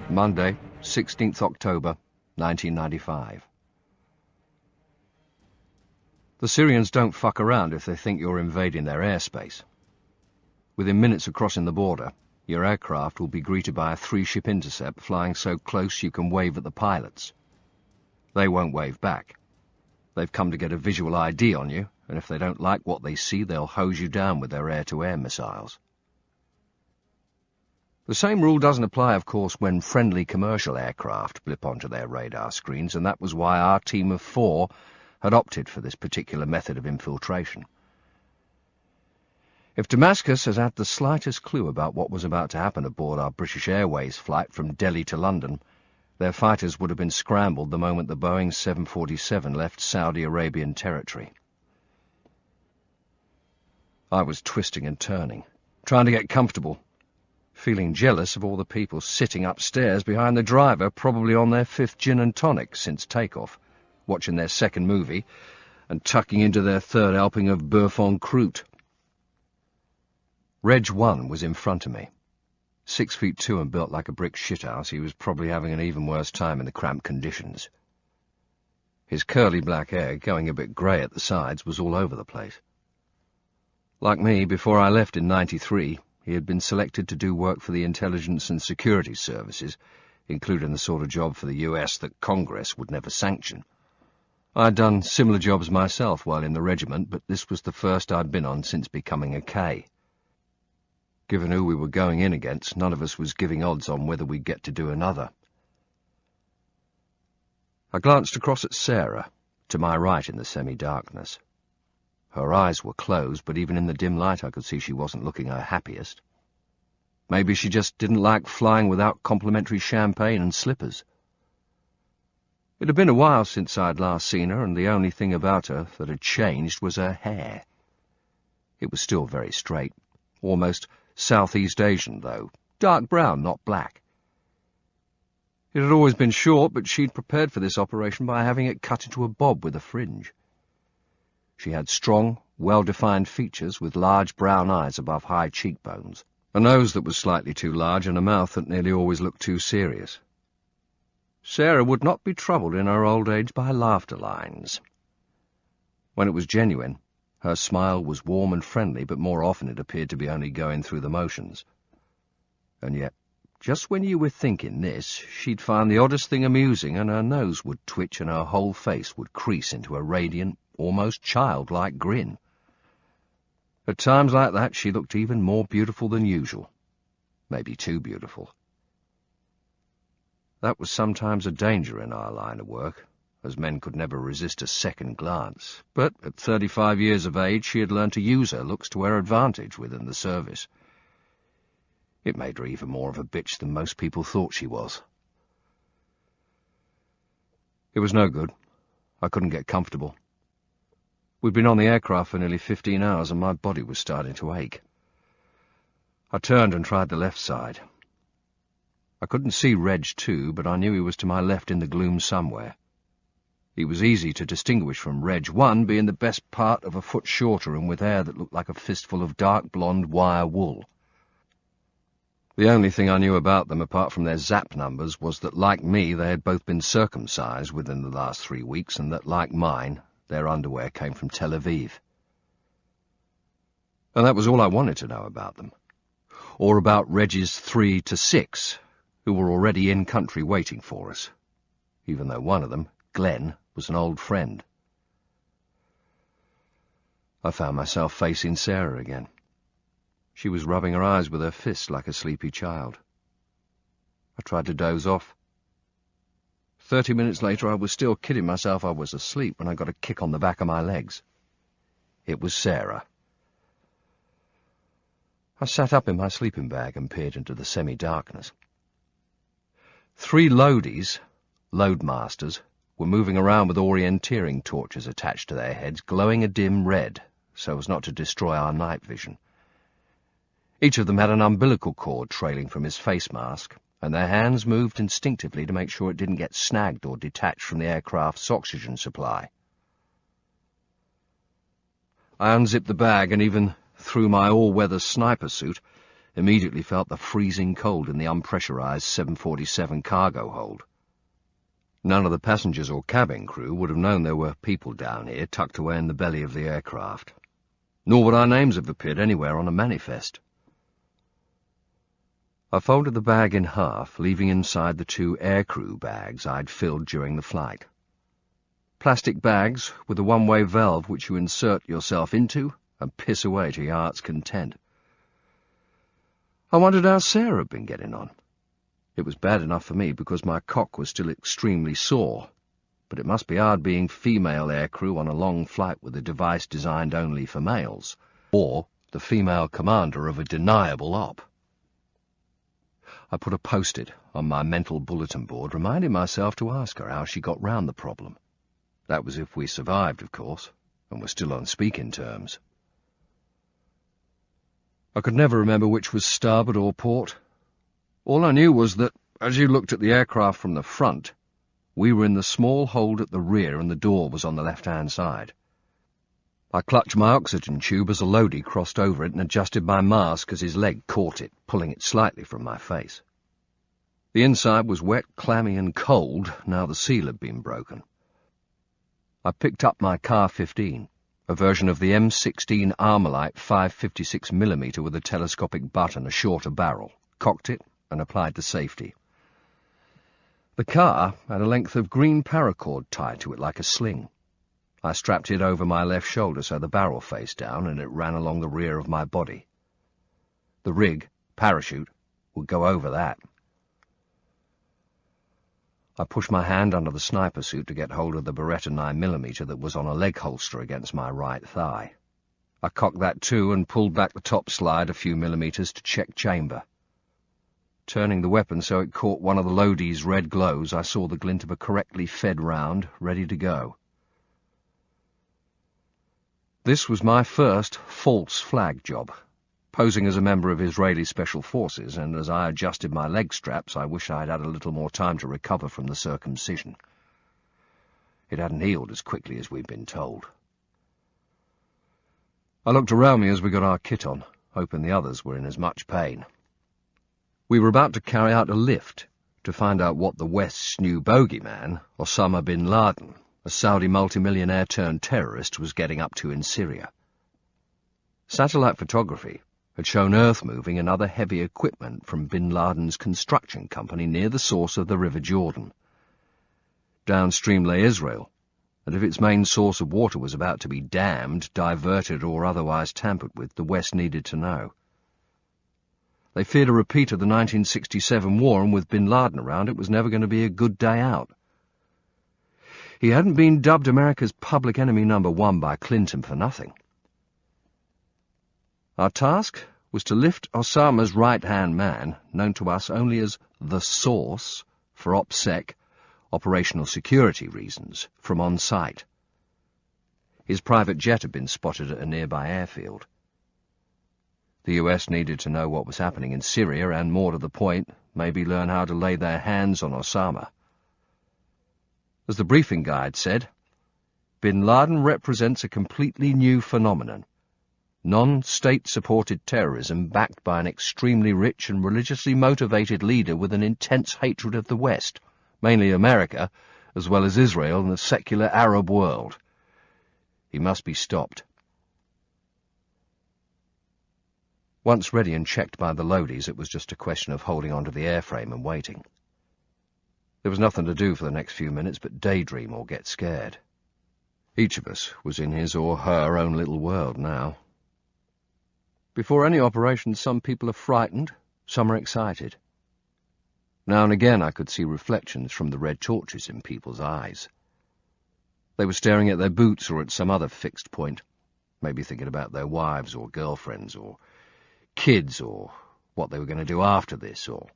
Monday, 16th October, 1995. The Syrians don't fuck around if they think you're invading their airspace. Within minutes of crossing the border, your aircraft will be greeted by a 3-ship intercept flying so close you can wave at the pilots. They won't wave back. They've come to get a visual ID on you, and if they don't like what they see, they'll hose you down with their air-to-air missiles. The same rule doesn't apply, of course, when friendly commercial aircraft blip onto their radar screens, and that was why our team of 4 had opted for this particular method of infiltration. If Damascus has had the slightest clue about what was about to happen aboard our British Airways flight from Delhi to London, their fighters would have been scrambled the moment the Boeing 747 left Saudi Arabian territory. I was twisting and turning, trying to get comfortable, feeling jealous of all the people sitting upstairs behind the driver, probably on their 5th gin and tonic since takeoff, watching their 2nd movie and tucking into their 3rd helping of Boeuf en croûte. Reg 1 was in front of me. 6'2" and built like a brick shithouse, he was probably having an even worse time in the cramped conditions. His curly black hair, going a bit grey at the sides, was all over the place. Like me, before I left in '93, he had been selected to do work for the intelligence and security services, including the sort of job for the US that Congress would never sanction. I'd done similar jobs myself while in the regiment, but this was the first I'd been on since becoming a K. Given who we were going in against, none of us was giving odds on whether we'd get to do another. I glanced across at Sarah, to my right in the semi-darkness. Her eyes were closed, but even in the dim light I could see she wasn't looking her happiest. Maybe she just didn't like flying without complimentary champagne and slippers. It had been a while since I'd last seen her, and the only thing about her that had changed was her hair. It was still very straight, almost Southeast Asian, though, dark brown, not black. It had always been short, but she'd prepared for this operation by having it cut into a bob with a fringe. She had strong, well-defined features with large brown eyes above high cheekbones, a nose that was slightly too large, and a mouth that nearly always looked too serious. Sarah would not be troubled in her old age by laughter lines. When it was genuine, her smile was warm and friendly, but more often it appeared to be only going through the motions. And yet, just when you were thinking this, she'd find the oddest thing amusing, and her nose would twitch and her whole face would crease into a radiant, almost childlike grin. At times like that, she looked even more beautiful than usual. Maybe too beautiful. That was sometimes a danger in our line of work, as men could never resist a second glance. But at 35 years of age, she had learned to use her looks to her advantage within the service. It made her even more of a bitch than most people thought she was. It was no good. I couldn't get comfortable. We'd been on the aircraft for nearly 15 hours, and my body was starting to ache. I turned and tried the left side. I couldn't see Reg 2, but I knew he was to my left in the gloom somewhere. He was easy to distinguish from Reg 1, being the best part of a foot shorter and with hair that looked like a fistful of dark blonde wire wool. The only thing I knew about them, apart from their zap numbers, was that, like me, they had both been circumcised within the last 3 weeks, and that, like mine, their underwear came from Tel Aviv. And that was all I wanted to know about them. Or about Reg's 3 to 6, who were already in country waiting for us, even though one of them, Glenn, was an old friend. I found myself facing Sarah again. She was rubbing her eyes with her fist like a sleepy child. I tried to doze off. 30 minutes later, I was still kidding myself I was asleep when I got a kick on the back of my legs. It was Sarah. I sat up in my sleeping bag and peered into the semi-darkness. 3 loadies, loadmasters, were moving around with orienteering torches attached to their heads, glowing a dim red, so as not to destroy our night vision. Each of them had an umbilical cord trailing from his face mask, and their hands moved instinctively to make sure it didn't get snagged or detached from the aircraft's oxygen supply. I unzipped the bag, and even through my all-weather sniper suit, immediately felt the freezing cold in the unpressurized 747 cargo hold. None of the passengers or cabin crew would have known there were people down here tucked away in the belly of the aircraft, nor would our names have appeared anywhere on a manifest. I folded the bag in half, leaving inside the 2 aircrew bags I'd filled during the flight. Plastic bags with a one-way valve which you insert yourself into and piss away to your heart's content. I wondered how Sarah had been getting on. It was bad enough for me because my cock was still extremely sore, but it must be hard being female aircrew on a long flight with a device designed only for males, or the female commander of a deniable op. I put a post-it on my mental bulletin board, reminding myself to ask her how she got round the problem. That was if we survived, of course, and were still on speaking terms. I could never remember which was starboard or port. All I knew was that, as you looked at the aircraft from the front, we were in the small hold at the rear and the door was on the left-hand side. I clutched my oxygen tube as a loadie crossed over it and adjusted my mask as his leg caught it, pulling it slightly from my face. The inside was wet, clammy and cold now the seal had been broken. I picked up my Car-15, a version of the M16 Armalite 5.56mm with a telescopic butt and a shorter barrel, cocked it and applied the safety. The car had a length of green paracord tied to it like a sling. I strapped it over my left shoulder so the barrel faced down and it ran along the rear of my body. The rig, parachute, would go over that. I pushed my hand under the sniper suit to get hold of the Beretta 9mm that was on a leg holster against my right thigh. I cocked that too and pulled back the top slide a few millimeters to check chamber. Turning the weapon so it caught one of the loadie's red glows, I saw the glint of a correctly fed round, ready to go. This was my first false flag job, posing as a member of Israeli Special Forces, and as I adjusted my leg straps, I wished I had had a little more time to recover from the circumcision. It hadn't healed as quickly as we'd been told. I looked around me as we got our kit on, hoping the others were in as much pain. We were about to carry out a lift to find out what the West's new bogeyman, Osama bin Laden, a Saudi multimillionaire turned terrorist, was getting up to in Syria. Satellite photography had shown earth-moving and other heavy equipment from bin Laden's construction company near the source of the River Jordan. Downstream lay Israel, and if its main source of water was about to be dammed, diverted, or otherwise tampered with, the West needed to know. They feared a repeat of the 1967 war, and with bin Laden around, it was never going to be a good day out. He hadn't been dubbed America's public enemy #1 by Clinton for nothing. Our task was to lift Osama's right-hand man, known to us only as the Source, for OPSEC, operational security reasons, from on site. His private jet had been spotted at a nearby airfield. The US needed to know what was happening in Syria and, more to the point, maybe learn how to lay their hands on Osama. As the briefing guide said, bin Laden represents a completely new phenomenon, non-state-supported terrorism backed by an extremely rich and religiously motivated leader with an intense hatred of the West, mainly America, as well as Israel and the secular Arab world. He must be stopped. Once ready and checked by the loadies, it was just a question of holding onto the airframe and waiting. There was nothing to do for the next few minutes but daydream or get scared. Each of us was in his or her own little world now. Before any operation, some people are frightened, some are excited. Now and again I could see reflections from the red torches in people's eyes. They were staring at their boots or at some other fixed point, maybe thinking about their wives or girlfriends or kids or what they were going to do after this, or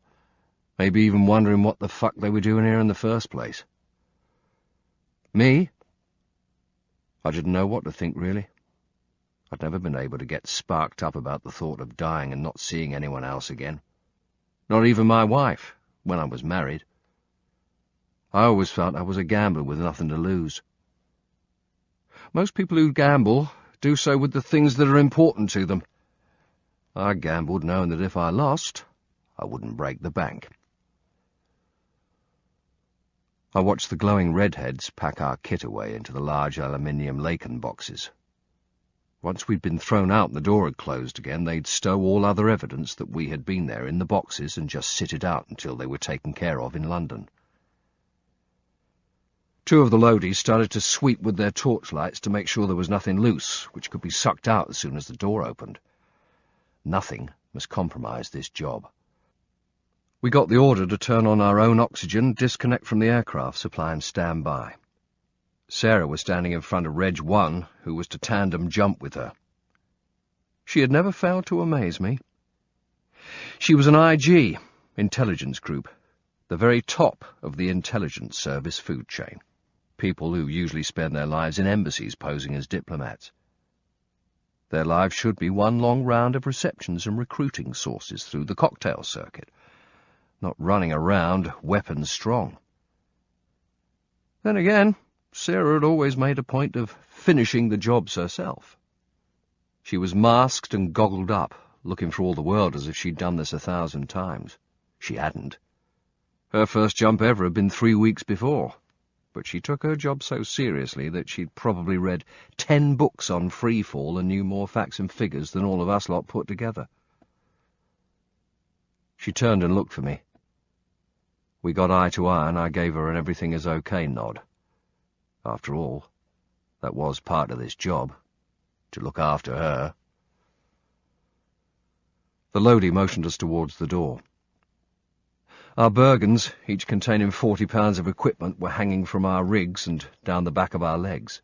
maybe even wondering what the fuck they were doing here in the first place. Me? I didn't know what to think, really. I'd never been able to get sparked up about the thought of dying and not seeing anyone else again. Not even my wife, when I was married. I always felt I was a gambler with nothing to lose. Most people who gamble do so with the things that are important to them. I gambled knowing that if I lost, I wouldn't break the bank. I watched the glowing redheads pack our kit away into the large aluminium Laken boxes. Once we'd been thrown out and the door had closed again, they'd stow all other evidence that we had been there in the boxes and just sit it out until they were taken care of in London. Two of the loadies started to sweep with their torchlights to make sure there was nothing loose, which could be sucked out as soon as the door opened. Nothing must compromise this job. We got the order to turn on our own oxygen, disconnect from the aircraft supply and stand by. Sarah was standing in front of Reg 1, who was to tandem jump with her. She had never failed to amaze me. She was an IG, intelligence group, the very top of the intelligence service food chain, people who usually spend their lives in embassies posing as diplomats. Their lives should be one long round of receptions and recruiting sources through the cocktail circuit, not running around weapons strong. Then again, Sarah had always made a point of finishing the jobs herself. She was masked and goggled up, looking for all the world as if she'd done this 1,000 times. She hadn't. Her first jump ever had been 3 weeks before, but she took her job so seriously that she'd probably read 10 books on freefall and knew more facts and figures than all of us lot put together. She turned and looked for me. We got eye to eye, and I gave her an everything is okay nod. After all, that was part of this job, to look after her. The loadie motioned us towards the door. Our Bergens, each containing 40 pounds of equipment, were hanging from our rigs and down the back of our legs.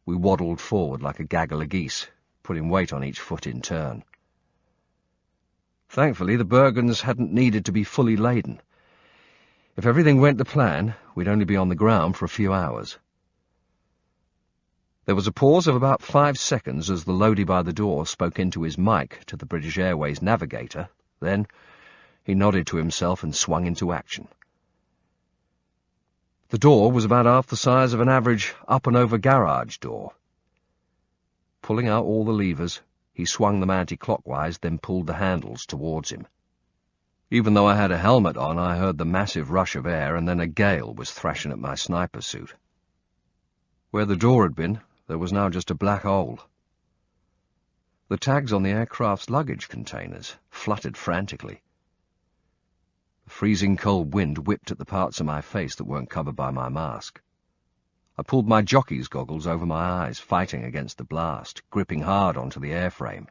We waddled forward like a gaggle of geese, putting weight on each foot in turn. Thankfully, the Bergens hadn't needed to be fully laden. If everything went to plan, we'd only be on the ground for a few hours. There was a pause of about 5 seconds as the loadie by the door spoke into his mic to the British Airways navigator. Then he nodded to himself and swung into action. The door was about half the size of an average up-and-over garage door. Pulling out all the levers, he swung them anti-clockwise, then pulled the handles towards him. Even though I had a helmet on, I heard the massive rush of air, and then a gale was thrashing at my sniper suit. Where the door had been, there was now just a black hole. The tags on the aircraft's luggage containers fluttered frantically. The freezing cold wind whipped at the parts of my face that weren't covered by my mask. I pulled my jockey's goggles over my eyes, fighting against the blast, gripping hard onto the airframe.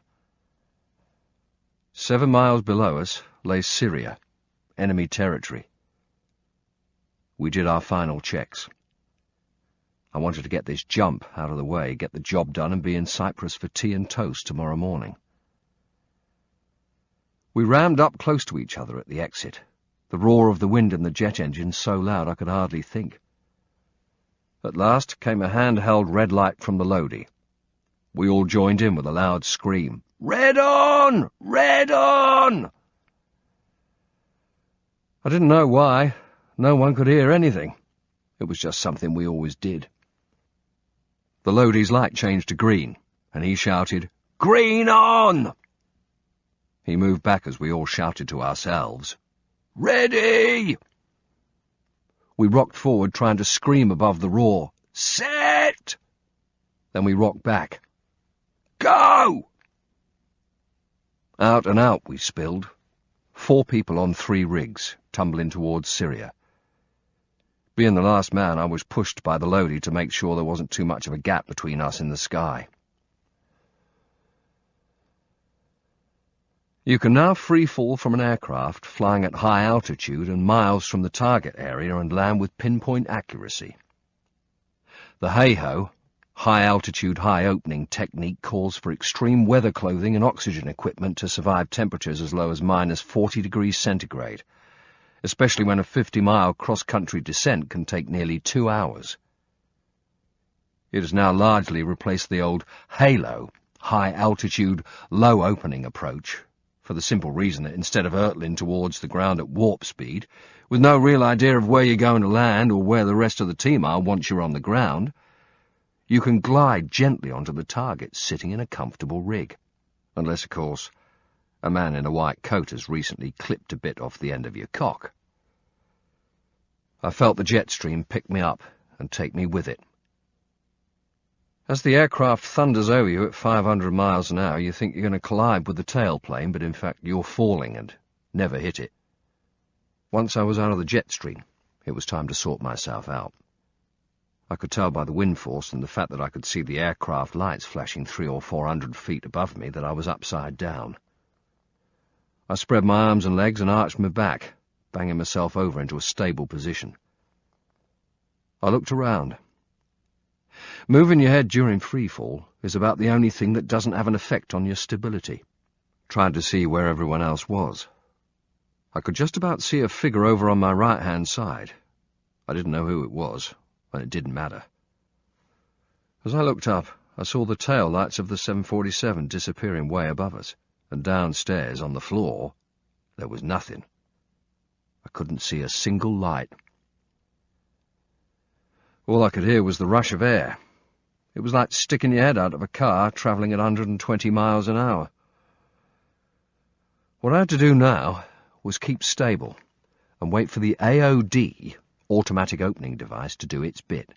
7 miles below us lay Syria, enemy territory. We did our final checks. I wanted to get this jump out of the way, get the job done, and be in Cyprus for tea and toast tomorrow morning. We rammed up close to each other at the exit, the roar of the wind in the jet engine so loud I could hardly think. At last came a hand-held red light from the loadie. We all joined in with a loud scream. "Red on! Red on!" I didn't know why. No one could hear anything. It was just something we always did. The loadie's light changed to green, and he shouted, "Green on!" He moved back as we all shouted to ourselves, "Ready!" We rocked forward, trying to scream above the roar, "Set!" Then we rocked back. "Go!" Out and out we spilled, 4 people on 3 rigs, tumbling towards Syria. Being the last man, I was pushed by the loadie to make sure there wasn't too much of a gap between us in the sky. You can now free-fall from an aircraft flying at high altitude and miles from the target area and land with pinpoint accuracy. The hey-ho, high-altitude, high-opening technique calls for extreme weather clothing and oxygen equipment to survive temperatures as low as minus 40 degrees centigrade, especially when a 50-mile cross-country descent can take nearly 2 hours. It has now largely replaced the old halo, high-altitude, low-opening approach, for the simple reason that instead of hurtling towards the ground at warp speed, with no real idea of where you're going to land or where the rest of the team are once you're on the ground, you can glide gently onto the target sitting in a comfortable rig. Unless, of course, A man in a white coat has recently clipped a bit off the end of your cock. I felt the jet stream pick me up and take me with it. As the aircraft thunders over you at 500 miles an hour, you think you're going to collide with the tailplane, but in fact you're falling and never hit it. Once I was out of the jet stream, it was time to sort myself out. I could tell by the wind force and the fact that I could see the aircraft lights flashing 300 or 400 feet above me that I was upside down. I spread my arms and legs and arched my back, banging myself over into a stable position. I looked around. Moving your head during freefall is about the only thing that doesn't have an effect on your stability. Tried to see where everyone else was. I could just about see a figure over on my right-hand side. I didn't know who it was, and it didn't matter. As I looked up, I saw the tail lights of the 747 disappearing way above us, and downstairs on the floor there was nothing. I couldn't see a single light. All I could hear was the rush of air. It was like sticking your head out of a car travelling at 120 miles an hour. What I had to do now was keep stable and wait for the AOD, automatic opening device, to do its bit.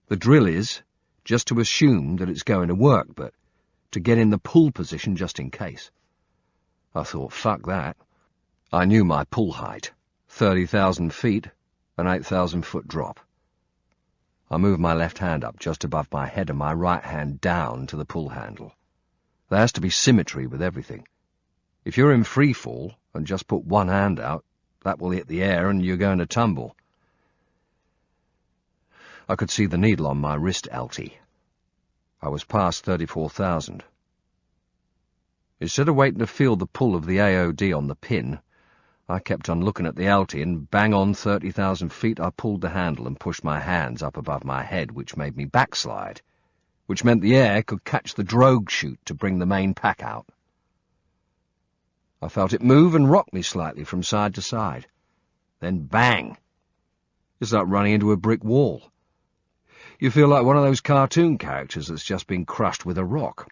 The drill is just to assume that it's going to work, but to get in the pull position just in case. I thought, fuck that. I knew my pull height, 30,000 feet, an 8,000 foot drop. I moved my left hand up just above my head and my right hand down to the pull handle. There has to be symmetry with everything. If you're in free fall and just put one hand out, that will hit the air and you're going to tumble. I could see the needle on my wrist LT. I was past 34,000. Instead of waiting to feel the pull of the AOD on the pin, I kept on looking at the LT, and bang on 30,000 feet I pulled the handle and pushed my hands up above my head, which made me backslide, which meant the air could catch the drogue chute to bring the main pack out. I felt it move and rock me slightly from side to side. Then bang! It's like running into a brick wall. You feel like one of those cartoon characters that's just been crushed with a rock.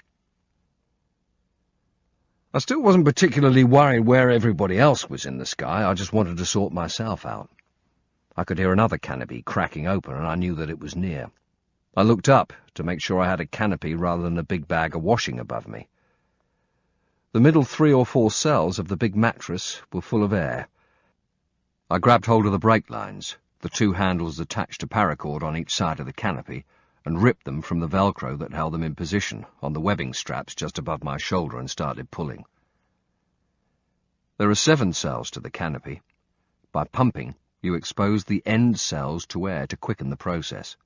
I still wasn't particularly worried where everybody else was in the sky. I just wanted to sort myself out. I could hear another canopy cracking open, and I knew that it was near. I looked up to make sure I had a canopy rather than a big bag of washing above me. The middle 3 or 4 cells of the big mattress were full of air. I grabbed hold of the brake lines, the 2 handles attached to paracord on each side of the canopy, and ripped them from the Velcro that held them in position on the webbing straps just above my shoulder and started pulling. There are 7 cells to the canopy. By pumping, you expose the end cells to air to quicken the process.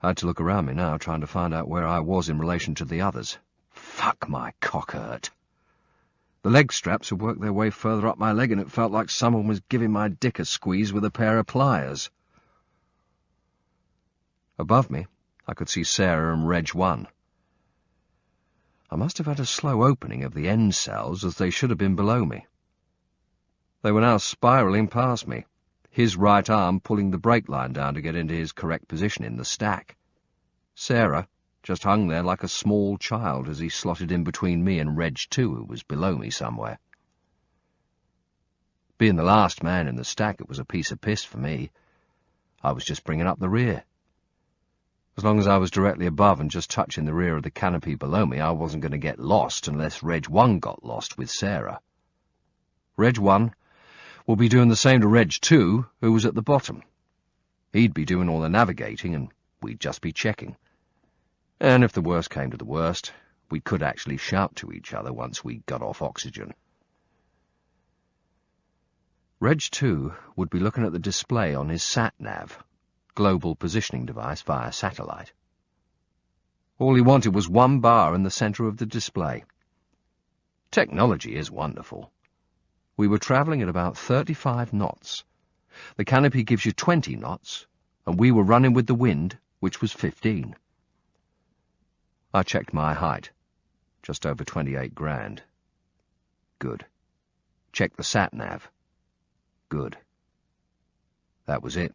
I had to look around me now, trying to find out where I was in relation to the others. Fuck, my cock hurt. The leg straps had worked their way further up my leg, and it felt like someone was giving my dick a squeeze with a pair of pliers. Above me, I could see Sarah and Reg 1. I must have had a slow opening of the end cells, as they should have been below me. They were now spiralling past me, his right arm pulling the brake line down to get into his correct position in the stack. Sarah just hung there like a small child as he slotted in between me and Reg 2, who was below me somewhere. Being the last man in the stack, it was a piece of piss for me. I was just bringing up the rear. As long as I was directly above and just touching the rear of the canopy below me, I wasn't going to get lost unless Reg 1 got lost with Sarah. Reg 1 will be doing the same to Reg 2, who was at the bottom. He'd be doing all the navigating, and we'd just be checking. And if the worst came to the worst, we could actually shout to each other once we got off oxygen. Reg 2 would be looking at the display on his sat-nav, global positioning device via satellite. All he wanted was 1 bar in the centre of the display. Technology is wonderful. We were travelling at about 35 knots. The canopy gives you 20 knots, and we were running with the wind, which was 15. I checked my height. Just over 28 grand. Good. Checked the sat-nav. Good. That was it.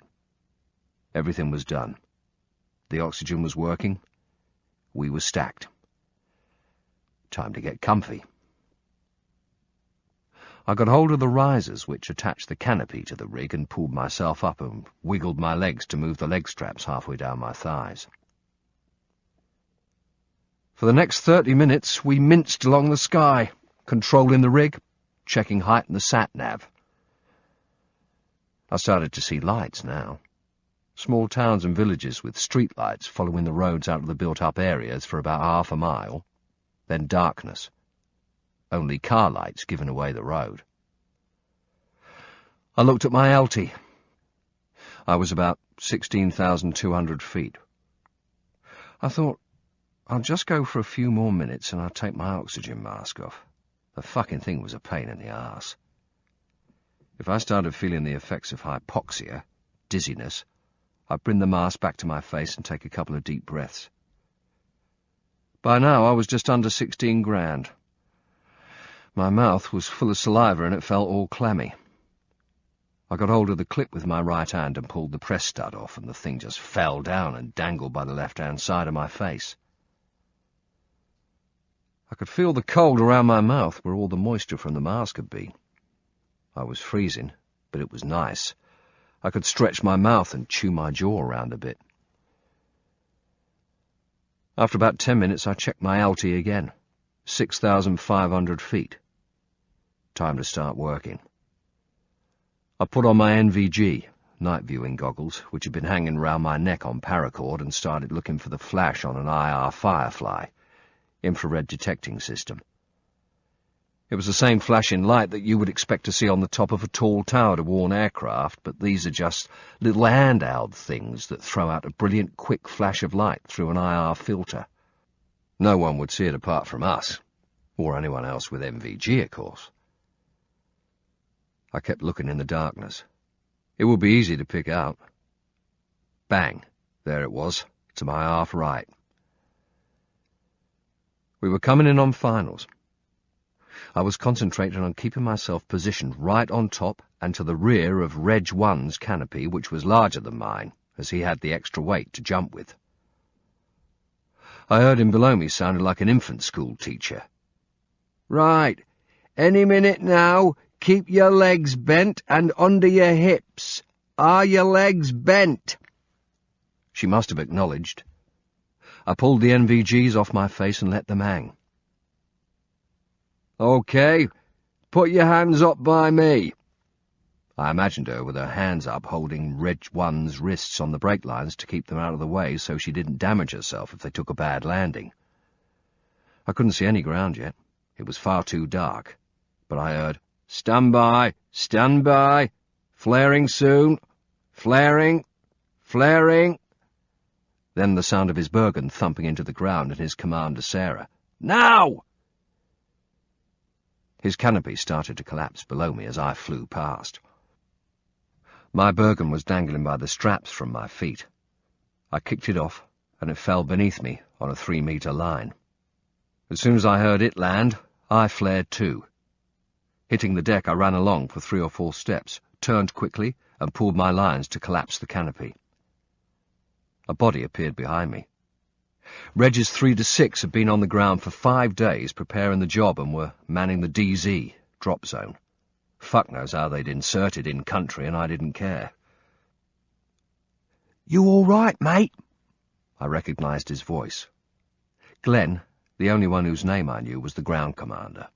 Everything was done. The oxygen was working. We were stacked. Time to get comfy. I got hold of the risers which attached the canopy to the rig and pulled myself up and wiggled my legs to move the leg straps halfway down my thighs. For the next 30 minutes we minced along the sky, controlling the rig, checking height in the sat-nav. I started to see lights now. Small towns and villages with street lights following the roads out of the built-up areas for about half a mile. Then darkness. Only car lights giving away the road. I looked at my LT. I was about 16,200 feet. I thought, I'll just go for a few more minutes and I'll take my oxygen mask off. The fucking thing was a pain in the arse. If I started feeling the effects of hypoxia, dizziness, I'd bring the mask back to my face and take a couple of deep breaths. By now I was just under 16 grand. My mouth was full of saliva and it felt all clammy. I got hold of the clip with my right hand and pulled the press stud off, and the thing just fell down and dangled by the left-hand side of my face. I could feel the cold around my mouth where all the moisture from the mask had been. I was freezing, but it was nice. I could stretch my mouth and chew my jaw around a bit. After about 10 minutes I checked my LT again. 6,500 feet. Time to start working. I put on my NVG, night viewing goggles, which had been hanging round my neck on paracord, and started looking for the flash on an IR Firefly, infrared detecting system. It was the same flashing light that you would expect to see on the top of a tall tower to warn aircraft, but these are just little handheld things that throw out a brilliant quick flash of light through an IR filter. No one would see it apart from us, or anyone else with NVG, of course. I kept looking in the darkness. It would be easy to pick out. Bang! There it was, to my half right. We were coming in on finals. I was concentrating on keeping myself positioned right on top and to the rear of Reg 1's canopy, which was larger than mine, as he had the extra weight to jump with. I heard him below me sounding like an infant school teacher. "Right, any minute now, keep your legs bent and under your hips. Are your legs bent?" She must have acknowledged. I pulled the NVGs off my face and let them hang. "Okay, put your hands up by me." I imagined her with her hands up holding Reg 1's wrists on the brake lines to keep them out of the way so she didn't damage herself if they took a bad landing. I couldn't see any ground yet. It was far too dark. But I heard, stand by, flaring soon, flaring. Then the sound of his Bergen thumping into the ground and his command to Sarah. "Now!" His canopy started to collapse below me as I flew past. My Bergen was dangling by the straps from my feet. I kicked it off, and it fell beneath me on a 3-metre line. As soon as I heard it land, I flared too. Hitting the deck, I ran along for 3 or 4 steps, turned quickly, and pulled my lines to collapse the canopy. A body appeared behind me. Reg's 3 to 6 had been on the ground for 5 days preparing the job and were manning the DZ, drop zone. Fuck knows how they'd inserted in country, and I didn't care. "You all right, mate?" I recognised his voice. Glenn, the only one whose name I knew, was the ground commander.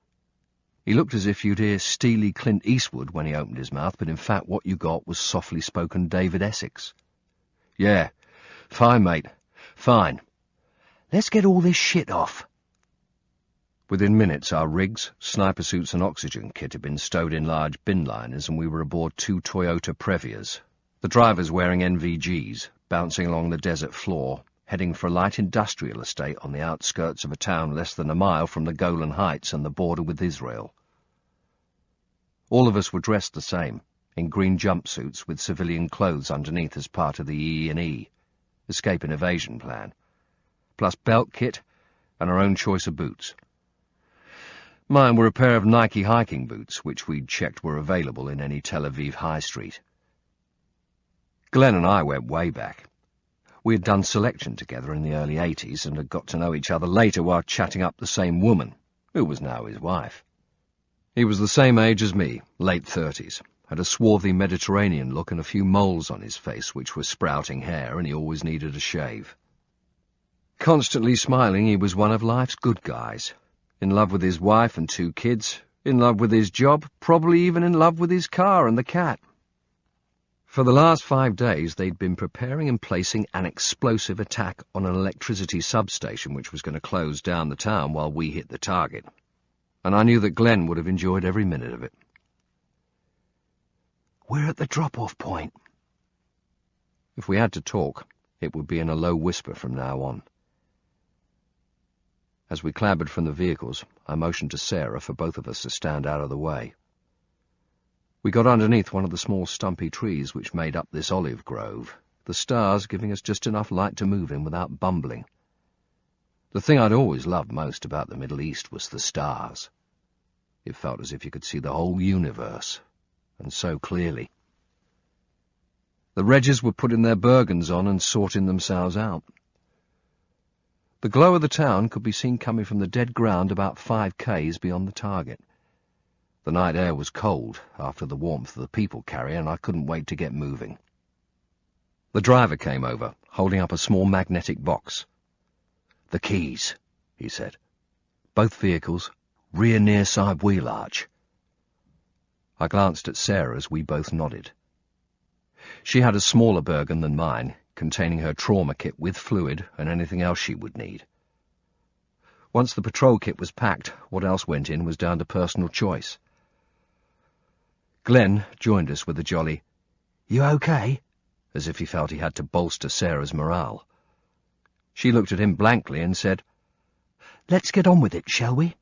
He looked as if you'd hear steely Clint Eastwood when he opened his mouth, but in fact what you got was softly spoken David Essex. "Yeah, fine, mate, fine. Let's get all this shit off." Within minutes, our rigs, sniper suits and oxygen kit had been stowed in large bin liners, and we were aboard 2 Toyota Previas, the drivers wearing NVGs, bouncing along the desert floor, heading for a light industrial estate on the outskirts of a town less than a mile from the Golan Heights and the border with Israel. All of us were dressed the same, in green jumpsuits with civilian clothes underneath as part of the E&E, escape and evasion plan, plus belt kit and our own choice of boots. Mine were a pair of Nike hiking boots, which we'd checked were available in any Tel Aviv high street. Glenn and I went way back. We had done selection together in the early 80s and had got to know each other later while chatting up the same woman, who was now his wife. He was the same age as me, late 30s, had a swarthy Mediterranean look and a few moles on his face which were sprouting hair, and he always needed a shave. Constantly smiling, he was one of life's good guys, in love with his wife and 2 kids, in love with his job, probably even in love with his car and the cat. For the last 5 days they'd been preparing and placing an explosive attack on an electricity substation which was going to close down the town while we hit the target, and I knew that Glenn would have enjoyed every minute of it. "We're at the drop-off point." If we had to talk, it would be in a low whisper from now on. As we clambered from the vehicles, I motioned to Sarah for both of us to stand out of the way. We got underneath one of the small stumpy trees which made up this olive grove, the stars giving us just enough light to move in without bumbling. The thing I'd always loved most about the Middle East was the stars. It felt as if you could see the whole universe, and so clearly. The Regis were putting their Bergens on and sorting themselves out. The glow of the town could be seen coming from the dead ground about 5 k's beyond the target. The night air was cold after the warmth of the people carrier, and I couldn't wait to get moving. The driver came over, holding up a small magnetic box. "The keys," he said. "Both vehicles, rear near side wheel arch." I glanced at Sarah as we both nodded. She had a smaller Bergen than mine, containing her trauma kit with fluid and anything else she would need. Once the patrol kit was packed, what else went in was down to personal choice. Glenn joined us with a jolly, "You okay?" as if he felt he had to bolster Sarah's morale. She looked at him blankly and said, "Let's get on with it, shall we?"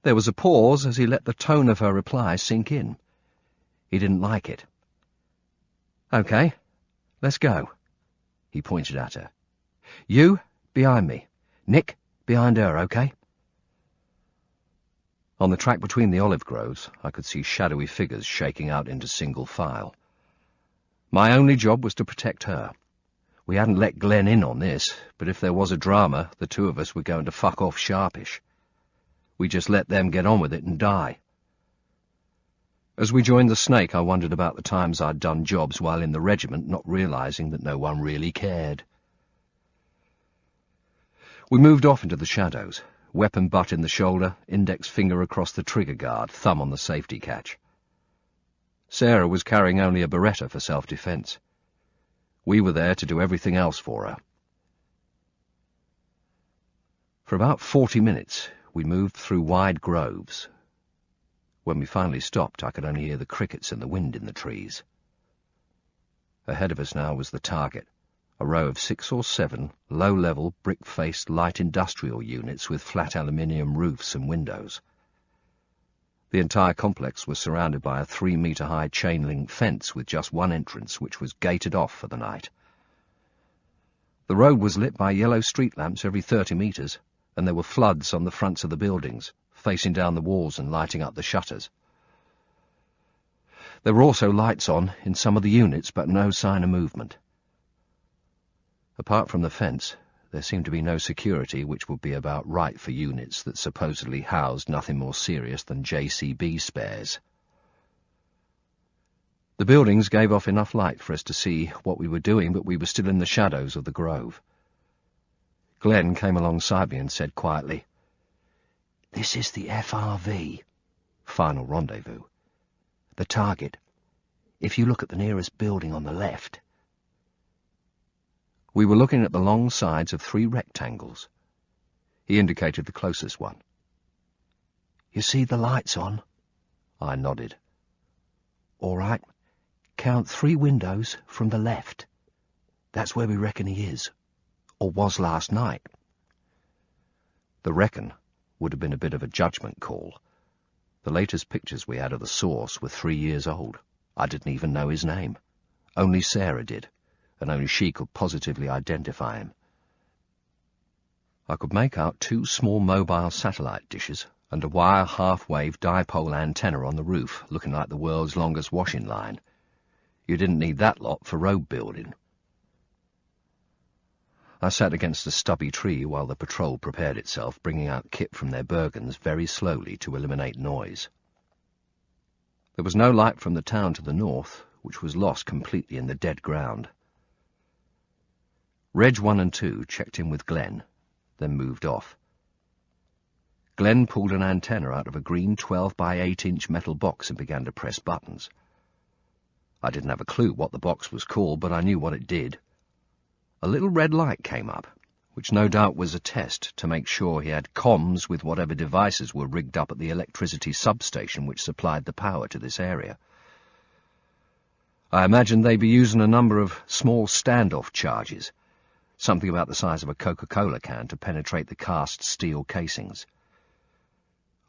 There was a pause as he let the tone of her reply sink in. He didn't like it. "Okay, let's go." He pointed at her. "You, behind me. Nick, behind her, okay?" On the track between the olive groves, I could see shadowy figures shaking out into single file. My only job was to protect her. We hadn't let Glenn in on this, but if there was a drama, the 2 of us were going to fuck off sharpish. We just let them get on with it and die. As we joined the Snake, I wondered about the times I'd done jobs while in the regiment, not realizing that no one really cared. We moved off into the shadows, weapon butt in the shoulder, index finger across the trigger guard, thumb on the safety catch. Sarah was carrying only a Beretta for self-defense. We were there to do everything else for her. For about 40 minutes, we moved through wide groves. When we finally stopped, I could only hear the crickets and the wind in the trees. Ahead of us now was the target, a row of 6 or 7 low-level, brick-faced light industrial units with flat aluminium roofs and windows. The entire complex was surrounded by a 3-metre-high chain-link fence with just one entrance, which was gated off for the night. The road was lit by yellow street lamps every 30 metres, and there were floods on the fronts of the buildings, facing down the walls and lighting up the shutters. There were also lights on in some of the units, but no sign of movement. Apart from the fence, there seemed to be no security, which would be about right for units that supposedly housed nothing more serious than JCB spares. The buildings gave off enough light for us to see what we were doing, but we were still in the shadows of the grove. Glenn came alongside me and said quietly, "This is the FRV, Final Rendezvous. The target, if you look at the nearest building on the left." We were looking at the long sides of 3 rectangles. He indicated the closest one. "You see the lights on?" I nodded. "All right, count 3 windows from the left. That's where we reckon he is, or was last night." The reckon would have been a bit of a judgment call. The latest pictures we had of the source were 3 years old. I didn't even know his name. Only Sarah did, and only she could positively identify him. I could make out 2 small mobile satellite dishes and a wire half-wave dipole antenna on the roof, looking like the world's longest washing line. You didn't need that lot for road building. I sat against a stubby tree while the patrol prepared itself, bringing out kit from their Bergens very slowly to eliminate noise. There was no light from the town to the north, which was lost completely in the dead ground. Reg 1 and 2 checked in with Glenn, then moved off. Glenn pulled an antenna out of a green 12 by 8-inch metal box and began to press buttons. I didn't have a clue what the box was called, but I knew what it did. A little red light came up, which no doubt was a test to make sure he had comms with whatever devices were rigged up at the electricity substation which supplied the power to this area. I imagined they'd be using a number of small standoff charges, something about the size of a Coca-Cola can, to penetrate the cast steel casings.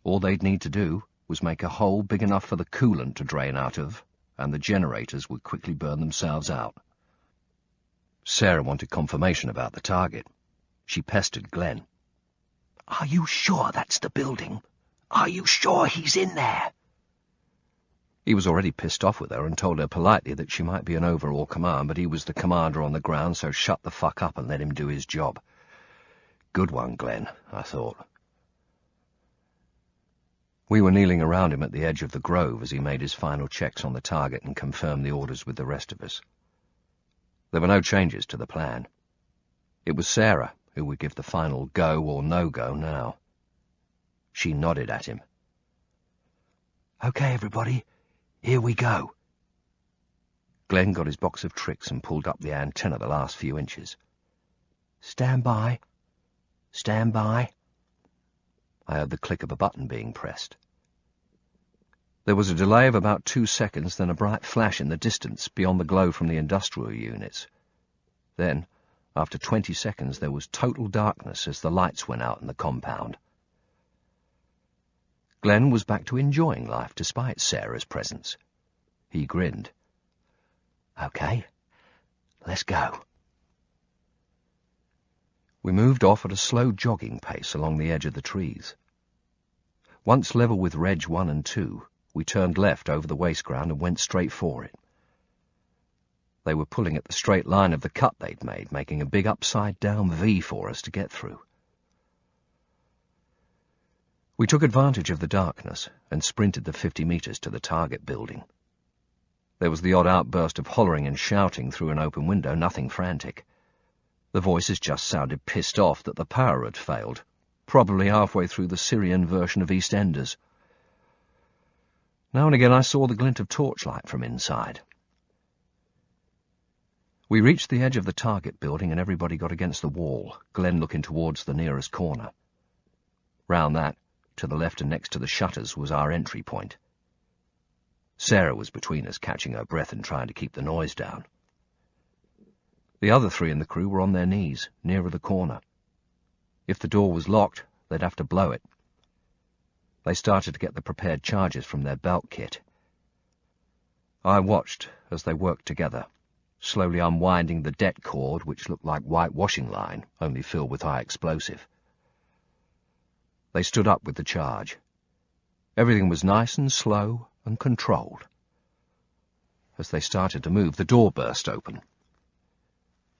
All they'd need to do was make a hole big enough for the coolant to drain out of, and the generators would quickly burn themselves out. Sarah wanted confirmation about the target. She pestered Glenn. "Are you sure that's the building? Are you sure he's in there?" He was already pissed off with her and told her politely that she might be an overall command, but he was the commander on the ground, so shut the fuck up and let him do his job. Good one, Glenn, I thought. We were kneeling around him at the edge of the grove as he made his final checks on the target and confirmed the orders with the rest of us. There were no changes to the plan. It was Sarah who would give the final go or no-go now. She nodded at him. "Okay, everybody, here we go." Glenn got his box of tricks and pulled up the antenna the last few inches. "Stand by. Stand by." I heard the click of a button being pressed. There was a delay of about 2 seconds, then a bright flash in the distance beyond the glow from the industrial units. Then, after 20 seconds, there was total darkness as the lights went out in the compound. Glenn was back to enjoying life despite Sarah's presence. He grinned. "Okay, let's go." We moved off at a slow jogging pace along the edge of the trees. Once level with Reg 1 and 2, we turned left over the waste ground and went straight for it. They were pulling at the straight line of the cut they'd made, making a big upside-down V for us to get through. We took advantage of the darkness and sprinted the 50 meters to the target building. There was the odd outburst of hollering and shouting through an open window, nothing frantic. The voices just sounded pissed off that the power had failed, probably halfway through the Syrian version of EastEnders. Now and again I saw the glint of torchlight from inside. We reached the edge of the target building and everybody got against the wall, Glenn looking towards the nearest corner. Round that, to the left and next to the shutters, was our entry point. Sarah was between us, catching her breath and trying to keep the noise down. The other 3 in the crew were on their knees, nearer the corner. If the door was locked, they'd have to blow it. They started to get the prepared charges from their belt kit. I watched as they worked together, slowly unwinding the det cord, which looked like whitewashing line, only filled with high explosive. They stood up with the charge. Everything was nice and slow and controlled. As they started to move, the door burst open.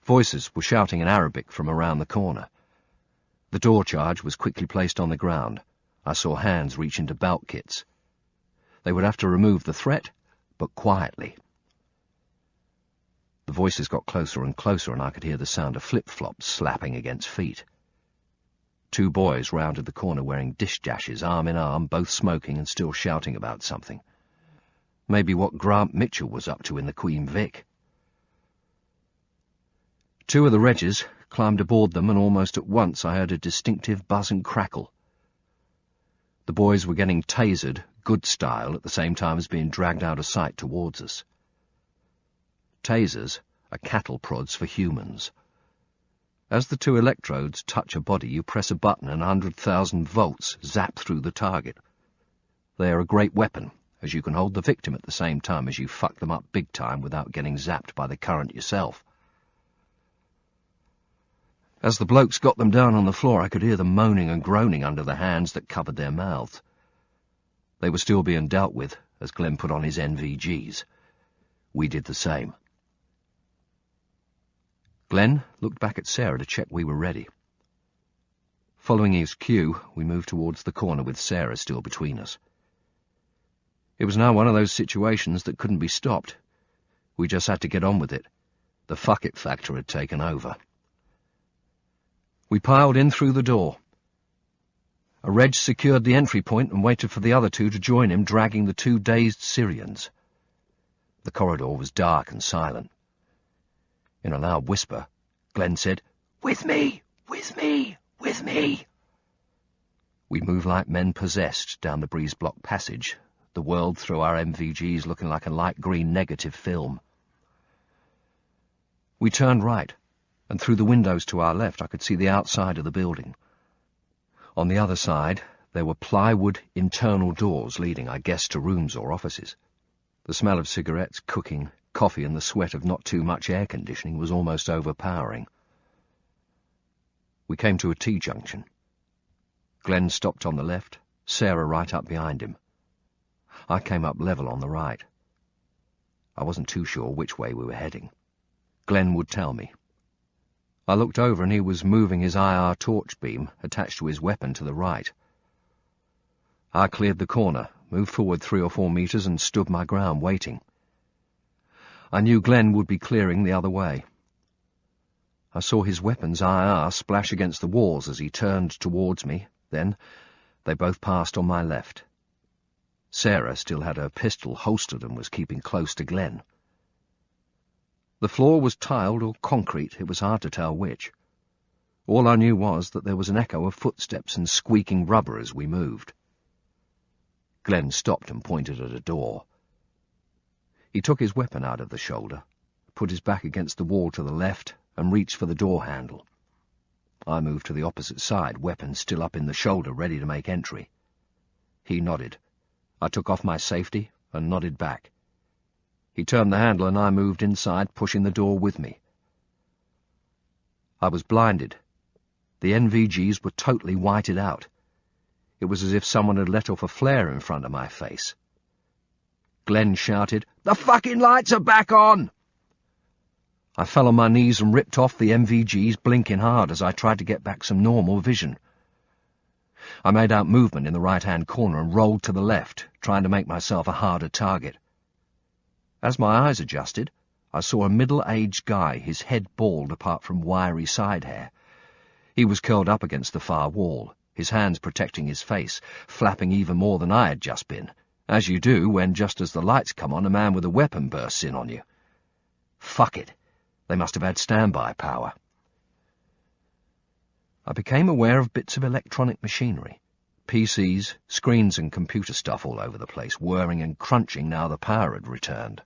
Voices were shouting in Arabic from around the corner. The door charge was quickly placed on the ground. I saw hands reach into belt kits. They would have to remove the threat, but quietly. The voices got closer and closer, and I could hear the sound of flip-flops slapping against feet. 2 boys rounded the corner wearing dish dashes, arm in arm, both smoking and still shouting about something. Maybe what Grant Mitchell was up to in the Queen Vic. 2 of the Regis climbed aboard them, and almost at once I heard a distinctive buzz and crackle. The boys were getting tasered, good style, at the same time as being dragged out of sight towards us. Tasers are cattle prods for humans. As the 2 electrodes touch a body, you press a button and 100,000 volts zap through the target. They are a great weapon, as you can hold the victim at the same time as you fuck them up big time without getting zapped by the current yourself. As the blokes got them down on the floor, I could hear them moaning and groaning under the hands that covered their mouths. They were still being dealt with as Glenn put on his NVGs. We did the same. Glenn looked back at Sarah to check we were ready. Following his cue, we moved towards the corner with Sarah still between us. It was now one of those situations that couldn't be stopped. We just had to get on with it. The fuck it factor had taken over. We piled in through the door. A Reg secured the entry point and waited for the other two to join him, dragging the two dazed Syrians. The corridor was dark and silent. In a loud whisper, Glenn said, "With me! With me! With me!" We moved like men possessed down the breeze-blocked passage, the world through our MVGs looking like a light green negative film. We turned right, and through the windows to our left I could see the outside of the building. On the other side, there were plywood internal doors leading, I guess, to rooms or offices. The smell of cigarettes, cooking, coffee and the sweat of not too much air conditioning was almost overpowering. We came to a T-junction. Glenn stopped on the left, Sarah right up behind him. I came up level on the right. I wasn't too sure which way we were heading. Glenn would tell me. I looked over and he was moving his IR torch beam attached to his weapon to the right. I cleared the corner, moved forward 3 or 4 meters and stood my ground waiting. I knew Glenn would be clearing the other way. I saw his weapon's IR splash against the walls as he turned towards me. Then they both passed on my left. Sarah still had her pistol holstered and was keeping close to Glenn. The floor was tiled or concrete, it was hard to tell which. All I knew was that there was an echo of footsteps and squeaking rubber as we moved. Glenn stopped and pointed at a door. He took his weapon out of the shoulder, put his back against the wall to the left, and reached for the door handle. I moved to the opposite side, weapon still up in the shoulder, ready to make entry. He nodded. I took off my safety and nodded back. He turned the handle and I moved inside, pushing the door with me. I was blinded. The NVGs were totally whited out. It was as if someone had let off a flare in front of my face. Glenn shouted, "The fucking lights are back on!" I fell on my knees and ripped off the MVGs, blinking hard as I tried to get back some normal vision. I made out movement in the right-hand corner and rolled to the left, trying to make myself a harder target. As my eyes adjusted, I saw a middle-aged guy, his head bald apart from wiry side hair. He was curled up against the far wall, his hands protecting his face, flapping even more than I had just been, as you do when, just as the lights come on, a man with a weapon bursts in on you. Fuck it. They must have had standby power. I became aware of bits of electronic machinery. PCs, screens and computer stuff all over the place, whirring and crunching now the power had returned.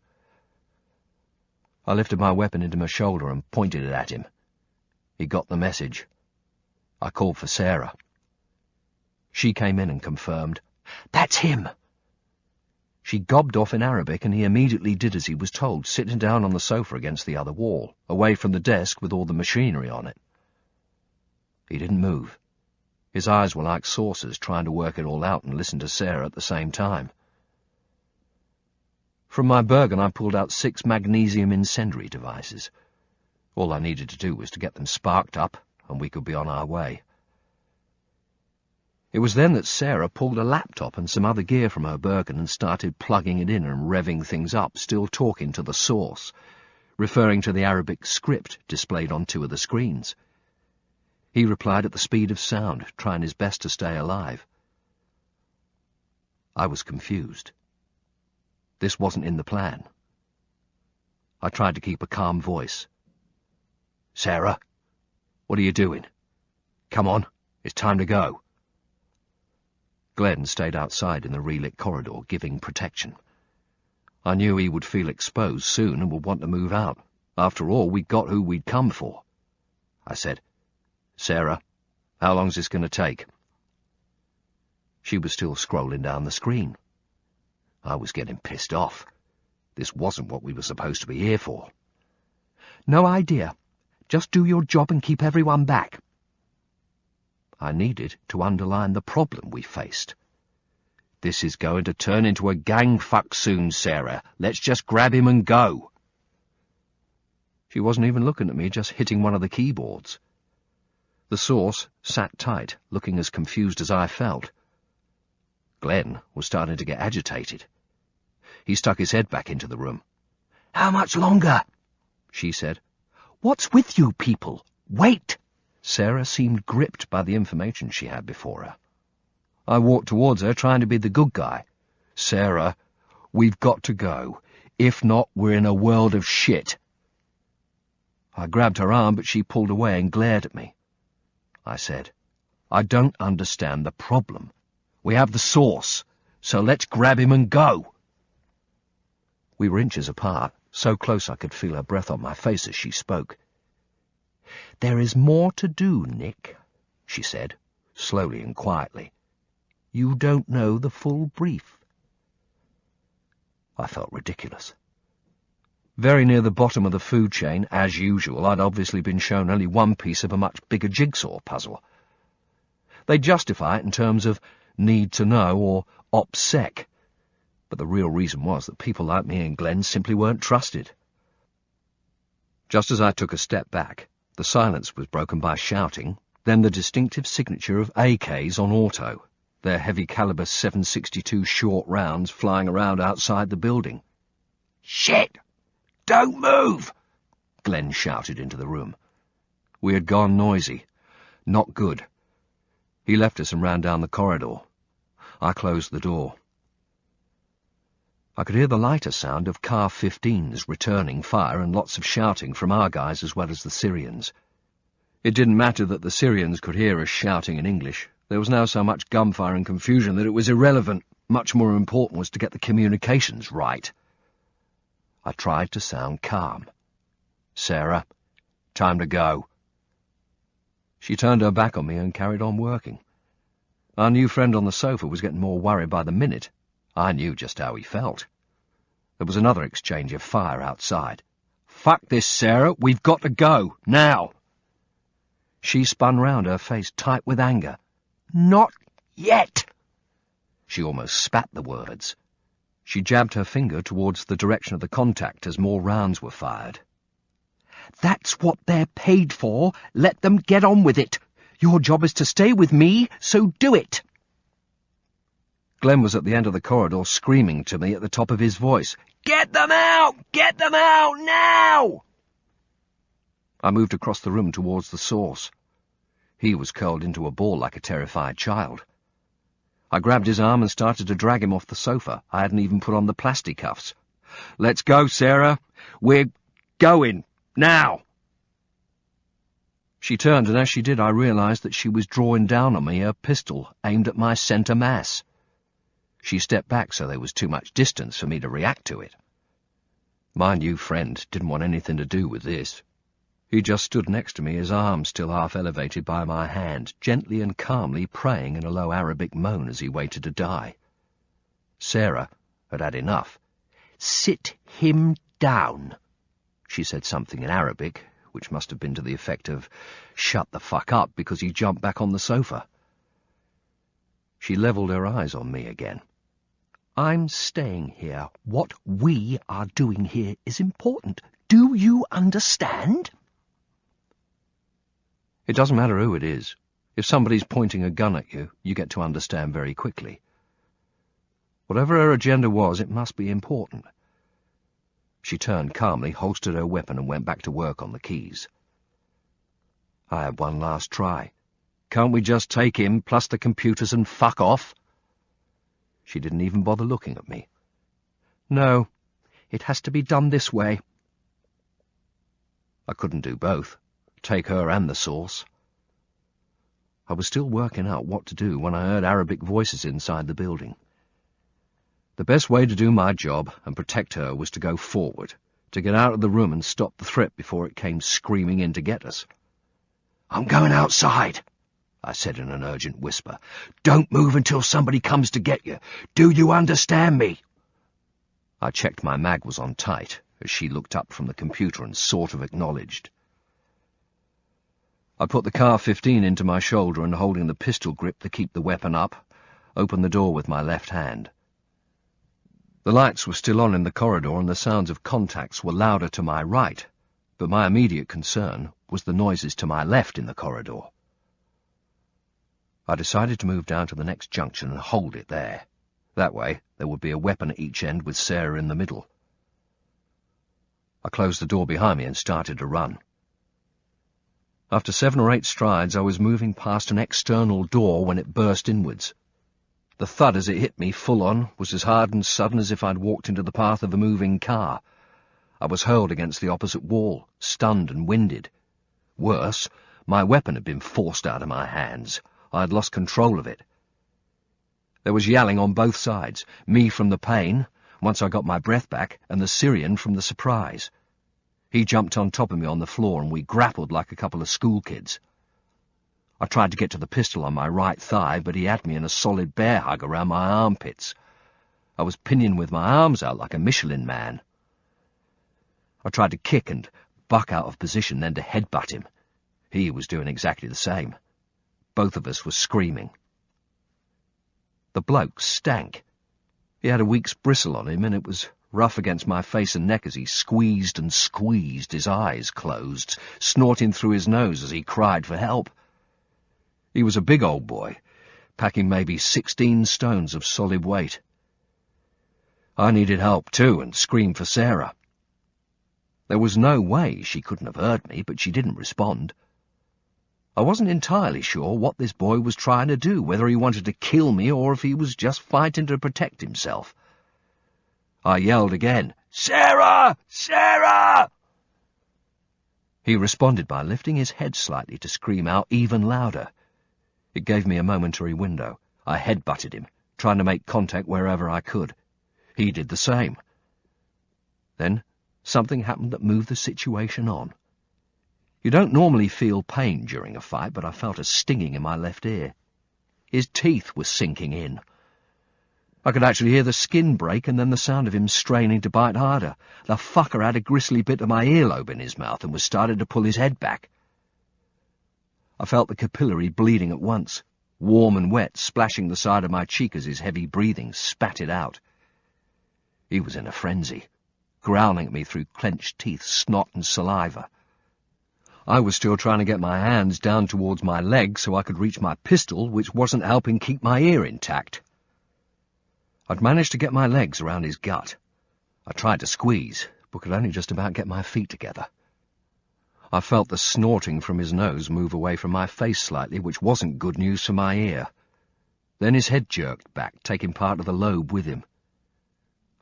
I lifted my weapon into my shoulder and pointed it at him. He got the message. I called for Sarah. She came in and confirmed, "That's him." She gobbed off in Arabic and he immediately did as he was told, sitting down on the sofa against the other wall, away from the desk with all the machinery on it. He didn't move. His eyes were like saucers, trying to work it all out and listen to Sarah at the same time. From my Bergen I pulled out 6 magnesium incendiary devices. All I needed to do was to get them sparked up, and we could be on our way. It was then that Sarah pulled a laptop and some other gear from her Bergen and started plugging it in and revving things up, still talking to the source, referring to the Arabic script displayed on 2 of the screens. He replied at the speed of sound, trying his best to stay alive. I was confused. This wasn't in the plan. I tried to keep a calm voice. "Sarah, what are you doing? Come on, it's time to go." Glenn stayed outside in the relit corridor, giving protection. I knew he would feel exposed soon and would want to move out. After all, we'd got who we'd come for. I said, "Sarah, how long's this going to take?" She was still scrolling down the screen. I was getting pissed off. This wasn't what we were supposed to be here for. "No idea. Just do your job and keep everyone back." I needed to underline the problem we faced. "This is going to turn into a gang fuck soon, Sarah. Let's just grab him and go." She wasn't even looking at me, just hitting one of the keyboards. The source sat tight, looking as confused as I felt. Glenn was starting to get agitated. He stuck his head back into the room. "How much longer?" she said. "What's with you people? Wait!" Sarah seemed gripped by the information she had before her. I walked towards her, trying to be the good guy. "Sarah, we've got to go. If not, we're in a world of shit." I grabbed her arm, but she pulled away and glared at me. I said, "I don't understand the problem. We have the source, so let's grab him and go." We were inches apart, so close I could feel her breath on my face as she spoke. "There is more to do, Nick," she said, slowly and quietly. "You don't know the full brief." I felt ridiculous. Very near the bottom of the food chain, as usual, I'd obviously been shown only one piece of a much bigger jigsaw puzzle. They'd justify it in terms of need to know or OPSEC, but the real reason was that people like me and Glenn simply weren't trusted. Just as I took a step back, the silence was broken by shouting, then the distinctive signature of AKs on auto, their heavy-caliber 7.62 short rounds flying around outside the building. "Shit! Don't move!" Glenn shouted into the room. We had gone noisy. Not good. He left us and ran down the corridor. I closed the door. I could hear the lighter sound of Car 15s returning fire and lots of shouting from our guys as well as the Syrians. It didn't matter that the Syrians could hear us shouting in English. There was now so much gunfire and confusion that it was irrelevant. Much more important was to get the communications right. I tried to sound calm. "Sarah, time to go." She turned her back on me and carried on working. Our new friend on the sofa was getting more worried by the minute. I knew just how he felt. There was another exchange of fire outside. "Fuck this, Sarah. We've got to go. Now." She spun round, her face tight with anger. "Not yet." She almost spat the words. She jabbed her finger towards the direction of the contact as more rounds were fired. "That's what they're paid for. Let them get on with it. Your job is to stay with me, so do it." Glenn was at the end of the corridor screaming to me at the top of his voice. "Get them out! Get them out now!" I moved across the room towards the source. He was curled into a ball like a terrified child. I grabbed his arm and started to drag him off the sofa. I hadn't even put on the plastic cuffs. "Let's go, Sarah. We're going. Now!" She turned, and as she did, I realized that she was drawing down on me, a pistol aimed at my centre mass. She stepped back so there was too much distance for me to react to it. My new friend didn't want anything to do with this. He just stood next to me, his arm still half elevated by my hand, gently and calmly praying in a low Arabic moan as he waited to die. Sarah had had enough. "Sit him down," she said something in Arabic, which must have been to the effect of, "Shut the fuck up," because he jumped back on the sofa. She levelled her eyes on me again. "I'm staying here. What we are doing here is important. Do you understand?" It doesn't matter who it is. If somebody's pointing a gun at you, you get to understand very quickly. Whatever her agenda was, it must be important. She turned calmly, holstered her weapon, and went back to work on the keys. I had one last try. "Can't we just take him, plus the computers, and fuck off?" She didn't even bother looking at me. "No, it has to be done this way." I couldn't do both. Take her and the source. I was still working out what to do when I heard Arabic voices inside the building. The best way to do my job and protect her was to go forward, to get out of the room and stop the threat before it came screaming in to get us. "I'm going outside," I said in an urgent whisper. "Don't move until somebody comes to get you. Do you understand me?" I checked my mag was on tight as she looked up from the computer and sort of acknowledged. I put the Car 15 into my shoulder and, holding the pistol grip to keep the weapon up, opened the door with my left hand. The lights were still on in the corridor and the sounds of contacts were louder to my right, but my immediate concern was the noises to my left in the corridor. I decided to move down to the next junction and hold it there. That way, there would be a weapon at each end with Sarah in the middle. I closed the door behind me and started to run. After 7 or 8 strides, I was moving past an external door when it burst inwards. The thud as it hit me full on was as hard and sudden as if I'd walked into the path of a moving car. I was hurled against the opposite wall, stunned and winded. Worse, my weapon had been forced out of my hands. I had lost control of it. There was yelling on both sides, me from the pain, once I got my breath back, and the Syrian from the surprise. He jumped on top of me on the floor, and we grappled like a couple of schoolkids. I tried to get to the pistol on my right thigh, but he had me in a solid bear hug around my armpits. I was pinioned with my arms out like a Michelin man. I tried to kick and buck out of position, then to headbutt him. He was doing exactly the same. Both of us were screaming. The bloke stank. He had a week's bristle on him, and it was rough against my face and neck as he squeezed and squeezed, his eyes closed, snorting through his nose as he cried for help. He was a big old boy, packing maybe 16 stones of solid weight. I needed help too, and screamed for Sarah. There was no way she couldn't have heard me, but she didn't respond. I wasn't entirely sure what this boy was trying to do, whether he wanted to kill me or if he was just fighting to protect himself. I yelled again, "Sarah! Sarah!" He responded by lifting his head slightly to scream out even louder. It gave me a momentary window. I headbutted him, trying to make contact wherever I could. He did the same. Then something happened that moved the situation on. You don't normally feel pain during a fight, but I felt a stinging in my left ear. His teeth were sinking in. I could actually hear the skin break and then the sound of him straining to bite harder. The fucker had a gristly bit of my earlobe in his mouth and was starting to pull his head back. I felt the capillary bleeding at once, warm and wet, splashing the side of my cheek as his heavy breathing spat it out. He was in a frenzy, growling at me through clenched teeth, snot and saliva. I was still trying to get my hands down towards my legs so I could reach my pistol, which wasn't helping keep my ear intact. I'd managed to get my legs around his gut. I tried to squeeze, but could only just about get my feet together. I felt the snorting from his nose move away from my face slightly, which wasn't good news for my ear. Then his head jerked back, taking part of the lobe with him.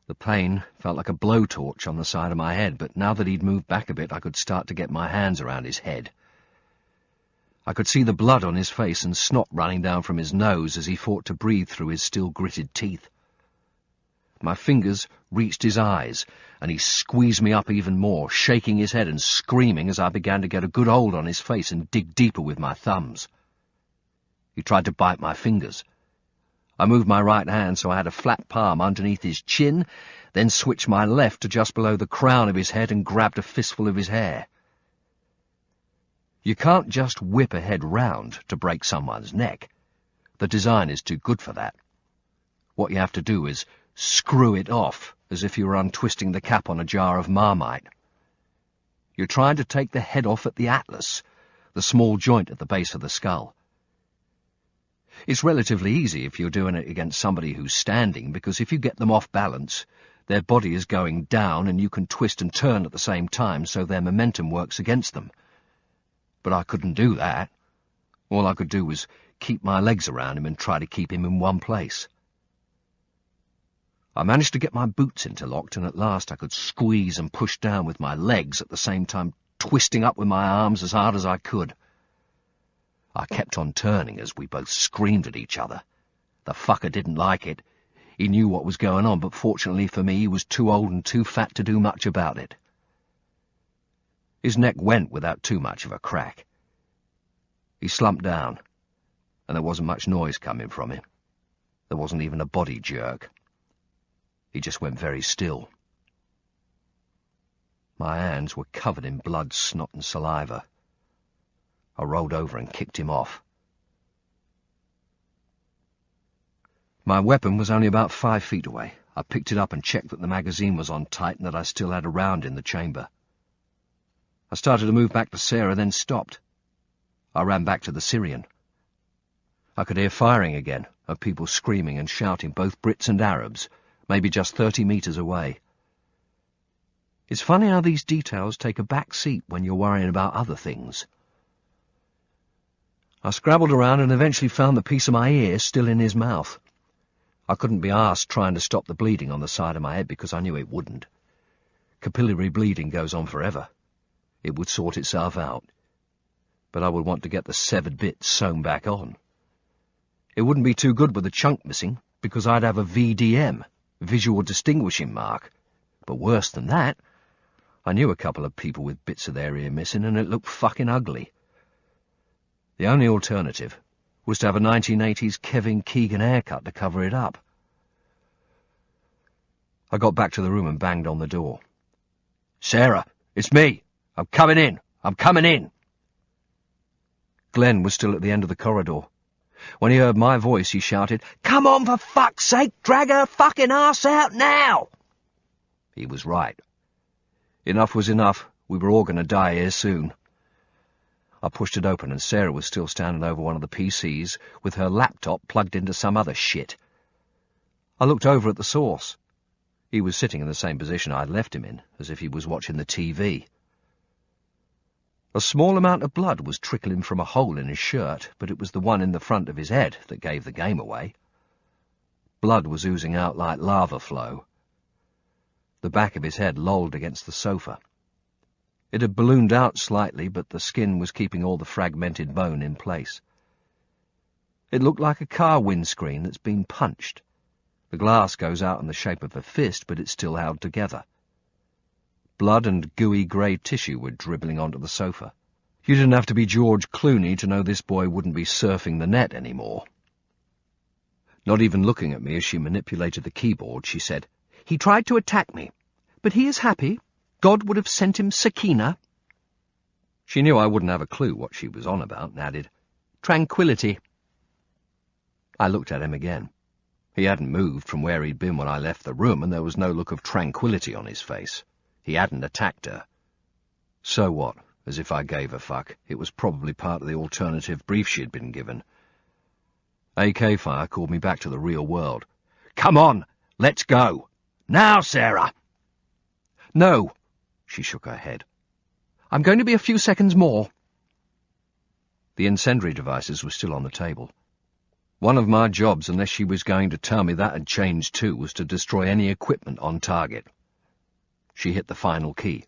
The pain felt like a blowtorch on the side of my head, but now that he'd moved back a bit, I could start to get my hands around his head. I could see the blood on his face and snot running down from his nose as he fought to breathe through his still gritted teeth. My fingers reached his eyes, and he squeezed me up even more, shaking his head and screaming as I began to get a good hold on his face and dig deeper with my thumbs. He tried to bite my fingers. I moved my right hand so I had a flat palm underneath his chin, then switched my left to just below the crown of his head and grabbed a fistful of his hair. You can't just whip a head round to break someone's neck. The design is too good for that. What you have to do is screw it off, as if you were untwisting the cap on a jar of Marmite. You're trying to take the head off at the atlas, the small joint at the base of the skull. It's relatively easy if you're doing it against somebody who's standing, because if you get them off balance, their body is going down and you can twist and turn at the same time so their momentum works against them. But I couldn't do that. All I could do was keep my legs around him and try to keep him in one place. I managed to get my boots interlocked, and at last I could squeeze and push down with my legs at the same time twisting up with my arms as hard as I could. I kept on turning as we both screamed at each other. The fucker didn't like it. He knew what was going on, but fortunately for me, he was too old and too fat to do much about it. His neck went without too much of a crack. He slumped down, and there wasn't much noise coming from him. There wasn't even a body jerk. He just went very still. My hands were covered in blood, snot and saliva. I rolled over and kicked him off. My weapon was only about 5 feet away. I picked it up and checked that the magazine was on tight and that I still had a round in the chamber. I started to move back to Sarah, then stopped. I ran back to the Syrian. I could hear firing again, of people screaming and shouting, both Brits and Arabs, maybe just 30 metres away. It's funny how these details take a back seat when you're worrying about other things. I scrabbled around and eventually found the piece of my ear still in his mouth. I couldn't be arsed trying to stop the bleeding on the side of my head because I knew it wouldn't. Capillary bleeding goes on forever. It would sort itself out. But I would want to get the severed bit sewn back on. It wouldn't be too good with a chunk missing, because I'd have a VDM, visual distinguishing mark. But worse than that, I knew a couple of people with bits of their ear missing, and it looked fucking ugly. The only alternative was to have a 1980s Kevin Keegan haircut to cover it up. I got back to the room and banged on the door. "Sarah, it's me! I'm coming in! I'm coming in!" Glenn was still at the end of the corridor. When he heard my voice, he shouted, "Come on, for fuck's sake! Drag her fucking ass out now!" He was right. Enough was enough. We were all going to die here soon. I pushed it open, and Sarah was still standing over one of the PCs with her laptop plugged into some other shit. I looked over at the source. He was sitting in the same position I'd left him in, as if he was watching the TV. A small amount of blood was trickling from a hole in his shirt, but it was the one in the front of his head that gave the game away. Blood was oozing out like lava flow. The back of his head lolled against the sofa. It had ballooned out slightly, but the skin was keeping all the fragmented bone in place. It looked like a car windscreen that's been punched. The glass goes out in the shape of a fist, but it's still held together. Blood and gooey grey tissue were dribbling onto the sofa. You didn't have to be George Clooney to know this boy wouldn't be surfing the net anymore. Not even looking at me as she manipulated the keyboard, she said, "He tried to attack me, but he is happy. God would have sent him Sakina." She knew I wouldn't have a clue what she was on about, and added, "Tranquility." I looked at him again. He hadn't moved from where he'd been when I left the room, and there was no look of tranquility on his face. He hadn't attacked her. So what? As if I gave a fuck. It was probably part of the alternative brief she'd been given. AK fire called me back to the real world. "Come on, let's go. Now, Sarah!" "No," she shook her head. "I'm going to be a few seconds more." The incendiary devices were still on the table. One of my jobs, unless she was going to tell me that had changed too, was to destroy any equipment on target. She hit the final key.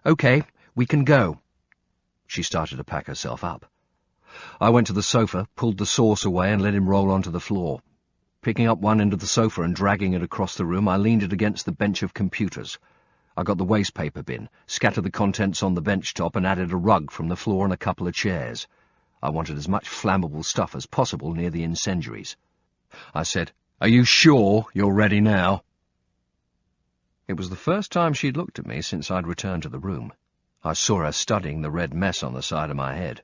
"Okay, we can go." She started to pack herself up. I went to the sofa, pulled the source away, and let him roll onto the floor. Picking up one end of the sofa and dragging it across the room, I leaned it against the bench of computers. I got the waste paper bin, scattered the contents on the bench top, and added a rug from the floor and a couple of chairs. I wanted as much flammable stuff as possible near the incendiaries. I said, "Are you sure you're ready now?" It was the first time she'd looked at me since I'd returned to the room. I saw her studying the red mess on the side of my head.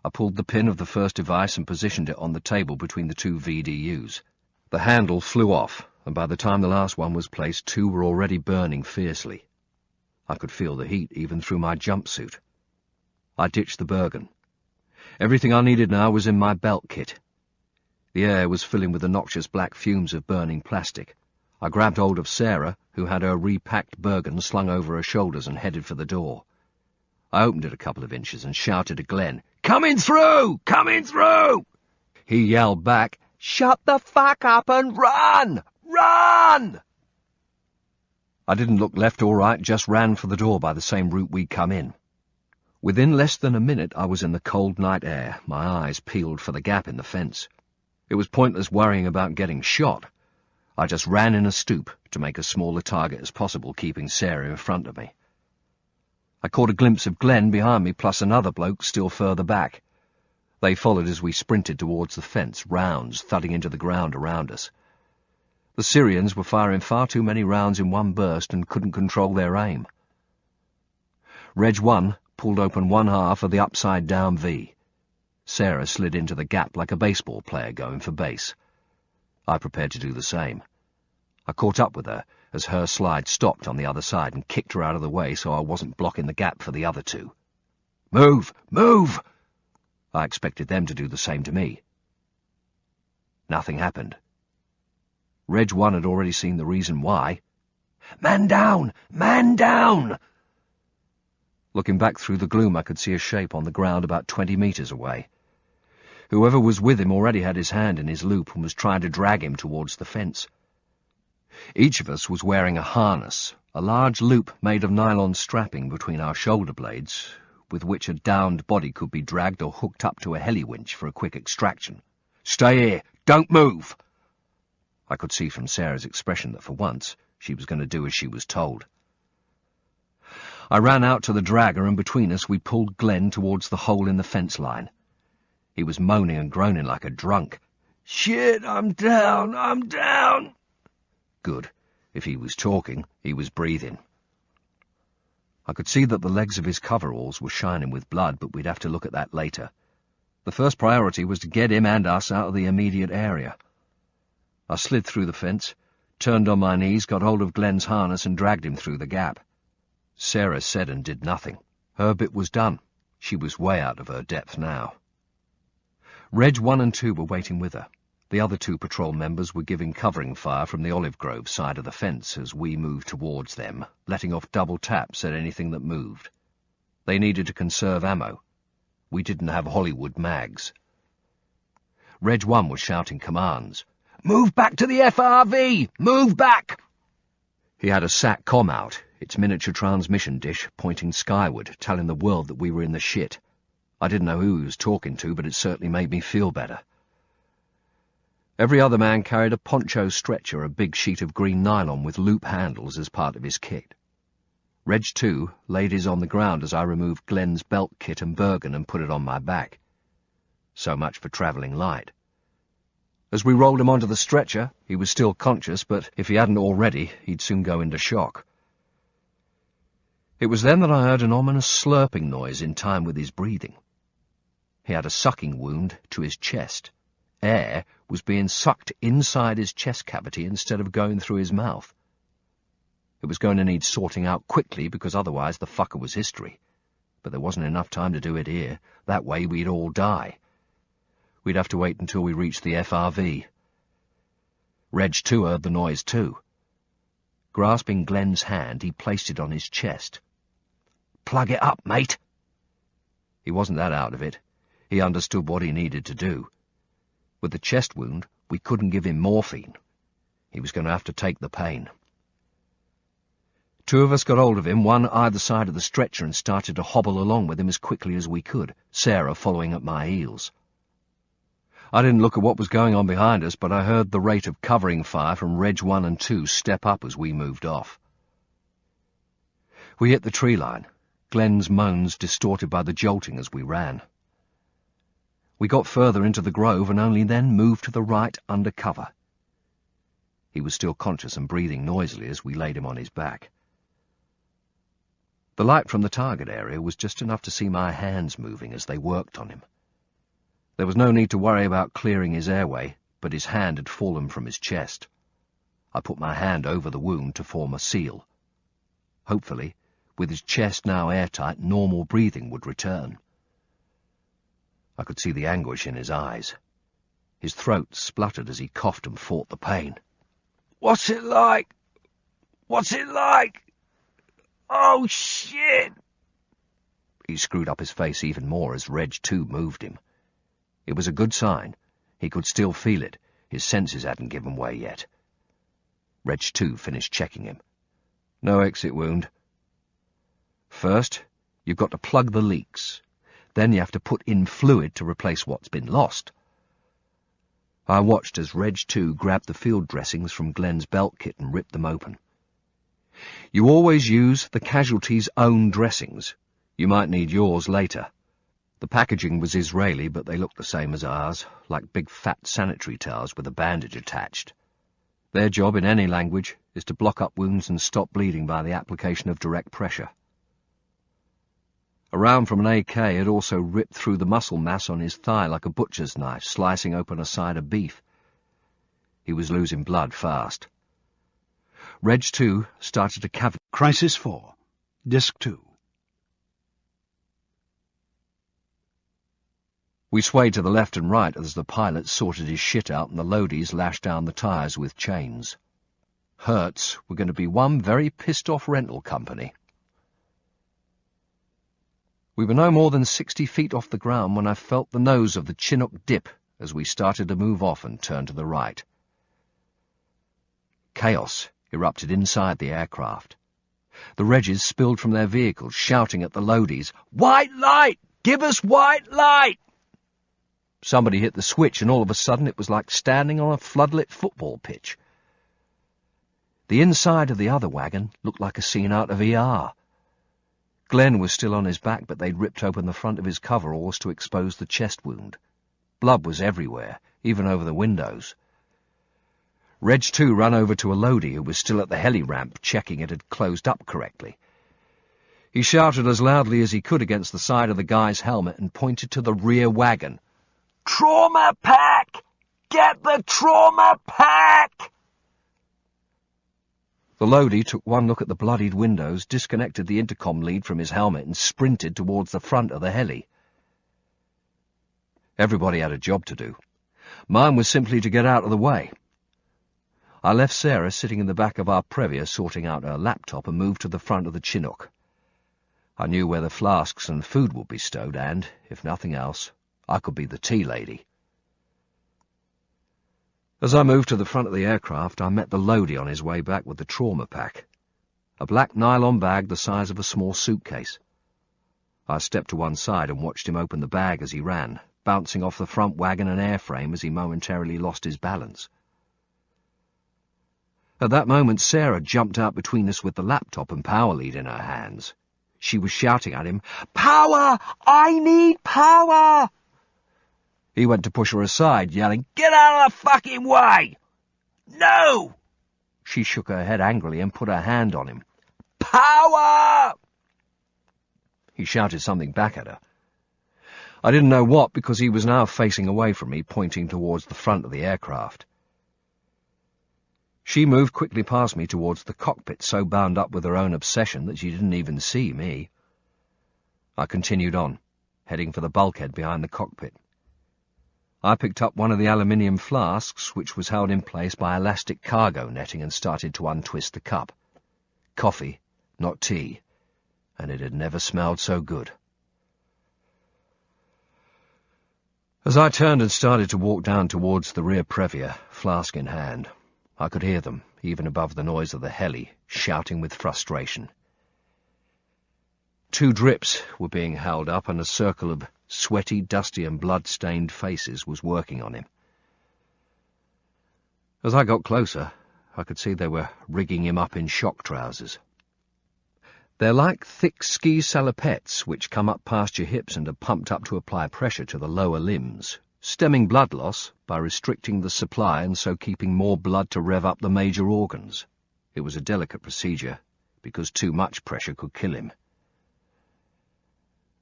I pulled the pin of the first device and positioned it on the table between the two VDUs. The handle flew off, and by the time the last one was placed, two were already burning fiercely. I could feel the heat even through my jumpsuit. I ditched the Bergen. Everything I needed now was in my belt kit. The air was filling with the noxious black fumes of burning plastic. I grabbed hold of Sarah, who had her repacked Bergen slung over her shoulders, and headed for the door. I opened it a couple of inches and shouted to Glenn, "Coming through! Coming through!" He yelled back, "Shut the fuck up and run! Run!" I didn't look left or right, just ran for the door by the same route we'd come in. Within less than a minute I was in the cold night air, my eyes peeled for the gap in the fence. It was pointless worrying about getting shot. I just ran in a stoop to make as small a target as possible, keeping Sarah in front of me. I caught a glimpse of Glenn behind me, plus another bloke still further back. They followed as we sprinted towards the fence, rounds thudding into the ground around us. The Syrians were firing far too many rounds in one burst and couldn't control their aim. Reg 1 pulled open one half of the upside-down V. Sarah slid into the gap like a baseball player going for base. I prepared to do the same. I caught up with her, as her slide stopped on the other side and kicked her out of the way so I wasn't blocking the gap for the other two. "Move! Move!" I expected them to do the same to me. Nothing happened. Reg 1 had already seen the reason why. "Man down! Man down!" Looking back through the gloom, I could see a shape on the ground about 20 meters away. Whoever was with him already had his hand in his loop and was trying to drag him towards the fence. Each of us was wearing a harness, a large loop made of nylon strapping between our shoulder blades, with which a downed body could be dragged or hooked up to a heli winch for a quick extraction. "Stay here! Don't move!" I could see from Sarah's expression that for once she was going to do as she was told. I ran out to the dragger, and between us we pulled Glenn towards the hole in the fence line. He was moaning and groaning like a drunk. "Shit, I'm down! I'm down!" Good. If he was talking, he was breathing. I could see that the legs of his coveralls were shining with blood, but we'd have to look at that later. The first priority was to get him and us out of the immediate area. I slid through the fence, turned on my knees, got hold of Glenn's harness and dragged him through the gap. Sarah said and did nothing. Her bit was done. She was way out of her depth now. Reg 1 and 2 were waiting with her. The other two patrol members were giving covering fire from the olive grove side of the fence as we moved towards them, letting off double taps at anything that moved. They needed to conserve ammo. We didn't have Hollywood mags. Reg 1 was shouting commands. "Move back to the FRV! Move back!" He had a SAT comm out, its miniature transmission dish pointing skyward, telling the world that we were in the shit. I didn't know who he was talking to, but it certainly made me feel better. Every other man carried a poncho stretcher, a big sheet of green nylon with loop handles as part of his kit. Reg 2 laid his on the ground as I removed Glenn's belt kit and Bergen and put it on my back. So much for travelling light. As we rolled him onto the stretcher, he was still conscious, but if he hadn't already, he'd soon go into shock. It was then that I heard an ominous slurping noise in time with his breathing. He had a sucking wound to his chest. Air was being sucked inside his chest cavity instead of going through his mouth. It was going to need sorting out quickly because otherwise the fucker was history. But there wasn't enough time to do it here. That way we'd all die. We'd have to wait until we reached the FRV. Reg 2 heard the noise too. Grasping Glenn's hand, he placed it on his chest. "Plug it up, mate!" He wasn't that out of it. He understood what he needed to do. With the chest wound, we couldn't give him morphine. He was going to have to take the pain. Two of us got hold of him, one either side of the stretcher, and started to hobble along with him as quickly as we could, Sarah following at my heels. I didn't look at what was going on behind us, but I heard the rate of covering fire from Reg 1 and 2 step up as we moved off. We hit the tree line, Glenn's moans distorted by the jolting as we ran. We got further into the grove and only then moved to the right under cover. He was still conscious and breathing noisily as we laid him on his back. The light from the target area was just enough to see my hands moving as they worked on him. There was no need to worry about clearing his airway, but his hand had fallen from his chest. I put my hand over the wound to form a seal. Hopefully, with his chest now airtight, normal breathing would return. I could see the anguish in his eyes. His throat spluttered as he coughed and fought the pain. "What's it like? What's it like? Oh, shit!" He screwed up his face even more as Reg 2 moved him. It was a good sign. He could still feel it. His senses hadn't given way yet. Reg 2 finished checking him. "No exit wound. First, you've got to plug the leaks. Then you have to put in fluid to replace what's been lost." I watched as Reg 2 grabbed the field dressings from Glenn's belt kit and ripped them open. "You always use the casualty's own dressings. You might need yours later." The packaging was Israeli, but they looked the same as ours, like big fat sanitary towels with a bandage attached. Their job in any language is to block up wounds and stop bleeding by the application of direct pressure. A round from an AK had also ripped through the muscle mass on his thigh like a butcher's knife, slicing open a side of beef. He was losing blood fast. Reg 2 started a cavity. Crisis 4. Disc 2. We swayed to the left and right as the pilot sorted his shit out and the loadies lashed down the tyres with chains. Hertz were going to be one very pissed-off rental company. We were no more than 60 feet off the ground when I felt the nose of the Chinook dip as we started to move off and turn to the right. Chaos erupted inside the aircraft. The Regis spilled from their vehicles, shouting at the loadies, "White light! Give us white light!" Somebody hit the switch, and all of a sudden it was like standing on a floodlit football pitch. The inside of the other wagon looked like a scene out of ER. Glenn was still on his back, but they'd ripped open the front of his coveralls to expose the chest wound. Blood was everywhere, even over the windows. Reg 2 ran over to a loadie who was still at the heli ramp, checking it had closed up correctly. He shouted as loudly as he could against the side of the guy's helmet and pointed to the rear wagon. "Trauma pack! Get the trauma pack!" The loadie took one look at the bloodied windows, disconnected the intercom lead from his helmet and sprinted towards the front of the heli. Everybody had a job to do. Mine was simply to get out of the way. I left Sarah sitting in the back of our Previa sorting out her laptop and moved to the front of the Chinook. I knew where the flasks and food would be stowed and, if nothing else, I could be the tea lady. As I moved to the front of the aircraft, I met the loadie on his way back with the trauma pack, a black nylon bag the size of a small suitcase. I stepped to one side and watched him open the bag as he ran, bouncing off the front wagon and airframe as he momentarily lost his balance. At that moment, Sarah jumped out between us with the laptop and power lead in her hands. She was shouting at him, "Power! I need power!" He went to push her aside, yelling, "Get out of the fucking way!" "No!" She shook her head angrily and put her hand on him. "Power!" He shouted something back at her. I didn't know what, because he was now facing away from me, pointing towards the front of the aircraft. She moved quickly past me towards the cockpit, so bound up with her own obsession that she didn't even see me. I continued on, heading for the bulkhead behind the cockpit. I picked up one of the aluminium flasks, which was held in place by elastic cargo netting, and started to untwist the cup. Coffee, not tea, and it had never smelled so good. As I turned and started to walk down towards the rear Previa, flask in hand, I could hear them, even above the noise of the heli, shouting with frustration. 2 drips were being held up, and a circle of sweaty, dusty and blood-stained faces was working on him. As I got closer, I could see they were rigging him up in shock trousers. They're like thick ski salopettes which come up past your hips and are pumped up to apply pressure to the lower limbs, stemming blood loss by restricting the supply and so keeping more blood to rev up the major organs. It was a delicate procedure, because too much pressure could kill him.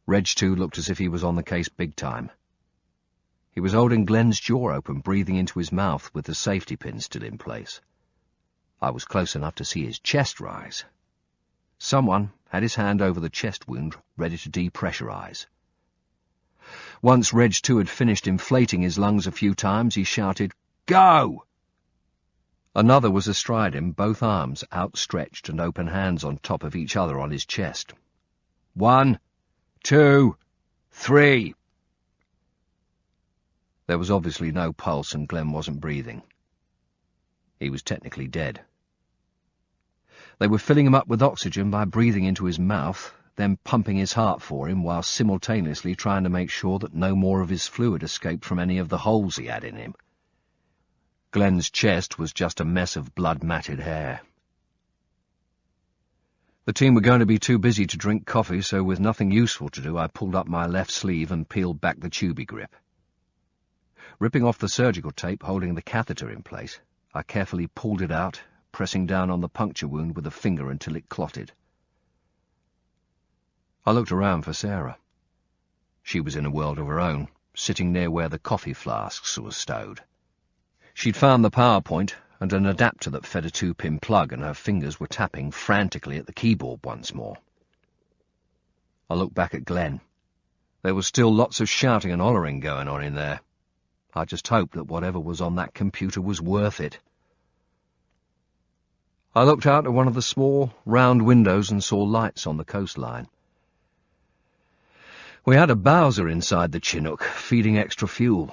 Reg 2 looked as if he was on the case big time. He was holding Glenn's jaw open, breathing into his mouth with the safety pin still in place. I was close enough to see his chest rise. Someone had his hand over the chest wound, ready to depressurize. Once Reg 2 had finished inflating his lungs a few times, he shouted, "Go!" Another was astride him, both arms outstretched and open hands on top of each other on his chest. 1, 2, 3. There was obviously no pulse, and Glenn wasn't breathing. He was technically dead. They were filling him up with oxygen by breathing into his mouth, then pumping his heart for him, while simultaneously trying to make sure that no more of his fluid escaped from any of the holes he had in him. Glenn's chest was just a mess of blood-matted hair. The team were going to be too busy to drink coffee, so with nothing useful to do, I pulled up my left sleeve and peeled back the tubey grip. Ripping off the surgical tape holding the catheter in place, I carefully pulled it out, pressing down on the puncture wound with a finger until it clotted. I looked around for Sarah. She was in a world of her own, sitting near where the coffee flasks were stowed. She'd found the PowerPoint and an adapter that fed a 2-pin plug, and her fingers were tapping frantically at the keyboard once more. I looked back at Glenn. There was still lots of shouting and hollering going on in there. I just hoped that whatever was on that computer was worth it. I looked out of one of the small, round windows and saw lights on the coastline. We had a Bowser inside the Chinook, feeding extra fuel.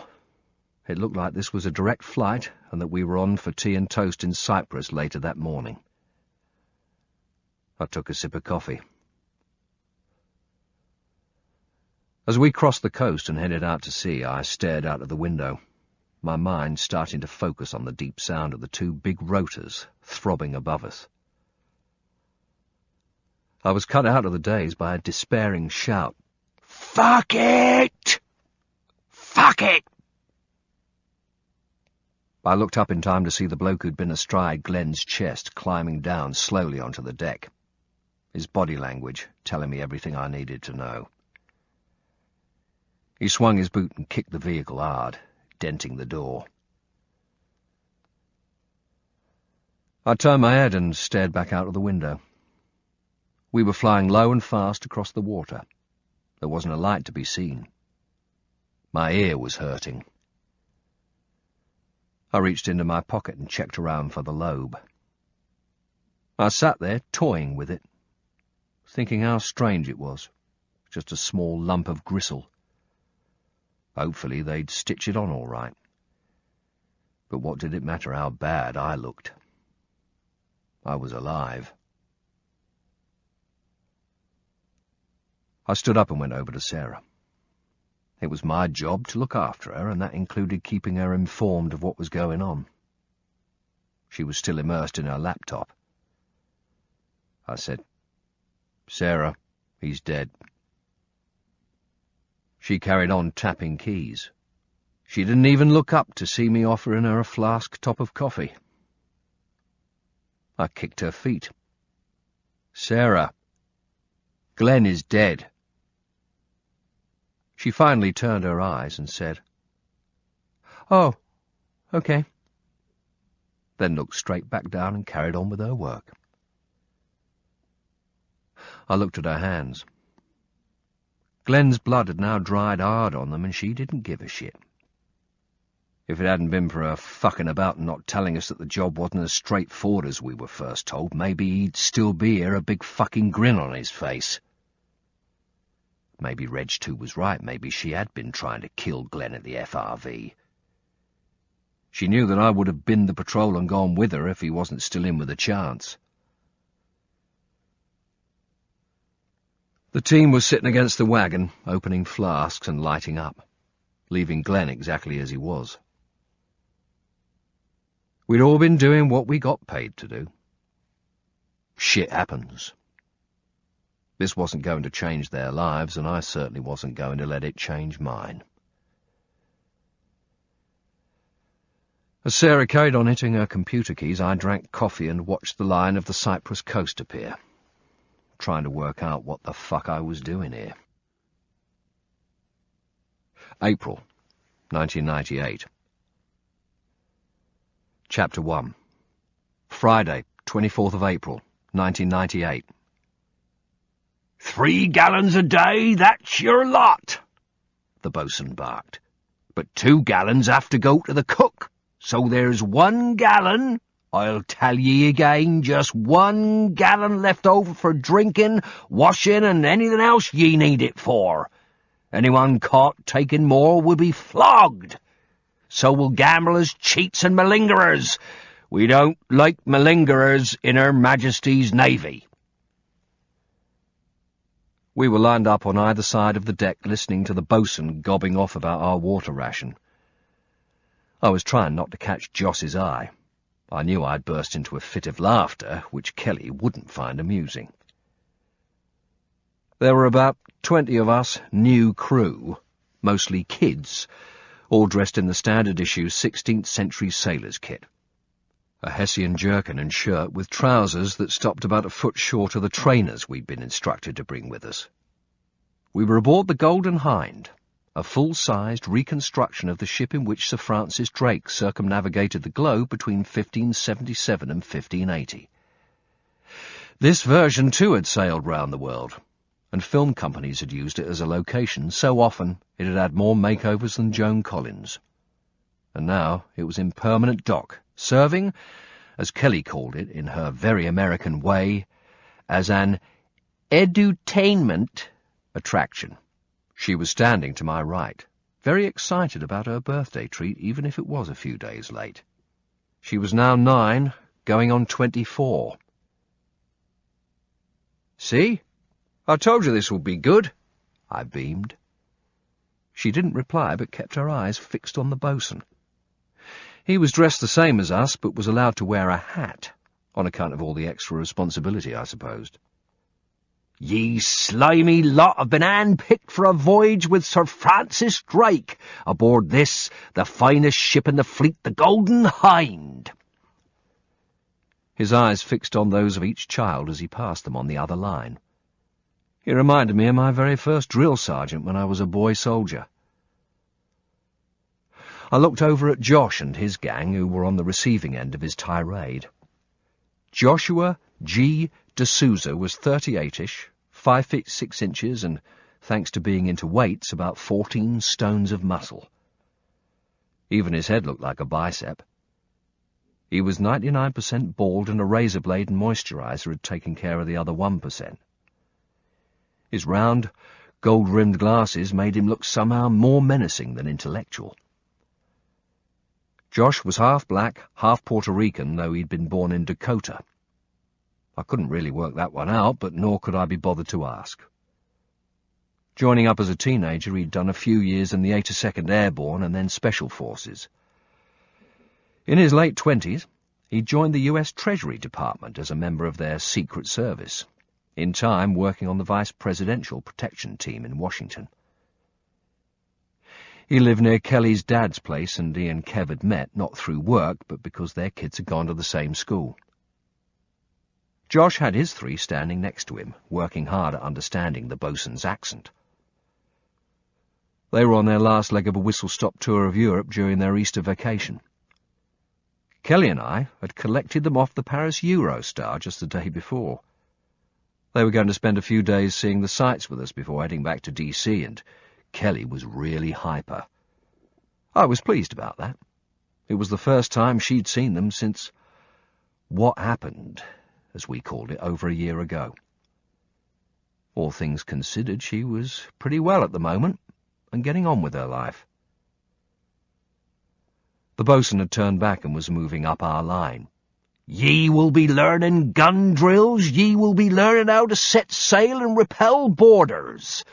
It looked like this was a direct flight and that we were on for tea and toast in Cyprus later that morning. I took a sip of coffee. As we crossed the coast and headed out to sea, I stared out of the window, my mind starting to focus on the deep sound of the 2 big rotors throbbing above us. I was cut out of the daze by a despairing shout. "Fuck it! Fuck it!" I looked up in time to see the bloke who'd been astride Glenn's chest climbing down slowly onto the deck, his body language telling me everything I needed to know. He swung his boot and kicked the vehicle hard, denting the door. I turned my head and stared back out of the window. We were flying low and fast across the water. There wasn't a light to be seen. My ear was hurting. I reached into my pocket and checked around for the lobe. I sat there, toying with it, thinking how strange it was, just a small lump of gristle. Hopefully they'd stitch it on all right. But what did it matter how bad I looked? I was alive. I stood up and went over to Sarah. It was my job to look after her, and that included keeping her informed of what was going on. She was still immersed in her laptop. I said, "Sarah, he's dead." She carried on tapping keys. She didn't even look up to see me offering her a flask top of coffee. I kicked her feet. "Sarah, Glenn is dead." She finally turned her eyes and said, "Oh, okay," then looked straight back down and carried on with her work. I looked at her hands. Glenn's blood had now dried hard on them, and she didn't give a shit. If it hadn't been for her fucking about and not telling us that the job wasn't as straightforward as we were first told, maybe he'd still be here, a big fucking grin on his face. Maybe Reg 2 was right. Maybe she had been trying to kill Glenn at the FRV. She knew that I would have binned the patrol and gone with her if he wasn't still in with a chance. The team was sitting against the wagon, opening flasks and lighting up, leaving Glenn exactly as he was. We'd all been doing what we got paid to do. Shit happens. This wasn't going to change their lives, and I certainly wasn't going to let it change mine. As Sarah carried on hitting her computer keys, I drank coffee and watched the line of the Cyprus coast appear, trying to work out what the fuck I was doing here. April, 1998. Chapter 1. Friday, 24th of April, 1998. 3 gallons a day, that's your lot, the boatswain barked. but 2 gallons have to go to the cook, so there's 1 gallon, I'll tell ye again, just 1 gallon left over for drinking, washing, and anything else ye need it for. Anyone caught taking more will be flogged. So will gamblers, cheats, and malingerers. We don't like malingerers in Her Majesty's Navy. We were lined up on either side of the deck, listening to the boatswain gobbing off about our water ration. I was trying not to catch Joss's eye. I knew I'd burst into a fit of laughter, which Kelly wouldn't find amusing. There were about 20 of us new crew, mostly kids, all dressed in the standard issue 16th century sailor's kit. A Hessian jerkin and shirt with trousers that stopped about a foot short of the trainers we'd been instructed to bring with us. We were aboard the Golden Hind, a full-sized reconstruction of the ship in which Sir Francis Drake circumnavigated the globe between 1577 and 1580. This version too had sailed round the world, and film companies had used it as a location so often it had had more makeovers than Joan Collins. And now it was in permanent dock, serving, as Kelly called it in her very American way, as an edutainment attraction. She was standing to my right, very excited about her birthday treat, even if it was a few days late. She was now 9, going on 24. "See? I told you this would be good," I beamed. She didn't reply, but kept her eyes fixed on the boatswain. He was dressed the same as us, but was allowed to wear a hat, on account of all the extra responsibility, I supposed. "Ye slimy lot have been hand-picked for a voyage with Sir Francis Drake, aboard this, the finest ship in the fleet, the Golden Hind." His eyes fixed on those of each child as he passed them on the other line. He reminded me of my very first drill sergeant when I was a boy soldier. I looked over at Josh and his gang, who were on the receiving end of his tirade. Joshua G. D'Souza was 38-ish, 5 feet 6 inches, and, thanks to being into weights, about 14 stones of muscle. Even his head looked like a bicep. He was 99% bald, and a razor blade and moisturizer had taken care of the other 1%. His round, gold-rimmed glasses made him look somehow more menacing than intellectual. Josh was half black, half Puerto Rican, though he'd been born in Dakota. I couldn't really work that one out, but nor could I be bothered to ask. Joining up as a teenager, he'd done a few years in the 82nd Airborne and then Special Forces. In his late 20s, he joined the U.S. Treasury Department as a member of their Secret Service, in time working on the Vice Presidential Protection Team in Washington. He lived near Kelly's dad's place, and he and Kev had met, not through work, but because their kids had gone to the same school. Josh had his 3 standing next to him, working hard at understanding the boatswain's accent. They were on their last leg of a whistle-stop tour of Europe during their Easter vacation. Kelly and I had collected them off the Paris Eurostar just the day before. They were going to spend a few days seeing the sights with us before heading back to D.C., and Kelly was really hyper. I was pleased about that. It was the first time she'd seen them since what happened, as we called it, over a year ago. All things considered, she was pretty well at the moment, and getting on with her life. The boatswain had turned back and was moving up our line. "Ye will be learning gun drills, ye will be learning how to set sail and repel boarders.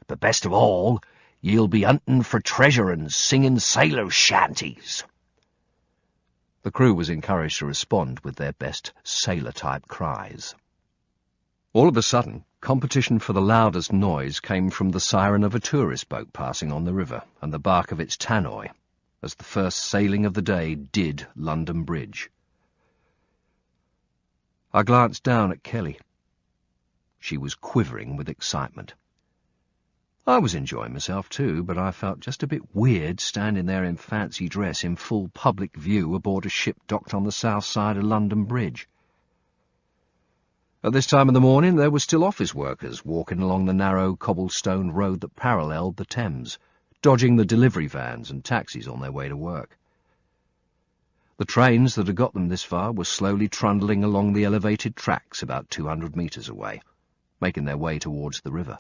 But best of all, ye'll be hunting for treasure and singing sailor shanties." The crew was encouraged to respond with their best sailor-type cries. All of a sudden, competition for the loudest noise came from the siren of a tourist boat passing on the river and the bark of its tannoy, as the first sailing of the day did London Bridge. I glanced down at Kelly. She was quivering with excitement. I was enjoying myself too, but I felt just a bit weird standing there in fancy dress in full public view aboard a ship docked on the south side of London Bridge. At this time of the morning there were still office workers walking along the narrow cobblestone road that paralleled the Thames, dodging the delivery vans and taxis on their way to work. The trains that had got them this far were slowly trundling along the elevated tracks about 200 metres away, making their way towards the river.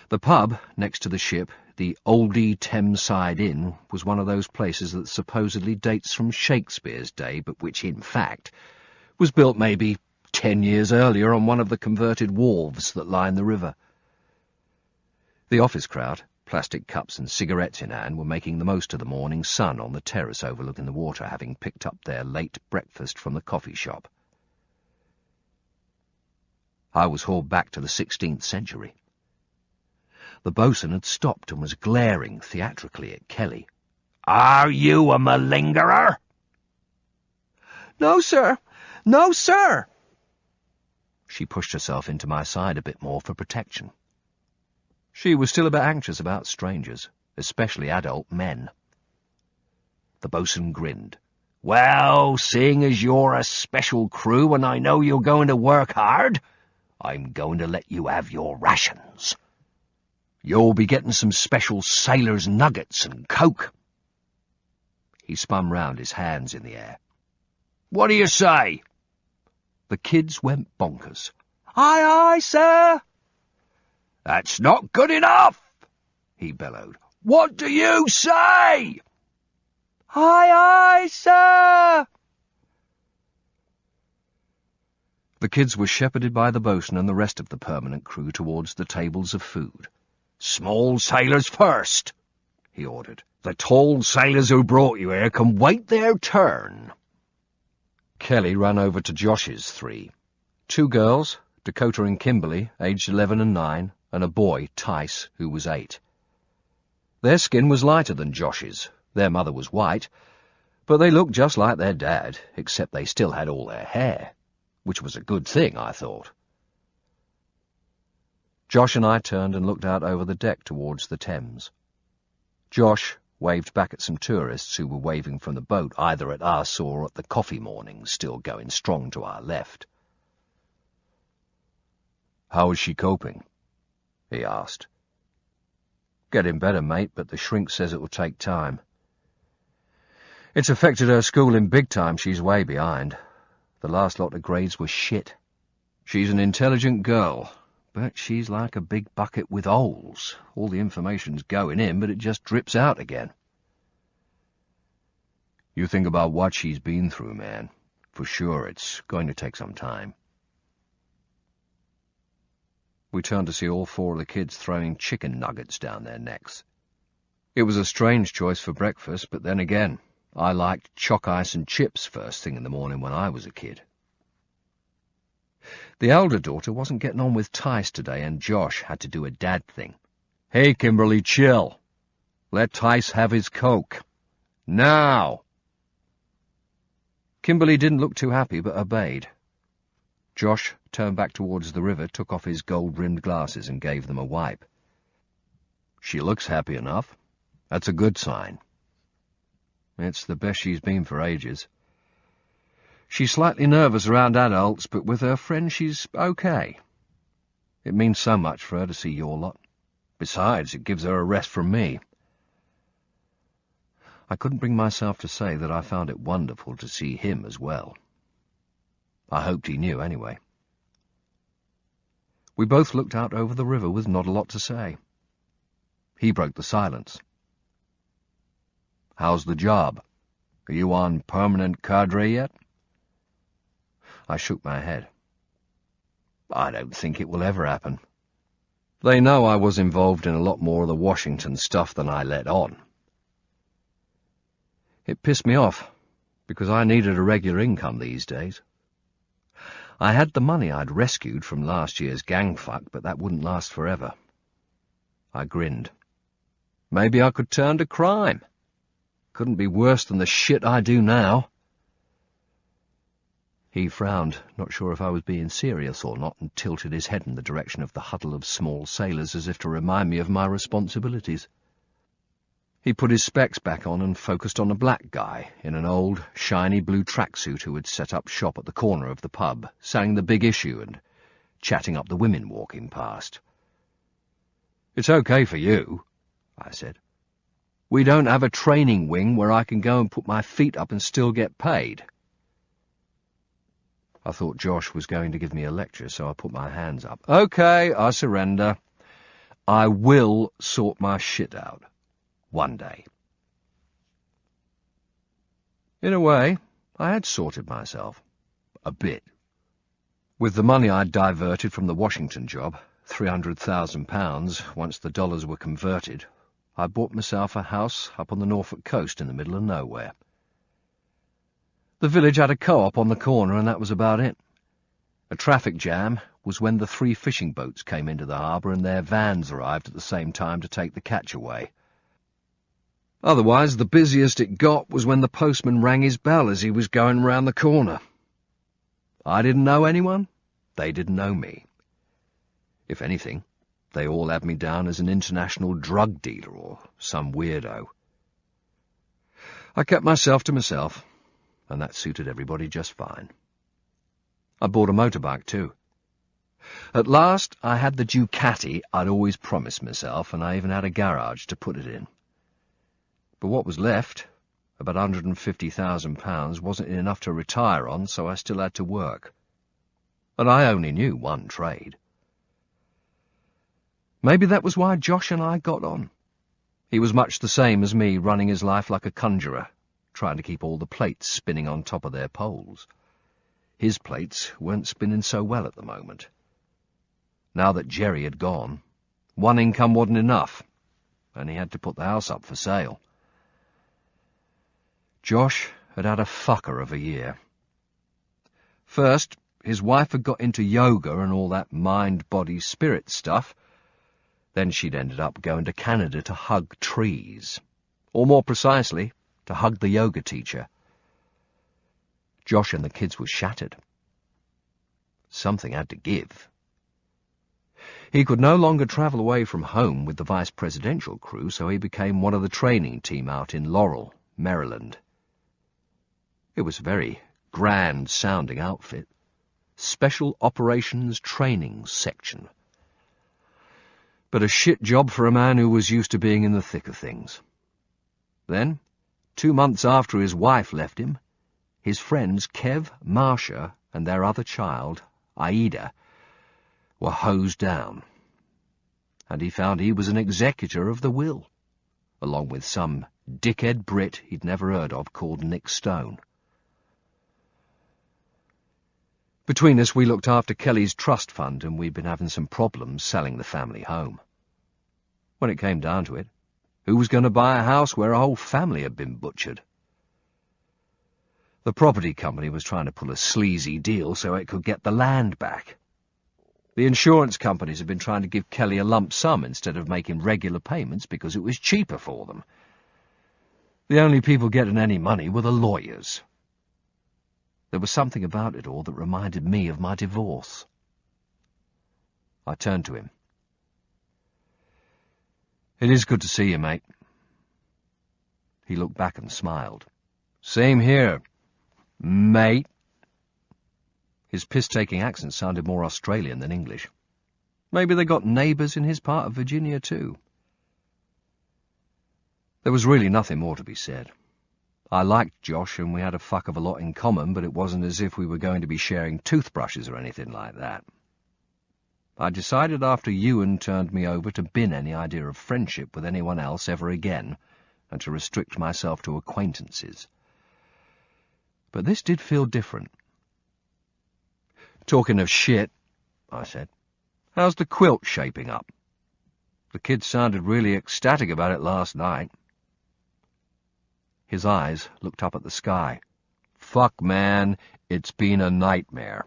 The pub next to the ship, the Oldie Thameside Inn, was one of those places that supposedly dates from Shakespeare's day, but which, in fact, was built maybe 10 years earlier on one of the converted wharves that line the river. The office crowd, plastic cups and cigarettes in hand, were making the most of the morning sun on the terrace overlooking the water, having picked up their late breakfast from the coffee shop. I was hauled back to the 16th century. The boatswain had stopped and was glaring theatrically at Kelly. "Are you a malingerer?" "No, sir. No, sir." She pushed herself into my side a bit more for protection. She was still a bit anxious about strangers, especially adult men. The boatswain grinned. "Well, seeing as you're a special crew and I know you're going to work hard, I'm going to let you have your rations. You'll be getting some special sailor's nuggets and Coke." He spun round, his hands in the air. "What do you say?" The kids went bonkers. "Aye, aye, sir." "That's not good enough," he bellowed. "What do you say?" "Aye, aye, sir." The kids were shepherded by the boatswain and the rest of the permanent crew towards the tables of food. "Small sailors first," he ordered. "The tall sailors who brought you here can wait their turn." Kelly ran over to Josh's three. 2 girls, Dakota and Kimberly, aged 11 and 9, and a boy, Tice, who was 8. Their skin was lighter than Josh's. Their mother was white, but they looked just like their dad, except they still had all their hair, which was a good thing, I thought. Josh and I turned and looked out over the deck towards the Thames. Josh waved back at some tourists who were waving from the boat, either at us or at the coffee mornings still going strong to our left. "How is she coping?" he asked. "Getting better, mate, but the shrink says it will take time. It's affected her schooling big time. She's way behind. The last lot of grades were shit. She's an intelligent girl, but she's like a big bucket with holes. All the information's going in, but it just drips out again." "You think about what she's been through, man. For sure, it's going to take some time." We turned to see all 4 of the kids throwing chicken nuggets down their necks. It was a strange choice for breakfast, but then again, I liked chalk ice and chips first thing in the morning when I was a kid. The elder daughter wasn't getting on with Tice today, and Josh had to do a dad thing. "Hey, Kimberly, chill. Let Tice have his Coke. Now!" Kimberly didn't look too happy, but obeyed. Josh turned back towards the river, took off his gold-rimmed glasses and gave them a wipe. "She looks happy enough. That's a good sign. It's the best she's been for ages. She's slightly nervous around adults, but with her friends she's okay. It means so much for her to see your lot. Besides, it gives her a rest from me." I couldn't bring myself to say that I found it wonderful to see him as well. I hoped he knew anyway. We both looked out over the river with not a lot to say. He broke the silence. "How's the job? Are you on permanent cadre yet?" I shook my head. "I don't think it will ever happen. They know I was involved in a lot more of the Washington stuff than I let on. It pissed me off, because I needed a regular income these days. I had the money I'd rescued from last year's gang fuck, but that wouldn't last forever." I grinned. Maybe I could turn to crime. Couldn't be worse than the shit I do now. He frowned, not sure if I was being serious or not, and tilted his head in the direction of the huddle of small sailors as if to remind me of my responsibilities. He put his specs back on and focused on a black guy in an old, shiny blue tracksuit who had set up shop at the corner of the pub, selling the big issue and chatting up the women walking past. "It's okay for you," I said. "We don't have a training wing where I can go and put my feet up and still get paid." I thought Josh was going to give me a lecture, so I put my hands up. "Okay, I surrender. I will sort my shit out. One day." In a way, I had sorted myself. A bit. With the money I'd diverted from the Washington job, £300,000, once the dollars were converted, I bought myself a house up on the Norfolk coast in the middle of nowhere. The village had a co-op on the corner, and that was about it. A traffic jam was when the 3 fishing boats came into the harbour and their vans arrived at the same time to take the catch away. Otherwise, the busiest it got was when the postman rang his bell as he was going round the corner. I didn't know anyone. They didn't know me. If anything, They all had me down as an international drug dealer or some weirdo. I kept myself to myself, and that suited everybody just fine. I bought a motorbike too. At last I had the Ducati I'd always promised myself, and I even had a garage to put it in. But what was left, about £150,000, wasn't enough to retire on, so I still had to work. And I only knew one trade. Maybe that was why Josh and I got on. He was much the same as me, running his life like a conjurer, trying to keep all the plates spinning on top of their poles. His plates weren't spinning so well at the moment. Now that Jerry had gone, one income wasn't enough, and he had to put the house up for sale. Josh had had a fucker of a year. First, his wife had got into yoga and all that mind-body-spirit stuff. Then she'd ended up going to Canada to hug trees, or more precisely, to hug the yoga teacher. Josh and the kids were shattered. Something had to give. He could no longer travel away from home with the vice-presidential crew, so he became one of the training team out in Laurel, Maryland. It was a very grand-sounding outfit. Special Operations Training Section. But a shit job for a man who was used to being in the thick of things. Then, 2 months after his wife left him, his friends Kev, Marcia, and their other child, Aida, were hosed down, and he found he was an executor of the will, along with some dickhead Brit he'd never heard of called Nick Stone. Between us, we looked after Kelly's trust fund, and we'd been having some problems selling the family home. When it came down to it, who was going to buy a house where a whole family had been butchered? The property company was trying to pull a sleazy deal so it could get the land back. The insurance companies had been trying to give Kelly a lump sum instead of making regular payments because it was cheaper for them. The only people getting any money were the lawyers. There was something about it all that reminded me of my divorce. I turned to him. "It is good to see you, mate." He looked back and smiled. "Same here, mate." His piss-taking accent sounded more Australian than English. Maybe they got neighbours in his part of Virginia, too. There was really nothing more to be said. I liked Josh, and we had a fuck of a lot in common, but it wasn't as if we were going to be sharing toothbrushes or anything like that. I decided after Ewan turned me over to bin any idea of friendship with anyone else ever again, and to restrict myself to acquaintances. But this did feel different. "Talking of shit," I said, "how's the quilt shaping up? The kids sounded really ecstatic about it last night." His eyes looked up at the sky. "Fuck, man, it's been a nightmare.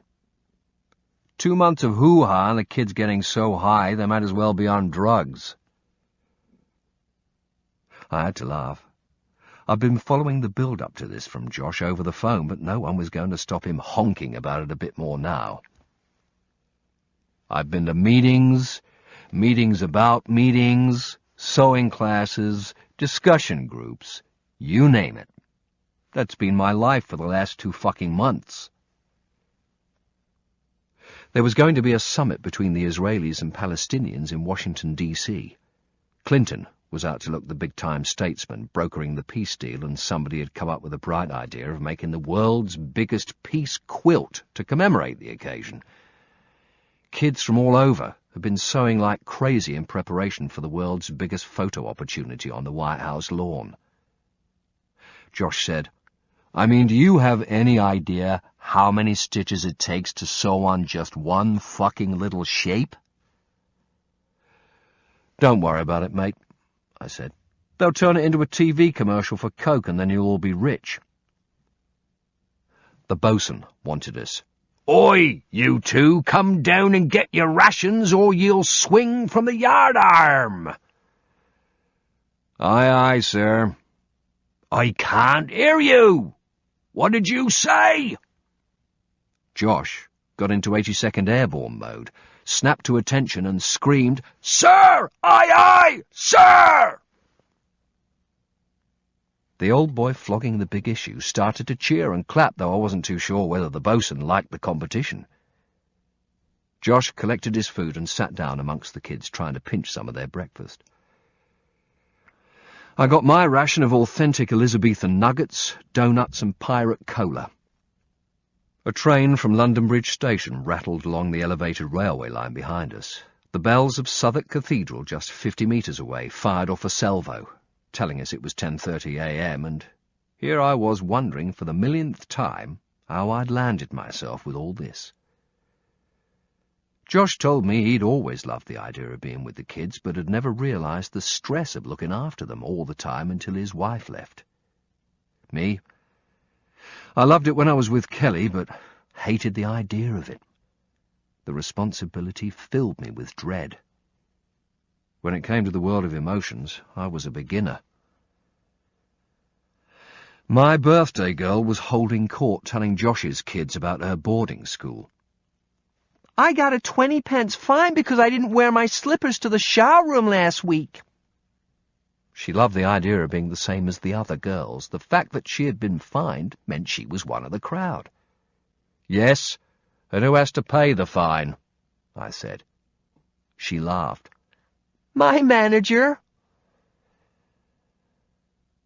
2 months of hoo-ha and the kids getting so high they might as well be on drugs." I had to laugh. I'd been following the build-up to this from Josh over the phone, but no one was going to stop him honking about it a bit more now. "I've been to meetings, meetings about meetings, sewing classes, discussion groups, you name it. That's been my life for the last 2 fucking months." There was going to be a summit between the Israelis and Palestinians in Washington, D.C. Clinton was out to look the big-time statesman, brokering the peace deal, and somebody had come up with a bright idea of making the world's biggest peace quilt to commemorate the occasion. Kids from all over had been sewing like crazy in preparation for the world's biggest photo opportunity on the White House lawn. Josh said, "I mean, do you have any idea how many stitches it takes to sew on just one fucking little shape?" "Don't worry about it, mate," I said. "They'll turn it into a TV commercial for Coke and then you'll all be rich." The bosun wanted us. "Oi, you two, come down and get your rations or you'll swing from the yardarm." "Aye, aye, sir." "I can't hear you. What did you say?" Josh got into 82nd Airborne mode, snapped to attention and screamed, "Sir! Aye, aye! Sir!" The old boy flogging the big issue started to cheer and clap, though I wasn't too sure whether the bosun liked the competition. Josh collected his food and sat down amongst the kids, trying to pinch some of their breakfast. I got my ration of authentic Elizabethan nuggets, donuts and pirate cola. A train from London Bridge Station rattled along the elevated railway line behind us. The bells of Southwark Cathedral, just 50 metres away, fired off a salvo, telling us it was 10:30 a.m, and here I was wondering for the millionth time how I'd landed myself with all this. Josh told me he'd always loved the idea of being with the kids, but had never realised the stress of looking after them all the time until his wife left. Me, I loved it when I was with Kelly, but hated the idea of it. The responsibility filled me with dread. When it came to the world of emotions, I was a beginner. My birthday girl was holding court telling Josh's kids about her boarding school. "I got a 20-pence fine because I didn't wear my slippers to the shower room last week." She loved the idea of being the same as the other girls. The fact that she had been fined meant she was one of the crowd. "Yes, and who has to pay the fine?" I said. She laughed. "My manager."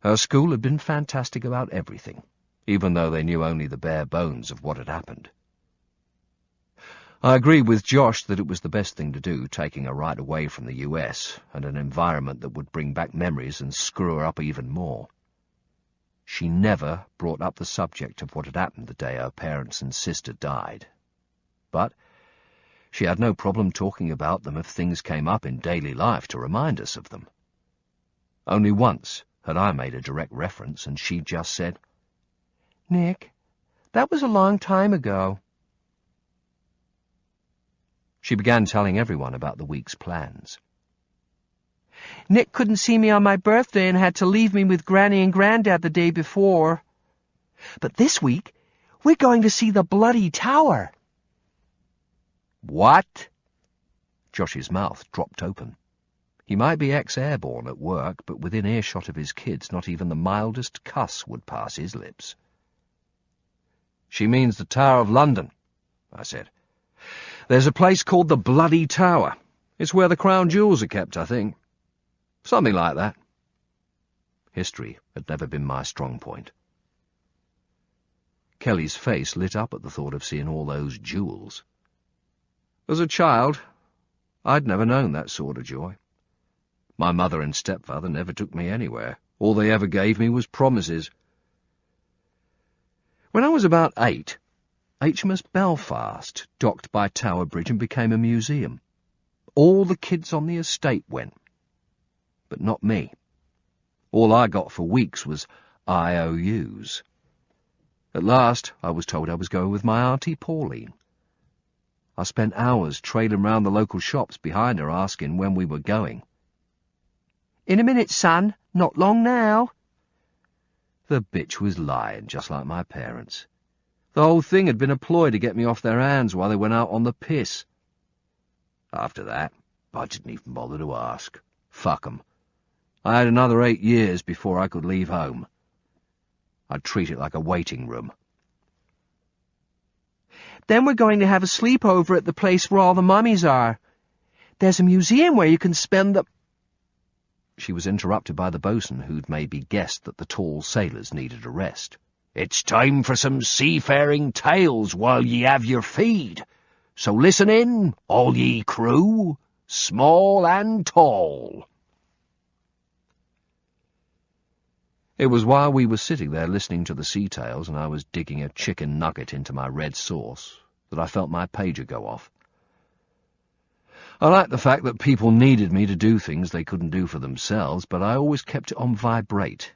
Her school had been fantastic about everything, even though they knew only the bare bones of what had happened. I agreed with Josh that it was the best thing to do, taking her right away from the US and an environment that would bring back memories and screw her up even more. She never brought up the subject of what had happened the day her parents and sister died. But she had no problem talking about them if things came up in daily life to remind us of them. Only once had I made a direct reference, and she just said, "Nick, that was a long time ago." She began telling everyone about the week's plans. "Nick couldn't see me on my birthday and had to leave me with Granny and Granddad the day before. But this week, we're going to see the Bloody Tower." "What?" Josh's mouth dropped open. He might be ex-airborne at work, but within earshot of his kids, not even the mildest cuss would pass his lips. "She means the Tower of London," I said. "There's a place called the Bloody Tower. It's where the crown jewels are kept, I think. Something like that." History had never been my strong point. Kelly's face lit up at the thought of seeing all those jewels. As a child, I'd never known that sort of joy. My mother and stepfather never took me anywhere. All they ever gave me was promises. When I was about 8, HMS Belfast docked by Tower Bridge and became a museum. All the kids on the estate went, but not me. All I got for weeks was IOUs. At last, I was told I was going with my Auntie Pauline. I spent hours trailing round the local shops behind her asking when we were going. "In a minute, son. Not long now." The bitch was lying, just like my parents. The whole thing had been a ploy to get me off their hands while they went out on the piss. After that, I didn't even bother to ask. Fuck 'em. I had another 8 years before I could leave home. I'd treat it like a waiting room. "Then we're going to have a sleepover at the place where all the mummies are. There's a museum where you can spend the—" She was interrupted by the bosun, who'd maybe guessed that the tall sailors needed a rest. "It's time for some seafaring tales while ye have your feed. So listen in, all ye crew, small and tall." It was while we were sitting there listening to the sea tales and I was digging a chicken nugget into my red sauce that I felt my pager go off. I liked the fact that people needed me to do things they couldn't do for themselves, but I always kept it on vibrate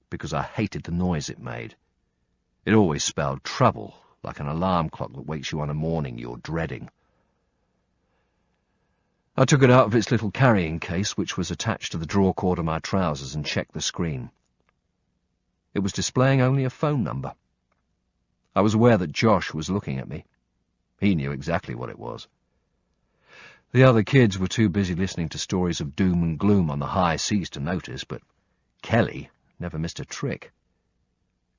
because I hated the noise it made. It always spelled trouble, like an alarm clock that wakes you on a morning you're dreading. I took it out of its little carrying case, which was attached to the drawcord of my trousers, and checked the screen. It was displaying only a phone number. I was aware that Josh was looking at me. He knew exactly what it was. The other kids were too busy listening to stories of doom and gloom on the high seas to notice, but Kelly never missed a trick.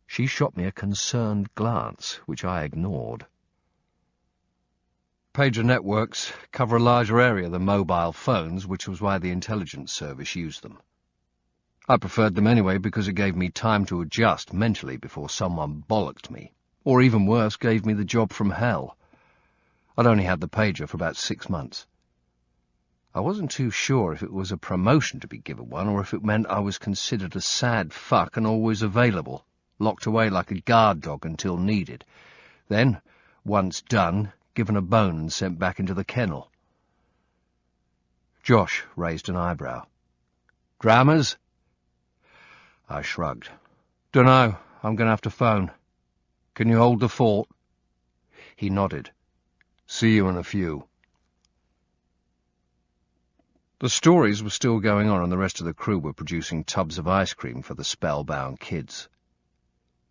She shot me a concerned glance, which I ignored. Pager networks cover a larger area than mobile phones, which was why the intelligence service used them. I preferred them anyway because it gave me time to adjust mentally before someone bollocked me, or even worse, gave me the job from hell. I'd only had the pager for about 6 months. I wasn't too sure if it was a promotion to be given one, or if it meant I was considered a sad fuck and always available, locked away like a guard dog until needed. Then, once done, given a bone and sent back into the kennel. Josh raised an eyebrow. "Dramas?" I shrugged. "Dunno, I'm going to have to phone. Can you hold the fort?" He nodded. "See you in a few." The stories were still going on, and the rest of the crew were producing tubs of ice cream for the spellbound kids.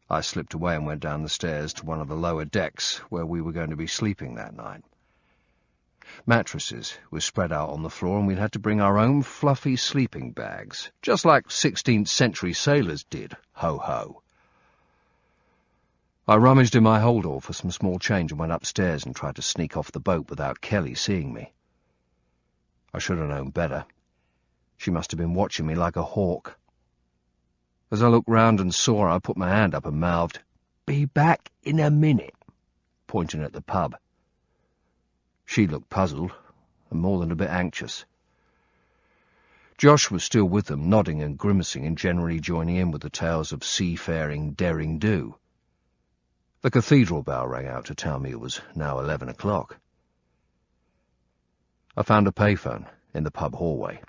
I slipped away and went down the stairs to one of the lower decks where we were going to be sleeping that night. Mattresses were spread out on the floor, and we'd had to bring our own fluffy sleeping bags, just like 16th century sailors did, ho-ho. I rummaged in my hold-all for some small change and went upstairs and tried to sneak off the boat without Kelly seeing me. I should have known better. She must have been watching me like a hawk. As I looked round and saw her, I put my hand up and mouthed, "Be back in a minute," pointing at the pub. She looked puzzled, and more than a bit anxious. Josh was still with them, nodding and grimacing and generally joining in with the tales of seafaring derring-do. The cathedral bell rang out to tell me it was now 11 o'clock. I found a payphone in the pub hallway.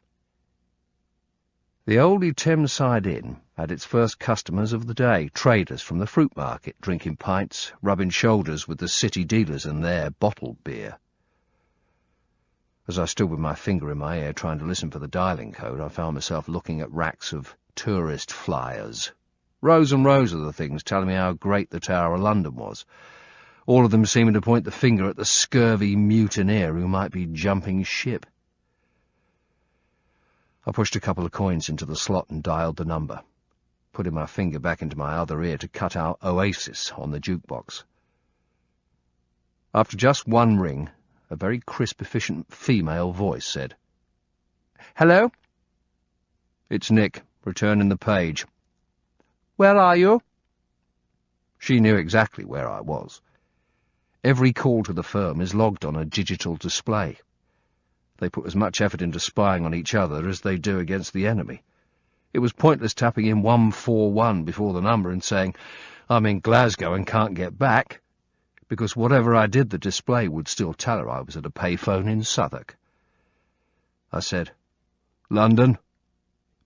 The oldie Thameside Inn had its first customers of the day, traders from the fruit market, drinking pints, rubbing shoulders with the city dealers and their bottled beer. As I stood with my finger in my ear trying to listen for the dialing code, I found myself looking at racks of tourist flyers. Rows and rows of the things telling me how great the Tower of London was, all of them seeming to point the finger at the scurvy mutineer who might be jumping ship. I pushed a couple of coins into the slot and dialed the number, putting my finger back into my other ear to cut out Oasis on the jukebox. After just one ring, a very crisp, efficient female voice said, "Hello?" "It's Nick, returning the page." "Where are you?" She knew exactly where I was. Every call to the firm is logged on a digital display. They put as much effort into spying on each other as they do against the enemy. It was pointless tapping in 141 before the number and saying, "I'm in Glasgow and can't get back," because whatever I did, the display would still tell her I was at a payphone in Southwark. I said, "London?"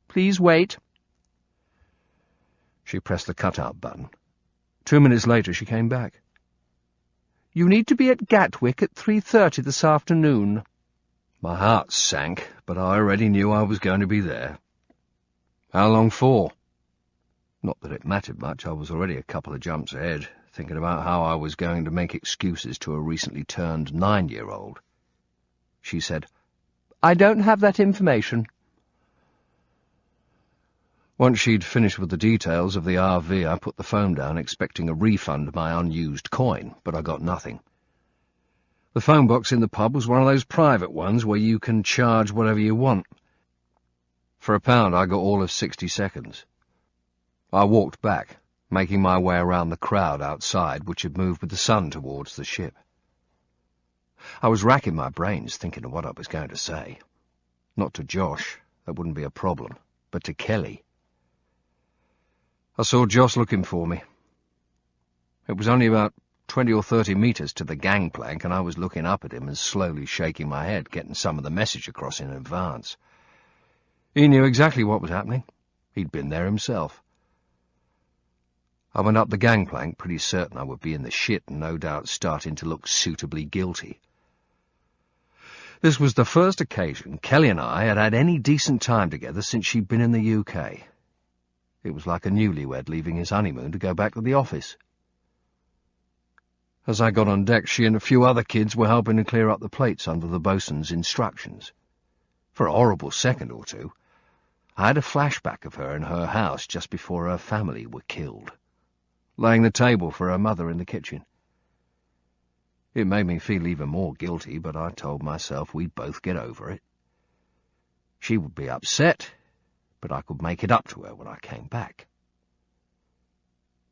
"Please wait." She pressed the cut-out button. 2 minutes later she came back. "You need to be at Gatwick at 3:30 this afternoon." My heart sank, but I already knew I was going to be there. "How long for?" Not that it mattered much. I was already a couple of jumps ahead, thinking about how I was going to make excuses to a recently turned 9-year-old. She said, "I don't have that information." Once she'd finished with the details of the RV, I put the phone down, expecting a refund of my unused coin, but I got nothing. The phone box in the pub was one of those private ones where you can charge whatever you want. For £1, I got all of 60 seconds. I walked back, making my way around the crowd outside, which had moved with the sun towards the ship. I was racking my brains thinking of what I was going to say. Not to Josh, that wouldn't be a problem, but to Kelly. I saw Josh looking for me. It was only about 20 or 30 metres to the gangplank, and I was looking up at him and slowly shaking my head, getting some of the message across in advance. He knew exactly what was happening. He'd been there himself. I went up the gangplank, pretty certain I would be in the shit and no doubt starting to look suitably guilty. This was the first occasion Kelly and I had had any decent time together since she'd been in the UK. It was like a newlywed leaving his honeymoon to go back to the office. As I got on deck, she and a few other kids were helping to clear up the plates under the bosun's instructions. For a horrible second or two, I had a flashback of her in her house just before her family were killed, laying the table for her mother in the kitchen. It made me feel even more guilty, but I told myself we'd both get over it. She would be upset, but I could make it up to her when I came back.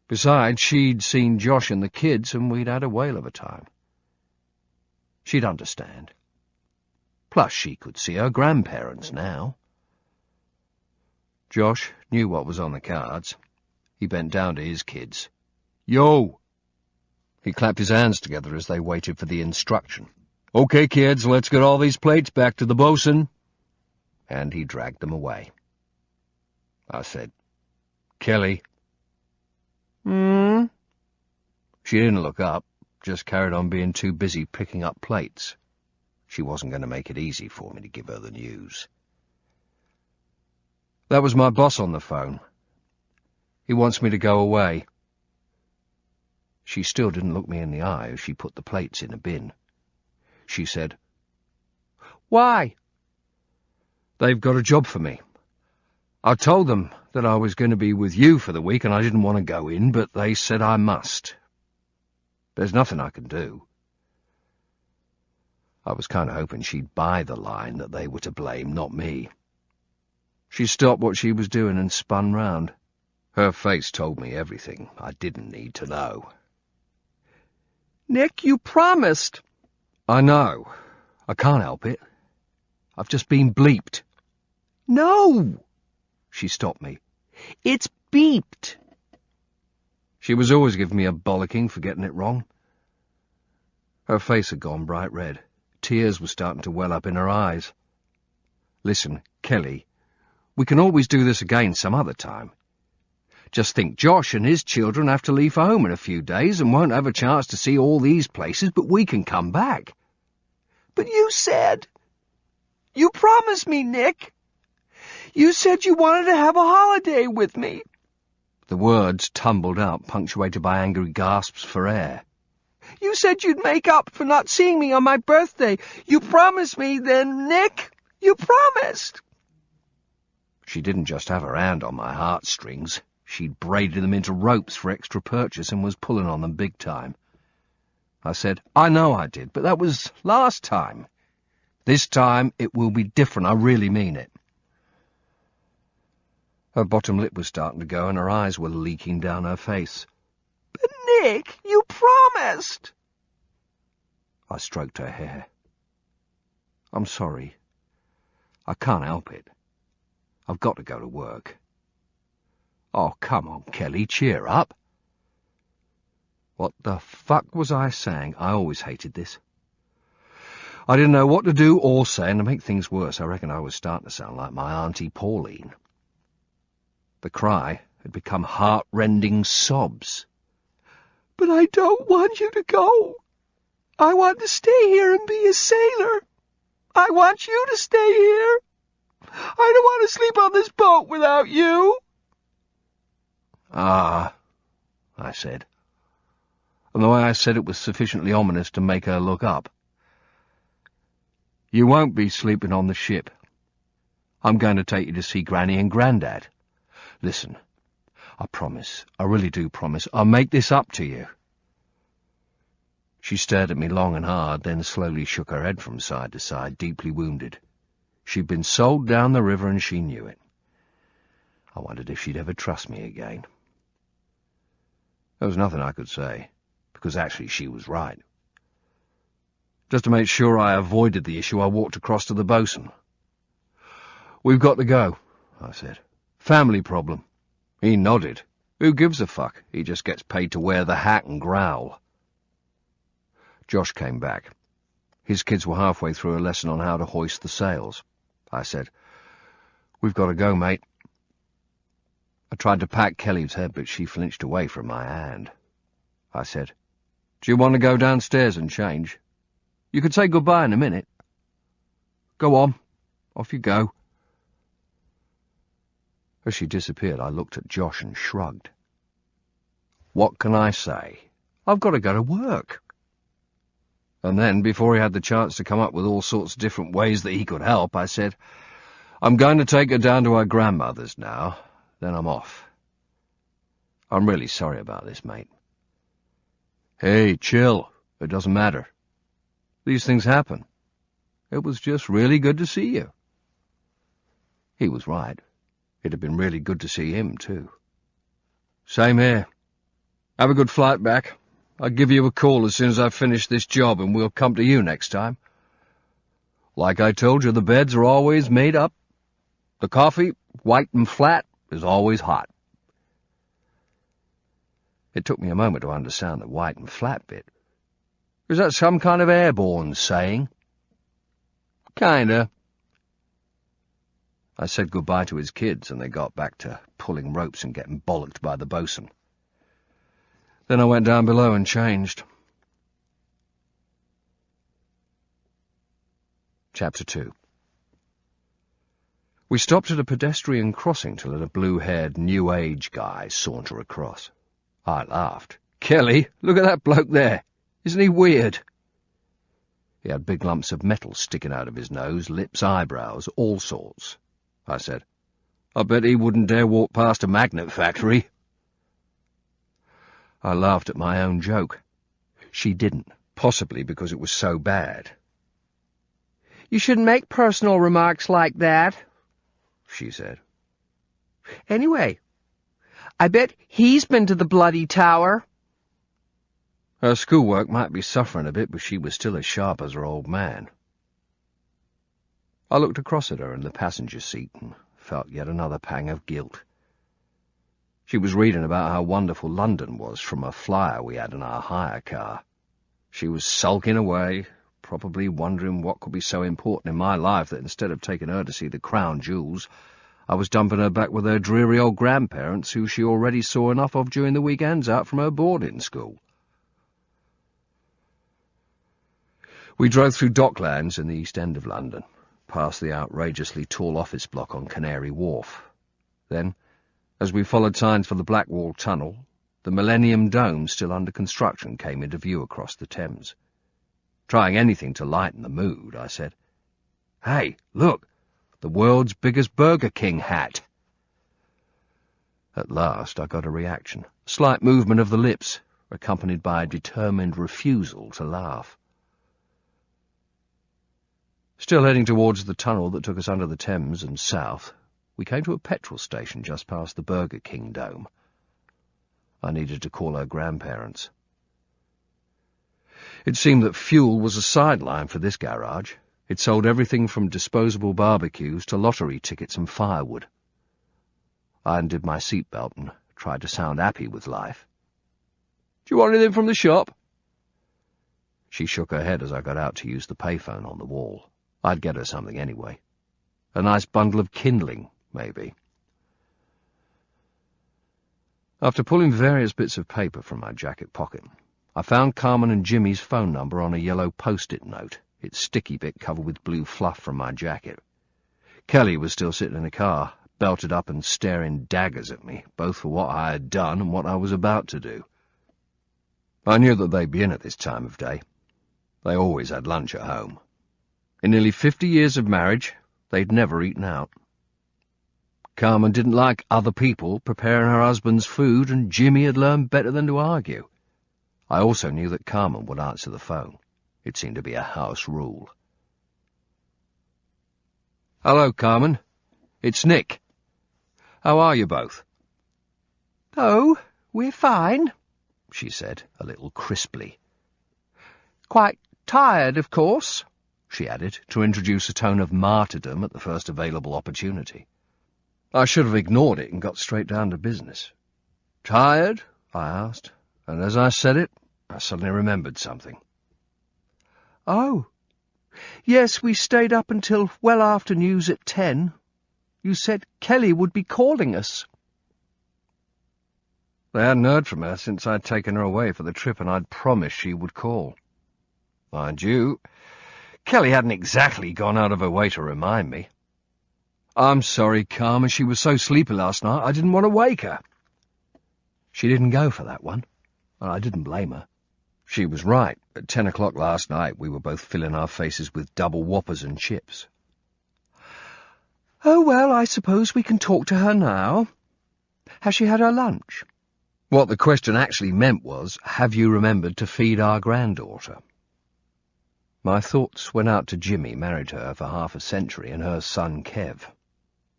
Besides, she'd seen Josh and the kids, and we'd had a whale of a time. She'd understand. Plus, she could see her grandparents now. Josh knew what was on the cards. He bent down to his kids. "Yo!" He clapped his hands together as they waited for the instruction. "Okay, kids, let's get all these plates back to the bosun." And he dragged them away. I said, "Kelly." She didn't look up, just carried on being too busy picking up plates. She wasn't going to make it easy for me to give her the news. That was my boss on the phone. He wants me to go away. She still didn't look me in the eye as she put the plates in a bin. She said, "Why?" "They've got a job for me. I told them that I was going to be with you for the week and I didn't want to go in, but they said I must. There's nothing I can do." I was kind of hoping she'd buy the line that they were to blame, not me. She stopped what she was doing and spun round. Her face told me everything I didn't need to know. "Nick, you promised." "I know. I can't help it. I've just been bleeped." "No!" She stopped me. "It's beeped." She was always giving me a bollocking for getting it wrong. Her face had gone bright red. Tears were starting to well up in her eyes. "Listen, Kelly, we can always do this again some other time. Just think, Josh and his children have to leave for home in a few days and won't have a chance to see all these places, but we can come back." "But you said... You promised me, Nick. You said you wanted to have a holiday with me." The words tumbled out, punctuated by angry gasps for air. "You said you'd make up for not seeing me on my birthday. You promised me then, Nick. You promised." She didn't just have her hand on my heartstrings. She'd braided them into ropes for extra purchase and was pulling on them big time. I said, "I know I did, but that was last time. This time it will be different, I really mean it." Her bottom lip was starting to go and her eyes were leaking down her face. "But Nick, you promised." I stroked her hair. "I'm sorry. I can't help it. I've got to go to work." "Oh, come on, Kelly, cheer up." What the fuck was I saying? I always hated this. I didn't know what to do or say, and to make things worse, I reckon I was starting to sound like my Auntie Pauline. The cry had become heart-rending sobs. "But I don't want you to go. I want to stay here and be a sailor. I want you to stay here. I don't want to sleep on this boat without you." "Ah," I said, and the way I said it was sufficiently ominous to make her look up. "You won't be sleeping on the ship. I'm going to take you to see Granny and Grandad. Listen, I promise, I really do promise, I'll make this up to you." She stared at me long and hard, then slowly shook her head from side to side, deeply wounded. She'd been sold down the river and she knew it. I wondered if she'd ever trust me again. There was nothing I could say, because actually she was right. Just to make sure I avoided the issue, I walked across to the bosun. "We've got to go," I said. "Family problem." He nodded. Who gives a fuck? He just gets paid to wear the hat and growl. Josh came back. His kids were halfway through a lesson on how to hoist the sails. I said, "We've got to go, mate." I tried to pat Kelly's head, but she flinched away from my hand. I said, "Do you want to go downstairs and change? You could say goodbye in a minute." "Go on. Off you go." As she disappeared, I looked at Josh and shrugged. What can I say? I've got to go to work. And then, before he had the chance to come up with all sorts of different ways that he could help, I said, I'm going to take her down to her grandmother's now, then I'm off. I'm really sorry about this, mate. Hey, chill. It doesn't matter. These things happen. It was just really good to see you. He was right. It had been really good to see him, too. Same here. Have a good flight back. I'll give you a call as soon as I've finished this job, and we'll come to you next time. Like I told you, the beds are always made up. The coffee, white and flat, is always hot. It took me a moment to understand the white and flat bit. Is that some kind of airborne saying? Kinda. I said goodbye to his kids, and they got back to pulling ropes and getting bollocked by the bosun. Then I went down below and changed. Chapter 2. We stopped at a pedestrian crossing to let a blue-haired New Age guy saunter across. I laughed. Kelly, look at that bloke there. Isn't he weird? He had big lumps of metal sticking out of his nose, lips, eyebrows, all sorts. I said, I bet he wouldn't dare walk past a magnet factory. I laughed at my own joke. She didn't, possibly because it was so bad. You shouldn't make personal remarks like that, she said. Anyway, I bet he's been to the bloody tower. Her schoolwork might be suffering a bit, but she was still as sharp as her old man. I looked across at her in the passenger seat and felt yet another pang of guilt. She was reading about how wonderful London was from a flyer we had in our hire car. She was sulking away, probably wondering what could be so important in my life that instead of taking her to see the crown jewels, I was dumping her back with her dreary old grandparents, who she already saw enough of during the weekends out from her boarding school. We drove through Docklands in the East End of London, past the outrageously tall office block on Canary Wharf. Then, as we followed signs for the Blackwall Tunnel, the Millennium Dome, still under construction, came into view across the Thames. Trying anything to lighten the mood, I said, Hey, look, the world's biggest Burger King hat. At last I got a reaction, a slight movement of the lips, accompanied by a determined refusal to laugh. Still heading towards the tunnel that took us under the Thames and south, we came to a petrol station just past the Burger King dome. I needed to call her grandparents. It seemed that fuel was a sideline for this garage. It sold everything from disposable barbecues to lottery tickets and firewood. I undid my seatbelt and tried to sound happy with life. Do you want anything from the shop? She shook her head as I got out to use the payphone on the wall. I'd get her something anyway. A nice bundle of kindling, maybe. After pulling various bits of paper from my jacket pocket, I found Carmen and Jimmy's phone number on a yellow post-it note, its sticky bit covered with blue fluff from my jacket. Kelly was still sitting in the car, belted up and staring daggers at me, both for what I had done and what I was about to do. I knew that they'd be in at this time of day. They always had lunch at home. In nearly 50 years of marriage, they'd never eaten out. Carmen didn't like other people preparing her husband's food, and Jimmy had learned better than to argue. I also knew that Carmen would answer the phone. It seemed to be a house rule. Hello, Carmen. It's Nick. How are you both? Oh, we're fine, she said, a little crisply. Quite tired, of course, she added, to introduce a tone of martyrdom at the first available opportunity. I should have ignored it and got straight down to business. Tired? I asked, and as I said it, I suddenly remembered something. Oh, yes, we stayed up until well after news at 10. You said Kelly would be calling us. They hadn't heard from her since I'd taken her away for the trip, and I'd promised she would call. Mind you, Kelly hadn't exactly gone out of her way to remind me. I'm sorry, Carmen, she was so sleepy last night I didn't want to wake her. She didn't go for that one, and I didn't blame her. She was right. At 10 o'clock last night, we were both filling our faces with double whoppers and chips. Oh, well, I suppose we can talk to her now. Has she had her lunch? What the question actually meant was, have you remembered to feed our granddaughter? My thoughts went out to Jimmy, married her for half a century, and her son Kev.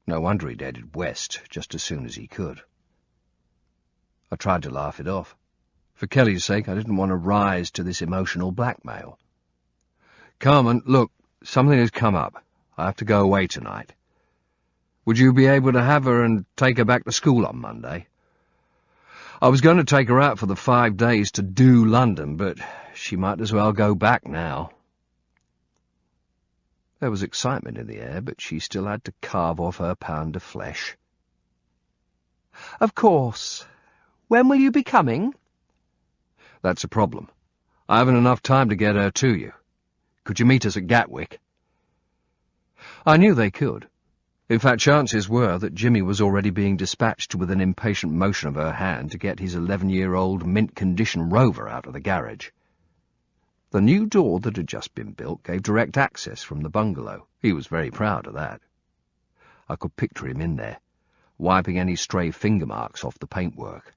No wonder he'd headed west just as soon as he could. I tried to laugh it off. For Kelly's sake, I didn't want to rise to this emotional blackmail. Carmen, look, something has come up. I have to go away tonight. Would you be able to have her and take her back to school on Monday? I was going to take her out for the 5 days to do London, but she might as well go back now. There was excitement in the air, but she still had to carve off her pound of flesh. Of course. When will you be coming? That's a problem. I haven't enough time to get her to you. Could you meet us at Gatwick? I knew they could. In fact, chances were that Jimmy was already being dispatched with an impatient motion of her hand to get his 11-year-old mint-condition Rover out of the garage. The new door that had just been built gave direct access from the bungalow. He was very proud of that. I could picture him in there, wiping any stray finger marks off the paintwork.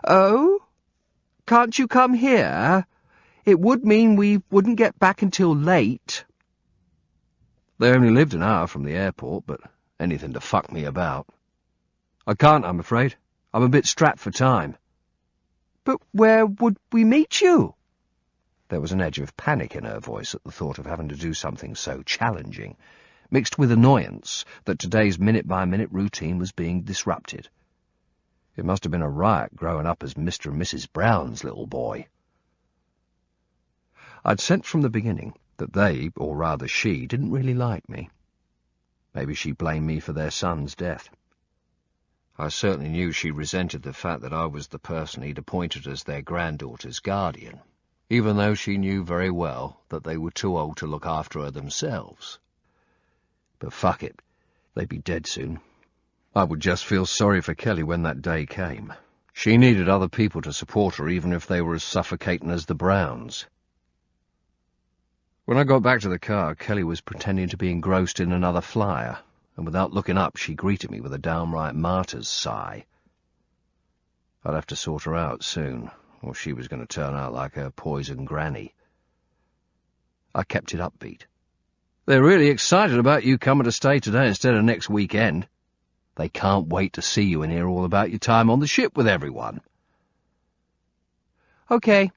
Oh? Can't you come here? It would mean we wouldn't get back until late. They only lived an hour from the airport, but anything to fuck me about. I can't, I'm afraid. I'm a bit strapped for time. But where would we meet you? There was an edge of panic in her voice at the thought of having to do something so challenging, mixed with annoyance that today's minute-by-minute routine was being disrupted. It must have been a riot growing up as Mr. and Mrs. Brown's little boy. I'd sensed from the beginning that they, or rather she, didn't really like me. Maybe she blamed me for their son's death. I certainly knew she resented the fact that I was the person he'd appointed as their granddaughter's guardian, even though she knew very well that they were too old to look after her themselves. But fuck it, they'd be dead soon. I would just feel sorry for Kelly when that day came. She needed other people to support her, even if they were as suffocating as the Browns. When I got back to the car, Kelly was pretending to be engrossed in another flyer, and without looking up, she greeted me with a downright martyr's sigh. I'd have to sort her out soon, or she was going to turn out like her poison granny. I kept it upbeat. They're really excited about you coming to stay today instead of next weekend. They can't wait to see you and hear all about your time on the ship with everyone. Okay.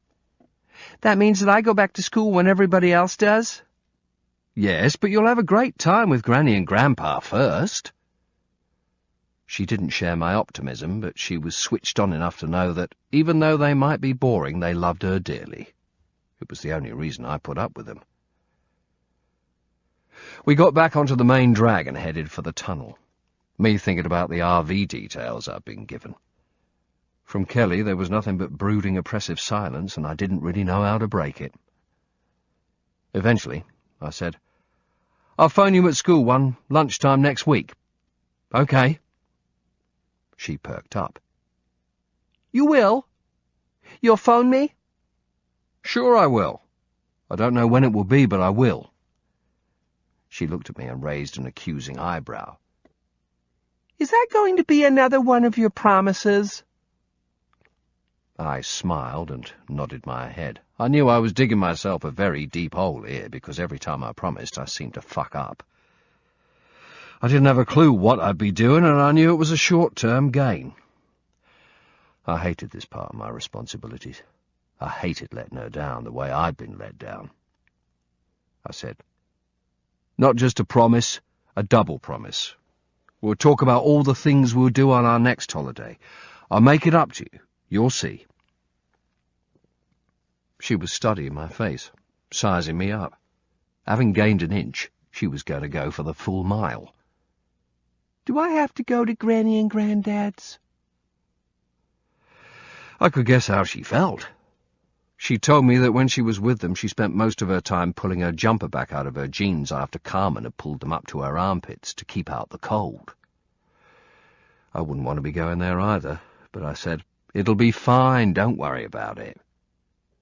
That means that I go back to school when everybody else does? Yes, but you'll have a great time with Granny and Grandpa first. She didn't share my optimism, but she was switched on enough to know that, even though they might be boring, they loved her dearly. It was the only reason I put up with them. We got back onto the main drag and headed for the tunnel, me thinking about the RV details I'd been given. From Kelly there was nothing but brooding, oppressive silence, and I didn't really know how to break it. Eventually, I said, "I'll phone you at school one lunchtime next week." "Okay." She perked up. You will? You'll phone me? "Sure I will. I don't know when it will be, but I will." She looked at me and raised an accusing eyebrow. Is that going to be another one of your promises? I smiled and nodded my head. I knew I was digging myself a very deep hole here, because every time I promised I seemed to fuck up. I didn't have a clue what I'd be doing, and I knew it was a short-term gain. I hated this part of my responsibilities. I hated letting her down the way I'd been let down. I said, "Not just a promise, a double promise. We'll talk about all the things we'll do on our next holiday. I'll make it up to you. You'll see." She was studying my face, sizing me up. Having gained an inch, she was going to go for the full mile. Do I have to go to Granny and Granddad's? I could guess how she felt. She told me that when she was with them, she spent most of her time pulling her jumper back out of her jeans after Carmen had pulled them up to her armpits to keep out the cold. I wouldn't want to be going there either, but I said, It'll be fine, don't worry about it.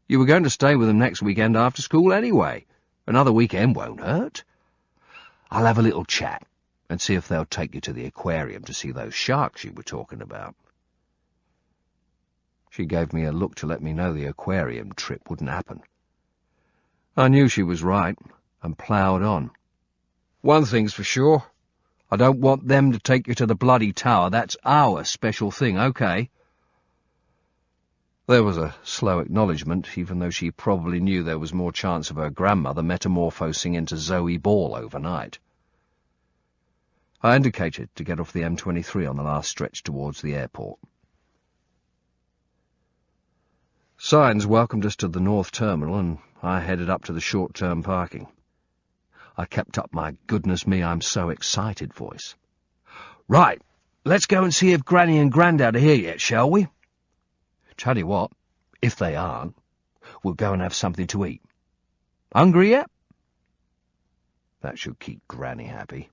You were going to stay with them next weekend after school anyway. Another weekend won't hurt. I'll have a little chat and see if they'll take you to the aquarium to see those sharks you were talking about. She gave me a look to let me know the aquarium trip wouldn't happen. I knew she was right and ploughed on. One thing's for sure. I don't want them to take you to the bloody tower. That's our special thing, okay? There was a slow acknowledgement, even though she probably knew there was more chance of her grandmother metamorphosing into Zoe Ball overnight. I indicated to get off the M23 on the last stretch towards the airport. Signs welcomed us to the North Terminal, and I headed up to the short-term parking. I kept up my goodness me, I'm so excited voice. Right, let's go and see if Granny and Grandad are here yet, shall we? Tell you what, if they aren't, we'll go and have something to eat. Hungry yet? That should keep Granny happy.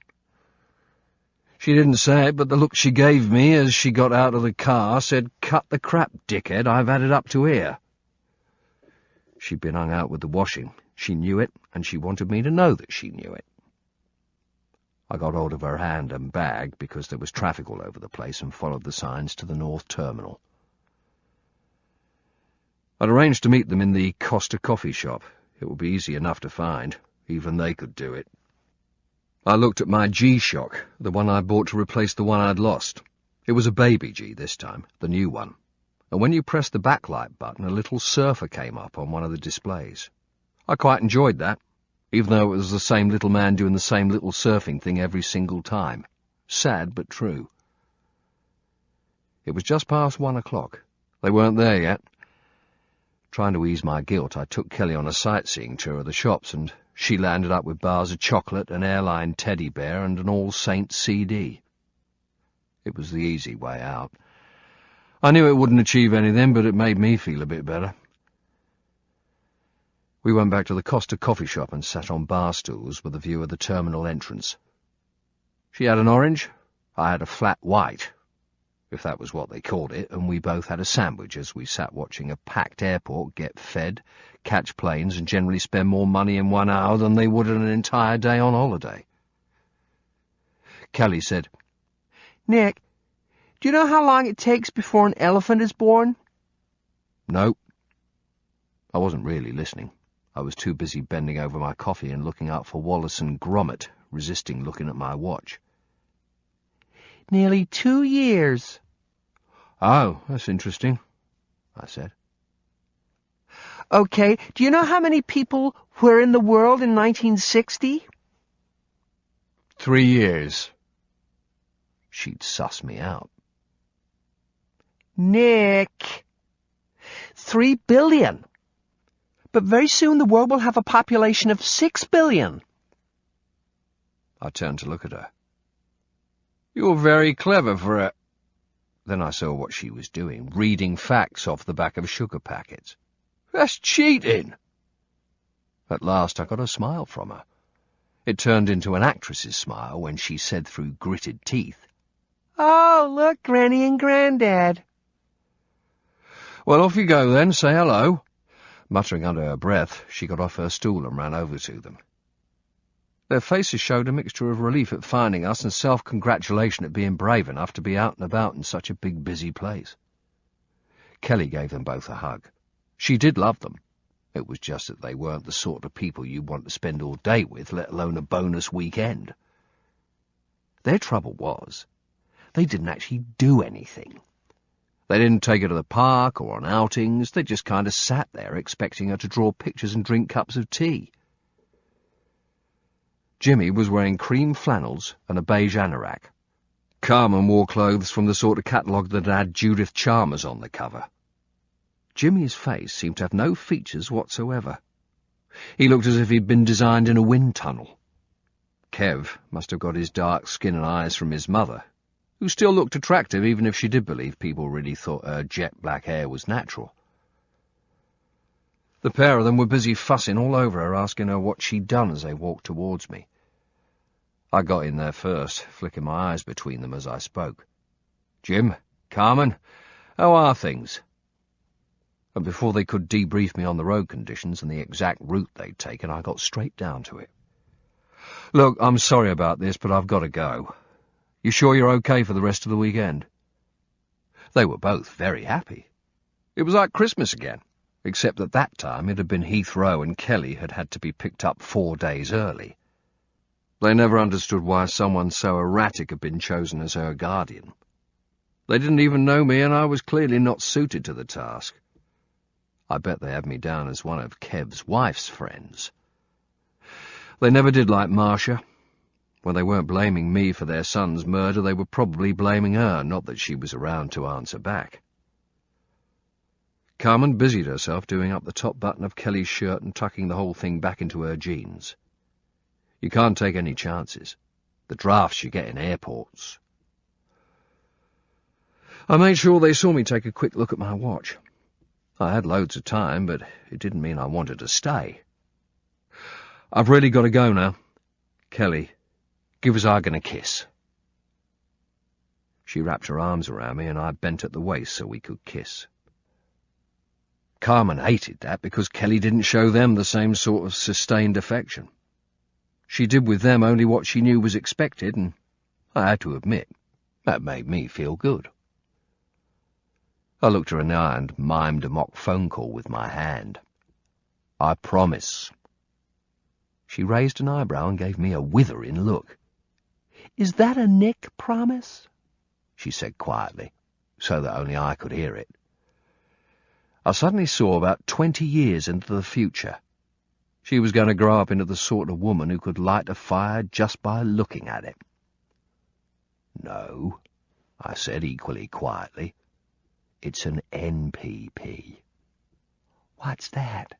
She didn't say it, but the look she gave me as she got out of the car said, "Cut the crap, dickhead, I've had it up to here." She'd been hung out with the washing. She knew it, and she wanted me to know that she knew it. I got hold of her hand and bag because there was traffic all over the place and followed the signs to the North Terminal. I'd arranged to meet them in the Costa coffee shop. It would be easy enough to find. Even they could do it. I looked at my G-Shock, the one I bought to replace the one I'd lost. It was a baby G this time, the new one. And when you pressed the backlight button, a little surfer came up on one of the displays. I quite enjoyed that, even though it was the same little man doing the same little surfing thing every single time. Sad, but true. It was just past 1 o'clock. They weren't there yet. Trying to ease my guilt, I took Kelly on a sightseeing tour of the shops, and she landed up with bars of chocolate, an airline teddy bear, and an All Saints CD. It was the easy way out. I knew it wouldn't achieve anything, but it made me feel a bit better. We went back to the Costa coffee shop and sat on bar stools with a view of the terminal entrance. She had an orange, I had a flat white, if that was what they called it, and we both had a sandwich as we sat watching a packed airport get fed, catch planes, and generally spend more money in 1 hour than they would in an entire day on holiday. Kelly said, "Nick, do you know how long it takes before an elephant is born?" "No." I wasn't really listening. I was too busy bending over my coffee and looking out for Wallace and Gromit, resisting looking at my watch. "Nearly 2 years. "Oh, that's interesting," I said. Okay, do you know how many people were in the world in 1960? 3 years. She'd suss me out. Nick, 3 billion. But very soon the world will have a population of 6 billion. I turned to look at her. "You're very clever for it." Then I saw what she was doing, reading facts off the back of sugar packets. "That's cheating." At last I got a smile from her. It turned into an actress's smile when she said through gritted teeth, "Oh, look, Granny and Grandad." "Well, off you go then, say hello." Muttering under her breath, she got off her stool and ran over to them. Their faces showed a mixture of relief at finding us and self-congratulation at being brave enough to be out and about in such a big, busy place. Kelly gave them both a hug. She did love them. It was just that they weren't the sort of people you want to spend all day with, let alone a bonus weekend. Their trouble was, they didn't actually do anything. They didn't take her to the park or on outings. They just kind of sat there expecting her to draw pictures and drink cups of tea. Jimmy was wearing cream flannels and a beige anorak. Carmen wore clothes from the sort of catalogue that had Judith Chalmers on the cover. Jimmy's face seemed to have no features whatsoever. He looked as if he'd been designed in a wind tunnel. Kev must have got his dark skin and eyes from his mother, who still looked attractive even if she did believe people really thought her jet-black hair was natural. The pair of them were busy fussing all over her, asking her what she'd done as they walked towards me. I got in there first, flicking my eyes between them as I spoke. "Jim, Carmen, How are things? And before they could debrief me on the road conditions and the exact route they'd taken, I got straight down to it. Look, I'm sorry about this, but I've got to go. You sure you're okay for the rest of the weekend? They were both very happy. It was like Christmas again, except that time it had been Heathrow and Kelly had had to be picked up 4 days early. They never understood why someone so erratic had been chosen as her guardian. They didn't even know me, and I was clearly not suited to the task. I bet they had me down as one of Kev's wife's friends. They never did like Marcia. When they weren't blaming me for their son's murder, they were probably blaming her, not that she was around to answer back. Carmen busied herself doing up the top button of Kelly's shirt and tucking the whole thing back into her jeans. You can't take any chances. The drafts you get in airports. I made sure they saw me take a quick look at my watch. I had loads of time, but it didn't mean I wanted to stay. I've really got to go now. Kelly, give us Argan a kiss. She wrapped her arms around me, and I bent at the waist so we could kiss. Carmen hated that because Kelly didn't show them the same sort of sustained affection. She did with them only what she knew was expected, and I had to admit, that made me feel good. I looked her in the eye and mimed a mock phone call with my hand. I promise. She raised an eyebrow and gave me a withering look. Is that a Nick promise? She said quietly, so that only I could hear it. I suddenly saw about 20 years into the future. She was going to grow up into the sort of woman who could light a fire just by looking at it. No, I said equally quietly. It's an NPP. What's that?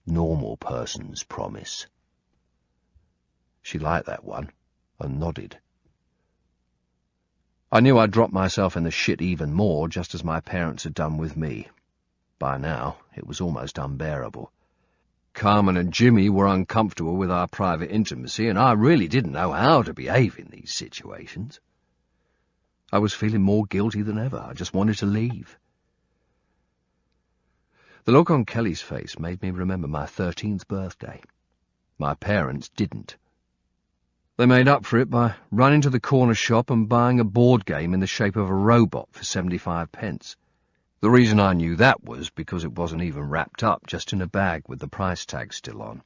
Normal person's promise. She liked that one, and nodded. I knew I'd dropped myself in the shit even more, just as my parents had done with me. By now, it was almost unbearable. Carmen and Jimmy were uncomfortable with our private intimacy, and I really didn't know how to behave in these situations. I was feeling more guilty than ever. I just wanted to leave. The look on Kelly's face made me remember my 13th birthday. My parents didn't. They made up for it by running to the corner shop and buying a board game in the shape of a robot for 75 pence. The reason I knew that was because it wasn't even wrapped up, just in a bag with the price tag still on.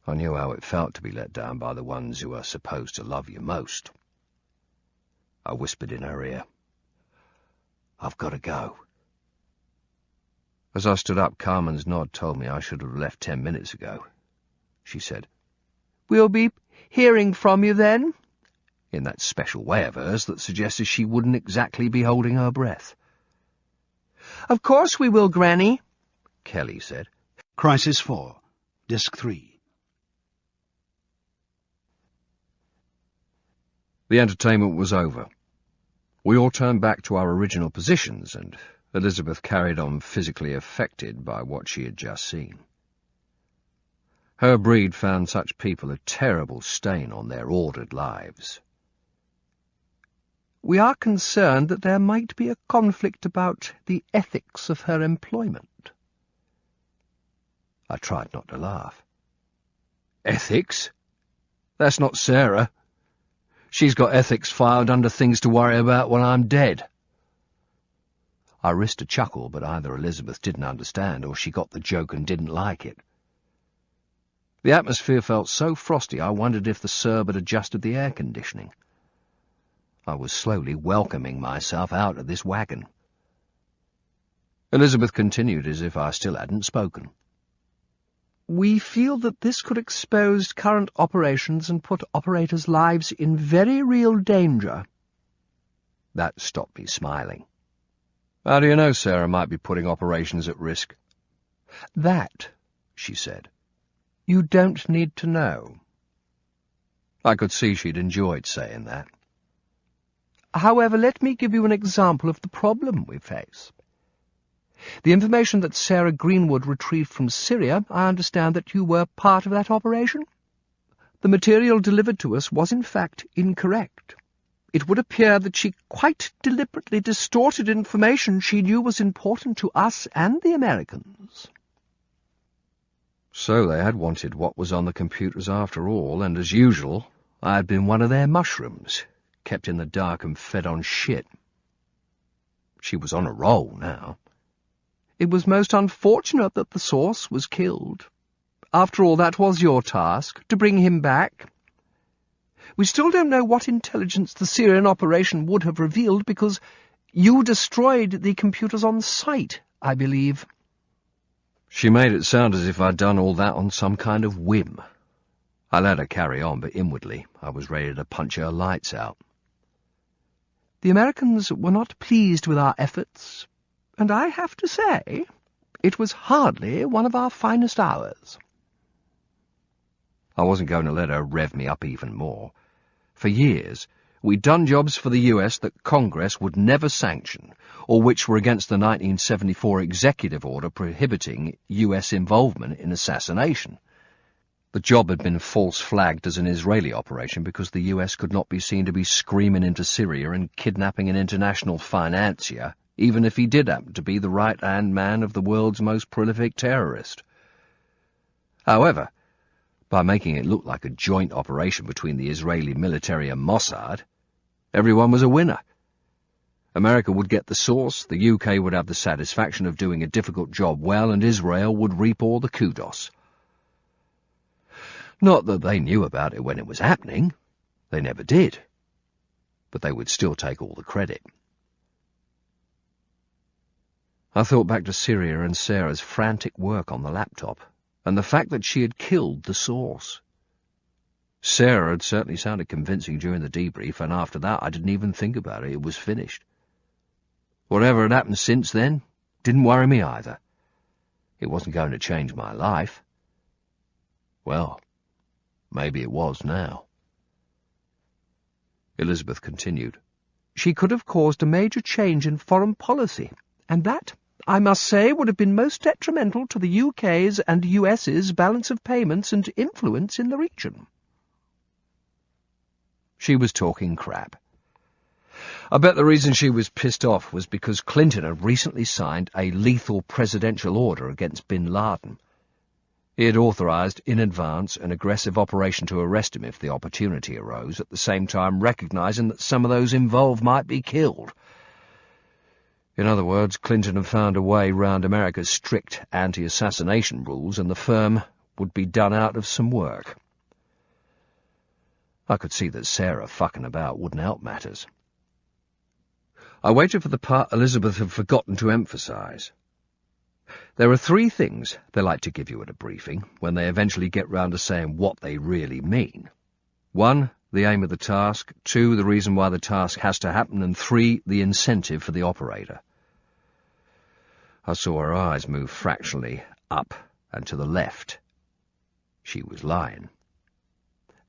I knew how it felt to be let down by the ones who are supposed to love you most. I whispered in her ear, I've got to go. As I stood up, Carmen's nod told me I should have left 10 minutes ago. She said, We'll be hearing from you then? In that special way of hers that suggested she wouldn't exactly be holding her breath. Of course we will, Granny, Kelly said. Crisis 4, Disc 3. The entertainment was over. We all turned back to our original positions, and Elizabeth carried on physically affected by what she had just seen. Her breed found such people a terrible stain on their ordered lives. We are concerned that there might be a conflict about the ethics of her employment. I tried not to laugh. Ethics? That's not Sarah. She's got ethics filed under things to worry about when I'm dead. I risked a chuckle, but either Elizabeth didn't understand or she got the joke and didn't like it. The atmosphere felt so frosty I wondered if the Serb had adjusted the air conditioning. I was slowly welcoming myself out of this wagon. Elizabeth continued as if I still hadn't spoken. We feel that this could expose current operations and put operators' lives in very real danger. That stopped me smiling. How do you know Sarah might be putting operations at risk? That, she said. You don't need to know. I could see she'd enjoyed saying that. However, let me give you an example of the problem we face. The information that Sarah Greenwood retrieved from Syria, I understand that you were part of that operation. The material delivered to us was in fact incorrect. it would appear that she quite deliberately distorted information she knew was important to us and the Americans. So they had wanted what was on the computers after all, and as usual, I had been one of their mushrooms, kept in the dark and fed on shit. She was on a roll now. It was most unfortunate that the source was killed. After all, that was your task, to bring him back. We still don't know what intelligence the Syrian operation would have revealed, because you destroyed the computers on site, I believe. She made it sound as if I'd done all that on some kind of whim. I let her carry on, but inwardly I was ready to punch her lights out. The Americans were not pleased with our efforts, and I have to say, it was hardly one of our finest hours. I wasn't going to let her rev me up even more. For years, we'd done jobs for the US that Congress would never sanction, or which were against the 1974 executive order prohibiting US involvement in assassination. The job had been false-flagged as an Israeli operation because the US could not be seen to be screaming into Syria and kidnapping an international financier, even if he did happen to be the right-hand man of the world's most prolific terrorist. However, by making it look like a joint operation between the Israeli military and Mossad, everyone was a winner. America would get the source, the UK would have the satisfaction of doing a difficult job well, and Israel would reap all the kudos. Not that they knew about it when it was happening. They never did. But they would still take all the credit. I thought back to Syria and Sarah's frantic work on the laptop, and the fact that she had killed the source. Sarah had certainly sounded convincing during the debrief, and after that I didn't even think about it. It was finished. Whatever had happened since then didn't worry me either. It wasn't going to change my life. Well, maybe it was now. Elizabeth continued. She could have caused a major change in foreign policy, and that, I must say, would have been most detrimental to the UK's and US's balance of payments and influence in the region. She was talking crap. I bet the reason she was pissed off was because Clinton had recently signed a lethal presidential order against bin Laden. He had authorized, in advance, an aggressive operation to arrest him if the opportunity arose, at the same time recognizing that some of those involved might be killed. In other words, Clinton had found a way round America's strict anti-assassination rules, and the firm would be done out of some work. I could see that Sarah fucking about wouldn't help matters. I waited for the part Elizabeth had forgotten to emphasize. There are 3 things they like to give you at a briefing when they eventually get round to saying what they really mean. 1, the aim of the task. 2, the reason why the task has to happen. And 3, the incentive for the operator. I saw her eyes move fractionally up and to the left. She was lying.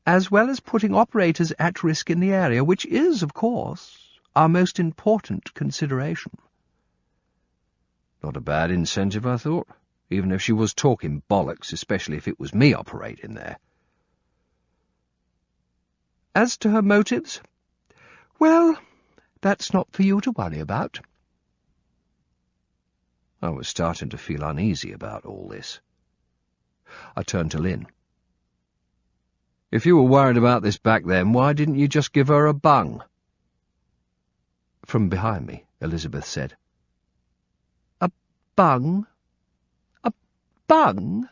As well as putting operators at risk in the area, which is, of course, our most important consideration. Not a bad incentive, I thought, even if she was talking bollocks, especially if it was me operating there. As to her motives, well, that's not for you to worry about. I was starting to feel uneasy about all this. I turned to Lynn. If you were worried about this back then, why didn't you just give her a bung? From behind me, Elizabeth said. A bung? A bung?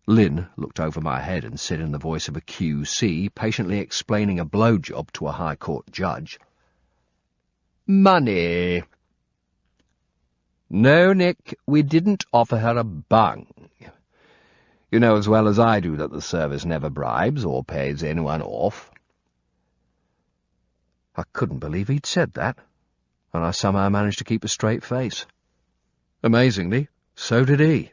Lynn looked over my head and said in the voice of a QC, patiently explaining a blowjob to a High Court judge, Money. No, Nick, we didn't offer her a bung. You know as well as I do that the service never bribes or pays anyone off. I couldn't believe he'd said that, and I somehow managed to keep a straight face. Amazingly, so did he.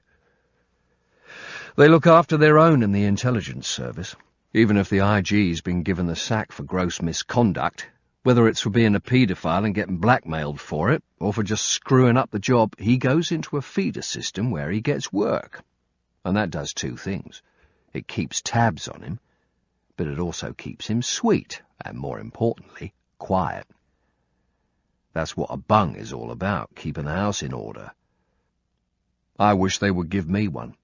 They look after their own in the intelligence service. Even if the IG's been given the sack for gross misconduct, whether it's for being a paedophile and getting blackmailed for it, or for just screwing up the job, he goes into a feeder system where he gets work. And that does 2 things. It keeps tabs on him, but it also keeps him sweet and more importantly, quiet. That's what a bung is all about, keeping the house in order. I wish they would give me one.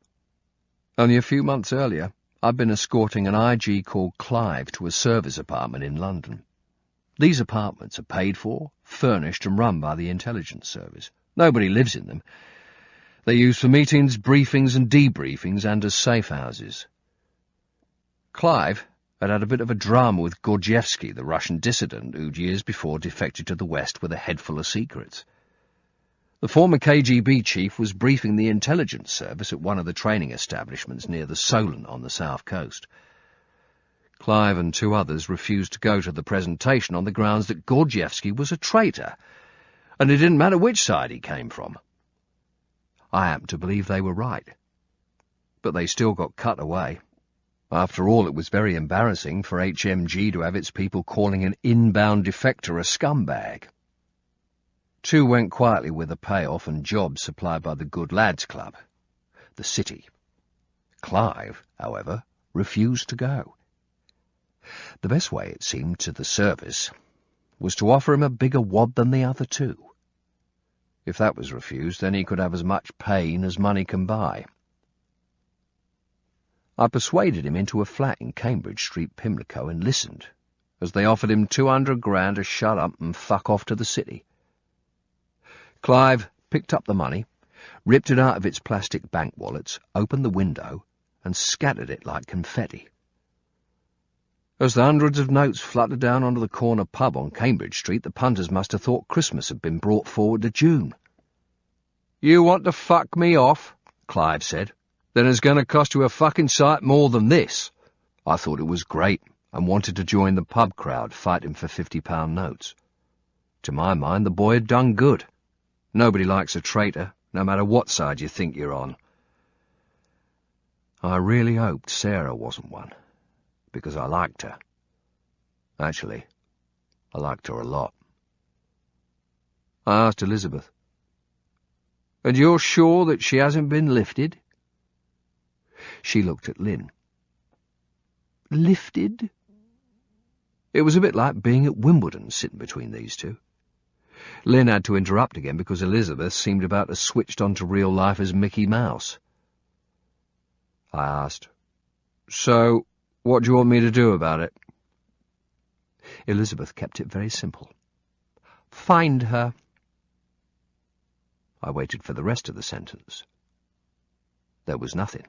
Only a few months earlier, I'd been escorting an IG called Clive to a service apartment in London. These apartments are paid for, furnished and run by the intelligence service. Nobody lives in them. They're used for meetings, briefings and debriefings and as safe houses. Clive had a bit of a drama with Gordievsky, the Russian dissident who'd years before defected to the West with a head full of secrets. The former KGB chief was briefing the intelligence service at one of the training establishments near the Solent on the south coast. Clive and 2 others refused to go to the presentation on the grounds that Gordievsky was a traitor, and it didn't matter which side he came from. I happen to believe they were right. But they still got cut away. After all, it was very embarrassing for HMG to have its people calling an inbound defector a scumbag. 2 went quietly with a payoff and jobs supplied by the Good Lads Club, the City. Clive, however, refused to go. The best way, it seemed, to the service was to offer him a bigger wad than the other 2. If that was refused, then he could have as much pain as money can buy. I persuaded him into a flat in Cambridge Street, Pimlico, and listened as they offered him 200 grand to shut up and fuck off to the city. Clive picked up the money, ripped it out of its plastic bank wallets, opened the window, and scattered it like confetti. As the hundreds of notes fluttered down onto the corner pub on Cambridge Street, the punters must have thought Christmas had been brought forward to June. "You want to fuck me off?" Clive said. "Then it's going to cost you a fucking sight more than this." I thought it was great and wanted to join the pub crowd fighting for £50 notes. To my mind, the boy had done good. Nobody likes a traitor, no matter what side you think you're on. I really hoped Sarah wasn't one, because I liked her. Actually, I liked her a lot. I asked Elizabeth, "And you're sure that she hasn't been lifted?" She looked at Lynn. Lifted? It was a bit like being at Wimbledon, sitting between these 2. Lynn had to interrupt again because Elizabeth seemed about as switched on to real life as Mickey Mouse. I asked, "So, what do you want me to do about it?" Elizabeth kept it very simple. "Find her." I waited for the rest of the sentence. There was nothing.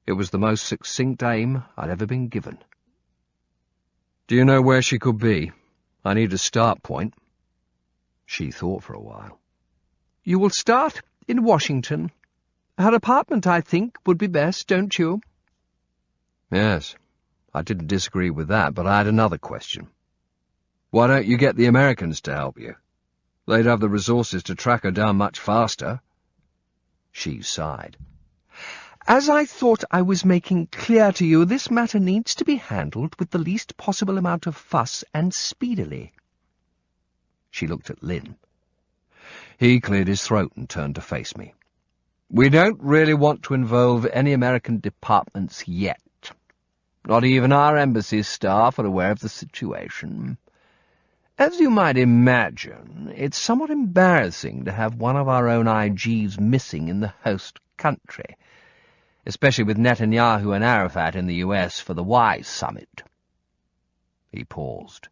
It was the most succinct aim I'd ever been given. "Do you know where she could be? I need a start point." She thought for a while. "You will start in Washington. Her apartment, I think, would be best, don't you?" Yes, I didn't disagree with that, but I had another question. "Why don't you get the Americans to help you? They'd have the resources to track her down much faster." She sighed. "As I thought I was making clear to you, this matter needs to be handled with the least possible amount of fuss and speedily." She looked at Lynn. He cleared his throat and turned to face me. "We don't really want to involve any American departments yet. Not even our embassy staff are aware of the situation. As you might imagine, it's somewhat embarrassing to have one of our own IGs missing in the host country, especially with Netanyahu and Arafat in the US for the Y summit." He paused.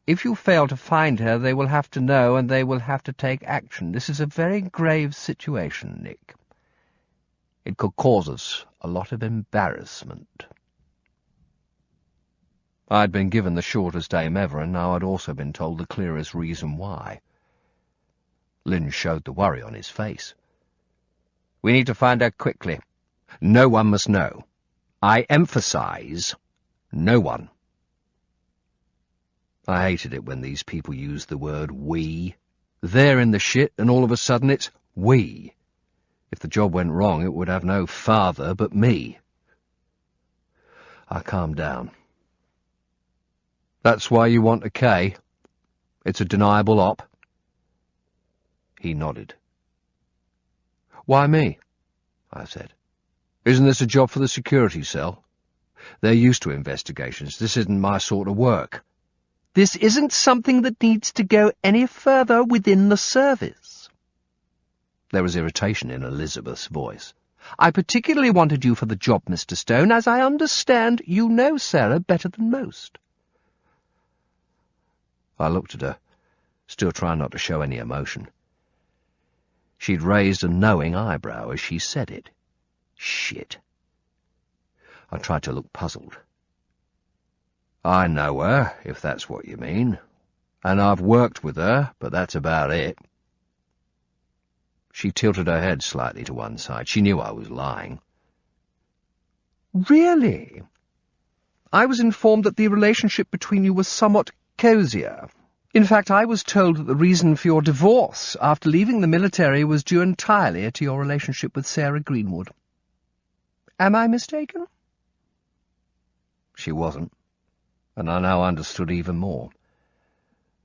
"If you fail to find her, they will have to know, and they will have to take action. This is a very grave situation, Nick. It could cause us a lot of embarrassment." I'd been given the shortest aim ever, and now I'd also been told the clearest reason why. Lynn showed the worry on his face. "We need to find her quickly. No one must know. I emphasize, no one." I hated it when these people used the word we. They're in the shit, and all of a sudden it's we. If the job went wrong, it would have no father but me. I calmed down. "That's why you want a K? It's a deniable op?" He nodded. "Why me?" I said. "Isn't this a job for the security cell?" They're used to investigations. This isn't my sort of work. This isn't something that needs to go any further within the service. There was irritation in Elizabeth's voice. I particularly wanted you for the job, Mr. Stone, as I understand you know Sarah better than most. I looked at her, still trying not to show any emotion. She'd raised a knowing eyebrow as she said it. Shit. I tried to look puzzled. I know her, if that's what you mean, and I've worked with her, but that's about it. She tilted her head slightly to one side. She knew I was lying. Really? I was informed that the relationship between you was somewhat cosier. In fact, I was told that the reason for your divorce after leaving the military was due entirely to your relationship with Sarah Greenwood. Am I mistaken? She wasn't, and I now understood even more.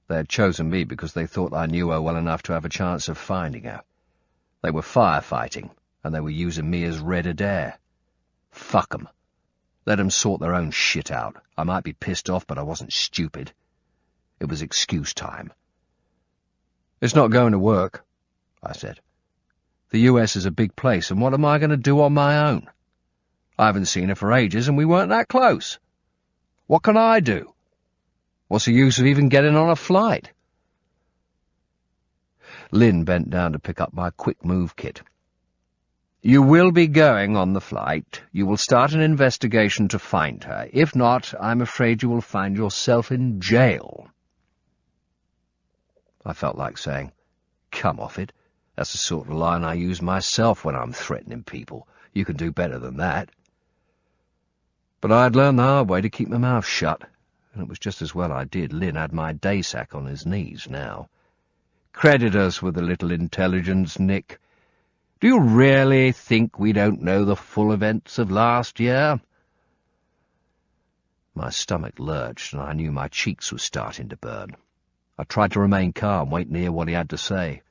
They had chosen me because they thought I knew her well enough to have a chance of finding her. They were firefighting, and they were using me as Red Adair. Fuck 'em. Let 'em sort their own shit out. I might be pissed off, but I wasn't stupid. It was excuse time. It's not going to work, I said. The US is a big place, and what am I going to do on my own? I haven't seen her for ages, and we weren't that close. What can I do? What's the use of even getting on a flight? Lynn bent down to pick up my quick move kit. You will be going on the flight. You will start an investigation to find her. If not, I'm afraid you will find yourself in jail. I felt like saying, come off it. That's the sort of line I use myself when I'm threatening people. You can do better than that. But I had learned the hard way to keep my mouth shut, and it was just as well I did. Lynn had my day sack on his knees now. Credit us with a little intelligence, Nick. Do you really think we don't know the full events of last year? My stomach lurched, and I knew my cheeks were starting to burn. I tried to remain calm, waiting to hear what he had to say.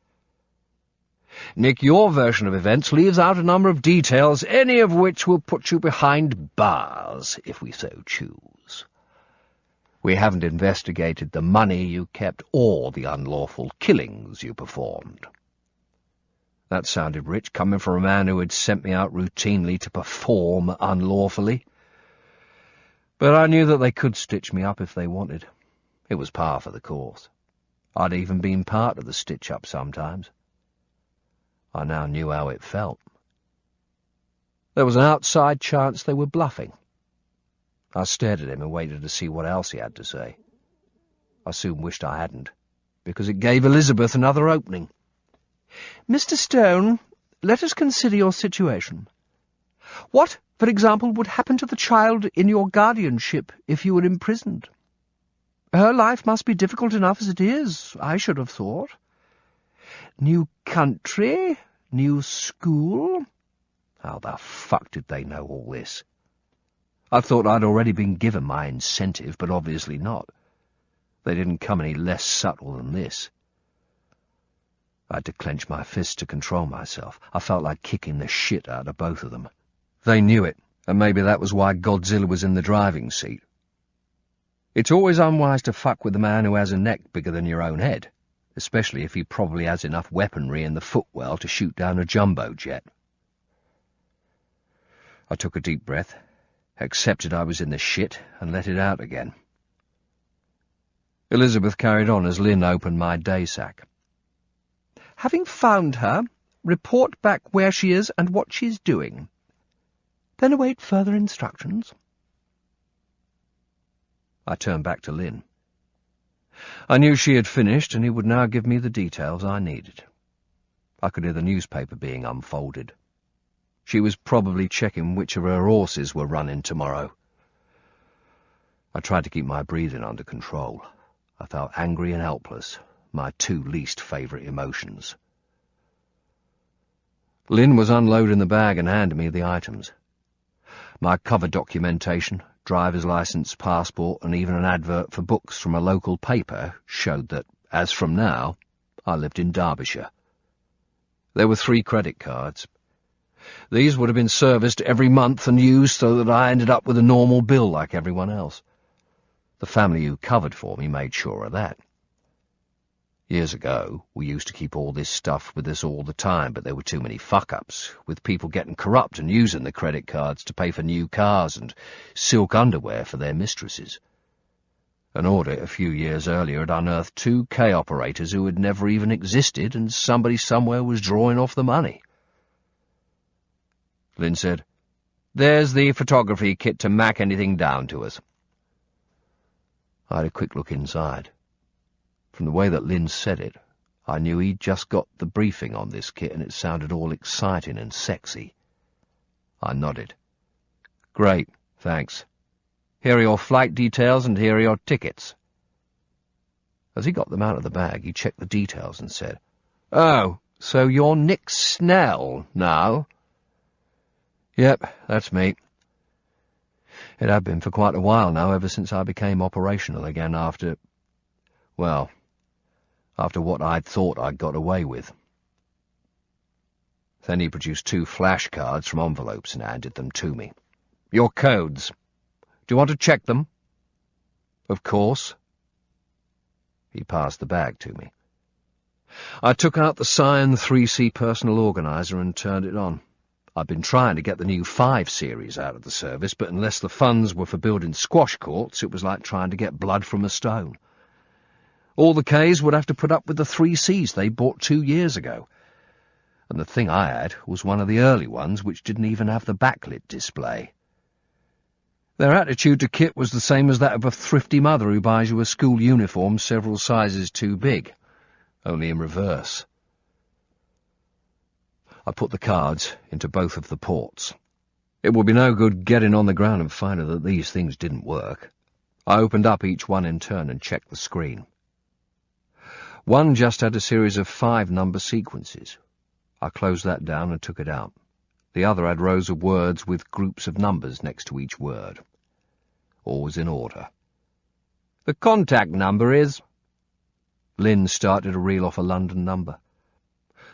Nick, your version of events leaves out a number of details, any of which will put you behind bars, if we so choose. We haven't investigated the money you kept or the unlawful killings you performed. That sounded rich, coming from a man who had sent me out routinely to perform unlawfully. But I knew that they could stitch me up if they wanted. It was par for the course. I'd even been part of the stitch-up sometimes. I now knew how it felt. There was an outside chance they were bluffing. I stared at him and waited to see what else he had to say. I soon wished I hadn't, because it gave Elizabeth another opening. Mr. Stone, let us consider your situation. What, for example, would happen to the child in your guardianship if you were imprisoned? Her life must be difficult enough as it is, I should have thought. New country, new school. How the fuck did they know all this? I thought I'd already been given my incentive, but obviously not. They didn't come any less subtle than this. I had to clench my fists to control myself. I felt like kicking the shit out of both of them. They knew it, and maybe that was why Godzilla was in the driving seat. It's always unwise to fuck with a man who has a neck bigger than your own head, especially if he probably has enough weaponry in the footwell to shoot down a jumbo jet. I took a deep breath, accepted I was in the shit, and let it out again. Elizabeth carried on as Lynn opened my day sack. Having found her, report back where she is and what she's doing. Then await further instructions. I turned back to Lynn. I knew she had finished, and he would now give me the details I needed. I could hear the newspaper being unfolded. She was probably checking which of her horses were running tomorrow. I tried to keep my breathing under control. I felt angry and helpless, my two least favourite emotions. Lynn was unloading the bag and handing me the items. My cover documentation, driver's licence, passport, and even an advert for books from a local paper showed that, as from now, I lived in Derbyshire. There were 3 credit cards. These would have been serviced every month and used so that I ended up with a normal bill like everyone else. The family who covered for me made sure of that. Years ago, we used to keep all this stuff with us all the time, but there were too many fuck-ups, with people getting corrupt and using the credit cards to pay for new cars and silk underwear for their mistresses. An audit a few years earlier had unearthed 2 K operators who had never even existed, and somebody somewhere was drawing off the money. Lynn said, "There's the photography kit to mac anything down to us." I had a quick look inside. From the way that Lynn said it, I knew he'd just got the briefing on this kit, and it sounded all exciting and sexy. I nodded. "Great, thanks. Here are your flight details and here are your tickets." As he got them out of the bag, he checked the details and said, "Oh, so you're Nick Snell now?" "Yep, that's me. It had been for quite a while now, ever since I became operational again after what I'd thought I'd got away with." Then he produced 2 flashcards from envelopes and handed them to me. "Your codes. Do you want to check them?" "Of course." He passed the bag to me. I took out the Cyan 3C personal organizer and turned it on. I'd been trying to get the new 5 series out of the service, but unless the funds were for building squash courts, it was like trying to get blood from a stone. All the Ks would have to put up with the 3Cs they bought 2 years ago. And the thing I had was one of the early ones which didn't even have the backlit display. Their attitude to kit was the same as that of a thrifty mother who buys you a school uniform several sizes too big, only in reverse. I put the cards into both of the ports. It would be no good getting on the ground and finding that these things didn't work. I opened up each one in turn and checked the screen. One just had a series of 5 number sequences. I closed that down and took it out. The other had rows of words with groups of numbers next to each word. All was in order. "The contact number is—" Lynn started to reel off a London number.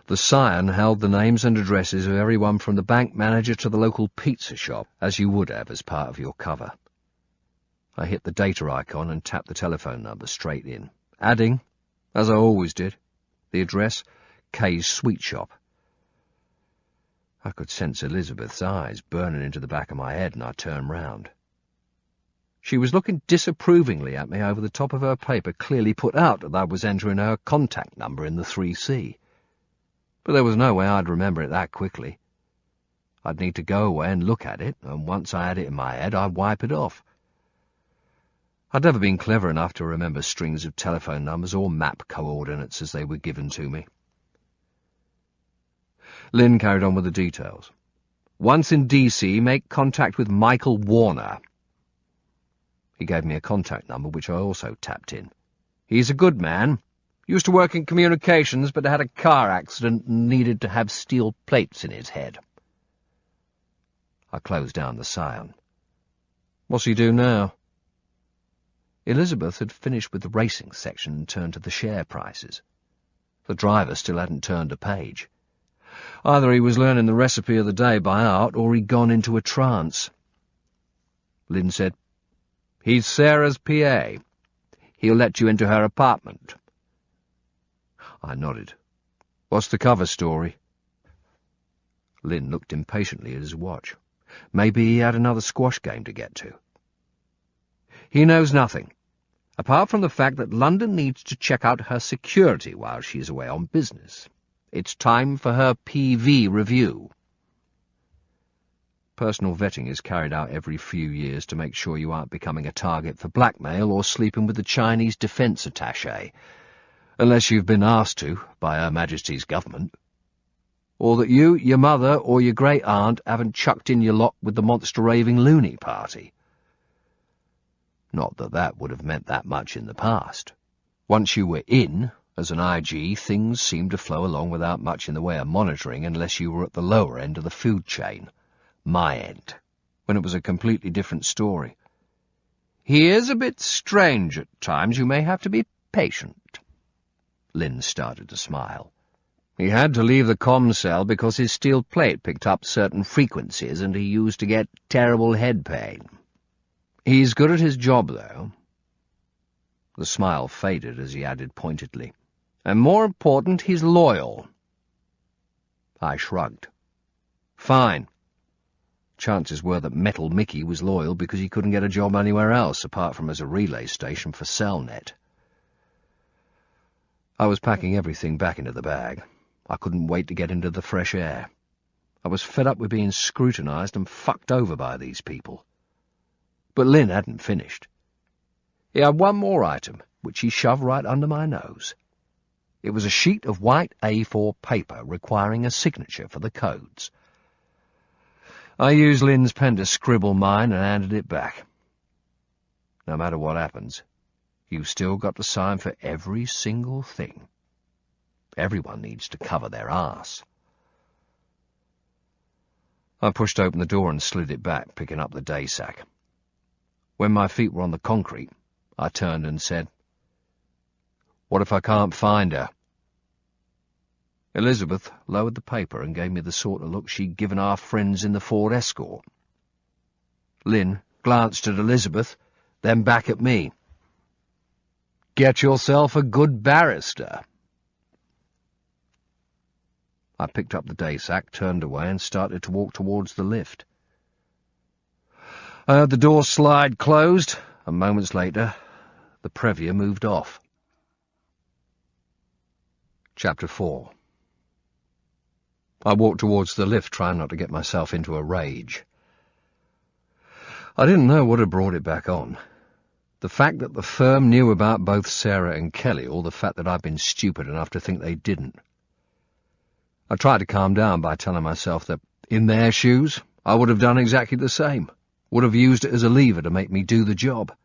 The Cyan held the names and addresses of everyone from the bank manager to the local pizza shop, as you would have as part of your cover. I hit the data icon and tapped the telephone number straight in, adding, as I always did, the address, Kay's Sweet Shop. I could sense Elizabeth's eyes burning into the back of my head, and I turned round. She was looking disapprovingly at me over the top of her paper, clearly put out that I was entering her contact number in the 3C. But there was no way I'd remember it that quickly. I'd need to go away and look at it, and once I had it in my head, I'd wipe it off. I'd never been clever enough to remember strings of telephone numbers or map coordinates as they were given to me. Lynn carried on with the details. "Once in DC, make contact with Michael Warner." He gave me a contact number, which I also tapped in. "He's a good man. Used to work in communications, but had a car accident and needed to have steel plates in his head." I closed down the Cyan. "What's he do now?" Elizabeth had finished with the racing section and turned to the share prices. The driver still hadn't turned a page. Either he was learning the recipe of the day by heart, or he'd gone into a trance. Lynn said, "He's Sarah's PA. He'll let you into her apartment." I nodded. "What's the cover story?" Lynn looked impatiently at his watch. Maybe he had another squash game to get to. "He knows nothing, apart from the fact that London needs to check out her security while she's away on business. It's time for her PV review." Personal vetting is carried out every few years to make sure you aren't becoming a target for blackmail or sleeping with the Chinese defense attaché, unless you've been asked to by Her Majesty's government, or that you, your mother, or your great-aunt haven't chucked in your lot with the monster-raving loony party. Not that that would have meant that much in the past. Once you were in, as an IG, things seemed to flow along without much in the way of monitoring unless you were at the lower end of the food chain, my end, when it was a completely different story. "He is a bit strange at times. You may have to be patient." Lynn started to smile. He had to leave the comm cell because his steel plate picked up certain frequencies and he used to get terrible head pain. He's good at his job, though. The smile faded as he added pointedly, and more important, he's loyal. I shrugged. Fine. Chances were that Metal Mickey was loyal because he couldn't get a job anywhere else apart from as a relay station for Cellnet. I was packing everything back into the bag. I couldn't wait to get into the fresh air. I was fed up with being scrutinized and fucked over by these people. But Lynn hadn't finished. He had one more item, which he shoved right under my nose. It was a sheet of white A4 paper requiring a signature for the codes. I used Lynn's pen to scribble mine and handed it back. No matter what happens, you've still got to sign for every single thing. Everyone needs to cover their arse. I pushed open the door and slid it back, picking up the day sack. When my feet were on the concrete, I turned and said, "What if I can't find her?" Elizabeth lowered the paper and gave me the sort of look she'd given our friends in the Ford Escort. Lynn glanced at Elizabeth, then back at me. "Get yourself a good barrister." I picked up the day sack, turned away, and started to walk towards the lift. I heard the door slide closed, and moments later, the Previa moved off. Chapter 4. I walked towards the lift, trying not to get myself into a rage. I didn't know what had brought it back on. The fact that the firm knew about both Sarah and Kelly, or the fact that I'd been stupid enough to think they didn't. I tried to calm down by telling myself that, in their shoes, I would have done exactly the same, would have used it as a lever to make me do the job.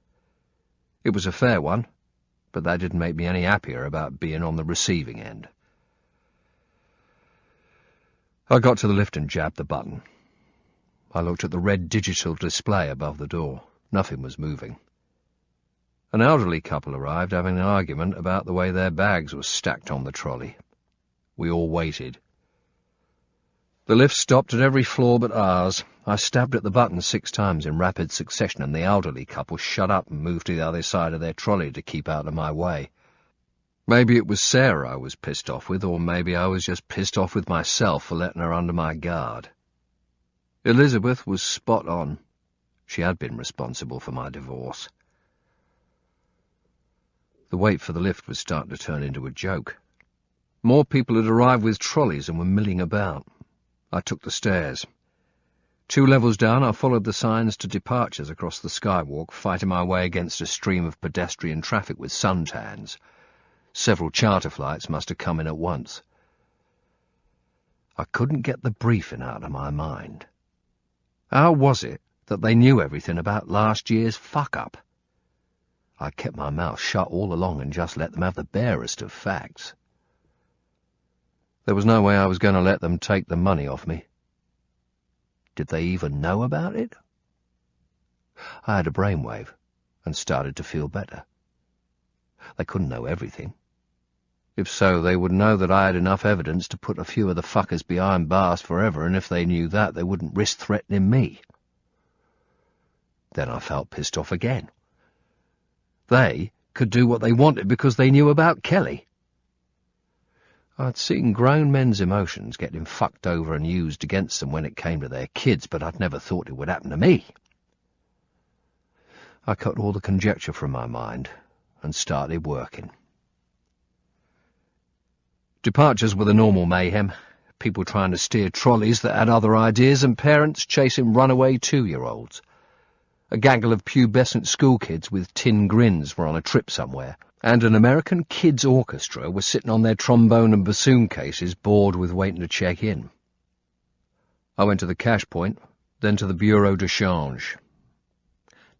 It was a fair one, but that didn't make me any happier about being on the receiving end. I got to the lift and jabbed the button. I looked at the red digital display above the door. Nothing was moving. An elderly couple arrived, having an argument about the way their bags were stacked on the trolley. We all waited. The lift stopped at every floor but ours. I stabbed at the button 6 times in rapid succession, and the elderly couple shut up and moved to the other side of their trolley to keep out of my way. Maybe it was Sarah I was pissed off with, or maybe I was just pissed off with myself for letting her under my guard. Elizabeth was spot on. She had been responsible for my divorce. The wait for the lift was starting to turn into a joke. More people had arrived with trolleys and were milling about. I took the stairs. 2 levels down, I followed the signs to departures across the skywalk, fighting my way against a stream of pedestrian traffic with suntans. Several charter flights must have come in at once. I couldn't get the briefing out of my mind. How was it that they knew everything about last year's fuck-up? I kept my mouth shut all along and just let them have the barest of facts. There was no way I was going to let them take the money off me. Did they even know about it? I had a brainwave and started to feel better. They couldn't know everything. If so, they would know that I had enough evidence to put a few of the fuckers behind bars forever, and if they knew that, they wouldn't risk threatening me. Then I felt pissed off again. They could do what they wanted because they knew about Kelly. I'd seen grown men's emotions getting fucked over and used against them when it came to their kids, but I'd never thought it would happen to me. I cut all the conjecture from my mind and started working. Departures were the normal mayhem, people trying to steer trolleys that had other ideas and parents chasing runaway 2-year-olds. A gaggle of pubescent schoolkids with tin grins were on a trip somewhere, and an American kids' orchestra was sitting on their trombone and bassoon cases, bored with waiting to check in. I went to the cash point, then to the bureau de change.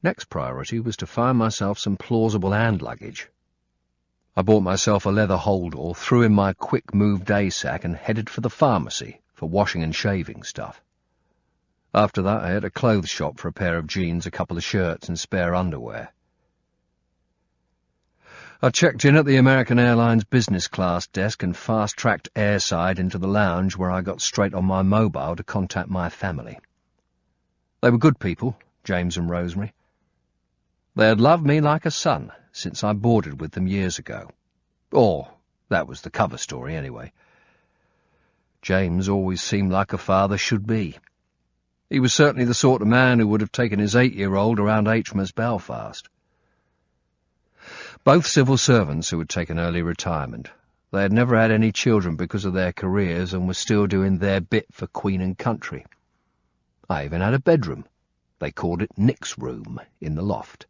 Next priority was to find myself some plausible hand luggage. I bought myself a leather holdall, threw in my quick-move day sack, and headed for the pharmacy for washing and shaving stuff. After that, I had a clothes shop for a pair of jeans, a couple of shirts, and spare underwear. I checked in at the American Airlines business class desk and fast-tracked airside into the lounge where I got straight on my mobile to contact my family. They were good people, James and Rosemary. They had loved me like a son since I boarded with them years ago. Or, that was the cover story anyway. James always seemed like a father should be. He was certainly the sort of man who would have taken his 8-year-old around HMAS Belfast. Both civil servants who had taken early retirement. They had never had any children because of their careers and were still doing their bit for Queen and Country. I even had a bedroom. They called it Nick's room in the loft.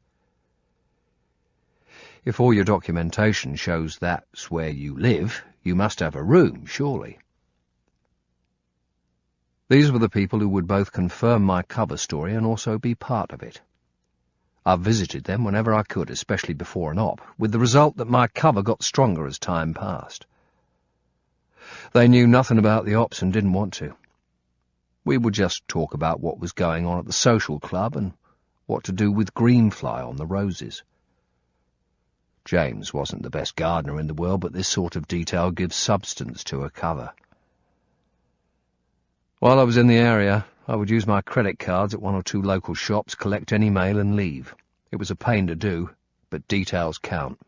If all your documentation shows that's where you live, you must have a room, surely. These were the people who would both confirm my cover story and also be part of it. I visited them whenever I could, especially before an op, with the result that my cover got stronger as time passed. They knew nothing about the ops and didn't want to. We would just talk about what was going on at the social club and what to do with greenfly on the roses. James wasn't the best gardener in the world, but this sort of detail gives substance to a cover. While I was in the area, I would use my credit cards at 1 or 2 local shops, collect any mail and leave. It was a pain to do, but details count.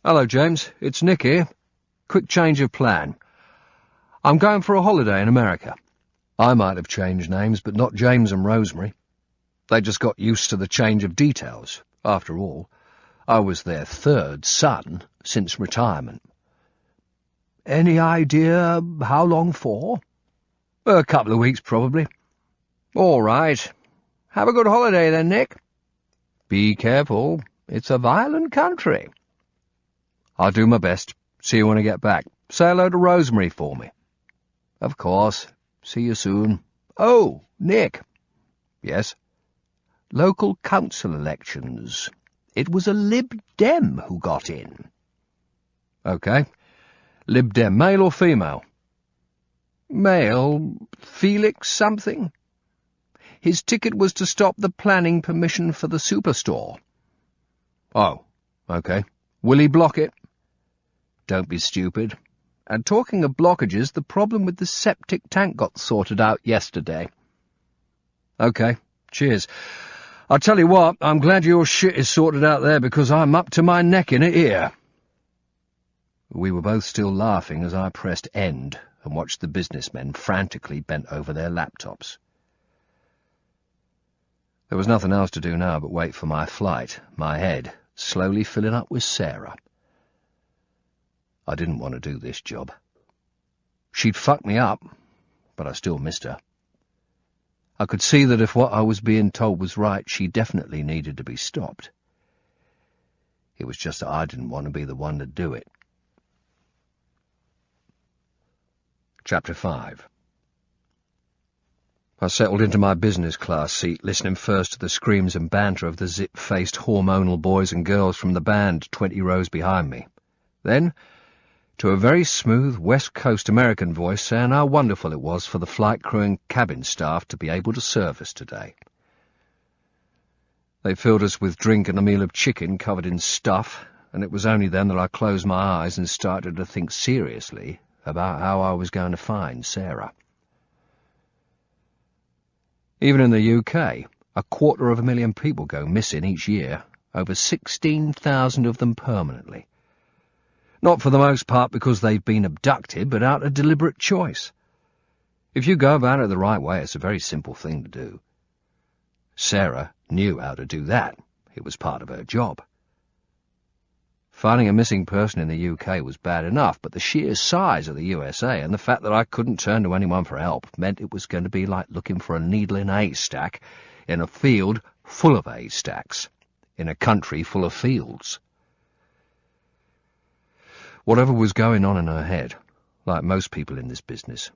Hello, James. It's Nick here. Quick change of plan. I'm going for a holiday in America. I might have changed names, but not James and Rosemary. They just got used to the change of details. After all, I was their 3rd son since retirement. Any idea how long for? A couple of weeks, probably. All right. Have a good holiday then, Nick. Be careful. It's a violent country. I'll do my best. See you when I get back. Say hello to Rosemary for me. Of course. See you soon. Oh, Nick. Yes? Local council elections. It was a Lib Dem who got in. OK. Lib Dem, male or female? Male. Felix something. His ticket was to stop the planning permission for the superstore. Oh, OK. Will he block it? Don't be stupid. And talking of blockages, the problem with the septic tank got sorted out yesterday. OK, cheers. I'll tell you what, I'm glad your shit is sorted out there because I'm up to my neck in it here. We were both still laughing as I pressed end and watched the businessmen frantically bent over their laptops. There was nothing else to do now but wait for my flight, my head slowly filling up with Sarah. I didn't want to do this job. She'd fucked me up, but I still missed her. I could see that if what I was being told was right, she definitely needed to be stopped. It was just that I didn't want to be the one to do it. Chapter 5. I settled into my business class seat, listening first to the screams and banter of the zip-faced hormonal boys and girls from the band 20 rows behind me. Then, to a very smooth West Coast American voice saying how wonderful it was for the flight crew and cabin staff to be able to serve us today. They filled us with drink and a meal of chicken covered in stuff, and it was only then that I closed my eyes and started to think seriously about how I was going to find Sarah. Even in the UK, 250,000 people go missing each year, over 16,000 of them permanently. Not for the most part because they've been abducted, but out of deliberate choice. If you go about it the right way, it's a very simple thing to do. Sarah knew how to do that. It was part of her job. Finding a missing person in the UK was bad enough, but the sheer size of the USA and the fact that I couldn't turn to anyone for help meant it was going to be like looking for a needle in a haystack in a field full of haystacks, in a country full of fields. Whatever was going on in her head, like most people in this business,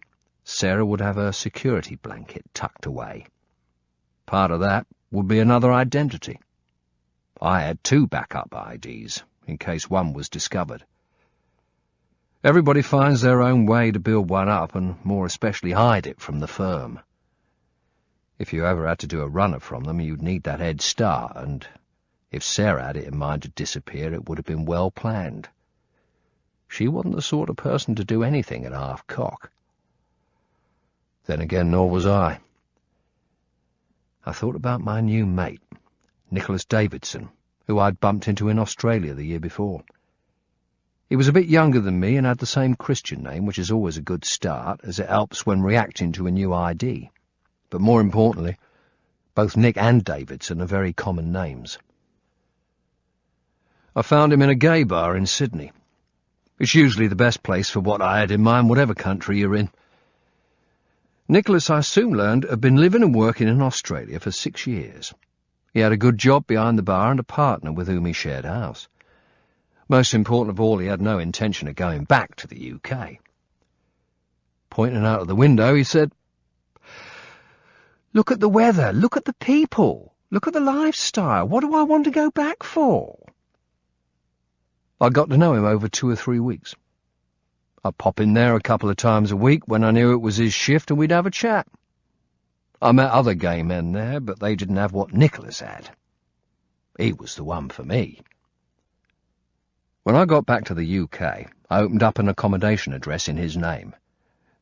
Sarah would have her security blanket tucked away. Part of that would be another identity. I had 2 backup IDs, in case one was discovered. Everybody finds their own way to build one up, and more especially hide it from the firm. If you ever had to do a runner from them, you'd need that head start, and If Sarah had it in mind to disappear, it would have been well planned. She wasn't the sort of person to do anything at half-cock. Then again, nor was I. I thought about my new mate, Nicholas Davidson, who I'd bumped into in Australia the year before. He was a bit younger than me and had the same Christian name, which is always a good start, as it helps when reacting to a new ID. But more importantly, both Nick and Davidson are very common names. I found him in a gay bar in Sydney. It's usually the best place for what I had in mind, whatever country you're in. Nicholas, I soon learned, had been living and working in Australia for 6 years. He had a good job behind the bar and a partner with whom he shared a house. Most important of all, he had no intention of going back to the UK. Pointing out of the window, he said, "Look at the weather, look at the people, look at the lifestyle. What do I want to go back for?" I got to know him over 2 or 3 weeks. I'd pop in there a couple of times a week when I knew it was his shift, and we'd have a chat. I met other gay men there, but they didn't have what Nicholas had. He was the one for me. When I got back to the UK, I opened up an accommodation address in his name.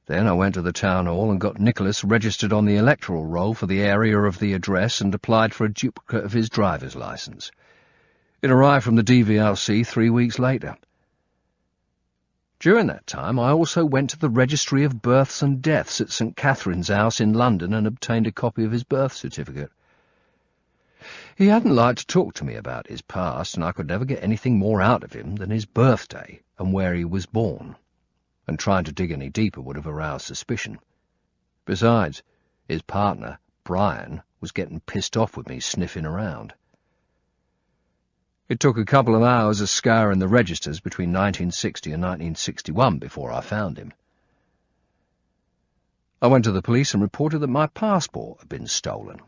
Then I went to the town hall and got Nicholas registered on the electoral roll for the area of the address and applied for a duplicate of his driver's licence. It arrived from the DVLC 3 weeks later. During that time, I also went to the Registry of Births and Deaths at St. Catherine's House in London and obtained a copy of his birth certificate. He hadn't liked to talk to me about his past, and I could never get anything more out of him than his birthday and where he was born, and trying to dig any deeper would have aroused suspicion. Besides, his partner, Brian, was getting pissed off with me sniffing around. It took a couple of hours of scouring the registers between 1960 and 1961 before I found him. I went to the police and reported that my passport had been stolen.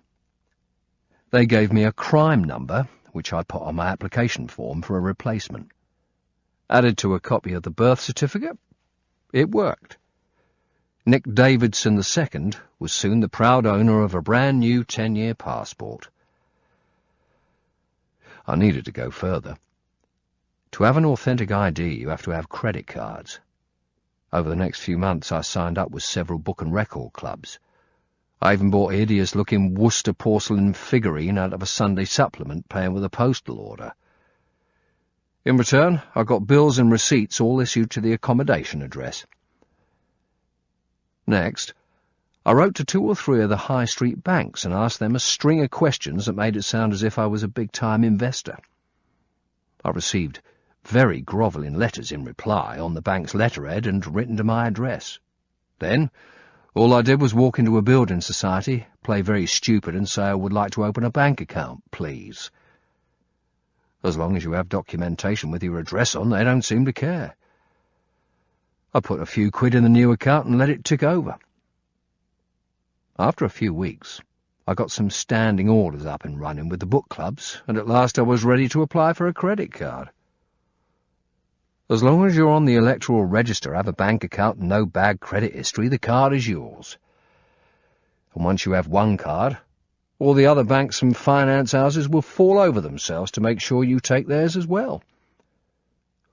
They gave me a crime number, which I put on my application form for a replacement. Added to a copy of the birth certificate, it worked. Nick Davidson II was soon the proud owner of a brand new 10-year passport. I needed to go further. To have an authentic ID, you have to have credit cards. Over the next few months, I signed up with several book and record clubs. I even bought a hideous-looking Worcester porcelain figurine out of a Sunday supplement, paying with a postal order. In return, I got bills and receipts all issued to the accommodation address. Next, I wrote to 2 or 3 of the high street banks and asked them a string of questions that made it sound as if I was a big-time investor. I received very grovelling letters in reply on the bank's letterhead and written to my address. Then, all I did was walk into a building society, play very stupid and say I would like to open a bank account, please. As long as you have documentation with your address on, they don't seem to care. I put a few quid in the new account and let it tick over. After a few weeks, I got some standing orders up and running with the book clubs, and at last I was ready to apply for a credit card. As long as you're on the electoral register, have a bank account and no bad credit history, the card is yours. And once you have one card, all the other banks and finance houses will fall over themselves to make sure you take theirs as well.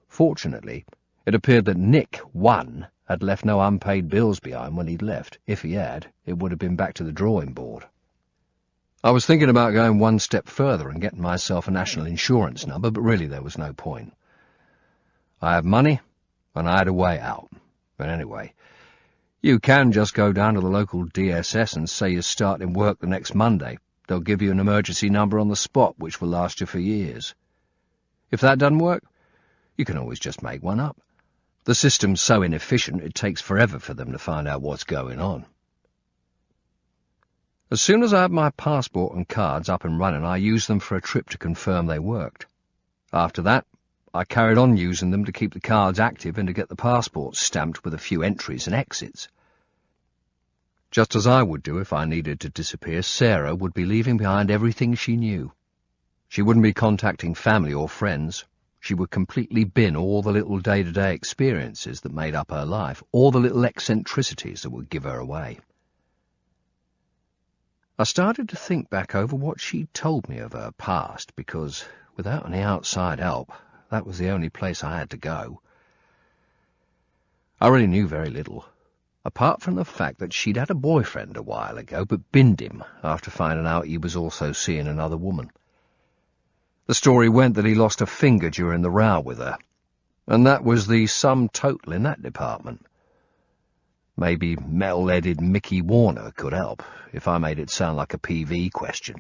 Fortunately, it appeared that Nick, 1, had left no unpaid bills behind when he'd left. If he had, it would have been back to the drawing board. I was thinking about going one step further and getting myself a national insurance number, but really there was no point. I had money, and I had a way out. But anyway, you can just go down to the local DSS and say you're starting work the next Monday. They'll give you an emergency number on the spot, which will last you for years. If that doesn't work, you can always just make one up. The system's so inefficient it takes forever for them to find out what's going on. As soon as I had my passport and cards up and running, I used them for a trip to confirm they worked. After that, I carried on using them to keep the cards active and to get the passport stamped with a few entries and exits. Just as I would do if I needed to disappear, Sarah would be leaving behind everything she knew. She wouldn't be contacting family or friends. She would completely bin all the little day-to-day experiences that made up her life, all the little eccentricities that would give her away. I started to think back over what she'd told me of her past, because without any outside help, that was the only place I had to go. I really knew very little, apart from the fact that she'd had a boyfriend a while ago, but binned him after finding out he was also seeing another woman. The story went that he lost a finger during the row with her, and that was the sum total in that department. Maybe metal-headed Mickey Warner could help, if I made it sound like a PV question.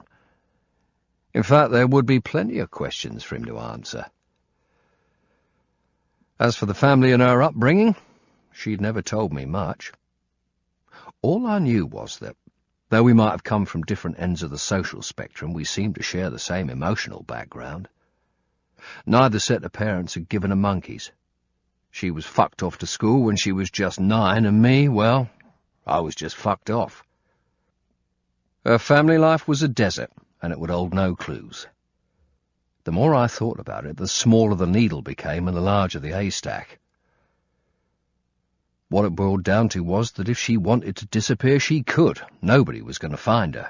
In fact, there would be plenty of questions for him to answer. As for the family and her upbringing, she'd never told me much. All I knew was that, though we might have come from different ends of the social spectrum, we seemed to share the same emotional background. Neither set of parents had given her monkeys. She was fucked off to school when she was just 9, and me, well, I was just fucked off. Her family life was a desert, and it would hold no clues. The more I thought about it, the smaller the needle became and the larger the haystack. What it boiled down to was that if she wanted to disappear, she could. Nobody was going to find her.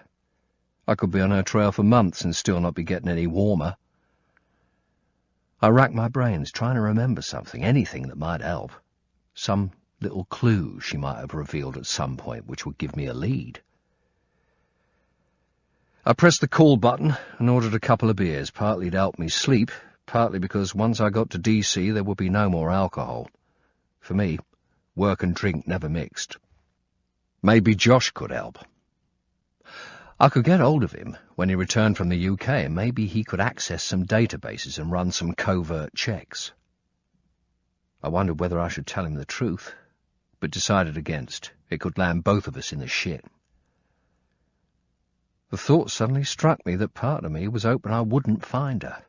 I could be on her trail for months and still not be getting any warmer. I racked my brains, trying to remember something, anything that might help. Some little clue she might have revealed at some point which would give me a lead. I pressed the call button and ordered a couple of beers, partly to help me sleep, partly because once I got to DC there would be no more alcohol. For me, work and drink never mixed. Maybe Josh could help. I could get hold of him when he returned from the UK, and maybe he could access some databases and run some covert checks. I wondered whether I should tell him the truth, but decided against. It could land both of us in the shit. The thought suddenly struck me that part of me was hoping I wouldn't find her.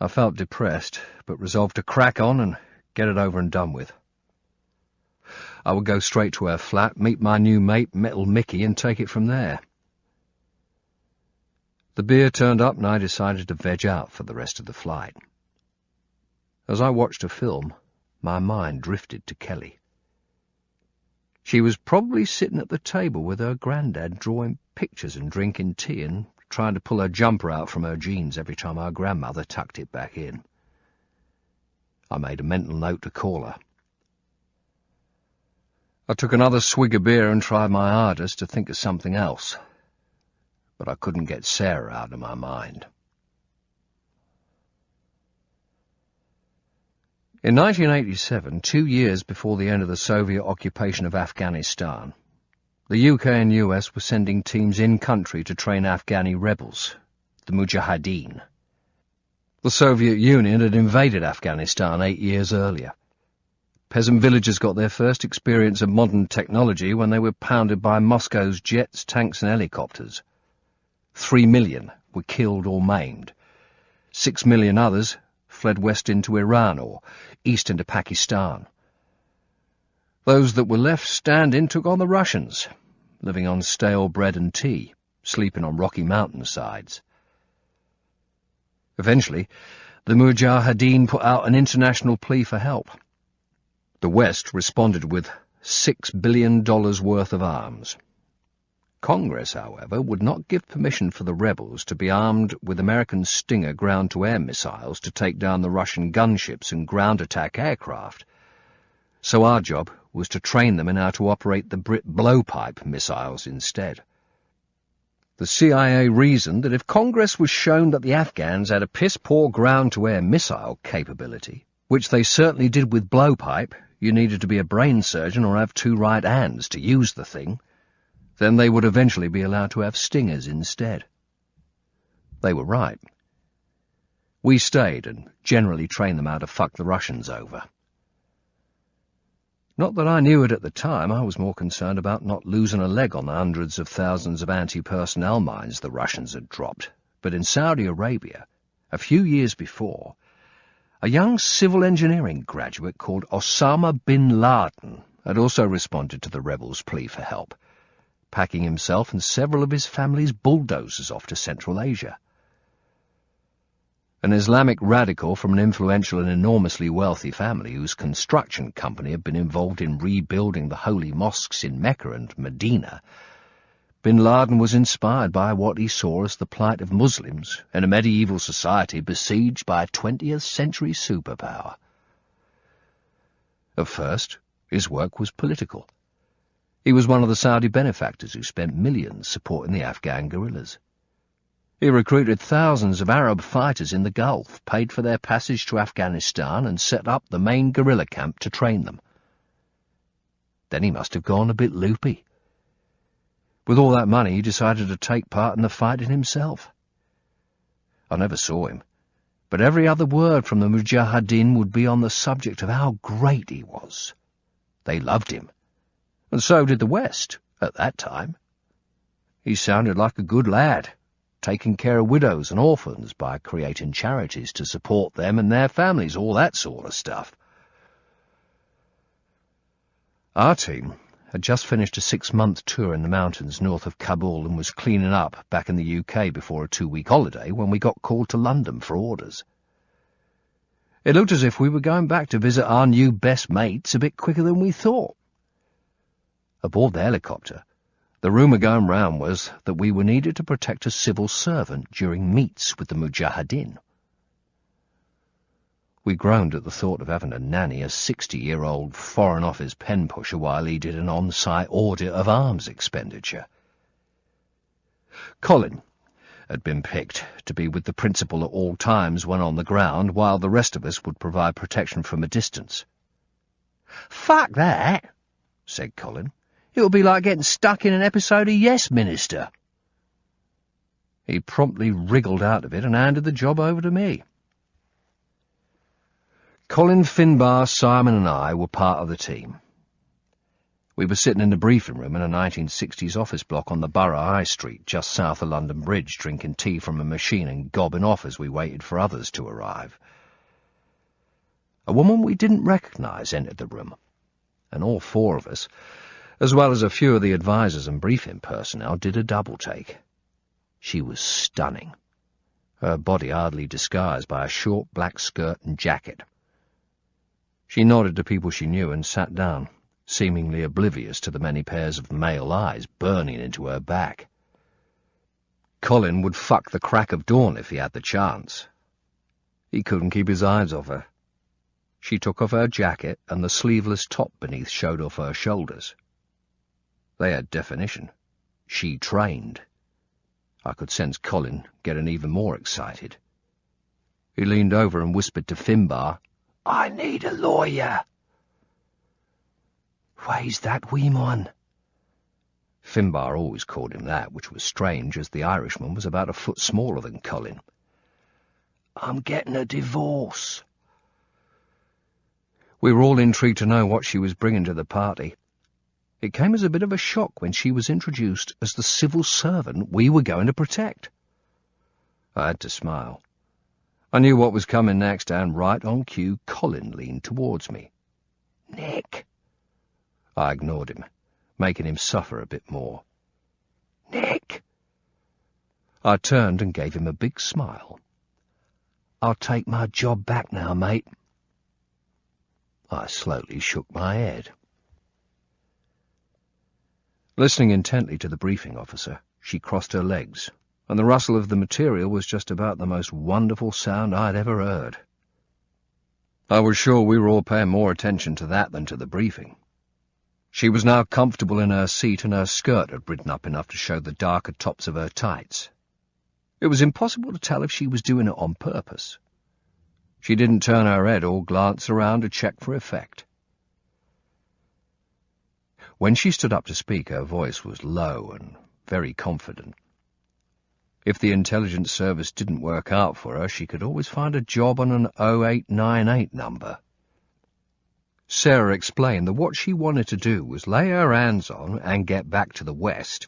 I felt depressed, but resolved to crack on and get it over and done with. I would go straight to her flat, meet my new mate, Metal Mickey, and take it from there. The beer turned up and I decided to veg out for the rest of the flight. As I watched a film, my mind drifted to Kelly. She was probably sitting at the table with her granddad drawing pictures and drinking tea and trying to pull her jumper out from her jeans every time our grandmother tucked it back in. I made a mental note to call her. I took another swig of beer and tried my hardest to think of something else, but I couldn't get Sarah out of my mind. In 1987, 2 years before the end of the Soviet occupation of Afghanistan, the UK and US were sending teams in-country to train Afghani rebels, the Mujahideen. The Soviet Union had invaded Afghanistan 8 years earlier. Peasant villagers got their first experience of modern technology when they were pounded by Moscow's jets, tanks and helicopters. 3 million were killed or maimed. 6 million others fled west into Iran or east into Pakistan. Those that were left standing took on the Russians, living on stale bread and tea, sleeping on rocky mountainsides. Eventually, the Mujahideen put out an international plea for help. The West responded with $6 billion worth of arms. Congress, however, would not give permission for the rebels to be armed with American Stinger ground-to-air missiles to take down the Russian gunships and ground-attack aircraft. So our job was to train them in how to operate the Brit blowpipe missiles instead. The CIA reasoned that if Congress was shown that the Afghans had a piss-poor ground-to-air missile capability, which they certainly did with blowpipe, you needed to be a brain surgeon or have 2 right hands to use the thing, then they would eventually be allowed to have Stingers instead. They were right. We stayed and generally trained them how to fuck the Russians over. Not that I knew it at the time, I was more concerned about not losing a leg on the hundreds of thousands of anti-personnel mines the Russians had dropped. But in Saudi Arabia, a few years before, a young civil engineering graduate called Osama bin Laden had also responded to the rebels' plea for help, packing himself and several of his family's bulldozers off to Central Asia. An Islamic radical from an influential and enormously wealthy family whose construction company had been involved in rebuilding the holy mosques in Mecca and Medina Bin Laden was inspired by what he saw as the plight of Muslims in a medieval society besieged by a 20th century superpower. At first, his work was political. He was one of the Saudi benefactors who spent millions supporting the Afghan guerrillas. He recruited thousands of Arab fighters in the Gulf, paid for their passage to Afghanistan, and set up the main guerrilla camp to train them. Then he must have gone a bit loopy. With all that money, he decided to take part in the fighting himself. I never saw him, but every other word from the Mujahideen would be on the subject of how great he was. They loved him, and so did the West, at that time. He sounded like a good lad, taking care of widows and orphans by creating charities to support them and their families, all that sort of stuff. Our team had just finished a 6-month tour in the mountains north of Kabul and was cleaning up back in the UK before a 2-week holiday when we got called to London for orders. It looked as if we were going back to visit our new best mates a bit quicker than we thought. Aboard the helicopter, the rumour going round was that we were needed to protect a civil servant during meets with the Mujahideen. We groaned at the thought of having to nanny a 60-year-old Foreign Office pen pusher while he did an on-site audit of arms expenditure. Colin had been picked to be with the principal at all times when on the ground, while the rest of us would provide protection from a distance. "Fuck that," said Colin. "It'll be like getting stuck in an episode of Yes, Minister." He promptly wriggled out of it and handed the job over to me. Colin, Finbar, Simon and I were part of the team. We were sitting in the briefing room in a 1960s office block on the Borough High Street, just south of London Bridge, drinking tea from a machine and gobbing off as we waited for others to arrive. A woman we didn't recognise entered the room, and all 4 of us, as well as a few of the advisors and briefing personnel, did a double-take. She was stunning, her body hardly disguised by a short black skirt and jacket. She nodded to people she knew and sat down, seemingly oblivious to the many pairs of male eyes burning into her back. Colin would fuck the crack of dawn if he had the chance. He couldn't keep his eyes off her. She took off her jacket, and the sleeveless top beneath showed off her shoulders. They had definition. She trained. I could sense Colin getting even more excited. He leaned over and whispered to Finbar, "I need a lawyer." "Why's that wee mon?" Finbar always called him that, which was strange, as the Irishman was about a foot smaller than Colin. "I'm getting a divorce." We were all intrigued to know what she was bringing to the party. It came as a bit of a shock when she was introduced as the civil servant we were going to protect. I had to smile. I knew what was coming next, and right on cue, Colin leaned towards me. "Nick." I ignored him, making him suffer a bit more. "Nick." I turned and gave him a big smile. "I'll take my job back now, mate." I slowly shook my head. Listening intently to the briefing officer, she crossed her legs, and the rustle of the material was just about the most wonderful sound I'd ever heard. I was sure we were all paying more attention to that than to the briefing. She was now comfortable in her seat, and her skirt had ridden up enough to show the darker tops of her tights. It was impossible to tell if she was doing it on purpose. She didn't turn her head or glance around to check for effect. When she stood up to speak, her voice was low and very confident. If the intelligence service didn't work out for her, she could always find a job on an 0898 number. Sarah explained that what she wanted to do was lay her hands on and get back to the West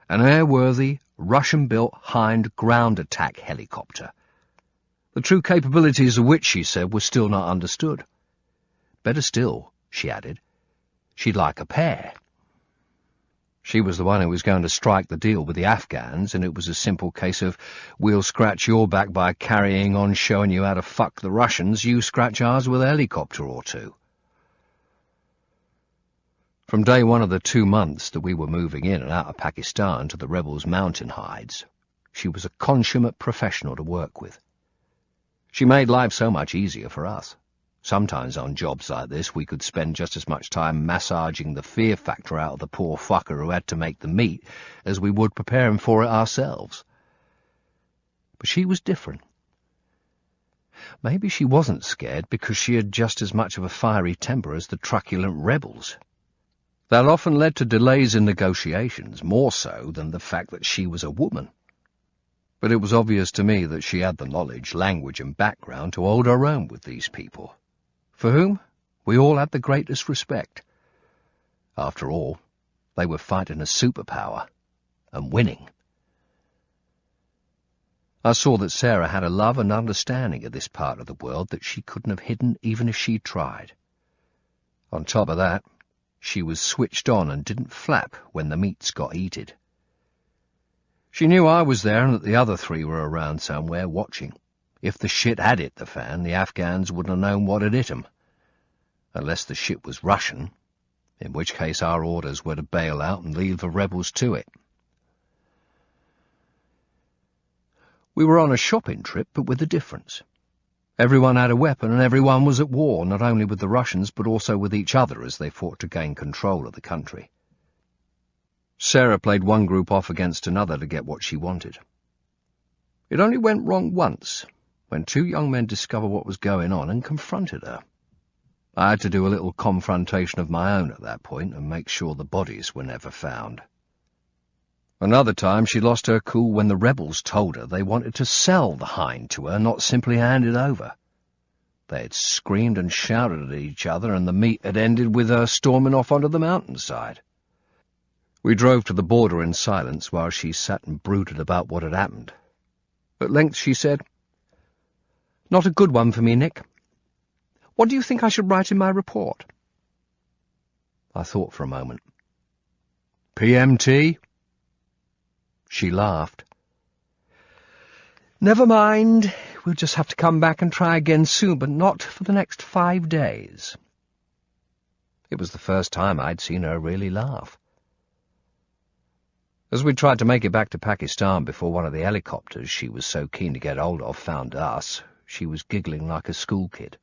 an airworthy, Russian-built Hind ground attack helicopter, the true capabilities of which, she said, were still not understood. Better still, she added, she'd like a pair. She was the one who was going to strike the deal with the Afghans, and it was a simple case of, we'll scratch your back by carrying on showing you how to fuck the Russians, you scratch ours with a helicopter or two. From day one of the 2 months that we were moving in and out of Pakistan to the rebels' mountain hides, she was a consummate professional to work with. She made life so much easier for us. Sometimes on jobs like this we could spend just as much time massaging the fear factor out of the poor fucker who had to make the meat as we would preparing for it ourselves. But she was different. Maybe she wasn't scared because she had just as much of a fiery temper as the truculent rebels. That often led to delays in negotiations, more so than the fact that she was a woman. But it was obvious to me that she had the knowledge, language and background to hold her own with these people, for whom we all had the greatest respect. After all, they were fighting a superpower, and winning. I saw that Sarah had a love and understanding of this part of the world that she couldn't have hidden even if she tried. On top of that, she was switched on and didn't flap when the meats got heated. She knew I was there and that the other 3 were around somewhere watching. If the shit had hit the fan, the Afghans wouldn't have known what had hit 'em. Unless the shit was Russian, in which case our orders were to bail out and leave the rebels to it. We were on a shopping trip, but with a difference. Everyone had a weapon and everyone was at war, not only with the Russians but also with each other as they fought to gain control of the country. Sarah played one group off against another to get what she wanted. It only went wrong once, when 2 young men discovered what was going on and confronted her. I had to do a little confrontation of my own at that point and make sure the bodies were never found. Another time she lost her cool when the rebels told her they wanted to sell the hind to her, not simply hand it over. They had screamed and shouted at each other, and the meet had ended with her storming off onto the mountainside. We drove to the border in silence while she sat and brooded about what had happened. At length she said, "Not a good one for me, Nick. What do you think I should write in my report?" I thought for a moment. "PMT?" She laughed. "Never mind. We'll just have to come back and try again soon, but not for the next 5 days. It was the first time I'd seen her really laugh. As we tried to make it back to Pakistan before one of the helicopters she was so keen to get hold of found us, she was giggling like a school kid.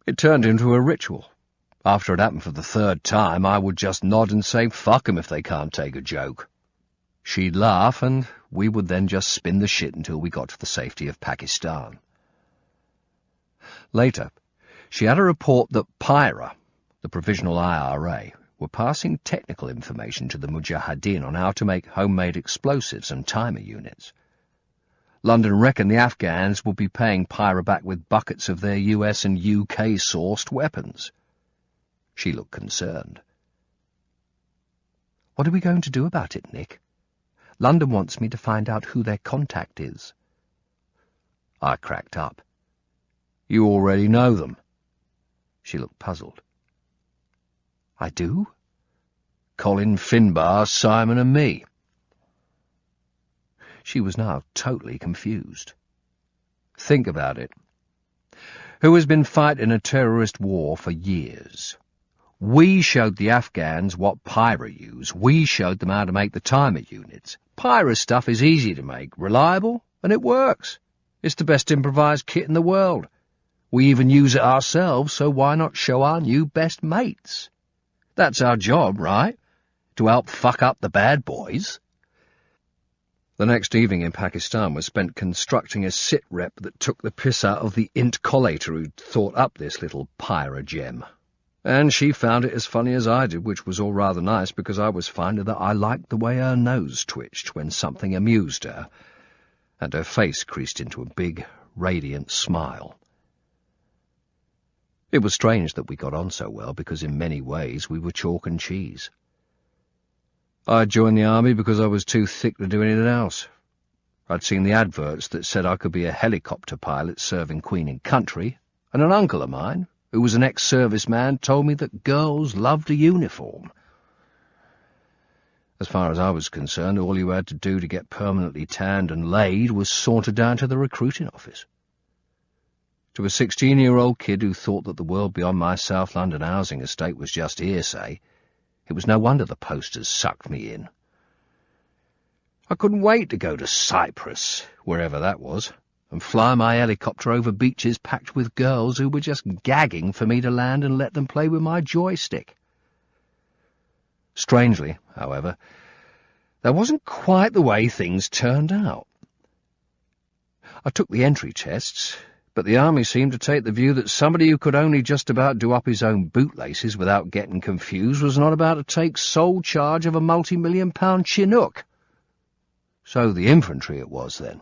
It turned into a ritual. After it happened for the 3rd time, I would just nod and say, "Fuck 'em if they can't take a joke." She'd laugh, and we would then just spin the shit until we got to the safety of Pakistan. Later, she had a report that PIRA, the Provisional IRA, were passing technical information to the Mujahideen on how to make homemade explosives and timer units. London reckoned the Afghans would be paying PIRA back with buckets of their US and UK-sourced weapons. She looked concerned. "What are we going to do about it, Nick? London wants me to find out who their contact is." I cracked up. "You already know them." She looked puzzled. "I do?" "Colin, Finbar, Simon and me." She was now totally confused. Think about it. Who has been fighting a terrorist war for years? We showed the Afghans what PIRA use. We showed them how to make the timer units. PIRA stuff is easy to make, reliable, and it works. It's the best improvised kit in the world. We even use it ourselves, so why not show our new best mates? That's our job, right? To help fuck up the bad boys. The next evening in Pakistan was spent constructing a sit-rep that took the piss out of the int collator who'd thought up this little PIRA gem. And she found it as funny as I did, which was all rather nice because I was finding that I liked the way her nose twitched when something amused her, and her face creased into a big, radiant smile. It was strange that we got on so well because in many ways we were chalk and cheese. I joined the army because I was too thick to do anything else. I'd seen the adverts that said I could be a helicopter pilot serving Queen and country, and an uncle of mine, who was an ex-serviceman, told me that girls loved a uniform. As far as I was concerned, all you had to do to get permanently tanned and laid was saunter down to the recruiting office. To a 16-year-old kid who thought that the world beyond my South London housing estate was just hearsay, It was no wonder the posters sucked me in. I couldn't wait to go to Cyprus, wherever that was, and fly my helicopter over beaches packed with girls who were just gagging for me to land and let them play with my joystick. Strangely, however, that wasn't quite the way things turned out. I took the entry tests, but the army seemed to take the view that somebody who could only just about do up his own bootlaces without getting confused was not about to take sole charge of a multi-million-pound Chinook. So the infantry it was, then.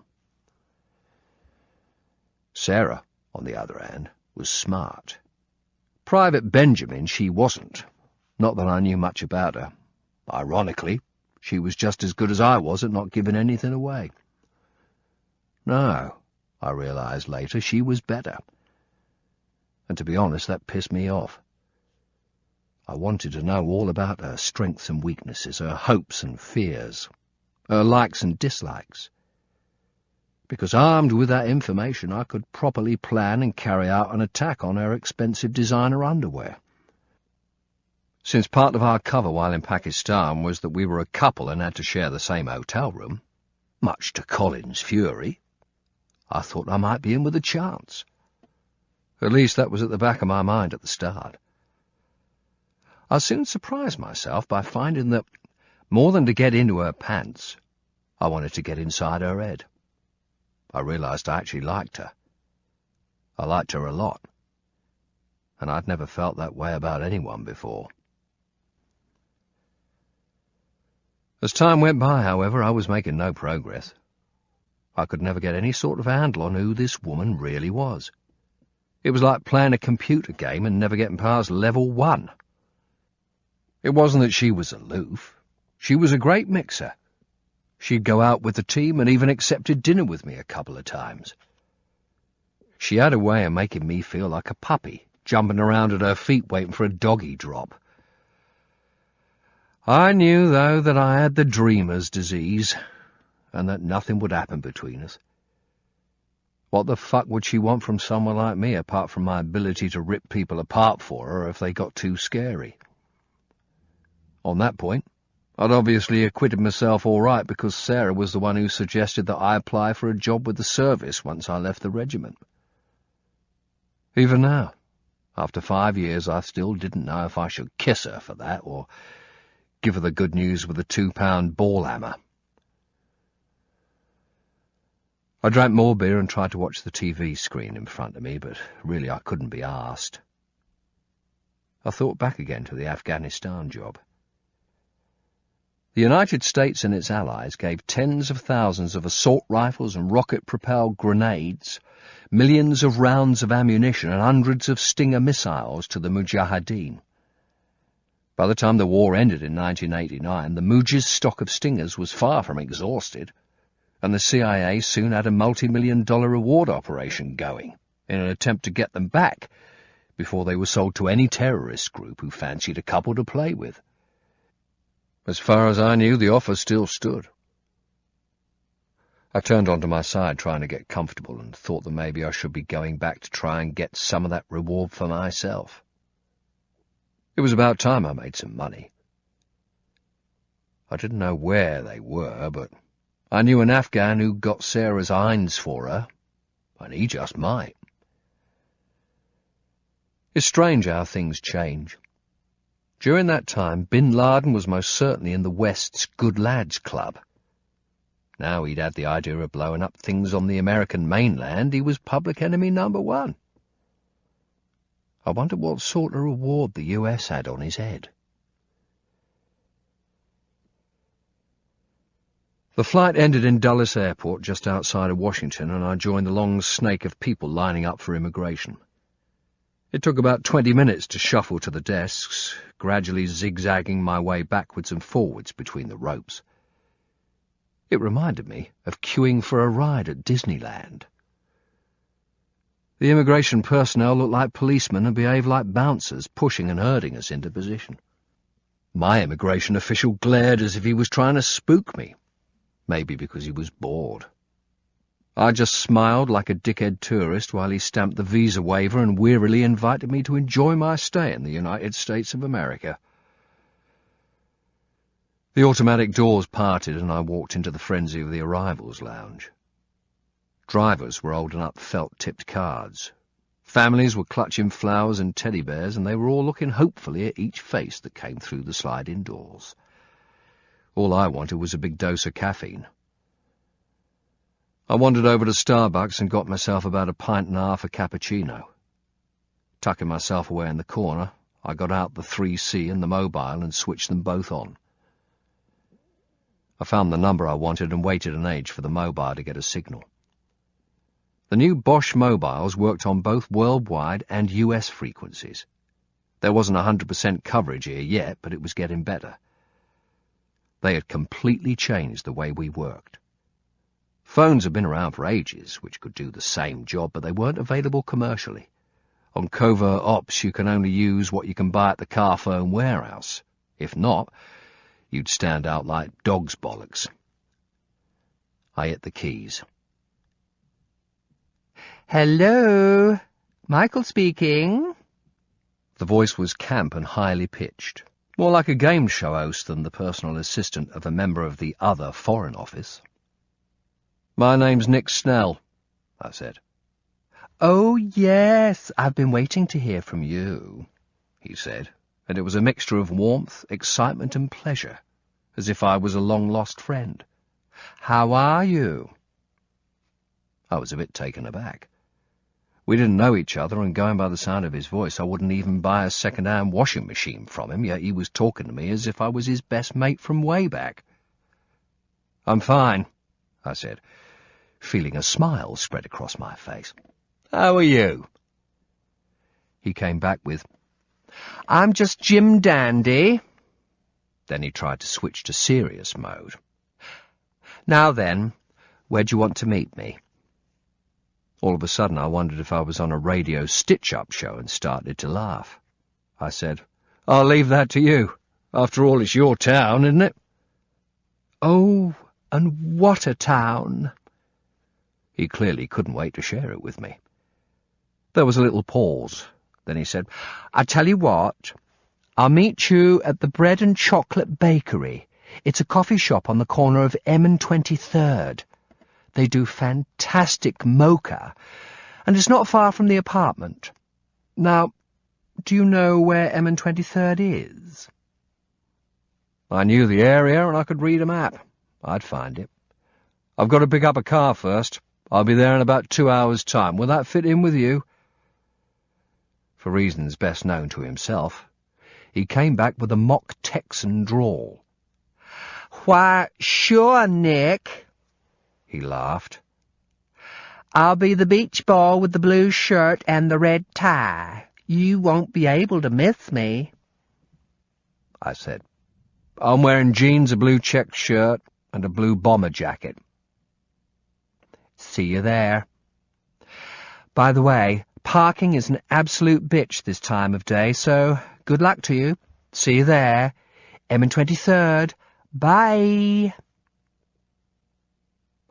Sarah, on the other hand, was smart. Private Benjamin she wasn't. Not that I knew much about her. Ironically, she was just as good as I was at not giving anything away. No, I realized later, she was better. And to be honest, that pissed me off. I wanted to know all about her strengths and weaknesses, her hopes and fears, her likes and dislikes. Because armed with that information, I could properly plan and carry out an attack on her expensive designer underwear. Since part of our cover while in Pakistan was that we were a couple and had to share the same hotel room, much to Colin's fury, I thought I might be in with a chance. At least that was at the back of my mind at the start. I soon surprised myself by finding that, more than to get into her pants, I wanted to get inside her head. I realized I actually liked her. I liked her a lot, and I'd never felt that way about anyone before. As time went by, however, I was making no progress. I could never get any sort of handle on who this woman really was. It was like playing a computer game and never getting past level 1. It wasn't that she was aloof. She was a great mixer. She'd go out with the team and even accepted dinner with me a couple of times. She had a way of making me feel like a puppy, jumping around at her feet waiting for a doggy drop. I knew, though, that I had the dreamer's disease, and that nothing would happen between us. What the fuck would she want from someone like me, apart from my ability to rip people apart for her if they got too scary? On that point, I'd obviously acquitted myself all right because Sarah was the one who suggested that I apply for a job with the service once I left the regiment. Even now, after 5 years, I still didn't know if I should kiss her for that or give her the good news with a 2-pound ball hammer. I drank more beer and tried to watch the TV screen in front of me, but really I couldn't be arsed. I thought back again to the Afghanistan job. The United States and its allies gave tens of thousands of assault rifles and rocket-propelled grenades, millions of rounds of ammunition and hundreds of Stinger missiles to the Mujahideen. By the time the war ended in 1989, the Mujah's stock of Stingers was far from exhausted, and the CIA soon had a multi-million-dollar reward operation going in an attempt to get them back before they were sold to any terrorist group who fancied a couple to play with. As far as I knew, the offer still stood. I turned onto my side trying to get comfortable and thought that maybe I should be going back to try and get some of that reward for myself. It was about time I made some money. I didn't know where they were, but I knew an Afghan who got Sarah's irons for her, and he just might. It's strange how things change. During that time, Bin Laden was most certainly in the West's Good Lads Club. Now he'd had the idea of blowing up things on the American mainland, he was public enemy number 1. I wonder what sort of reward the US had on his head. The flight ended in Dulles Airport just outside of Washington, and I joined the long snake of people lining up for immigration. It took about 20 minutes to shuffle to the desks, gradually zigzagging my way backwards and forwards between the ropes. It reminded me of queuing for a ride at Disneyland. The immigration personnel looked like policemen and behaved like bouncers, pushing and herding us into position. My immigration official glared as if he was trying to spook me, maybe because he was bored. I just smiled like a dickhead tourist while he stamped the visa waiver and wearily invited me to enjoy my stay in the United States of America. The automatic doors parted and I walked into the frenzy of the arrivals lounge. Drivers were holding up felt-tipped cards. Families were clutching flowers and teddy bears, and they were all looking hopefully at each face that came through the sliding doors. All I wanted was a big dose of caffeine. I wandered over to Starbucks and got myself about a pint and a half of cappuccino. Tucking myself away in the corner, I got out the 3C and the mobile and switched them both on. I found the number I wanted and waited an age for the mobile to get a signal. The new Bosch mobiles worked on both worldwide and US frequencies. There wasn't 100% coverage here yet, but it was getting better. They had completely changed the way we worked. Phones had been around for ages, which could do the same job, but they weren't available commercially. On covert ops, you can only use what you can buy at the car phone warehouse. If not, you'd stand out like dog's bollocks. I hit the keys. Hello, Michael speaking. The voice was camp and highly pitched, more like a game show host than the personal assistant of a member of the other Foreign Office. "My name's Nick Snell," I said. "Oh, yes, I've been waiting to hear from you," he said, and it was a mixture of warmth, excitement, and pleasure, as if I was a long-lost friend. "How are you?" I was a bit taken aback. We didn't know each other, and going by the sound of his voice, I wouldn't even buy a second-hand washing machine from him, yet he was talking to me as if I was his best mate from way back. "I'm fine," I said, feeling a smile spread across my face. "How are you?" He came back with, "I'm just Jim Dandy." Then he tried to switch to serious mode. "Now then, where'd you want to meet me?" All of a sudden I wondered if I was on a radio stitch-up show and started to laugh. I said, "I'll leave that to you. After all, it's your town, isn't it?" "Oh, and what a town!" He clearly couldn't wait to share it with me. There was a little pause. Then he said, "I tell you what, I'll meet you at the Bread and Chocolate Bakery. It's a coffee shop on the corner of M and 23rd. They do fantastic mocha, and it's not far from the apartment. Now, do you know where M and 23rd is?" I knew the area and I could read a map. I'd find it. "I've got to pick up a car first. I'll be there in about 2 hours' time. Will that fit in with you?" For reasons best known to himself, he came back with a mock Texan drawl. "Why, sure, Nick." He laughed. "I'll be the beach ball with the blue shirt and the red tie. You won't be able to miss me." I said, "I'm wearing jeans, a blue checked shirt, and a blue bomber jacket." "See you there. By the way, parking is an absolute bitch this time of day, so good luck to you. See you there. M and 23rd. Bye."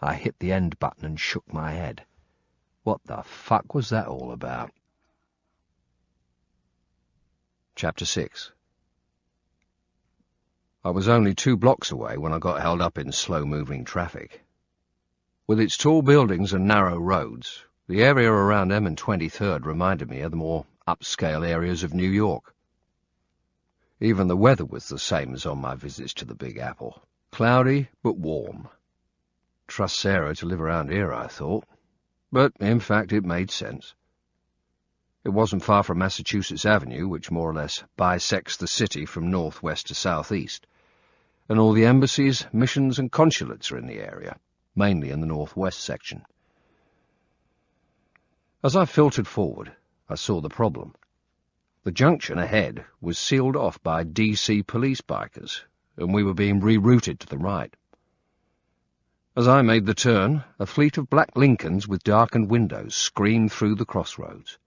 I hit the end button and shook my head. What the fuck was that all about? Chapter 6. I was only 2 blocks away when I got held up in slow-moving traffic. With its tall buildings and narrow roads, the area around M and 23rd reminded me of the more upscale areas of New York. Even the weather was the same as on my visits to the Big Apple. Cloudy, but warm. Trust Sarah to live around here, I thought. But, in fact, it made sense. It wasn't far from Massachusetts Avenue, which more or less bisects the city from northwest to southeast, and all the embassies, missions, and consulates are in the area, mainly in the northwest section. As I filtered forward, I saw the problem. The junction ahead was sealed off by DC police bikers, and we were being rerouted to the right. As I made the turn, a fleet of black Lincolns with darkened windows screamed through the crossroads.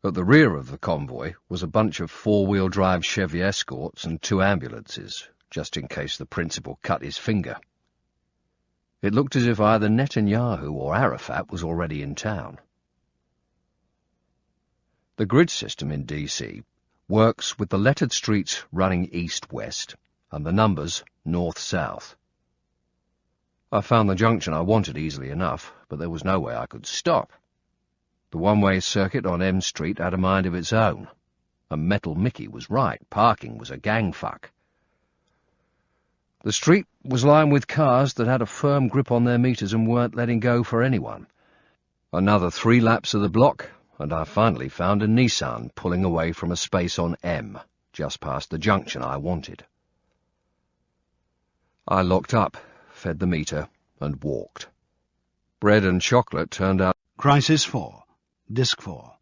At the rear of the convoy was a bunch of 4-wheel-drive Chevy Escorts and 2 ambulances, just in case the principal cut his finger. It looked as if either Netanyahu or Arafat was already in town. The grid system in DC works with the lettered streets running east-west and the numbers north-south. I found the junction I wanted easily enough, but there was no way I could stop. The one-way circuit on M Street had a mind of its own, and Metal Mickey was right. Parking was a gang fuck. The street was lined with cars that had a firm grip on their meters and weren't letting go for anyone. Another 3 laps of the block, and I finally found a Nissan pulling away from a space on M, just past the junction I wanted. I locked up, fed the meter, and walked. Bread and chocolate turned out. Crisis 4. Disc 4.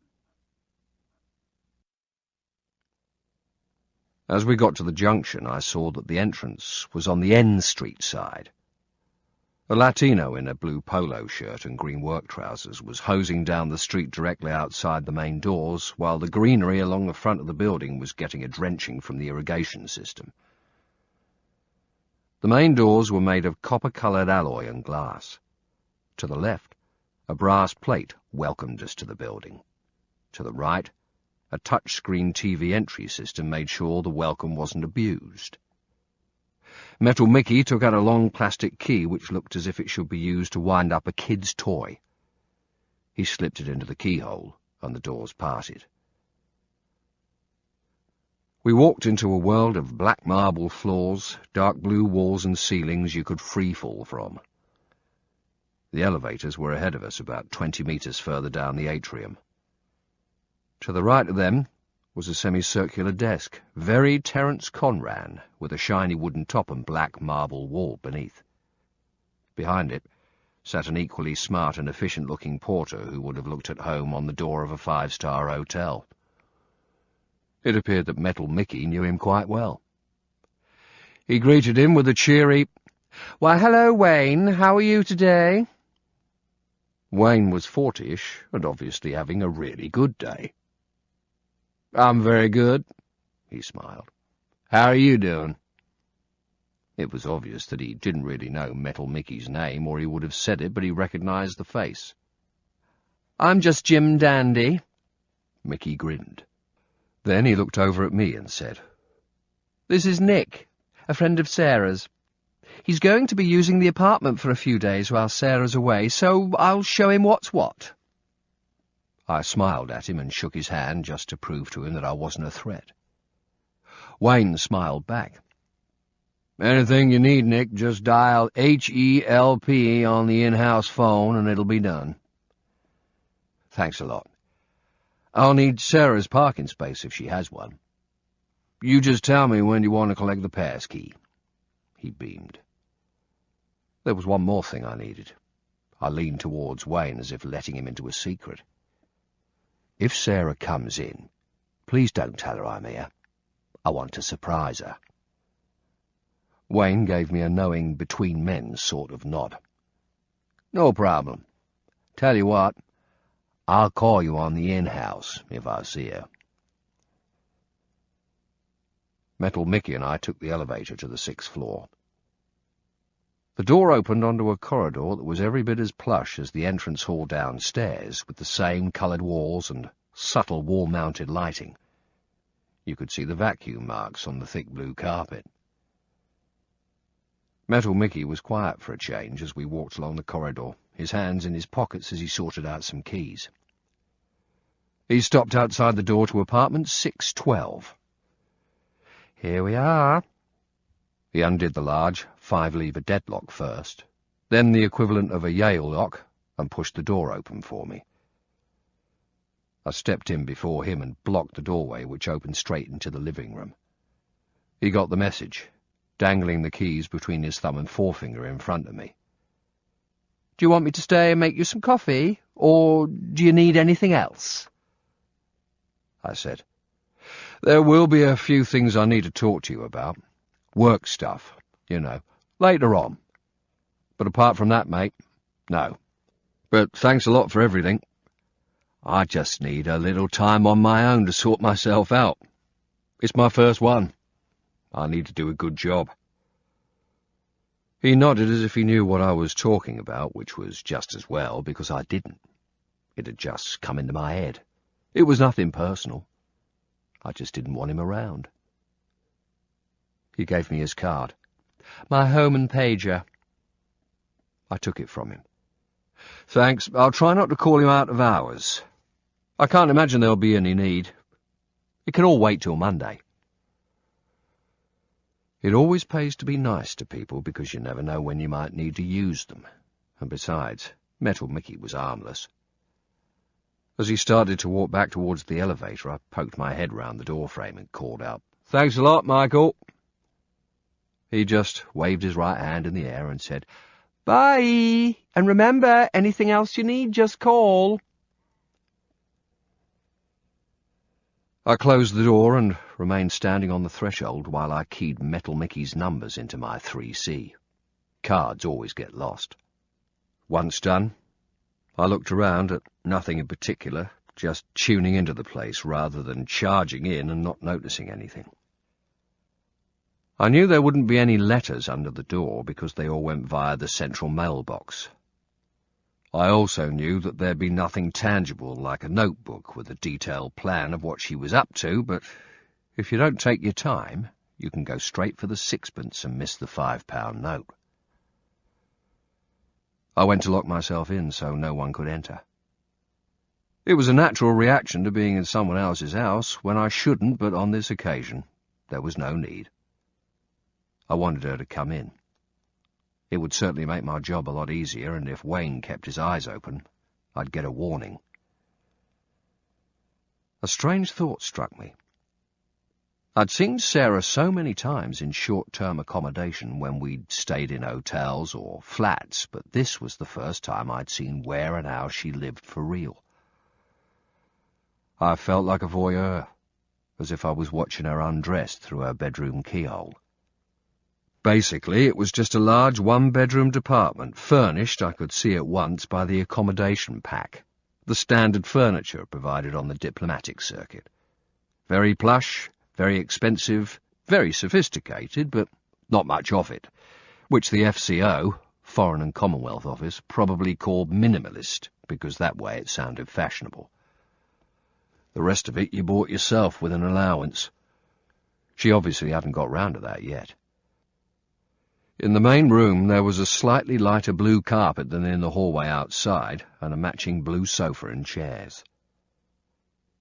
As we got to the junction, I saw that the entrance was on the N Street side. A Latino in a blue polo shirt and green work trousers was hosing down the street directly outside the main doors, while the greenery along the front of the building was getting a drenching from the irrigation system. The main doors were made of copper-coloured alloy and glass. To the left, a brass plate welcomed us to the building. To the right, a touch-screen TV entry system made sure the welcome wasn't abused. Metal Mickey took out a long plastic key which looked as if it should be used to wind up a kid's toy. He slipped it into the keyhole, and the doors parted. We walked into a world of black marble floors, dark blue walls and ceilings you could free-fall from. The elevators were ahead of us, about 20 metres further down the atrium. To the right of them was a semicircular desk, very Terence Conran, with a shiny wooden top and black marble wall beneath. Behind it sat an equally smart and efficient-looking porter who would have looked at home on the door of a 5-star hotel. It appeared that Metal Mickey knew him quite well. He greeted him with a cheery, "Why, hello, Wayne. How are you today?" Wayne was 40-ish and obviously having a really good day. "I'm very good," he smiled. "How are you doing?" It was obvious that he didn't really know Metal Mickey's name, or he would have said it, but he recognized the face. "I'm just Jim Dandy." Mickey grinned. Then he looked over at me and said, "This is Nick, a friend of Sarah's. He's going to be using the apartment for a few days while Sarah's away, so I'll show him what's what." I smiled at him and shook his hand just to prove to him that I wasn't a threat. Wayne smiled back. "Anything you need, Nick, just dial HELP on the in-house phone and it'll be done." "Thanks a lot. I'll need Sarah's parking space if she has one. You just tell me when you want to collect the pass key." He beamed. There was one more thing I needed. I leaned towards Wayne as if letting him into a secret. "If Sarah comes in, please don't tell her I'm here. I want to surprise her." Wayne gave me a knowing between-men sort of nod. "No problem. Tell you what, I'll call you on the in-house if I see her." Metal Mickey and I took the elevator to the 6th floor. The door opened onto a corridor that was every bit as plush as the entrance hall downstairs, with the same coloured walls and subtle wall-mounted lighting. You could see the vacuum marks on the thick blue carpet. Metal Mickey was quiet for a change as we walked along the corridor, his hands in his pockets as he sorted out some keys. He stopped outside the door to apartment 612. "Here we are." He undid the large 5-lever deadlock first, then the equivalent of a Yale lock, and pushed the door open for me. I stepped in before him and blocked the doorway, which opened straight into the living room. He got the message, dangling the keys between his thumb and forefinger in front of me. "Do you want me to stay and make you some coffee, or do you need anything else?" I said, "There will be a few things I need to talk to you about. Work stuff, you know, later on. But apart from that, mate, no. But thanks a lot for everything. I just need a little time on my own to sort myself out. It's my first one. I need to do a good job." He nodded as if he knew what I was talking about, which was just as well, because I didn't. It had just come into my head. It was nothing personal. I just didn't want him around. He gave me his card. "My home and pager." I took it from him. "Thanks. I'll try not to call you out of hours. I can't imagine there'll be any need. It can all wait till Monday." It always pays to be nice to people because you never know when you might need to use them. And besides, Metal Mickey was harmless. As he started to walk back towards the elevator, I poked my head round the doorframe and called out, "Thanks a lot, Michael." He just waved his right hand in the air and said, "Bye, and remember, anything else you need, just call." I closed the door and remained standing on the threshold while I keyed Metal Mickey's numbers into my 3C. Cards always get lost. Once done, I looked around at nothing in particular, just tuning into the place rather than charging in and not noticing anything. I knew there wouldn't be any letters under the door because they all went via the central mailbox. I also knew that there'd be nothing tangible like a notebook with a detailed plan of what she was up to, but if you don't take your time, you can go straight for the sixpence and miss the £5 note. I went to lock myself in so no one could enter. It was a natural reaction to being in someone else's house when I shouldn't, but on this occasion there was no need. I wanted her to come in. It would certainly make my job a lot easier, and if Wayne kept his eyes open, I'd get a warning. A strange thought struck me. I'd seen Sarah so many times in short-term accommodation when we'd stayed in hotels or flats, but this was the first time I'd seen where and how she lived for real. I felt like a voyeur, as if I was watching her undressed through her bedroom keyhole. Basically, it was just a large one-bedroom department, furnished, I could see at once, by the accommodation pack, the standard furniture provided on the diplomatic circuit. Very plush, very expensive, very sophisticated, but not much of it, which the FCO, Foreign and Commonwealth Office, probably called minimalist, because that way it sounded fashionable. The rest of it you bought yourself with an allowance. She obviously hadn't got round to that yet. In the main room there was a slightly lighter blue carpet than in the hallway outside, and a matching blue sofa and chairs.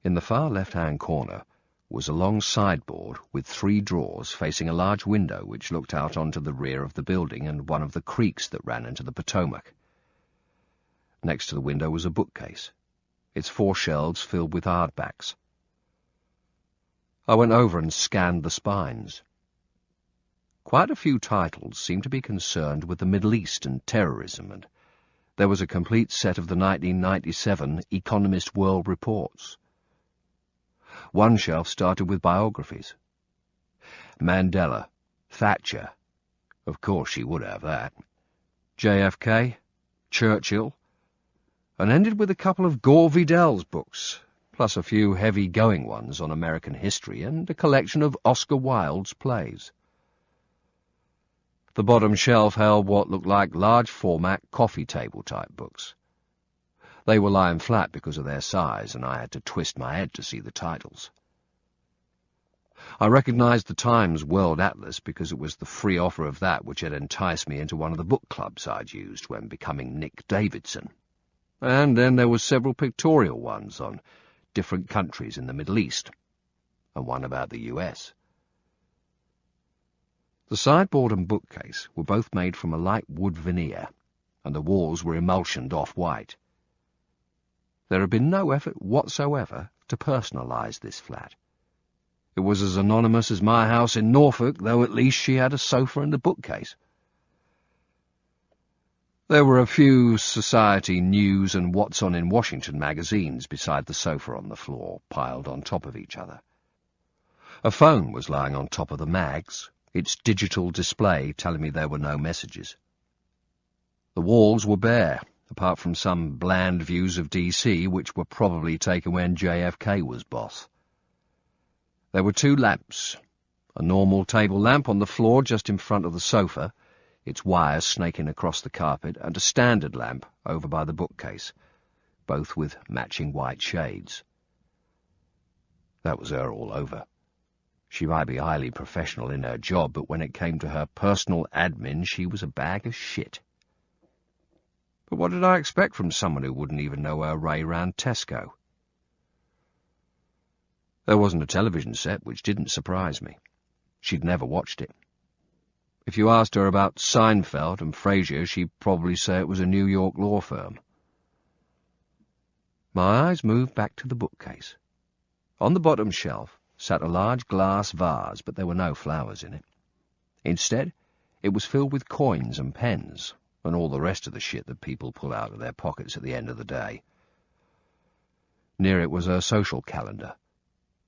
In the far left-hand corner was a long sideboard with 3 drawers facing a large window which looked out onto the rear of the building and one of the creeks that ran into the Potomac. Next to the window was a bookcase, its 4 shelves filled with hardbacks. I went over and scanned the spines. Quite a few titles seemed to be concerned with the Middle East and terrorism, and there was a complete set of the 1997 Economist World Reports. One shelf started with biographies. Mandela, Thatcher, of course she would have that, JFK, Churchill, and ended with a couple of Gore Vidal's books, plus a few heavy-going ones on American history and a collection of Oscar Wilde's plays. The bottom shelf held what looked like large-format coffee table-type books. They were lying flat because of their size, and I had to twist my head to see the titles. I recognized the Times World Atlas because it was the free offer of that which had enticed me into one of the book clubs I'd used when becoming Nick Davidson. And then there were several pictorial ones on different countries in the Middle East, and one about the US. The sideboard and bookcase were both made from a light wood veneer, and the walls were emulsioned off-white. There had been no effort whatsoever to personalize this flat. It was as anonymous as my house in Norfolk, though at least she had a sofa and a bookcase. There were a few Society News and What's On in Washington magazines beside the sofa on the floor, piled on top of each other. A phone was lying on top of the mags, its digital display telling me there were no messages. The walls were bare, apart from some bland views of DC, which were probably taken when JFK was boss. There were 2 lamps, a normal table lamp on the floor just in front of the sofa, its wires snaking across the carpet, and a standard lamp over by the bookcase, both with matching white shades. That was her all over. She might be highly professional in her job, but when it came to her personal admin, she was a bag of shit. But what did I expect from someone who wouldn't even know her way round Tesco? There wasn't a television set, which didn't surprise me. She'd never watched it. If you asked her about Seinfeld and Frasier, she'd probably say it was a New York law firm. My eyes moved back to the bookcase. On the bottom shelf sat a large glass vase, but there were no flowers in it. Instead, it was filled with coins and pens, and all the rest of the shit that people pull out of their pockets at the end of the day. Near it was her social calendar.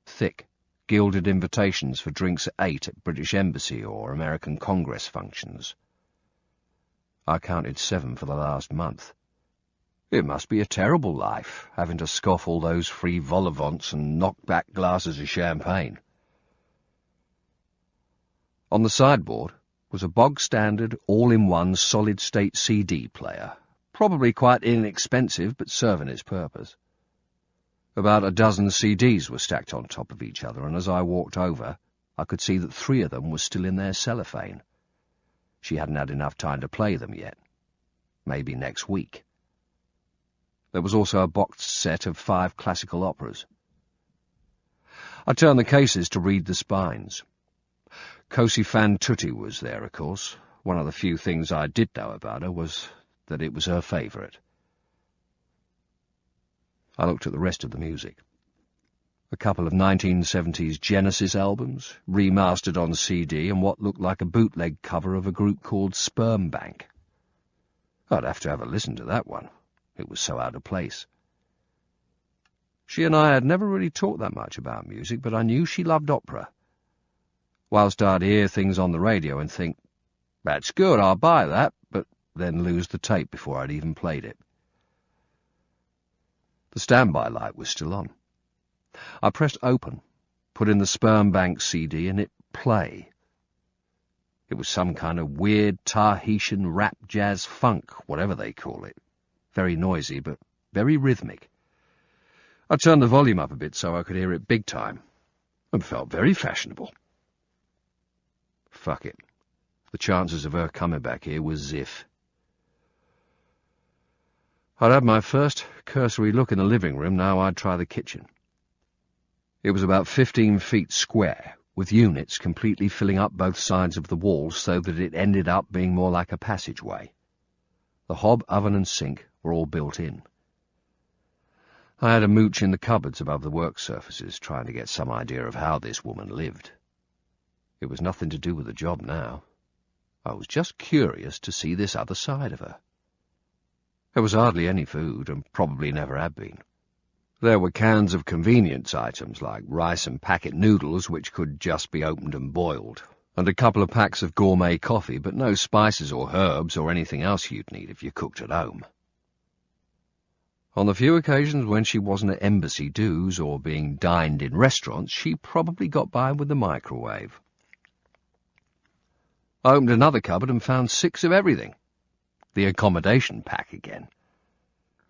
Thick, gilded invitations for drinks at 8 at British Embassy or American Congress functions. I counted 7 for the last month. It must be a terrible life, having to scoff all those free vol au vents and knock back glasses of champagne. On the sideboard was a bog-standard, all-in-one solid-state CD player, probably quite inexpensive but serving its purpose. About a dozen CDs were stacked on top of each other, and as I walked over, I could see that 3 of them were still in their cellophane. She hadn't had enough time to play them yet. Maybe next week. There was also a boxed set of 5 classical operas. I turned the cases to read the spines. Cosi fan tutte was there, of course. One of the few things I did know about her was that it was her favourite. I looked at the rest of the music. A couple of 1970s Genesis albums, remastered on CD, and what looked like a bootleg cover of a group called Sperm Bank. I'd have to have a listen to that one. It was so out of place. She and I had never really talked that much about music, but I knew she loved opera. Whilst I'd hear things on the radio and think, "That's good, I'll buy that," but then lose the tape before I'd even played it. The standby light was still on. I pressed open, put in the Sperm Bank CD, and hit play. It was some kind of weird Tahitian rap jazz funk, whatever they call it. Very noisy, but very rhythmic. I turned the volume up a bit so I could hear it big time, and felt very fashionable. Fuck it. The chances of her coming back here was ziff. I'd had my first cursory look in the living room, now I'd try the kitchen. It was about 15 feet square, with units completely filling up both sides of the walls so that it ended up being more like a passageway. The hob, oven and sink were all built in. I had a mooch in the cupboards above the work surfaces, trying to get some idea of how this woman lived. It was nothing to do with the job now. I was just curious to see this other side of her. There was hardly any food, and probably never had been. There were cans of convenience items like rice and packet noodles, which could just be opened and boiled, and a couple of packs of gourmet coffee, but no spices or herbs or anything else you'd need if you cooked at home. On the few occasions when she wasn't at embassy dues or being dined in restaurants, she probably got by with the microwave. I opened another cupboard and found 6 of everything. The accommodation pack again.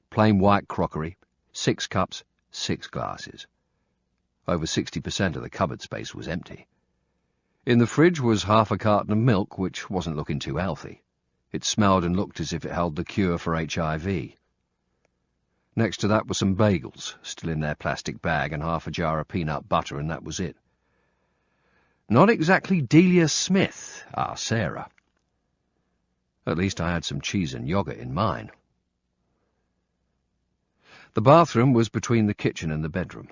Plain white crockery, 6 cups, 6 glasses. Over 60% of the cupboard space was empty. In the fridge was half a carton of milk, which wasn't looking too healthy. It smelled and looked as if it held the cure for HIV. Next to that were some bagels, still in their plastic bag, and half a jar of peanut butter, and that was it. Not exactly Delia Smith, Sarah. At least I had some cheese and yoghurt in mine. The bathroom was between the kitchen and the bedroom.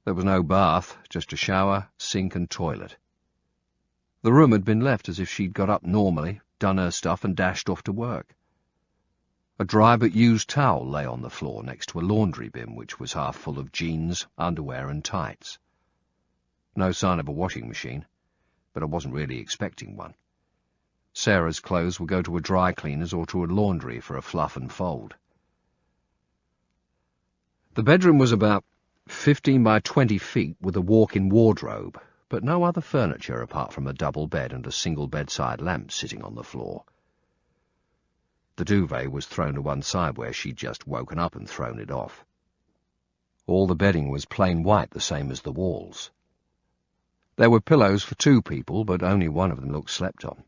There was no bath, just a shower, sink and toilet. The room had been left as if she'd got up normally, done her stuff and dashed off to work. A dry but used towel lay on the floor next to a laundry bin which was half full of jeans, underwear and tights. No sign of a washing machine, but I wasn't really expecting one. Sarah's clothes would go to a dry cleaner's or to a laundry for a fluff and fold. The bedroom was about 15 by 20 feet with a walk-in wardrobe, but no other furniture apart from a double bed and a single bedside lamp sitting on the floor. The duvet was thrown to one side where she'd just woken up and thrown it off. All the bedding was plain white, the same as the walls. There were pillows for 2 people, but only one of them looked slept on.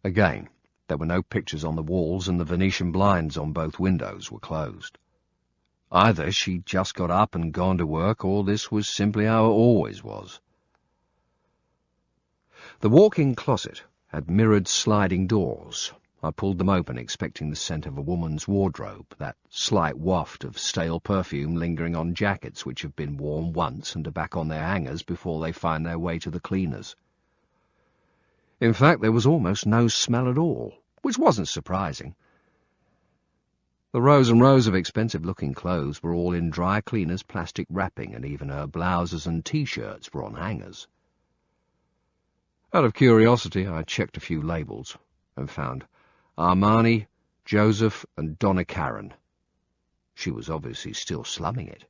Again, there were no pictures on the walls, and the Venetian blinds on both windows were closed. Either she'd just got up and gone to work, or this was simply how it always was. The walk-in closet had mirrored sliding doors. I pulled them open, expecting the scent of a woman's wardrobe, that slight waft of stale perfume lingering on jackets which have been worn once and are back on their hangers before they find their way to the cleaners. In fact, there was almost no smell at all, which wasn't surprising. The rows and rows of expensive-looking clothes were all in dry cleaners' plastic wrapping, and even her blouses and T-shirts were on hangers. Out of curiosity, I checked a few labels and found Armani, Joseph, and Donna Karan. She was obviously still slumming it.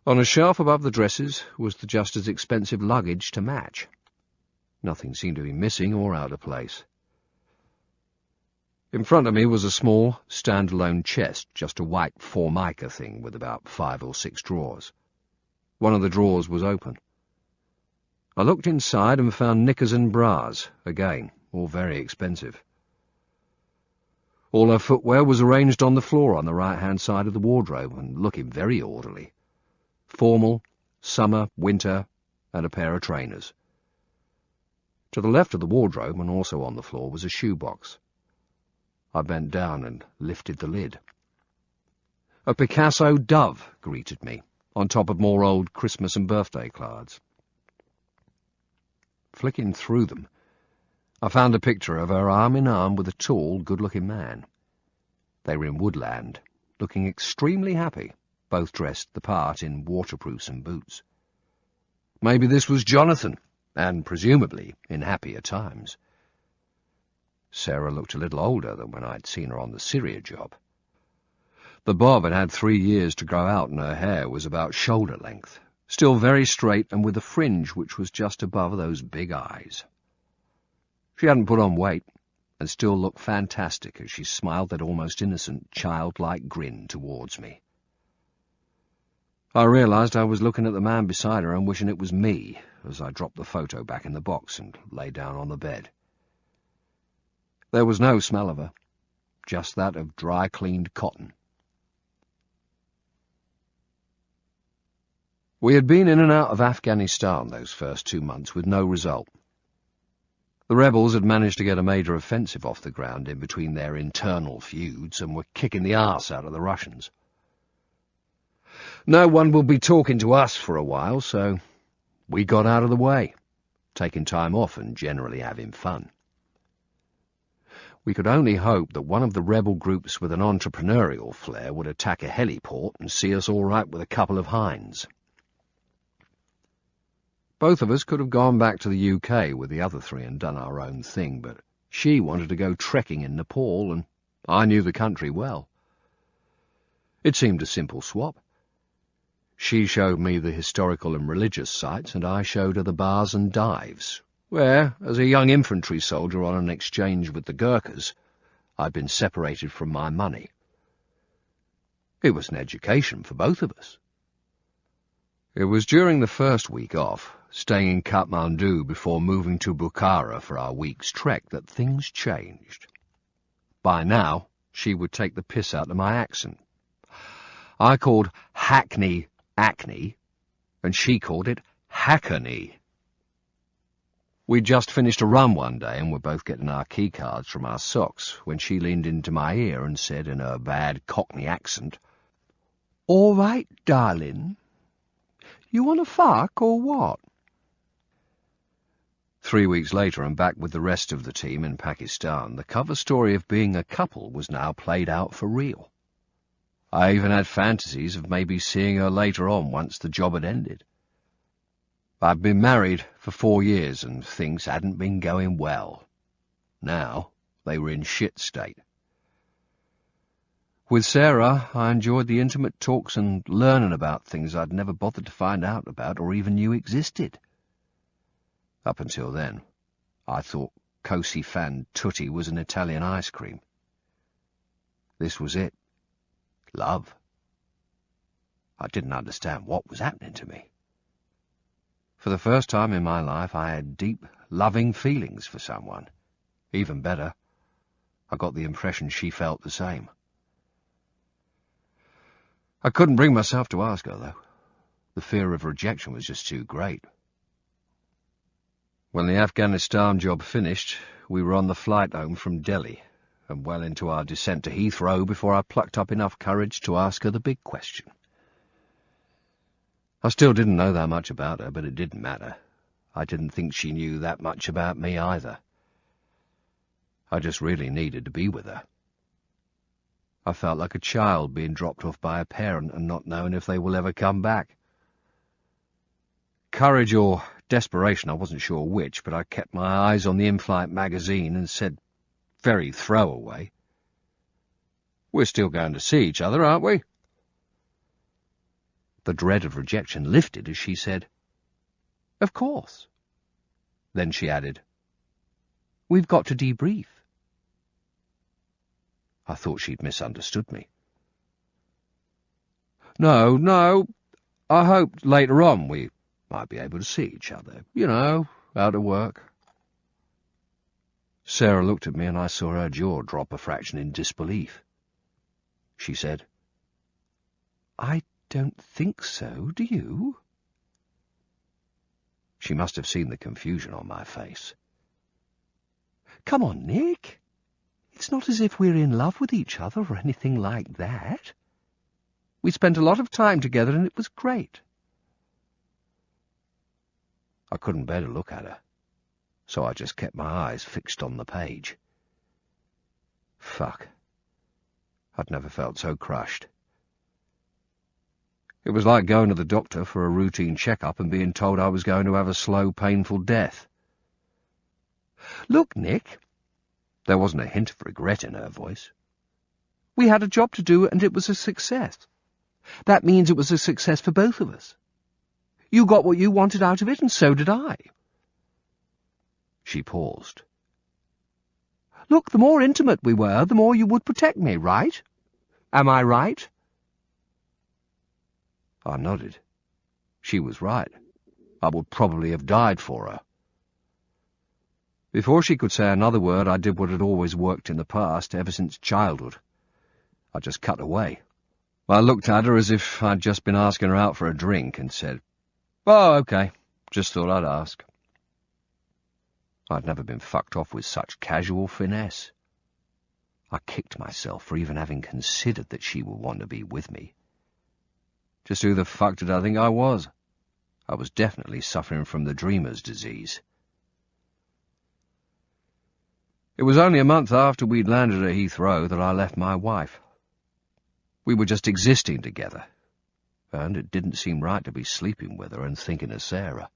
On a shelf above the dresses was the just as expensive luggage to match. Nothing seemed to be missing or out of place. In front of me was a small, stand-alone chest, just a white formica thing with about 5 or 6 drawers. One of the drawers was open. I looked inside and found knickers and bras, again, all very expensive. All her footwear was arranged on the floor on the right-hand side of the wardrobe and looking very orderly. Formal, summer, winter, and a pair of trainers. To the left of the wardrobe, and also on the floor, was a shoebox. I bent down and lifted the lid. A Picasso dove greeted me, on top of more old Christmas and birthday cards. Flicking through them, I found a picture of her arm-in-arm with a tall, good-looking man. They were in Woodland, looking extremely happy, both dressed the part in waterproofs and boots. Maybe this was Jonathan, and presumably in happier times. Sarah looked a little older than when I'd seen her on the Syria job. The bob had had 3 years to grow out, and her hair was about shoulder length, still very straight and with a fringe which was just above those big eyes. She hadn't put on weight, and still looked fantastic as she smiled that almost innocent, childlike grin towards me. I realized I was looking at the man beside her and wishing it was me, as I dropped the photo back in the box and lay down on the bed. There was no smell of her, just that of dry-cleaned cotton. We had been in and out of Afghanistan those first 2 months with no result. The rebels had managed to get a major offensive off the ground in between their internal feuds and were kicking the arse out of the Russians. No one would be talking to us for a while, so we got out of the way, taking time off and generally having fun. We could only hope that one of the rebel groups with an entrepreneurial flair would attack a heliport and see us all right with a couple of hinds. Both of us could have gone back to the UK with the other 3 and done our own thing, but she wanted to go trekking in Nepal, and I knew the country well. It seemed a simple swap. She showed me the historical and religious sites, and I showed her the bars and dives, where, as a young infantry soldier on an exchange with the Gurkhas, I'd been separated from my money. It was an education for both of us. It was during the first week off, staying in Kathmandu before moving to Bukhara for our week's trek, that things changed. By now, she would take the piss out of my accent. I called Hackney acne, and she called it Hackney. We'd just finished a run one day and were both getting our keycards from our socks when she leaned into my ear and said in her bad Cockney accent, "All right, darling. You want to fuck or what?" 3 weeks later, and back with the rest of the team in Pakistan, the cover story of being a couple was now played out for real. I even had fantasies of maybe seeing her later on once the job had ended. I'd been married for 4 years and things hadn't been going well. Now they were in shit state. With Sarah, I enjoyed the intimate talks and learning about things I'd never bothered to find out about or even knew existed. Up until then, I thought Cosi fan tutti was an Italian ice cream. This was it. Love. I didn't understand what was happening to me. For the first time in my life, I had deep, loving feelings for someone. Even better, I got the impression she felt the same. I couldn't bring myself to ask her, though. The fear of rejection was just too great. When the Afghanistan job finished, we were on the flight home from Delhi, and well into our descent to Heathrow before I plucked up enough courage to ask her the big question. I still didn't know that much about her, but it didn't matter. I didn't think she knew that much about me either. I just really needed to be with her. I felt like a child being dropped off by a parent and not knowing if they will ever come back. Courage or desperation, I wasn't sure which, but I kept my eyes on the in-flight magazine and said, very throwaway, "We're still going to see each other, aren't we?" The dread of rejection lifted as she said, "Of course." Then she added, "We've got to debrief." I thought she'd misunderstood me. No, I hoped later on we might be able to see each other, out of work. Sarah looked at me and I saw her jaw drop a fraction in disbelief. She said, "I don't think so, do you?" She must have seen the confusion on my face. "Come on, Nick. It's not as if we're in love with each other or anything like that. We spent a lot of time together and it was great." I couldn't bear to look at her, so I just kept my eyes fixed on the page. Fuck. I'd never felt so crushed. It was like going to the doctor for a routine checkup and being told I was going to have a slow, painful death. "Look, Nick." There wasn't a hint of regret in her voice. "We had a job to do and it was a success. That means it was a success for both of us. You got what you wanted out of it, and so did I." She paused. "Look, the more intimate we were, the more you would protect me, right? Am I right?" I nodded. She was right. I would probably have died for her. Before she could say another word, I did what had always worked in the past, ever since childhood. I just cut away. I looked at her as if I'd just been asking her out for a drink and said, "Oh, okay, just thought I'd ask." I'd never been fucked off with such casual finesse. I kicked myself for even having considered that she would want to be with me. Just who the fuck did I think I was? I was definitely suffering from the dreamer's disease. It was only a month after we'd landed at Heathrow that I left my wife. We were just existing together, and it didn't seem right to be sleeping with her and thinking of Sarah.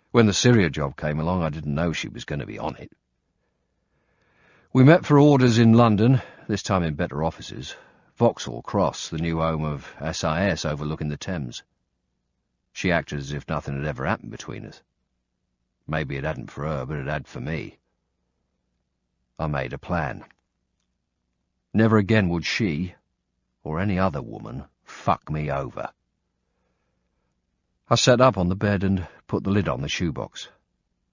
When the Syria job came along, I didn't know she was going to be on it. We met for orders in London, this time in better offices. Vauxhall Cross, the new home of SAS overlooking the Thames. She acted as if nothing had ever happened between us. Maybe it hadn't for her, but it had for me. I made a plan. Never again would she, or any other woman, fuck me over. I sat up on the bed and put the lid on the shoebox.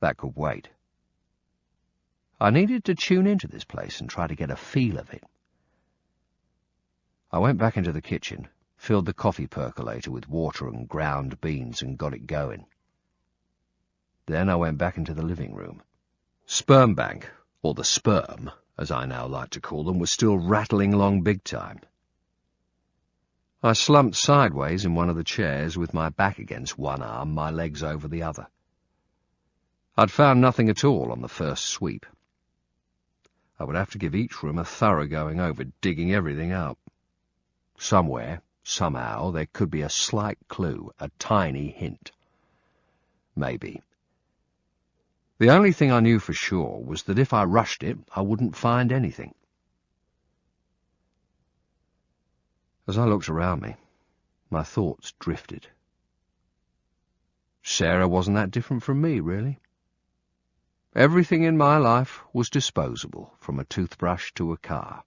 That could wait. I needed to tune into this place and try to get a feel of it. I went back into the kitchen, filled the coffee percolator with water and ground beans and got it going. Then I went back into the living room. Sperm bank, or the sperm, as I now like to call them, was still rattling along big time. I slumped sideways in one of the chairs with my back against one arm, my legs over the other. I'd found nothing at all on the first sweep. I would have to give each room a thorough going over, digging everything up. Somewhere, somehow, there could be a slight clue, a tiny hint. Maybe. The only thing I knew for sure was that if I rushed it, I wouldn't find anything. As I looked around me, my thoughts drifted. Sarah wasn't that different from me, really. Everything in my life was disposable, from a toothbrush to a car.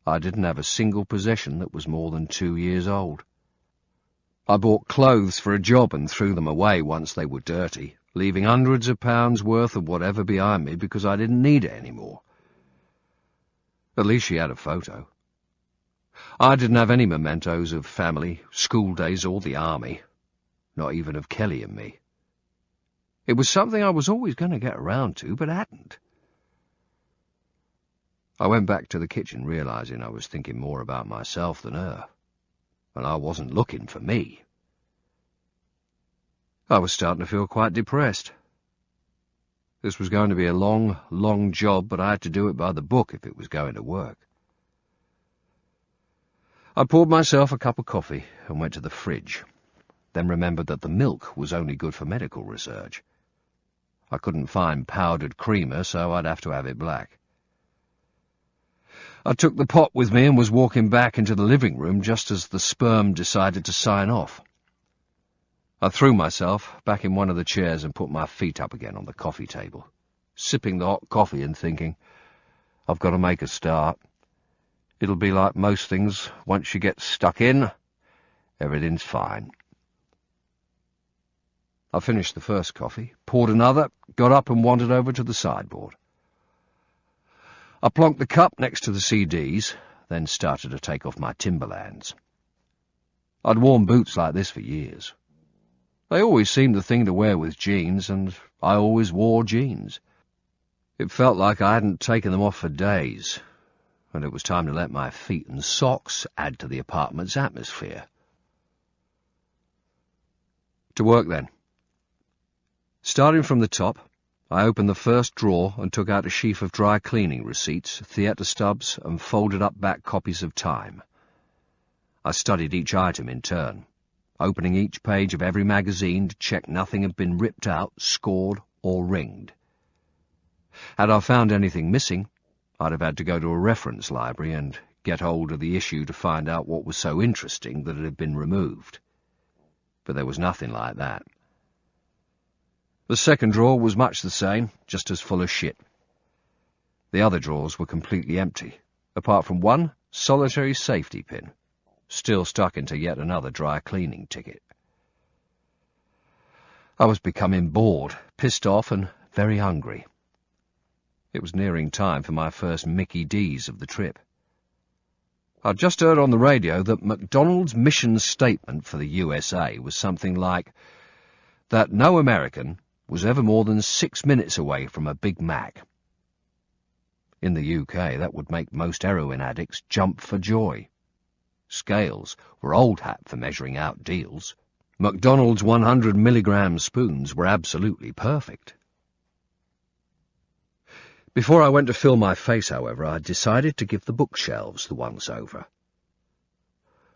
I didn't have a single possession that was more than 2 years old. I bought clothes for a job and threw them away once they were dirty, leaving hundreds of pounds worth of whatever behind me because I didn't need it anymore. At least she had a photo. I didn't have any mementos of family, school days, or the army, not even of Kelly and me. It was something I was always going to get around to, but hadn't. I went back to the kitchen, realizing I was thinking more about myself than her, and I wasn't looking for me. I was starting to feel quite depressed. This was going to be a long, long job, but I had to do it by the book if it was going to work. I poured myself a cup of coffee and went to the fridge, then remembered that the milk was only good for medical research. I couldn't find powdered creamer, so I'd have to have it black. I took the pot with me and was walking back into the living room just as the sperm decided to sign off. I threw myself back in one of the chairs and put my feet up again on the coffee table, sipping the hot coffee and thinking, I've got to make a start. It'll be like most things, once you get stuck in, everything's fine. I finished the first coffee, poured another, got up and wandered over to the sideboard. I plonked the cup next to the CDs, then started to take off my Timberlands. I'd worn boots like this for years. They always seemed the thing to wear with jeans, and I always wore jeans. It felt like I hadn't taken them off for days, and it was time to let my feet and socks add to the apartment's atmosphere. To work then. Starting from the top, I opened the first drawer and took out a sheaf of dry cleaning receipts, theatre stubs, and folded up back copies of Time. I studied each item in turn, opening each page of every magazine to check nothing had been ripped out, scored, or ringed. Had I found anything missing, I'd have had to go to a reference library and get hold of the issue to find out what was so interesting that it had been removed. But there was nothing like that. The second drawer was much the same, just as full of shit. The other drawers were completely empty, apart from one solitary safety pin, still stuck into yet another dry cleaning ticket. I was becoming bored, pissed off, and very hungry. It was nearing time for my first Mickey D's of the trip. I'd just heard on the radio that McDonald's mission statement for the USA was something like that no American was ever more than 6 minutes away from a Big Mac. In the UK, that would make most heroin addicts jump for joy. Scales were old hat for measuring out deals. McDonald's 100-milligram spoons were absolutely perfect. Before I went to fill my face, however, I decided to give the bookshelves the once-over.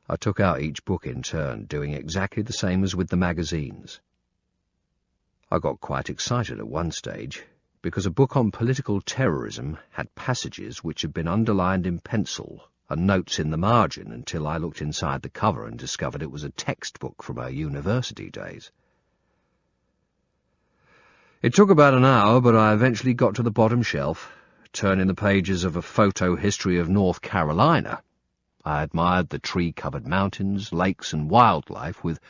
I took out each book in turn, doing exactly the same as with the magazines. I got quite excited at one stage, because a book on political terrorism had passages which had been underlined in pencil and notes in the margin until I looked inside the cover and discovered it was a textbook from our university days. It took about an hour, but I eventually got to the bottom shelf, turning the pages of a photo history of North Carolina. I admired the tree-covered mountains, lakes, and wildlife with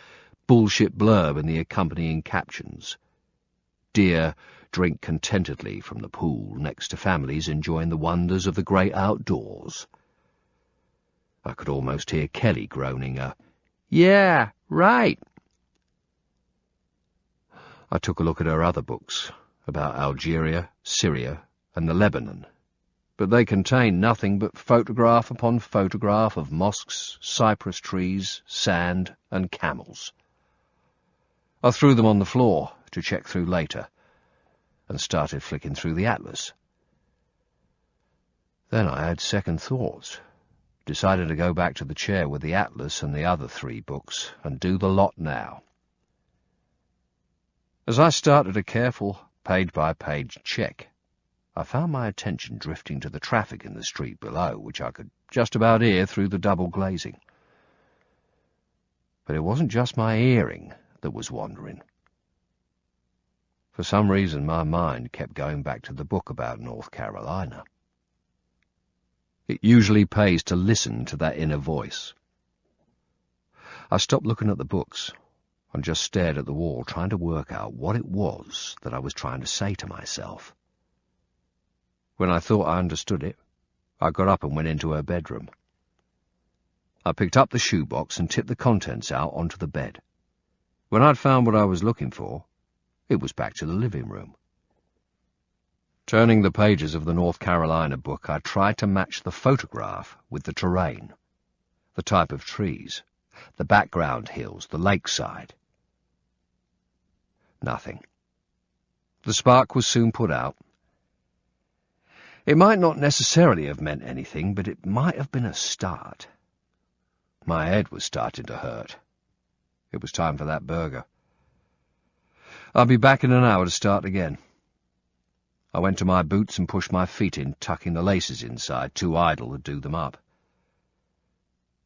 bullshit blurb in the accompanying captions. Deer drink contentedly from the pool next to families enjoying the wonders of the great outdoors. I could almost hear Kelly groaning a, "Yeah, right." I took a look at her other books, about Algeria, Syria, and the Lebanon, but they contained nothing but photograph upon photograph of mosques, cypress trees, sand, and camels. I threw them on the floor to check through later, and started flicking through the atlas. Then I had second thoughts, decided to go back to the chair with the atlas and the other 3 books, and do the lot now. As I started a careful, page-by-page check, I found my attention drifting to the traffic in the street below, which I could just about hear through the double glazing. But it wasn't just my hearing that was wandering. For some reason, my mind kept going back to the book about North Carolina. It usually pays to listen to that inner voice. I stopped looking at the books and just stared at the wall, trying to work out what it was that I was trying to say to myself. When I thought I understood it, I got up and went into her bedroom. I picked up the shoebox and tipped the contents out onto the bed. When I'd found what I was looking for, it was back to the living room. Turning the pages of the North Carolina book, I tried to match the photograph with the terrain, the type of trees, the background hills, the lakeside. Nothing. The spark was soon put out. It might not necessarily have meant anything, but it might have been a start. My head was starting to hurt. It was time for that burger. I'll be back in an hour to start again. I went to my boots and pushed my feet in, tucking the laces inside, too idle to do them up.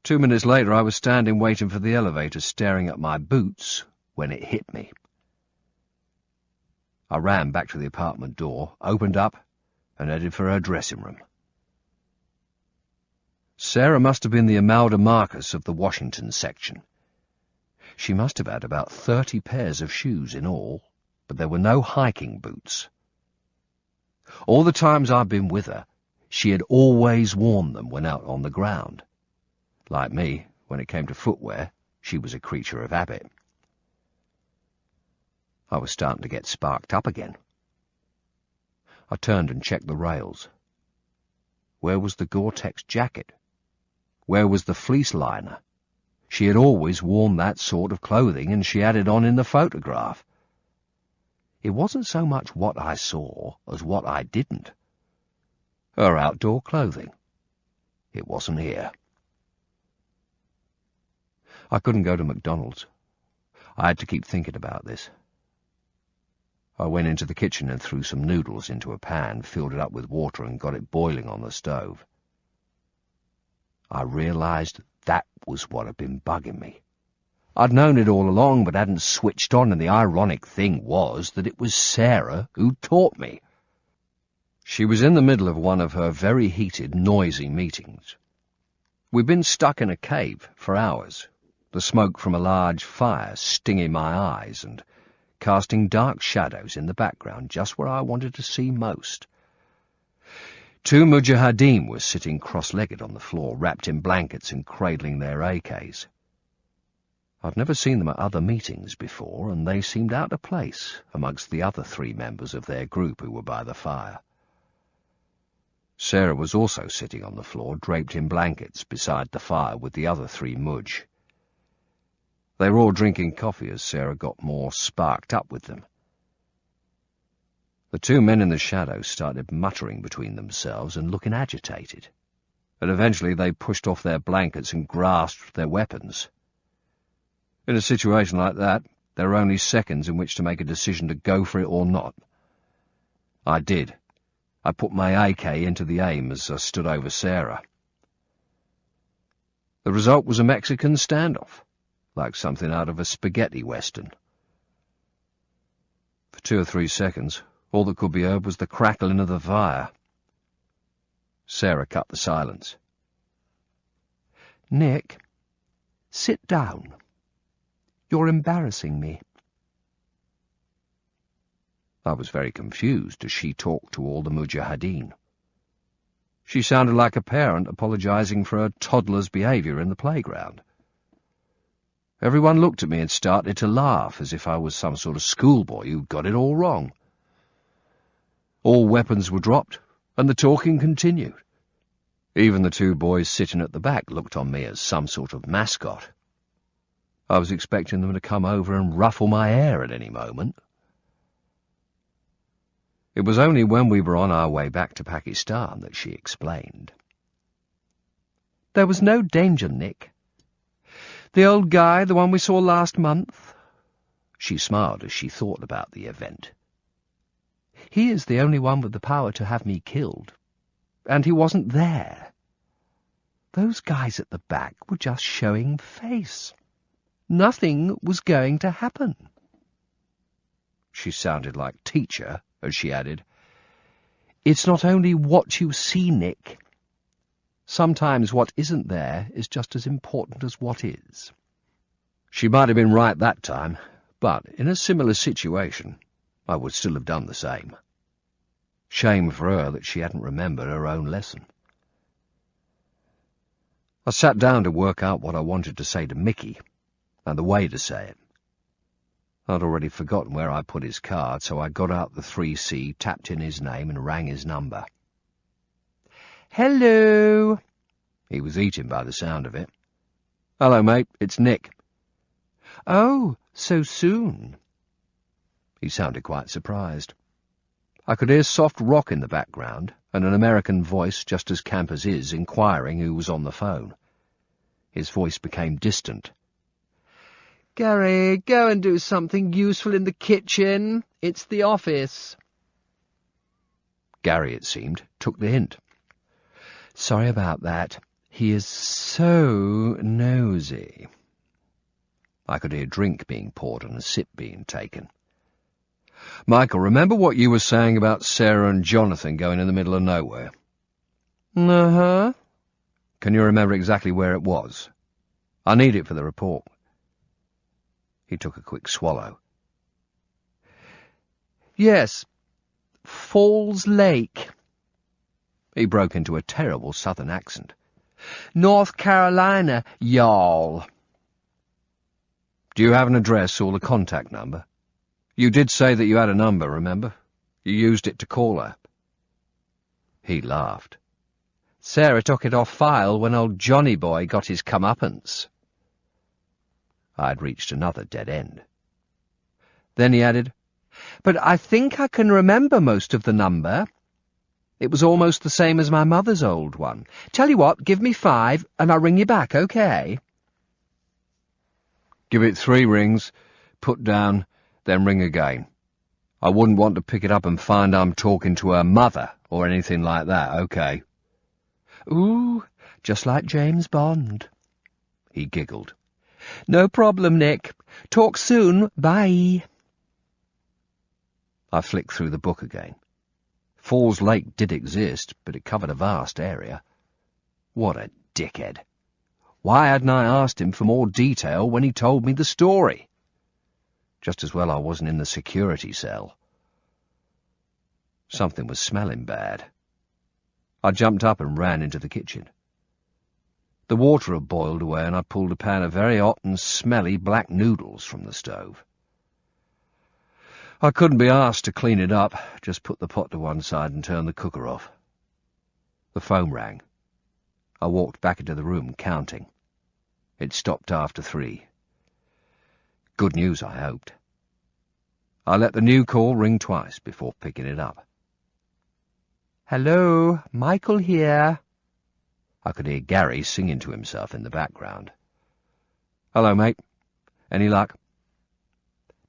2 minutes later, I was standing waiting for the elevator, staring at my boots, when it hit me. I ran back to the apartment door, opened up, and headed for her dressing room. Sarah must have been the Imelda Marcus of the Washington section. She must have had about 30 pairs of shoes in all, but there were no hiking boots. All the times I've been with her, she had always worn them when out on the ground. Like me, when it came to footwear, she was a creature of habit. I was starting to get sparked up again. I turned and checked the rails. Where was the Gore-Tex jacket? Where was the fleece liner? She had always worn that sort of clothing, and she had it on in the photograph. It wasn't so much what I saw as what I didn't. Her outdoor clothing. It wasn't here. I couldn't go to McDonald's. I had to keep thinking about this. I went into the kitchen and threw some noodles into a pan, filled it up with water, and got it boiling on the stove. I realized that was what had been bugging me. I'd known it all along, but hadn't switched on, and the ironic thing was that it was Sarah who taught me. She was in the middle of one of her very heated, noisy meetings. We'd been stuck in a cave for hours, the smoke from a large fire stinging my eyes and casting dark shadows in the background just where I wanted to see most. 2 mujahideen were sitting cross-legged on the floor, wrapped in blankets and cradling their AKs. I'd never seen them at other meetings before, and they seemed out of place amongst the other 3 members of their group who were by the fire. Sarah was also sitting on the floor, draped in blankets, beside the fire with the other 3 Mujahideen. They were all drinking coffee as Sarah got more sparked up with them. The 2 men in the shadows started muttering between themselves and looking agitated, and eventually they pushed off their blankets and grasped their weapons. In a situation like that, there are only seconds in which to make a decision to go for it or not. I did. I put my AK into the aim as I stood over Sarah. The result was a Mexican standoff, like something out of a spaghetti western. For 2 or 3 seconds, all that could be heard was the crackling of the fire. Sarah cut the silence. "Nick, sit down. You're embarrassing me." I was very confused as she talked to all the Mujahideen. She sounded like a parent apologizing for her toddler's behavior in the playground. Everyone looked at me and started to laugh as if I was some sort of schoolboy who got it all wrong. All weapons were dropped, and the talking continued. Even the 2 boys sitting at the back looked on me as some sort of mascot. I was expecting them to come over and ruffle my hair at any moment. It was only when we were on our way back to Pakistan that she explained. "There was no danger, Nick. The old guy, the one we saw last month," she smiled as she thought about the event, "he is the only one with the power to have me killed. And he wasn't there. Those guys at the back were just showing face. Nothing was going to happen." She sounded like teacher as she added, "It's not only what you see, Nick. Sometimes what isn't there is just as important as what is. She might have been right that time, but in a similar situation, I would still have done the same. Shame for her that she hadn't remembered her own lesson. I sat down to work out what I wanted to say to Mickey, and the way to say it. I'd already forgotten where I put his card, so I got out the 3C, tapped in his name, and rang his number. Hello. He was eating by the sound of it. Hello, mate, it's Nick. Oh, so soon. He sounded quite surprised. I could hear soft rock in the background, and an American voice, just as Campers is, inquiring who was on the phone. His voice became distant. Gary, go and do something useful in the kitchen. It's the office. Gary, it seemed, took the hint. Sorry about that. He is so nosy. I could hear drink being poured and a sip being taken. Michael, remember what you were saying about Sarah and Jonathan going in the middle of nowhere? Uh-huh. Can you remember exactly where it was? I need it for the report. He took a quick swallow. Yes, Falls Lake. He broke into a terrible southern accent. North Carolina, y'all. Do you have an address or the contact number? You did say that you had a number, remember? You used it to call her. He laughed. Sarah took it off file when old Johnny boy got his comeuppance. I'd reached another dead end. Then he added, But I think I can remember most of the number. It was almost the same as my mother's old one. Tell you what, give me 5, and I'll ring you back, okay? Give it 3 rings, put down, then ring again. I wouldn't want to pick it up and find I'm talking to her mother or anything like that, okay? Ooh, just like James Bond. He giggled. No problem, Nick. Talk soon. Bye. I flicked through the book again. Falls Lake did exist, but it covered a vast area. What a dickhead. Why hadn't I asked him for more detail when he told me the story? Just as well I wasn't in the security cell. Something was smelling bad. I jumped up and ran into the kitchen. The water had boiled away, and I pulled a pan of very hot and smelly black noodles from the stove. I couldn't be asked to clean it up, just put the pot to one side and turn the cooker off. The phone rang. I walked back into the room, counting. It stopped after 3. Good news, I hoped. I let the new call ring twice before picking it up. Hello, Michael here. I could hear Gary singing to himself in the background. Hello, mate. Any luck?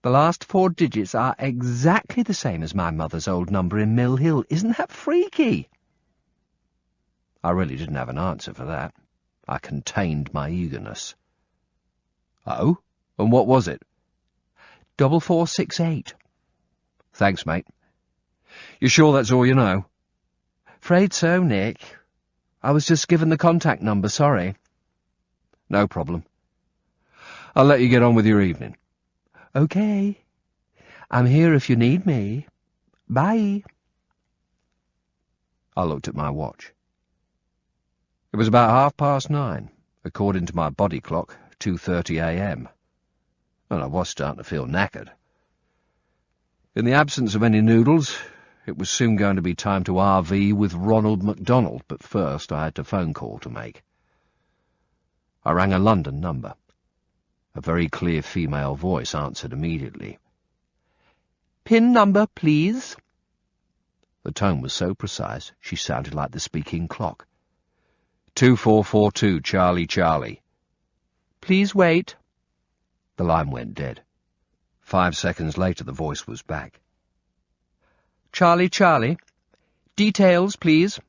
The last 4 digits are exactly the same as my mother's old number in Mill Hill. Isn't that freaky? I really didn't have an answer for that. I contained my eagerness. Oh? And what was it? 4468. Thanks, mate. You sure that's all you know? Afraid so, Nick. I was just given the contact number, sorry. No problem. I'll let you get on with your evening. Okay. I'm here if you need me. Bye. I looked at my watch. It was about 9:30, according to my body clock, 2:30 a.m., and I was starting to feel knackered. In the absence of any noodles, it was soon going to be time to RV with Ronald MacDonald, but first I had a phone call to make. I rang a London number. A very clear female voice answered immediately. PIN number, please. The tone was so precise she sounded like the speaking clock. 2442 Charlie Charlie. Please wait. The line went dead. 5 seconds later the voice was back. Charlie Charlie. Details, please.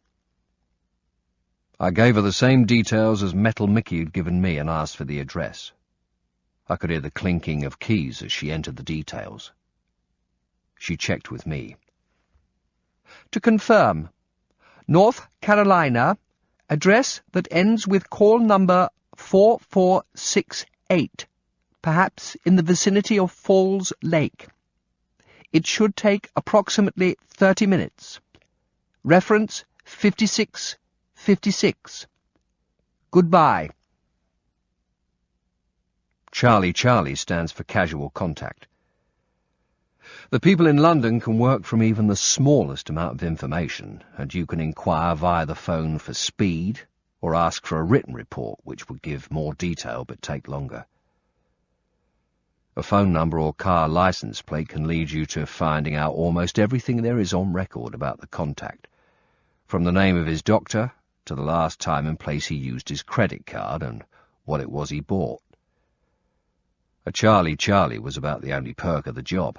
I gave her the same details as Metal Mickey had given me and asked for the address. I could hear the clinking of keys as she entered the details. She checked with me. To confirm, North Carolina, address that ends with call number 4468, perhaps in the vicinity of Falls Lake. It should take approximately 30 minutes. Reference 5656. Goodbye. Charlie Charlie stands for casual contact. The people in London can work from even the smallest amount of information, and you can inquire via the phone for speed, or ask for a written report, which would give more detail but take longer. A phone number or car license plate can lead you to finding out almost everything there is on record about the contact, from the name of his doctor to the last time and place he used his credit card and what it was he bought. A Charlie Charlie was about the only perk of the job.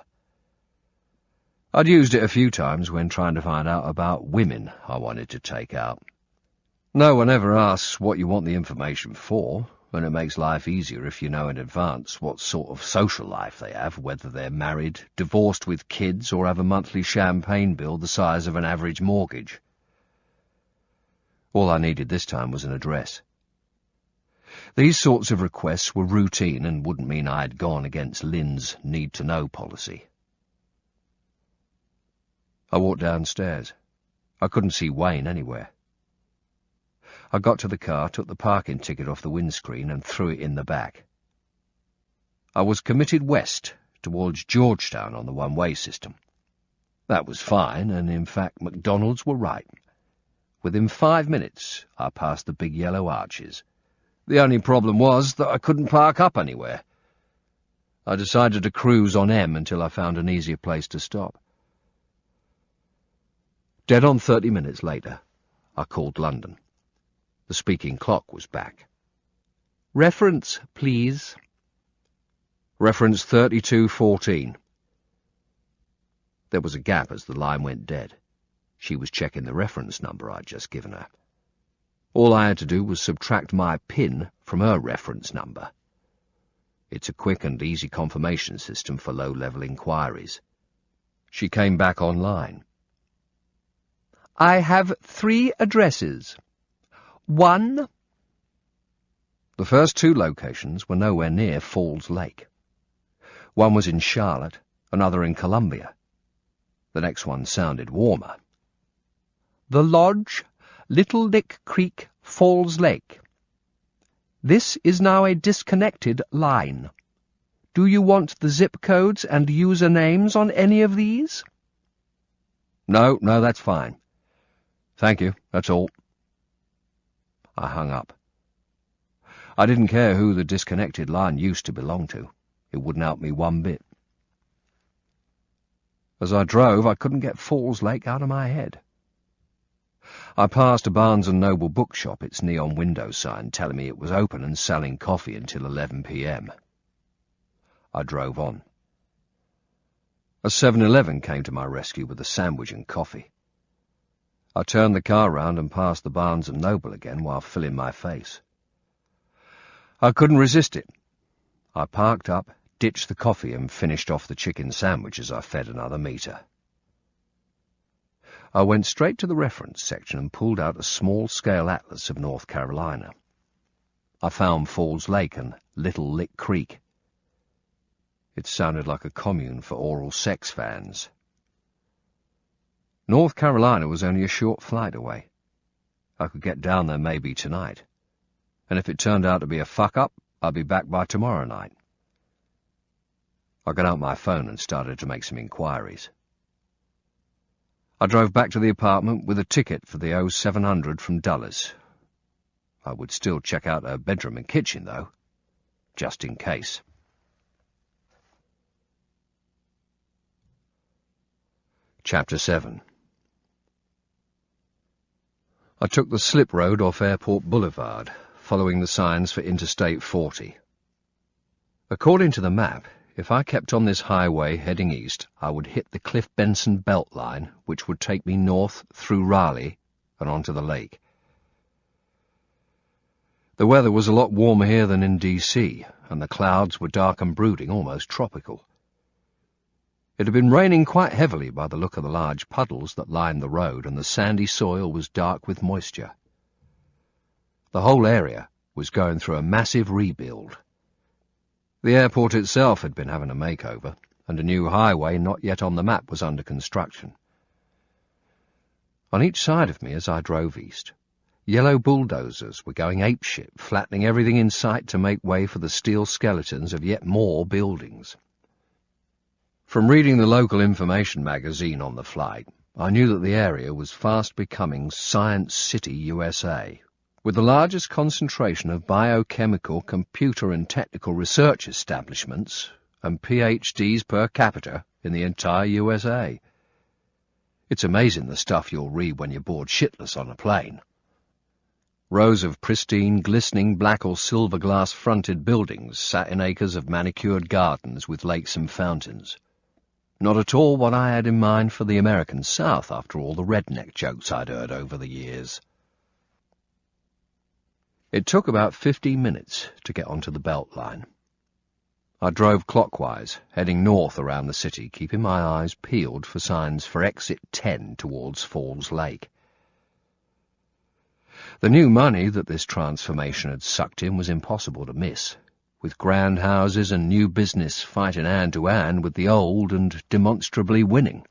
I'd used it a few times when trying to find out about women I wanted to take out. No one ever asks what you want the information for, and it makes life easier if you know in advance what sort of social life they have, whether they're married, divorced with kids, or have a monthly champagne bill the size of an average mortgage. All I needed this time was an address. These sorts of requests were routine and wouldn't mean I had gone against Lynn's need-to-know policy. I walked downstairs. I couldn't see Wayne anywhere. I got to the car, took the parking ticket off the windscreen and threw it in the back. I was committed west, towards Georgetown on the one-way system. That was fine, and in fact McDonald's were right. Within 5 minutes I passed the big yellow arches. The only problem was that I couldn't park up anywhere. I decided to cruise on M until I found an easier place to stop. Dead on 30 minutes later, I called London. The speaking clock was back. Reference, please. Reference 3214. There was a gap as the line went dead. She was checking the reference number I'd just given her. All I had to do was subtract my PIN from her reference number. It's a quick and easy confirmation system for low-level inquiries. She came back online. I have 3 addresses. 1. The first 2 locations were nowhere near Falls Lake. One was in Charlotte, another in Columbia. The next one sounded warmer. The Lodge, Little Lick Creek, Falls Lake. This is now a disconnected line. Do you want the zip codes and usernames on any of these? No, that's fine. Thank you, that's all. I hung up. I didn't care who the disconnected line used to belong to. It wouldn't help me one bit. As I drove, I couldn't get Falls Lake out of my head. I passed a Barnes & Noble bookshop, its neon window sign telling me it was open and selling coffee until 11 p.m. I drove on. A 7-Eleven came to my rescue with a sandwich and coffee. I turned the car round and passed the Barnes & Noble again while filling my face. I couldn't resist it. I parked up, ditched the coffee and finished off the chicken sandwich as I fed another meter. I went straight to the reference section and pulled out a small-scale atlas of North Carolina. I found Falls Lake and Little Lick Creek. It sounded like a commune for oral sex fans. North Carolina was only a short flight away. I could get down there maybe tonight. And if it turned out to be a fuck-up, I'd be back by tomorrow night. I got out my phone and started to make some inquiries. I drove back to the apartment with a ticket for the 0700 from Dulles. I would still check out her bedroom and kitchen, though, just in case. Chapter 7. I took the slip road off Airport Boulevard, following the signs for Interstate 40. According to the map, if I kept on this highway heading east, I would hit the Cliff Benson Belt Line, which would take me north through Raleigh and onto the lake. The weather was a lot warmer here than in D.C., and the clouds were dark and brooding, almost tropical. It had been raining quite heavily by the look of the large puddles that lined the road, and the sandy soil was dark with moisture. The whole area was going through a massive rebuild. The airport itself had been having a makeover, and a new highway not yet on the map was under construction. On each side of me as I drove east, yellow bulldozers were going apeshit, flattening everything in sight to make way for the steel skeletons of yet more buildings. From reading the local information magazine on the flight, I knew that the area was fast becoming Science City, USA, with the largest concentration of biochemical, computer and technical research establishments and PhDs per capita in the entire USA. It's amazing the stuff you'll read when you're bored shitless on a plane. Rows of pristine, glistening black or silver glass-fronted buildings sat in acres of manicured gardens with lakes and fountains. Not at all what I had in mind for the American South after all the redneck jokes I'd heard over the years. It took about 15 minutes to get onto the Beltline. I drove clockwise, heading north around the city, keeping my eyes peeled for signs for exit 10 towards Falls Lake. The new money that this transformation had sucked in was impossible to miss, with grand houses and new business fighting hand-to-hand with the old and demonstrably winning.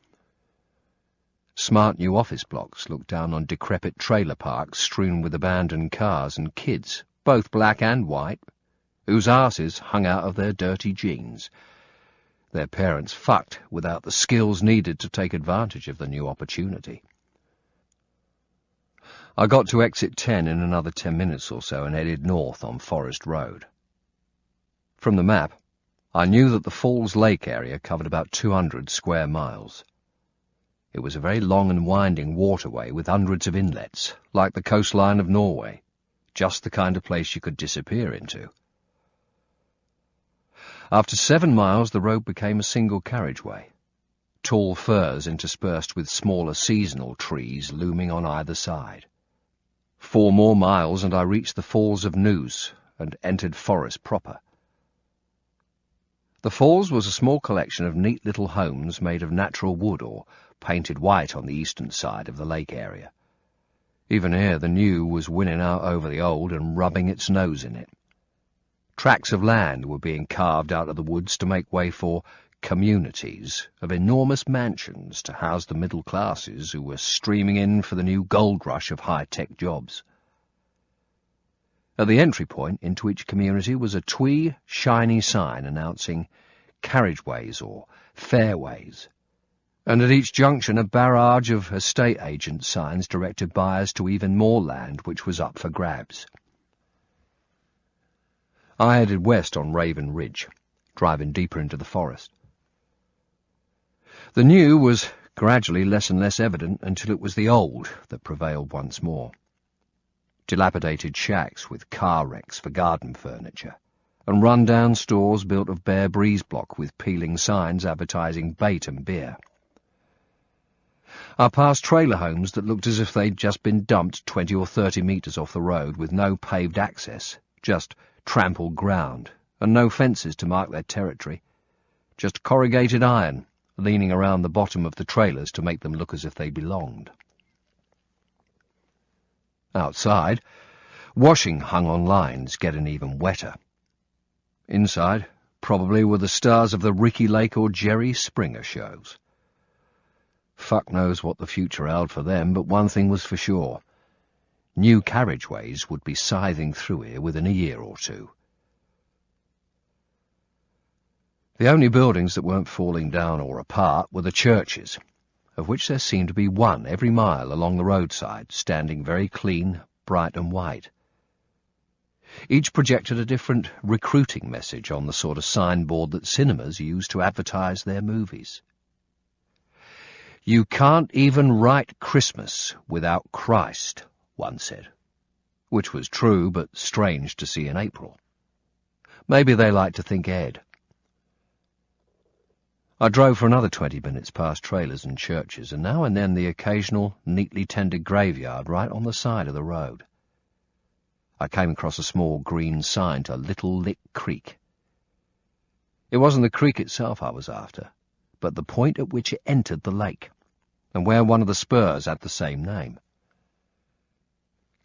Smart new office blocks looked down on decrepit trailer parks strewn with abandoned cars and kids, both black and white, whose arses hung out of their dirty jeans. Their parents fucked without the skills needed to take advantage of the new opportunity. I got to exit 10 in another 10 minutes or so and headed north on Forest Road. From the map, I knew that the Falls Lake area covered about 200 square miles. It was a very long and winding waterway with hundreds of inlets, like the coastline of Norway, just the kind of place you could disappear into. After 7 miles, the road became a single carriageway, tall firs interspersed with smaller seasonal trees looming on either side. 4 more miles and I reached the Falls of Neuse and entered Forest proper. The falls was a small collection of neat little homes made of natural wood or painted white on the eastern side of the lake area. Even here the new was winning out over the old and rubbing its nose in it. Tracts of land were being carved out of the woods to make way for communities of enormous mansions to house the middle classes who were streaming in for the new gold rush of high-tech jobs. At the entry point into each community was a twee, shiny sign announcing carriageways or fairways, and at each junction a barrage of estate agent signs directed buyers to even more land which was up for grabs. I headed west on Raven Ridge, driving deeper into the forest. The new was gradually less and less evident until it was the old that prevailed once more. Dilapidated shacks with car wrecks for garden furniture, and run-down stores built of bare breeze block with peeling signs advertising bait and beer. I passed trailer homes that looked as if they'd just been dumped 20 or 30 metres off the road with no paved access, just trampled ground, and no fences to mark their territory, just corrugated iron leaning around the bottom of the trailers to make them look as if they belonged. Outside, washing hung on lines, getting even wetter. Inside, probably were the stars of the Ricky Lake or Jerry Springer shows. Fuck knows what the future held for them, but one thing was for sure. New carriageways would be scything through here within a year or two. The only buildings that weren't falling down or apart were the churches, of which there seemed to be one every mile along the roadside, standing very clean, bright and white. Each projected a different recruiting message on the sort of signboard that cinemas use to advertise their movies. "You can't even write Christmas without Christ," one said, which was true but strange to see in April. Maybe they like to think ahead. I drove for another 20 minutes past trailers and churches, and now and then the occasional, neatly tended graveyard right on the side of the road. I came across a small green sign to Little Lick Creek. It wasn't the creek itself I was after, but the point at which it entered the lake, and where one of the spurs had the same name.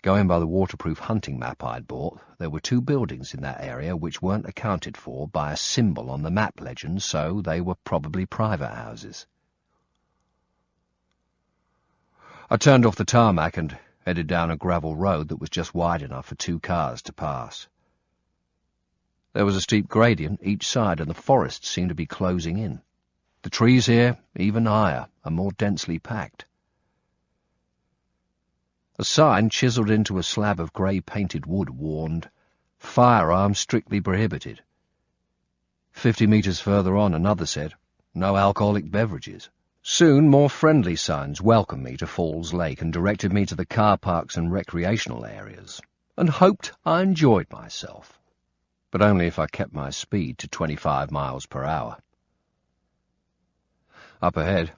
Going by the waterproof hunting map I'd bought, there were 2 buildings in that area which weren't accounted for by a symbol on the map legend, so they were probably private houses. I turned off the tarmac and headed down a gravel road that was just wide enough for 2 cars to pass. There was a steep gradient each side, and the forest seemed to be closing in. The trees here, even higher, are more densely packed. A sign chiselled into a slab of grey-painted wood warned, "Firearms strictly prohibited." 50 metres further on, another said, "No alcoholic beverages." Soon more friendly signs welcomed me to Falls Lake and directed me to the car parks and recreational areas, and hoped I enjoyed myself, but only if I kept my speed to 25 miles per hour. Up ahead,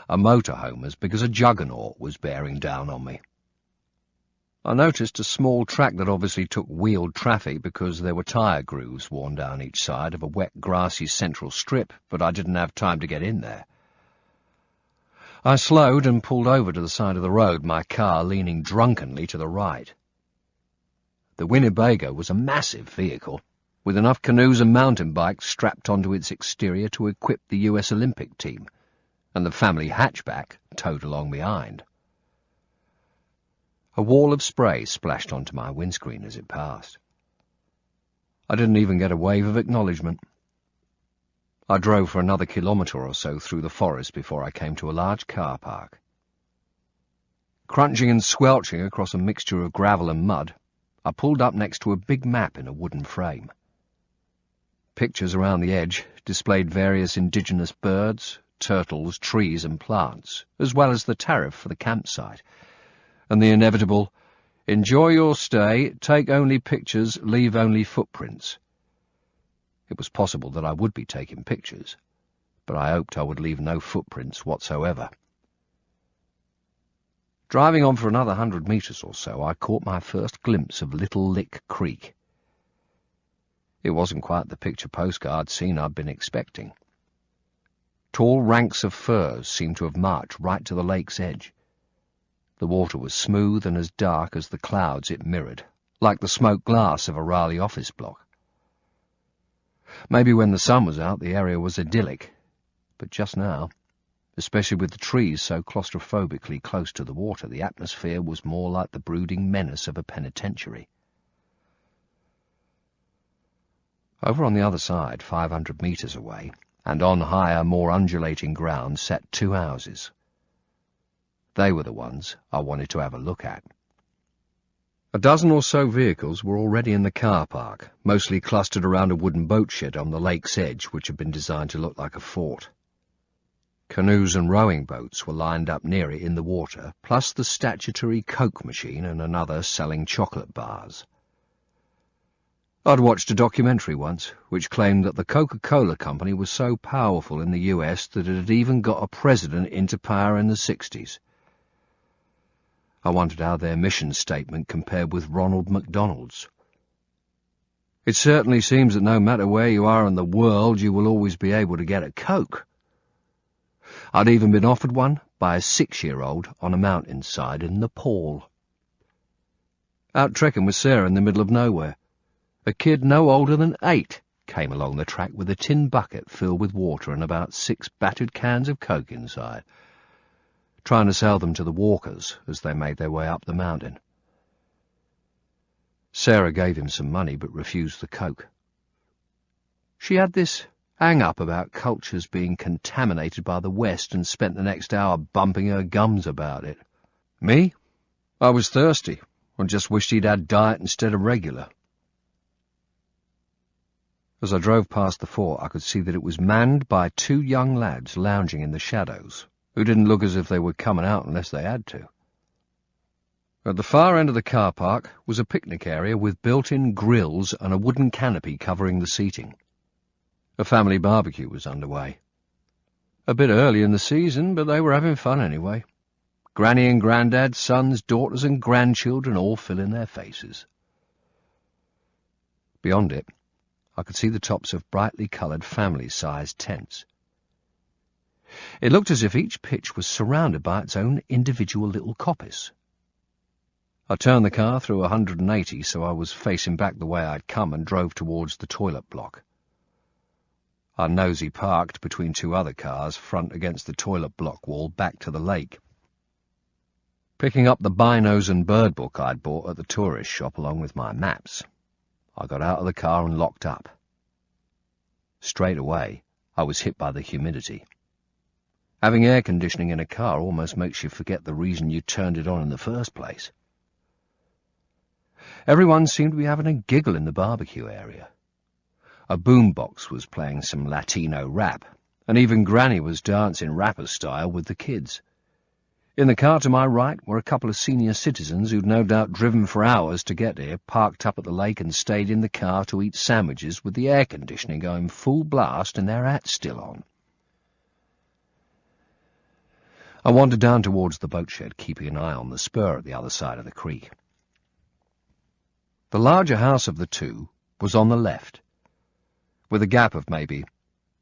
a motorhome as big as a juggernaut was bearing down on me. I noticed a small track that obviously took wheeled traffic because there were tyre grooves worn down each side of a wet, grassy central strip, but I didn't have time to get in there. I slowed and pulled over to the side of the road, my car leaning drunkenly to the right. The Winnebago was a massive vehicle, with enough canoes and mountain bikes strapped onto its exterior to equip the US Olympic team, and the family hatchback towed along behind. A wall of spray splashed onto my windscreen as it passed. I didn't even get a wave of acknowledgement. I drove for another kilometre or so through the forest before I came to a large car park. Crunching and squelching across a mixture of gravel and mud, I pulled up next to a big map in a wooden frame. Pictures around the edge displayed various indigenous birds, turtles, trees and plants, as well as the tariff for the campsite, and the inevitable, "Enjoy your stay, take only pictures, leave only footprints." It was possible that I would be taking pictures, but I hoped I would leave no footprints whatsoever. Driving on for another 100 metres or so, I caught my first glimpse of Little Lick Creek. It wasn't quite the picture postcard scene I'd been expecting. Tall ranks of firs seemed to have marched right to the lake's edge. The water was smooth and as dark as the clouds it mirrored, like the smoked glass of a Raleigh office block. Maybe when the sun was out the area was idyllic, but just now, especially with the trees so claustrophobically close to the water, the atmosphere was more like the brooding menace of a penitentiary. Over on the other side, 500 metres away, and on higher, more undulating ground, sat 2 houses. They were the ones I wanted to have a look at. A dozen or so vehicles were already in the car park, mostly clustered around a wooden boat shed on the lake's edge, which had been designed to look like a fort. Canoes and rowing boats were lined up near it in the water, plus the statutory Coke machine and another selling chocolate bars. I'd watched a documentary once, which claimed that the Coca-Cola company was so powerful in the US that it had even got a president into power in the 60s. I wondered how their mission statement compared with Ronald McDonald's. It certainly seems that no matter where you are in the world, you will always be able to get a Coke. I'd even been offered one by a 6-year-old on a mountainside in Nepal. Out trekking with Sarah in the middle of nowhere, a kid no older than 8 came along the track with a tin bucket filled with water and about 6 battered cans of Coke inside, trying to sell them to the walkers as they made their way up the mountain. Sarah gave him some money but refused the Coke. She had this hang-up about cultures being contaminated by the West and spent the next hour bumping her gums about it. Me? I was thirsty and just wished he'd had diet instead of regular. As I drove past the fort, I could see that it was manned by 2 young lads lounging in the shadows, who didn't look as if they were coming out unless they had to. At the far end of the car park was a picnic area with built-in grills and a wooden canopy covering the seating. A family barbecue was underway. A bit early in the season, but they were having fun anyway. Granny and Grandad, sons, daughters and grandchildren all filling their faces. Beyond it, I could see the tops of brightly coloured family-sized tents. It looked as if each pitch was surrounded by its own individual little coppice. I turned the car through 180 so I was facing back the way I'd come and drove towards the toilet block. I nosy parked between two other cars, front against the toilet block wall back to the lake. Picking up the binos and bird book I'd bought at the tourist shop along with my maps, I got out of the car and locked up. Straight away, I was hit by the humidity. Having air conditioning in a car almost makes you forget the reason you turned it on in the first place. Everyone seemed to be having a giggle in the barbecue area. A boombox was playing some Latino rap, and even Granny was dancing rapper style with the kids. In the car to my right were a couple of senior citizens who'd no doubt driven for hours to get here, parked up at the lake and stayed in the car to eat sandwiches with the air conditioning going full blast and their hats still on. I wandered down towards the boat shed, keeping an eye on the spur at the other side of the creek. The larger house of the two was on the left, with a gap of maybe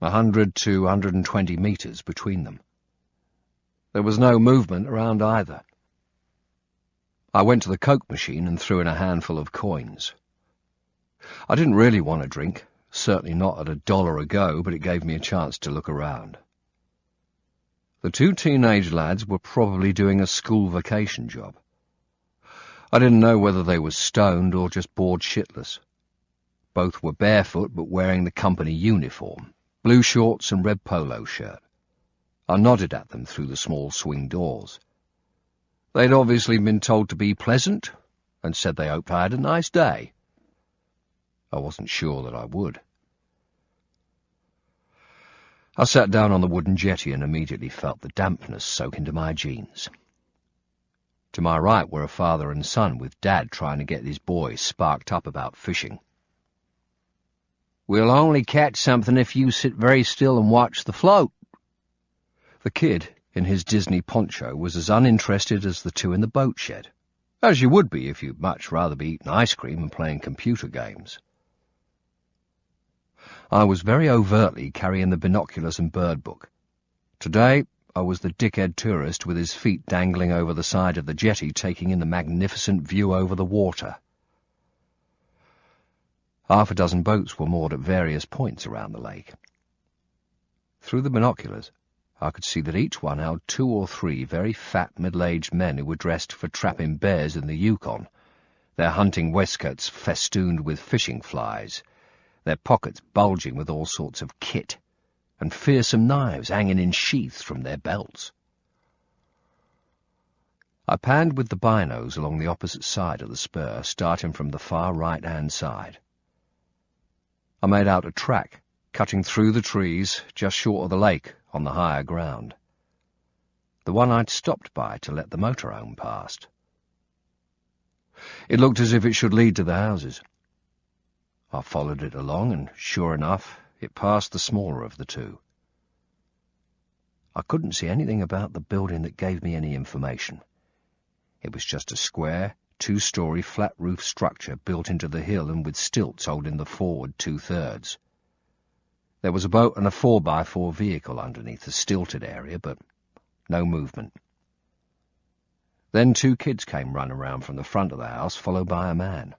100 to 120 metres between them. There was no movement around either. I went to the Coke machine and threw in a handful of coins. I didn't really want a drink, certainly not at $1 a go, but it gave me a chance to look around. The two teenage lads were probably doing a school vacation job. I didn't know whether they were stoned or just bored shitless. Both were barefoot but wearing the company uniform, blue shorts and red polo shirt. I nodded at them through the small swing doors. They'd obviously been told to be pleasant and said they hoped I had a nice day. I wasn't sure that I would. I sat down on the wooden jetty and immediately felt the dampness soak into my jeans. To my right were a father and son, with Dad trying to get his boy sparked up about fishing. "We'll only catch something if you sit very still and watch the float." The kid, in his Disney poncho, was as uninterested as the two in the boat shed, as you would be if you'd much rather be eating ice cream and playing computer games. I was very overtly carrying the binoculars and bird book. Today, I was the dickhead tourist with his feet dangling over the side of the jetty, taking in the magnificent view over the water. Half a dozen boats were moored at various points around the lake. Through the binoculars, I could see that each one held 2 or 3 very fat middle-aged men who were dressed for trapping bears in the Yukon, their hunting waistcoats festooned with fishing flies, their pockets bulging with all sorts of kit, and fearsome knives hanging in sheaths from their belts. I panned with the binos along the opposite side of the spur, starting from the far right-hand side. I made out a track, cutting through the trees just short of the lake on the higher ground, the one I'd stopped by to let the motorhome past. It looked as if it should lead to the houses. I followed it along, and sure enough, it passed the smaller of the two. I couldn't see anything about the building that gave me any information. It was just a square, 2-story flat-roof structure built into the hill and with stilts holding the forward 2/3. There was a boat and a 4x4 vehicle underneath the stilted area, but no movement. Then 2 kids came running round from the front of the house, followed by a man.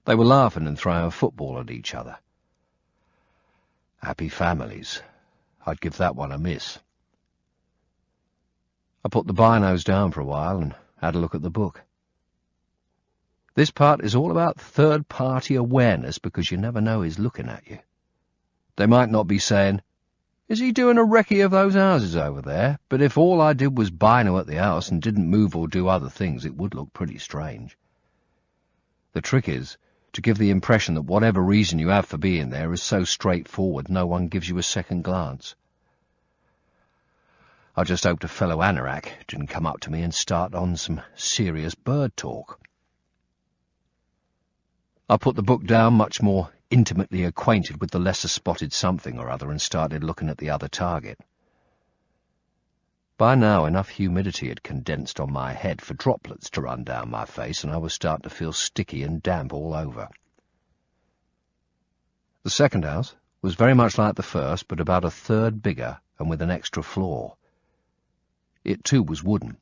They were laughing and throwing a football at each other. Happy families. I'd give that one a miss. I put the binos down for a while and had a look at the book. This part is all about third-party awareness, because you never know who's looking at you. They might not be saying, "Is he doing a recce of those houses over there?" But if all I did was bino at the house and didn't move or do other things, it would look pretty strange. The trick is to give the impression that whatever reason you have for being there is so straightforward no one gives you a second glance. I just hoped a fellow anorak didn't come up to me and start on some serious bird talk. I put the book down, much more intimately acquainted with the lesser-spotted something or other, and started looking at the other target. By now enough humidity had condensed on my head for droplets to run down my face, and I was starting to feel sticky and damp all over. The second house was very much like the first, but about 1/3 bigger and with an extra floor. It too was wooden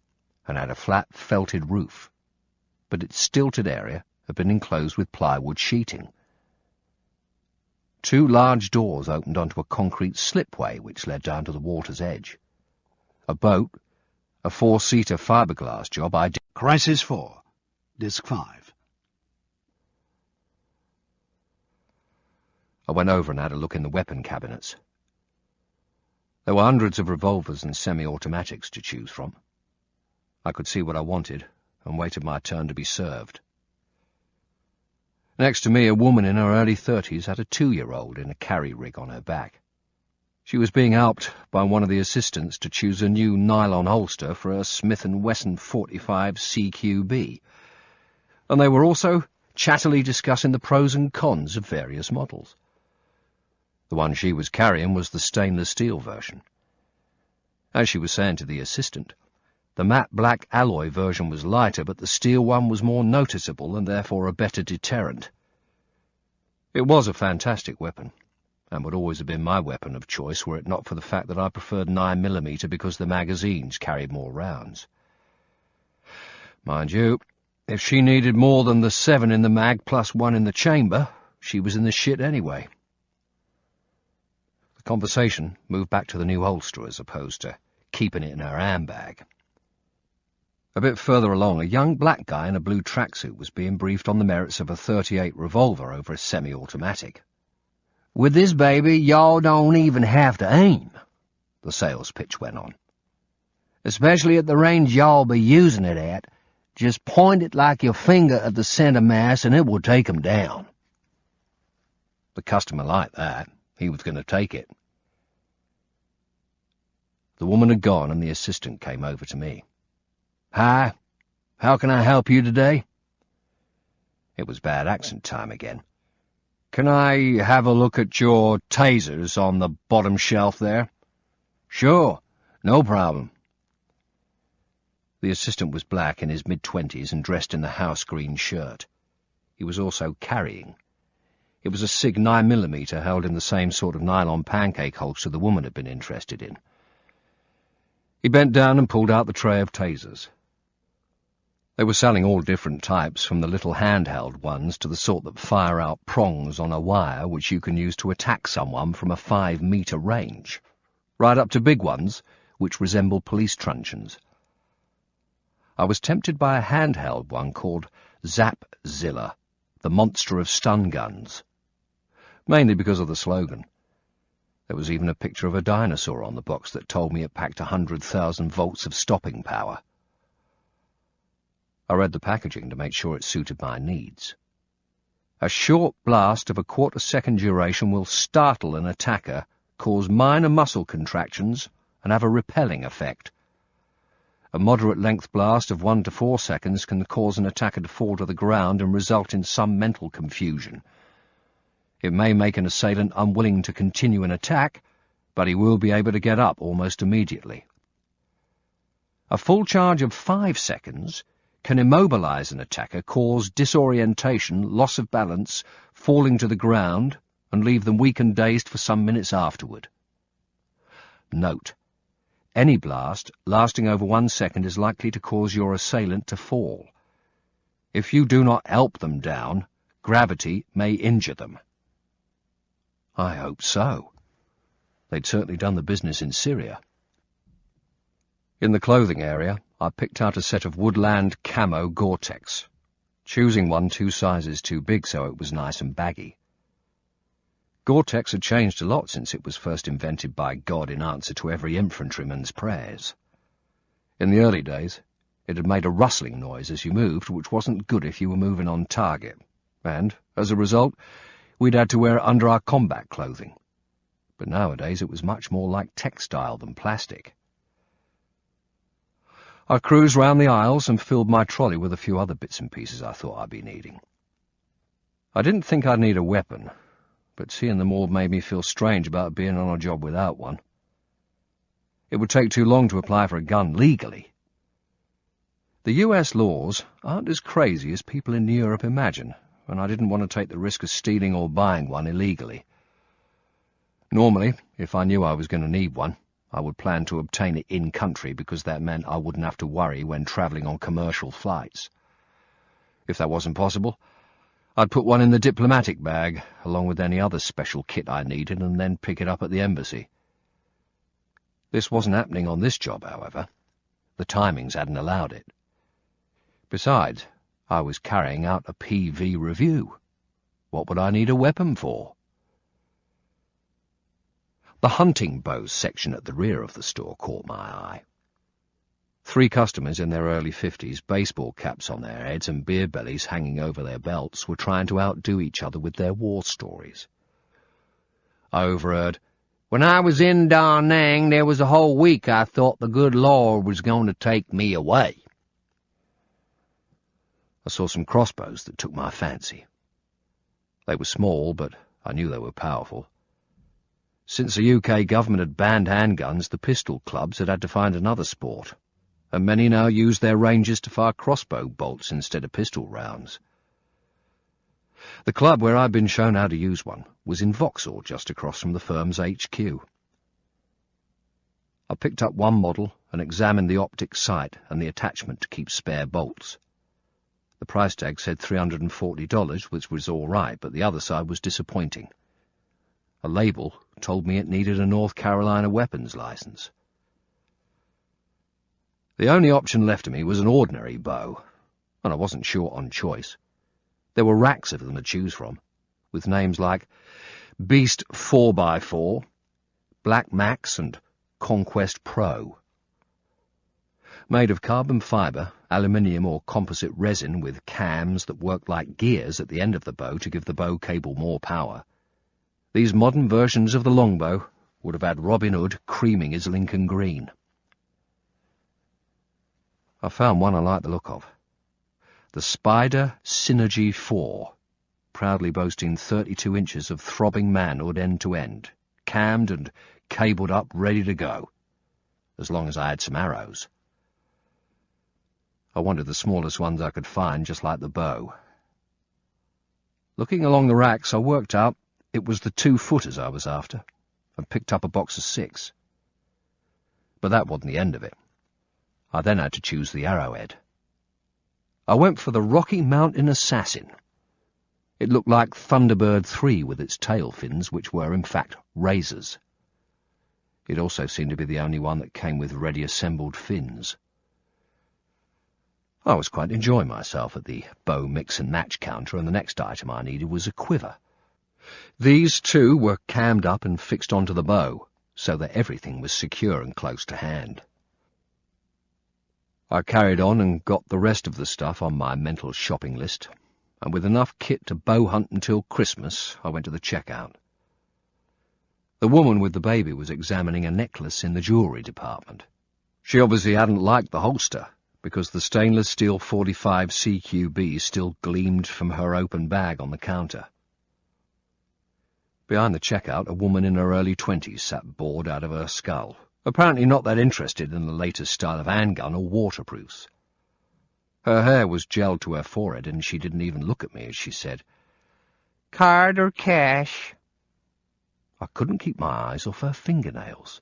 and had a flat, felted roof. but its stilted area had been enclosed with plywood sheeting. 2 large doors opened onto a concrete slipway which led down to the water's edge. A boat, a 4-seater fiberglass job I did. Crisis 4, Disc 5. I went over and had a look in the weapon cabinets. There were hundreds of revolvers and semi-automatics to choose from. I could see what I wanted and waited my turn to be served. Next to me, a woman in her early 30s had a 2-year-old in a carry rig on her back. She was being helped by one of the assistants to choose a new nylon holster for her Smith & Wesson 45 CQB, and they were also chattily discussing the pros and cons of various models. The one she was carrying was the stainless steel version. As she was saying to the assistant, the matte black alloy version was lighter, but the steel one was more noticeable and therefore a better deterrent. It was a fantastic weapon, and would always have been my weapon of choice were it not for the fact that I preferred 9mm because the magazines carried more rounds. Mind you, if she needed more than the 7 in the mag plus 1 in the chamber, she was in the shit anyway. The conversation moved back to the new holster as opposed to keeping it in her handbag. A bit further along, a young black guy in a blue tracksuit was being briefed on the merits of a .38 revolver over a semi-automatic. "With this baby, y'all don't even have to aim," the sales pitch went on. "Especially at the range y'all be using it at. Just point it like your finger at the center mass and it will take 'em down." The customer liked that. He was going to take it. The woman had gone and the assistant came over to me. "Hi, how can I help you today?" It was bad accent time again. "Can I have a look at your tasers on the bottom shelf there?" "Sure, no problem." The assistant was black, in his mid-20s, and dressed in the house green shirt. He was also carrying. It was a SIG 9mm held in the same sort of nylon pancake holster the woman had been interested in. He bent down and pulled out the tray of tasers. They were selling all different types, from the little handheld ones to the sort that fire out prongs on a wire which you can use to attack someone from a 5-meter range, right up to big ones which resemble police truncheons. I was tempted by a handheld one called Zapzilla, the monster of stun guns, mainly because of the slogan. There was even a picture of a dinosaur on the box that told me it packed 100,000 volts of stopping power. I read the packaging to make sure it suited my needs. A short blast of a quarter-second duration will startle an attacker, cause minor muscle contractions, and have a repelling effect. A moderate-length blast of 1 to 4 seconds can cause an attacker to fall to the ground and result in some mental confusion. It may make an assailant unwilling to continue an attack, but he will be able to get up almost immediately. A full charge of 5 seconds can immobilize an attacker, cause disorientation, loss of balance, falling to the ground, and leave them weak and dazed for some minutes afterward. Note: any blast lasting over 1 second is likely to cause your assailant to fall. If you do not help them down, gravity may injure them. I hope so. They'd certainly done the business in Syria. In the clothing area, I picked out a set of woodland camo Gore-Tex, choosing one 2 sizes too big so it was nice and baggy. Gore-Tex had changed a lot since it was first invented by God in answer to every infantryman's prayers. In the early days, it had made a rustling noise as you moved, which wasn't good if you were moving on target, and, as a result, we'd had to wear it under our combat clothing. But nowadays it was much more like textile than plastic. I cruised round the aisles and filled my trolley with a few other bits and pieces I thought I'd be needing. I didn't think I'd need a weapon, but seeing them all made me feel strange about being on a job without one. It would take too long to apply for a gun legally. The US laws aren't as crazy as people in Europe imagine, and I didn't want to take the risk of stealing or buying one illegally. Normally, if I knew I was going to need one, I would plan to obtain it in-country because that meant I wouldn't have to worry when travelling on commercial flights. If that wasn't possible, I'd put one in the diplomatic bag, along with any other special kit I needed, and then pick it up at the embassy. This wasn't happening on this job, however. The timings hadn't allowed it. Besides, I was carrying out a PV review. What would I need a weapon for? The hunting bows section at the rear of the store caught my eye. 3 customers in their early 50s, baseball caps on their heads and beer bellies hanging over their belts, were trying to outdo each other with their war stories. I overheard, "When I was in Da Nang, there was a whole week I thought the good Lord was going to take me away." I saw some crossbows that took my fancy. They were small, but I knew they were powerful. Since the UK government had banned handguns, the pistol clubs had to find another sport, and many now used their ranges to fire crossbow bolts instead of pistol rounds. The club where I'd been shown how to use one was in Vauxhall, just across from the firm's HQ. I picked up one model and examined the optic sight and the attachment to keep spare bolts. The price tag said $340, which was all right, but the other side was disappointing. A label told me it needed a North Carolina weapons license. The only option left to me was an ordinary bow, and I wasn't short on choice. There were racks of them to choose from, with names like Beast 4x4, Black Max, and Conquest Pro. Made of carbon fibre, aluminium or composite resin with cams that worked like gears at the end of the bow to give the bow cable more power, these modern versions of the longbow would have had Robin Hood creaming his Lincoln green. I found one I liked the look of. The Spider Synergy 4, proudly boasting 32 inches of throbbing manhood end to end, cammed and cabled up ready to go, as long as I had some arrows. I wanted the smallest ones I could find, just like the bow. Looking along the racks, I worked out it was the 2-footers I was after, and picked up a box of 6. But that wasn't the end of it. I then had to choose the arrowhead. I went for the Rocky Mountain Assassin. It looked like Thunderbird 3 with its tail fins, which were, in fact, razors. It also seemed to be the only one that came with ready-assembled fins. I was quite enjoying myself at the bow mix-and-match counter, and the next item I needed was a quiver. These, too, were cammed up and fixed onto the bow, so that everything was secure and close to hand. I carried on and got the rest of the stuff on my mental shopping list, and with enough kit to bow hunt until Christmas, I went to the checkout. The woman with the baby was examining a necklace in the jewellery department. She obviously hadn't liked the holster, because the stainless steel .45 CQB still gleamed from her open bag on the counter. Behind the checkout, a woman in her early 20s sat bored out of her skull, apparently not that interested in the latest style of handgun or waterproofs. Her hair was gelled to her forehead, and she didn't even look at me as she said, "Card or cash?" I couldn't keep my eyes off her fingernails.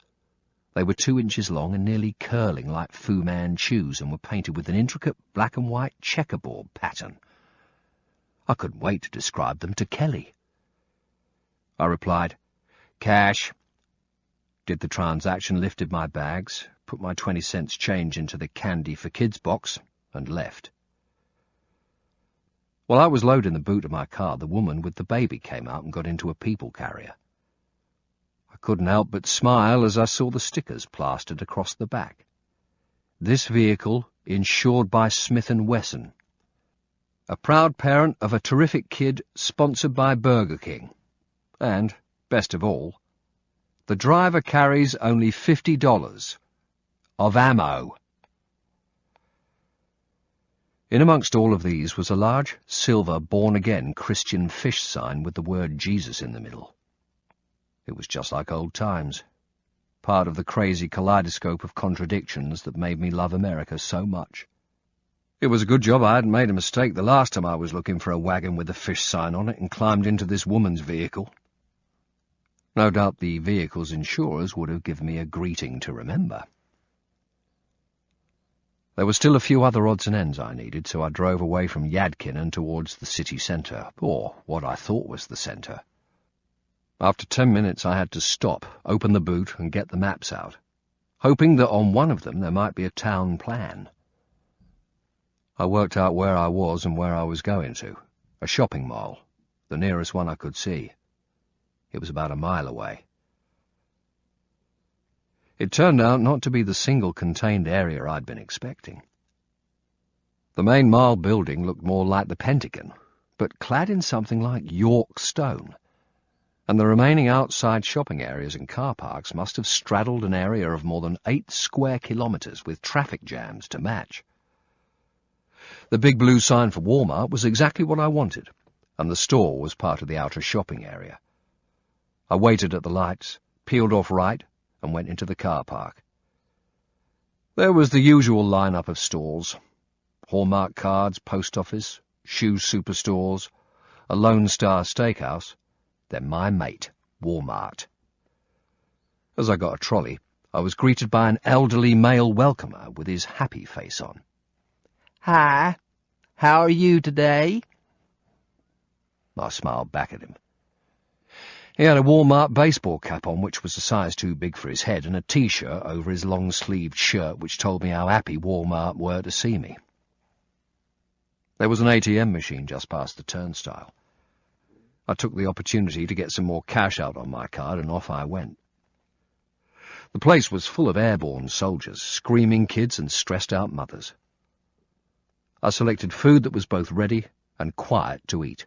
They were 2 inches long and nearly curling like Fu Manchus, and were painted with an intricate black and white checkerboard pattern. I couldn't wait to describe them to Kelly. I replied, "Cash," did the transaction, lifted my bags, put my 20 cents change into the candy for kids box, and left. While I was loading the boot of my car, the woman with the baby came out and got into a people carrier. I couldn't help but smile as I saw the stickers plastered across the back. This vehicle insured by Smith & Wesson. A proud parent of a terrific kid sponsored by Burger King. And, best of all, the driver carries only $50 of ammo. In amongst all of these was a large, silver, born-again Christian fish sign with the word Jesus in the middle. It was just like old times, part of the crazy kaleidoscope of contradictions that made me love America so much. It was a good job I hadn't made a mistake the last time I was looking for a wagon with a fish sign on it and climbed into this woman's vehicle. No doubt the vehicle's insurers would have given me a greeting to remember. There were still a few other odds and ends I needed, so I drove away from Yadkin and towards the city centre, or what I thought was the centre. After 10 minutes I had to stop, open the boot and get the maps out, hoping that on one of them there might be a town plan. I worked out where I was and where I was going to. A shopping mall, the nearest one I could see. It was about a mile away. It turned out not to be the single contained area I'd been expecting. The main mall building looked more like the Pentagon, but clad in something like York stone, and the remaining outside shopping areas and car parks must have straddled an area of more than 8 square kilometres with traffic jams to match. The big blue sign for Walmart was exactly what I wanted, and the store was part of the outer shopping area. I waited at the lights, peeled off right, and went into the car park. There was the usual lineup of stalls: Hallmark cards, post office, shoe superstores, a Lone Star Steakhouse, then my mate, Walmart. As I got a trolley, I was greeted by an elderly male welcomer with his happy face on. Hi, how are you today? I smiled back at him. He had a Walmart baseball cap on, which was a size too big for his head, and a T-shirt over his long-sleeved shirt, which told me how happy Walmart were to see me. There was an ATM machine just past the turnstile. I took the opportunity to get some more cash out on my card, and off I went. The place was full of airborne soldiers, screaming kids and stressed-out mothers. I selected food that was both ready and quiet to eat.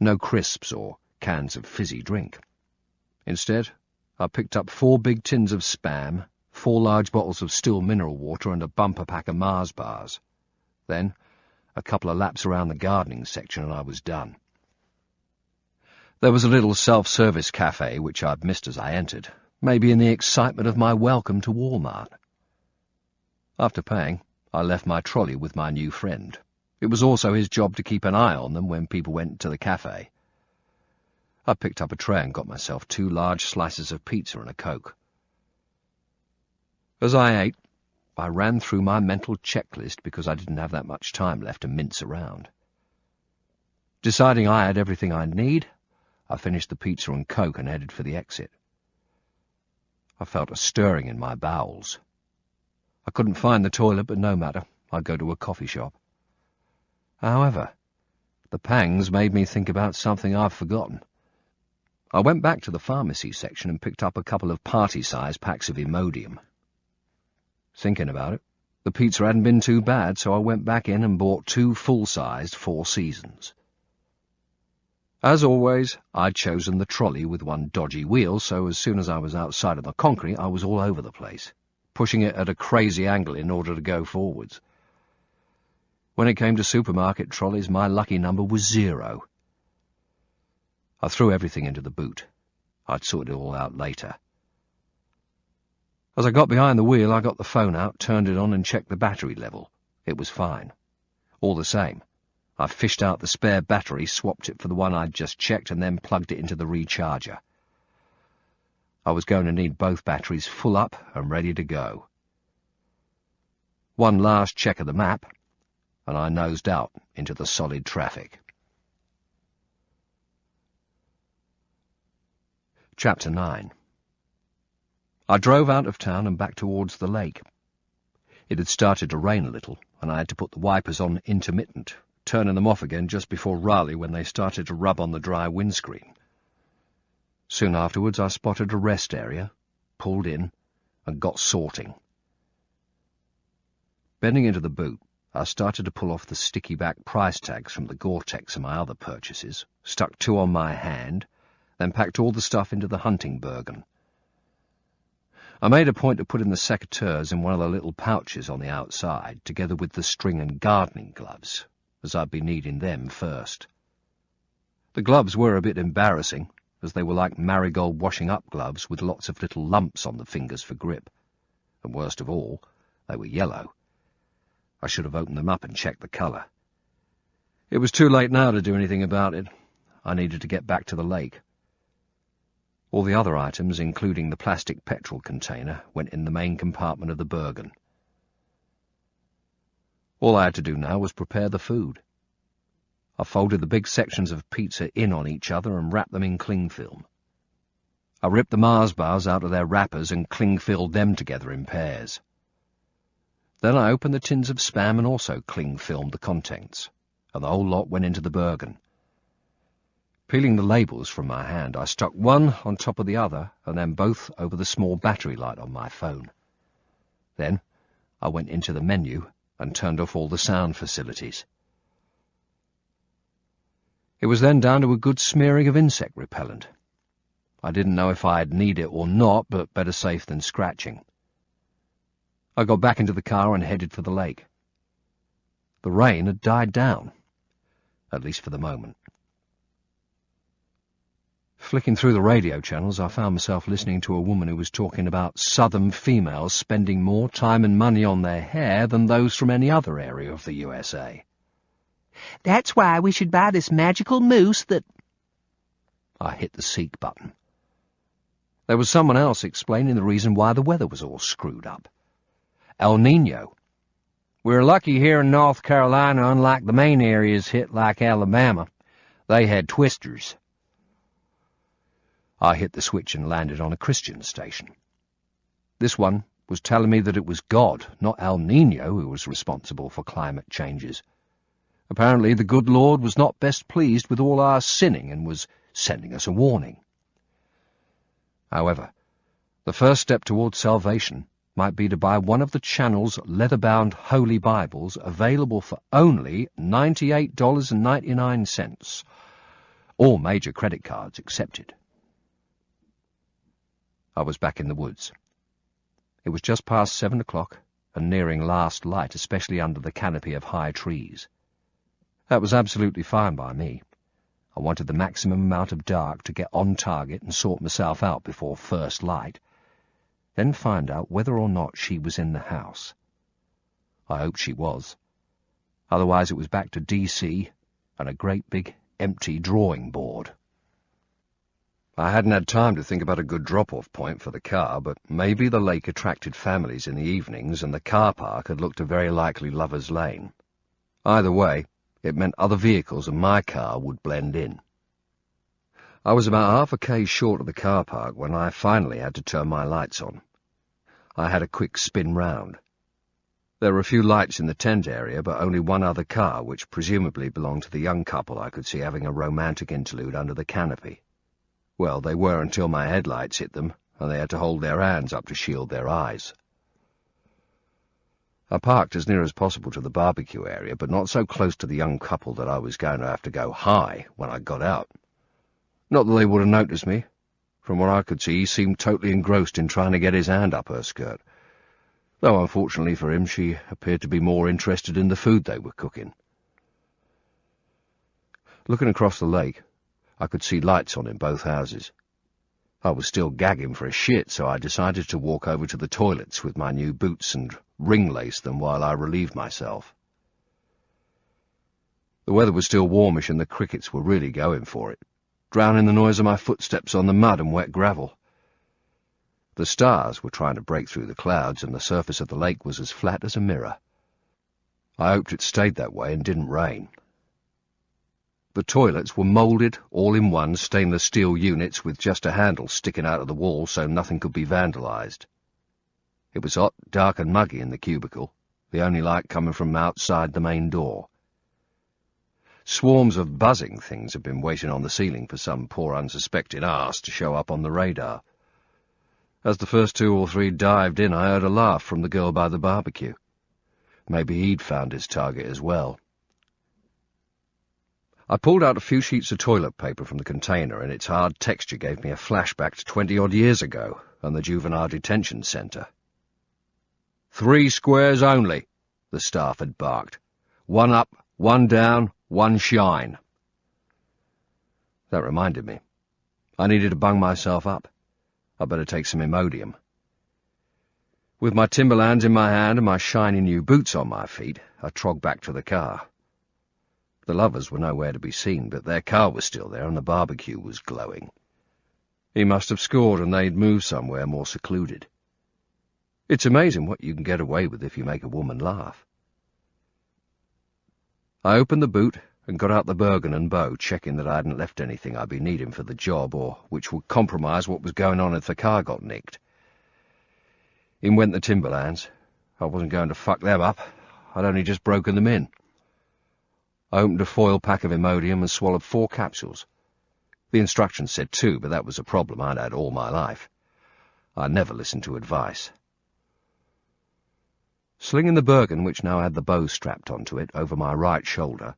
No crisps or cans of fizzy drink. Instead, I picked up 4 big tins of Spam, 4 large bottles of still mineral water, and a bumper pack of Mars bars. Then, a couple of laps around the gardening section and I was done. There was a little self-service cafe which I'd missed as I entered, maybe in the excitement of my welcome to Walmart. After paying, I left my trolley with my new friend. It was also his job to keep an eye on them when people went to the cafe. I picked up a tray and got myself 2 large slices of pizza and a Coke. As I ate, I ran through my mental checklist because I didn't have that much time left to mince around. Deciding I had everything I'd need, I finished the pizza and Coke and headed for the exit. I felt a stirring in my bowels. I couldn't find the toilet, but no matter, I'd go to a coffee shop. However, the pangs made me think about something I've forgotten. I went back to the pharmacy section and picked up a couple of party-size packs of Imodium. Thinking about it, the pizza hadn't been too bad, so I went back in and bought 2 full-sized 4 Seasons. As always, I'd chosen the trolley with one dodgy wheel, so as soon as I was outside on the concrete, I was all over the place, pushing it at a crazy angle in order to go forwards. When it came to supermarket trolleys, my lucky number was 0. I threw everything into the boot. I'd sort it all out later. As I got behind the wheel, I got the phone out, turned it on and checked the battery level. It was fine. All the same, I fished out the spare battery, swapped it for the one I'd just checked, and then plugged it into the recharger. I was going to need both batteries full up and ready to go. One last check of the map, and I nosed out into the solid traffic. Chapter 9. I drove out of town and back towards the lake. It had started to rain a little, and I had to put the wipers on intermittent, turning them off again just before Raleigh when they started to rub on the dry windscreen. Soon afterwards I spotted a rest area, pulled in, and got sorting. Bending into the boot, I started to pull off the sticky-back price tags from the Gore-Tex and my other purchases, stuck 2 on my hand, then packed all the stuff into the hunting burgan. I made a point to put in the secateurs in one of the little pouches on the outside, together with the string and gardening gloves, as I'd be needing them first. The gloves were a bit embarrassing, as they were like marigold washing-up gloves with lots of little lumps on the fingers for grip. And worst of all, they were yellow. I should have opened them up and checked the colour. It was too late now to do anything about it. I needed to get back to the lake. All the other items, including the plastic petrol container, went in the main compartment of the burgan. All I had to do now was prepare the food. I folded the big sections of pizza in on each other and wrapped them in cling film. I ripped the Mars bars out of their wrappers and cling-filled them together in pairs. Then I opened the tins of Spam and also cling-filmed the contents, and the whole lot went into the Bergen. Peeling the labels from my hand, I stuck one on top of the other and then both over the small battery light on my phone. Then I went into the menu and turned off all the sound facilities. It was then down to a good smearing of insect repellent. I didn't know if I'd need it or not, but better safe than scratching. I got back into the car and headed for the lake. The rain had died down, at least for the moment. Flicking through the radio channels, I found myself listening to a woman who was talking about southern females spending more time and money on their hair than those from any other area of the USA. That's why we should buy this magical mousse that... I hit the seek button. There was someone else explaining the reason why the weather was all screwed up. El Nino. We're lucky here in North Carolina, unlike the main areas hit like Alabama. They had twisters. I hit the switch and landed on a Christian station. This one was telling me that it was God, not El Nino, who was responsible for climate changes. Apparently the good Lord was not best pleased with all our sinning and was sending us a warning. However, the first step towards salvation might be to buy one of the channel's leather-bound Holy Bibles, available for only $98.99. All major credit cards accepted. I was back in the woods. It was just past 7 o'clock and nearing last light, especially under the canopy of high trees. That was absolutely fine by me. I wanted the maximum amount of dark to get on target and sort myself out before first light, then find out whether or not she was in the house. I hoped she was. Otherwise it was back to DC and a great big empty drawing board. I hadn't had time to think about a good drop-off point for the car, but maybe the lake attracted families in the evenings and the car park had looked a very likely lover's lane. Either way, it meant other vehicles and my car would blend in. I was about half a k's short of the car park when I finally had to turn my lights on. I had a quick spin round. There were a few lights in the tent area, but only one other car, which presumably belonged to the young couple I could see having a romantic interlude under the canopy. Well, they were until my headlights hit them, and they had to hold their hands up to shield their eyes. I parked as near as possible to the barbecue area, but not so close to the young couple that I was going to have to go high when I got out. Not that they would have noticed me. From what I could see, he seemed totally engrossed in trying to get his hand up her skirt, though unfortunately for him she appeared to be more interested in the food they were cooking. Looking across the lake, I could see lights on in both houses. I was still gagging for a shit, so I decided to walk over to the toilets with my new boots and ring-lace them while I relieved myself. The weather was still warmish and the crickets were really going for it, drowning the noise of my footsteps on the mud and wet gravel. The stars were trying to break through the clouds and the surface of the lake was as flat as a mirror. I hoped it stayed that way and didn't rain. The toilets were moulded, all-in-one stainless steel units with just a handle sticking out of the wall so nothing could be vandalized. It was hot, dark and muggy in the cubicle, the only light coming from outside the main door. Swarms of buzzing things had been waiting on the ceiling for some poor unsuspecting arse to show up on the radar. As the first 2 or 3 dived in, I heard a laugh from the girl by the barbecue. Maybe he'd found his target as well. I pulled out a few sheets of toilet paper from the container, and its hard texture gave me a flashback to 20-odd years ago and the juvenile detention centre. 3 squares only, the staff had barked. 1 up, 1 down, 1 shine. That reminded me. I needed to bung myself up. I'd better take some Imodium. With my Timberlands in my hand and my shiny new boots on my feet, I trogged back to the car. The lovers were nowhere to be seen, but their car was still there and the barbecue was glowing. He must have scored and they'd moved somewhere more secluded. It's amazing what you can get away with if you make a woman laugh. I opened the boot and got out the Bergen and bow, checking that I hadn't left anything I'd be needing for the job or which would compromise what was going on if the car got nicked. In went the Timberlands. I wasn't going to fuck them up. I'd only just broken them in. I opened a foil pack of Imodium and swallowed 4 capsules. The instructions said 2, but that was a problem I'd had all my life. I never listened to advice. Slinging the Bergen, which now had the bow strapped onto it, over my right shoulder,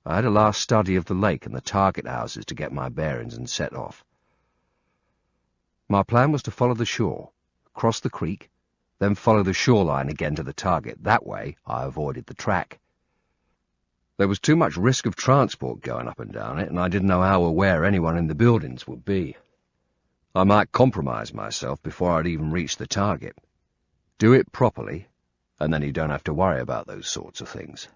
I had a last study of the lake and the target houses to get my bearings and set off. My plan was to follow the shore, cross the creek, then follow the shoreline again to the target. That way I avoided the track. There was too much risk of transport going up and down it, and I didn't know how aware anyone in the buildings would be. I might compromise myself before I'd even reached the target. Do it properly, and then you don't have to worry about those sorts of things.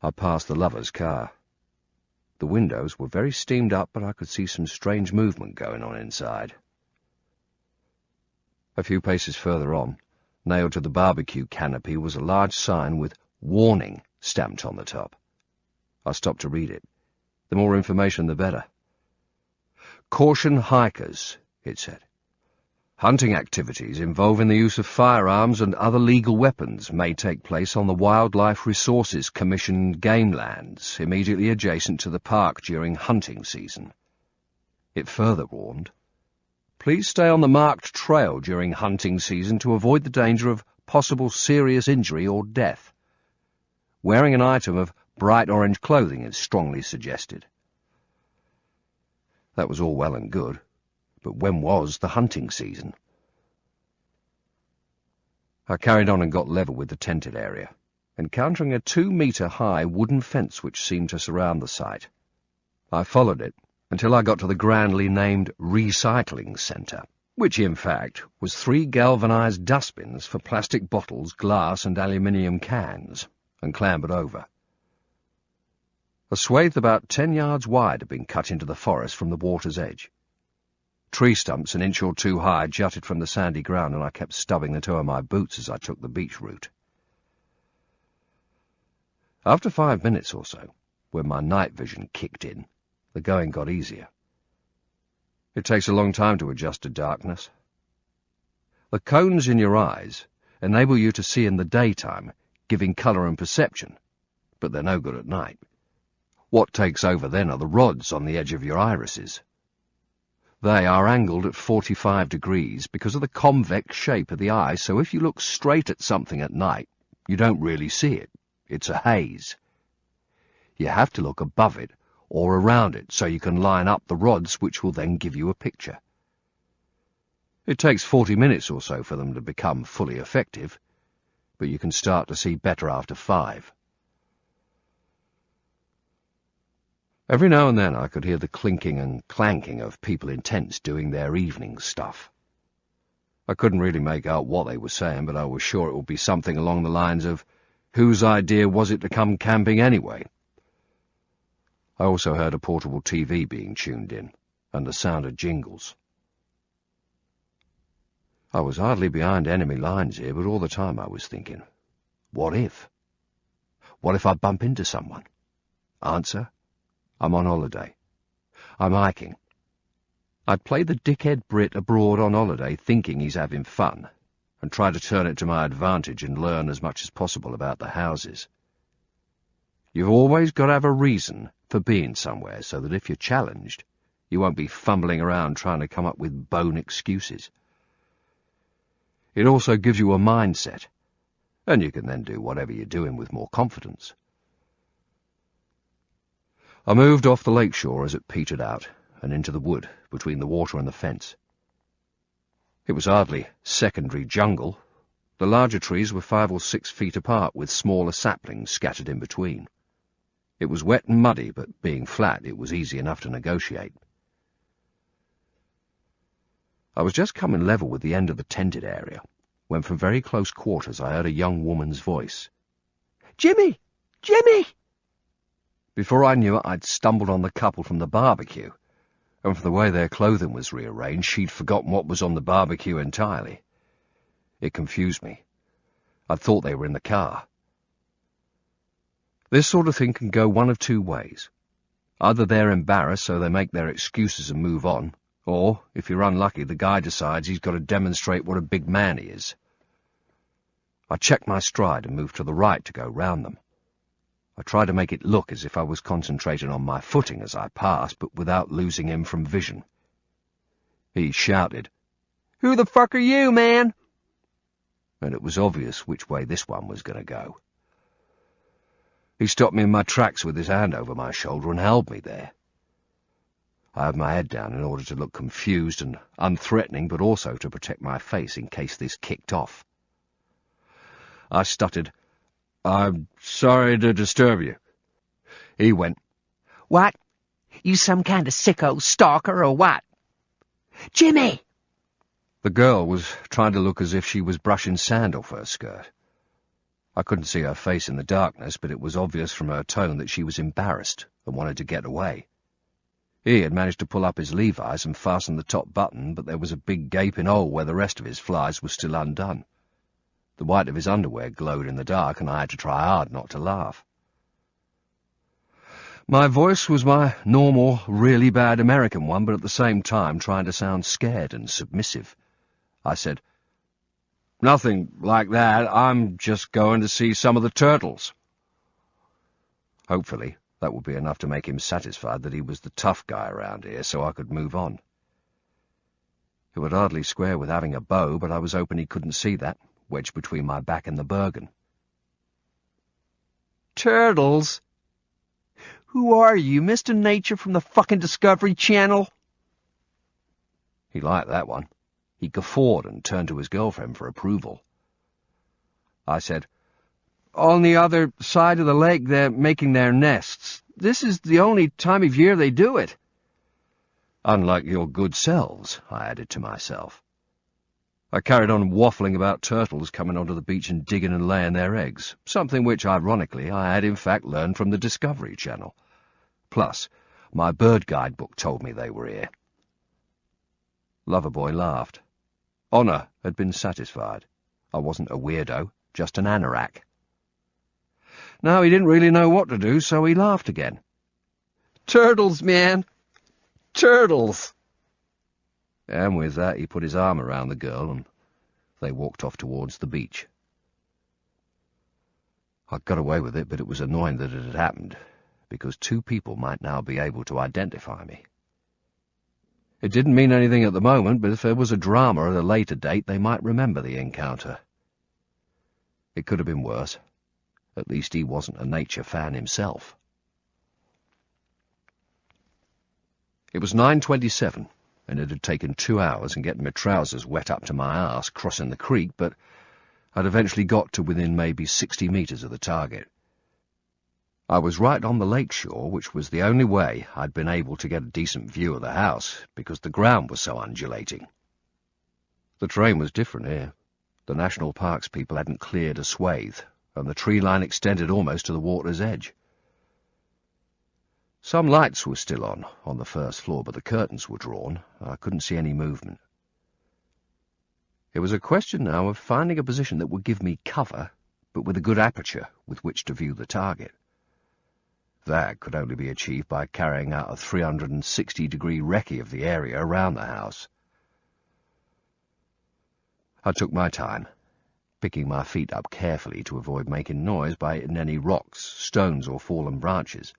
I passed the lover's car. The windows were very steamed up, but I could see some strange movement going on inside. A few paces further on, nailed to the barbecue canopy, was a large sign with "Warning" stamped on the top. I stopped to read it. The more information, the better. "Caution hikers," it said. "Hunting activities involving the use of firearms and other legal weapons may take place on the Wildlife Resources Commission game lands immediately adjacent to the park during hunting season." It further warned, "Please stay on the marked trail during hunting season to avoid the danger of possible serious injury or death. Wearing an item of bright orange clothing is strongly suggested." That was all well and good. But when was the hunting season? I carried on and got level with the tented area, encountering a 2-metre-high wooden fence which seemed to surround the site. I followed it until I got to the grandly named Recycling Centre, which in fact was 3 galvanised dustbins for plastic bottles, glass and aluminium cans, and clambered over. A swathe about 10 yards wide had been cut into the forest from the water's edge. Tree stumps an inch or 2 high jutted from the sandy ground, and I kept stubbing the toe of my boots as I took the beach route. After 5 minutes or so, when my night vision kicked in, the going got easier. It takes a long time to adjust to darkness. The cones in your eyes enable you to see in the daytime, giving colour and perception, but they're no good at night. What takes over then are the rods on the edge of your irises. They are angled at 45 degrees because of the convex shape of the eye, so if you look straight at something at night, you don't really see it. It's a haze. You have to look above it or around it so you can line up the rods, which will then give you a picture. It takes 40 minutes or so for them to become fully effective, but you can start to see better after 5. Every now and then I could hear the clinking and clanking of people in tents doing their evening stuff. I couldn't really make out what they were saying, but I was sure it would be something along the lines of, "Whose idea was it to come camping anyway?" I also heard a portable TV being tuned in, and the sound of jingles. I was hardly behind enemy lines here, but all the time I was thinking, what if? What if I bump into someone? Answer: I'm on holiday. I'm hiking. I'd play the dickhead Brit abroad on holiday thinking he's having fun, and try to turn it to my advantage and learn as much as possible about the houses. You've always got to have a reason for being somewhere so that if you're challenged, you won't be fumbling around trying to come up with bone excuses. It also gives you a mindset, and you can then do whatever you're doing with more confidence. I moved off the lakeshore as it petered out, and into the wood between the water and the fence. It was hardly secondary jungle. The larger trees were 5 or 6 feet apart, with smaller saplings scattered in between. It was wet and muddy, but being flat, it was easy enough to negotiate. I was just coming level with the end of the tented area, when from very close quarters I heard a young woman's voice. "Jimmy! Jimmy!" Before I knew it, I'd stumbled on the couple from the barbecue, and from the way their clothing was rearranged, she'd forgotten what was on the barbecue entirely. It confused me. I thought they were in the car. This sort of thing can go one of two ways. Either they're embarrassed, so they make their excuses and move on, or, if you're unlucky, the guy decides he's got to demonstrate what a big man he is. I checked my stride and moved to the right to go round them. I tried to make it look as if I was concentrating on my footing as I passed, but without losing him from vision. He shouted, "Who the fuck are you, man?" And it was obvious which way this one was going to go. He stopped me in my tracks with his hand over my shoulder and held me there. I had my head down in order to look confused and unthreatening, but also to protect my face in case this kicked off. I stuttered, "I'm sorry to disturb you." He went, "What? You some kind of sicko stalker or what?" "Jimmy!" The girl was trying to look as if she was brushing sand off her skirt. I couldn't see her face in the darkness, but it was obvious from her tone that she was embarrassed and wanted to get away. He had managed to pull up his Levi's and fasten the top button, but there was a big gaping hole where the rest of his flies were still undone. The white of his underwear glowed in the dark, and I had to try hard not to laugh. My voice was my normal, really bad American one, but at the same time trying to sound scared and submissive. I said, "Nothing like that. I'm just going to see some of the turtles." Hopefully, that would be enough to make him satisfied that he was the tough guy around here, so I could move on. It would hardly square with having a bow, but I was hoping he couldn't see that, wedged between my back and the Bergen. "Turtles? Who are you, Mr. Nature from the fucking Discovery Channel?" He liked that one. He guffawed and turned to his girlfriend for approval. I said, "On the other side of the lake they're making their nests. This is the only time of year they do it." "Unlike your good selves," I added to myself. I carried on waffling about turtles coming onto the beach and digging and laying their eggs, something which, ironically, I had in fact learned from the Discovery Channel. Plus, my bird guidebook told me they were here. Loverboy laughed. Honour had been satisfied. I wasn't a weirdo, just an anorak. Now he didn't really know what to do, so he laughed again. "Turtles, man! Turtles!" And with that he put his arm around the girl, and they walked off towards the beach. I got away with it, but it was annoying that it had happened, because two people might now be able to identify me. It didn't mean anything at the moment, but if there was a drama at a later date, they might remember the encounter. It could have been worse. At least he wasn't a nature fan himself. It was 9:27, and it had taken 2 hours and getting my trousers wet up to my arse crossing the creek, but I'd eventually got to within maybe 60 metres of the target. I was right on the lake shore, which was the only way I'd been able to get a decent view of the house, because the ground was so undulating. The terrain was different here. The national parks people hadn't cleared a swathe, and the tree line extended almost to the water's edge. Some lights were still on the first floor, but the curtains were drawn, and I couldn't see any movement. It was a question now of finding a position that would give me cover, but with a good aperture with which to view the target. That could only be achieved by carrying out a 360-degree recce of the area around the house. I took my time, picking my feet up carefully to avoid making noise by hitting any rocks, stones, or fallen branches,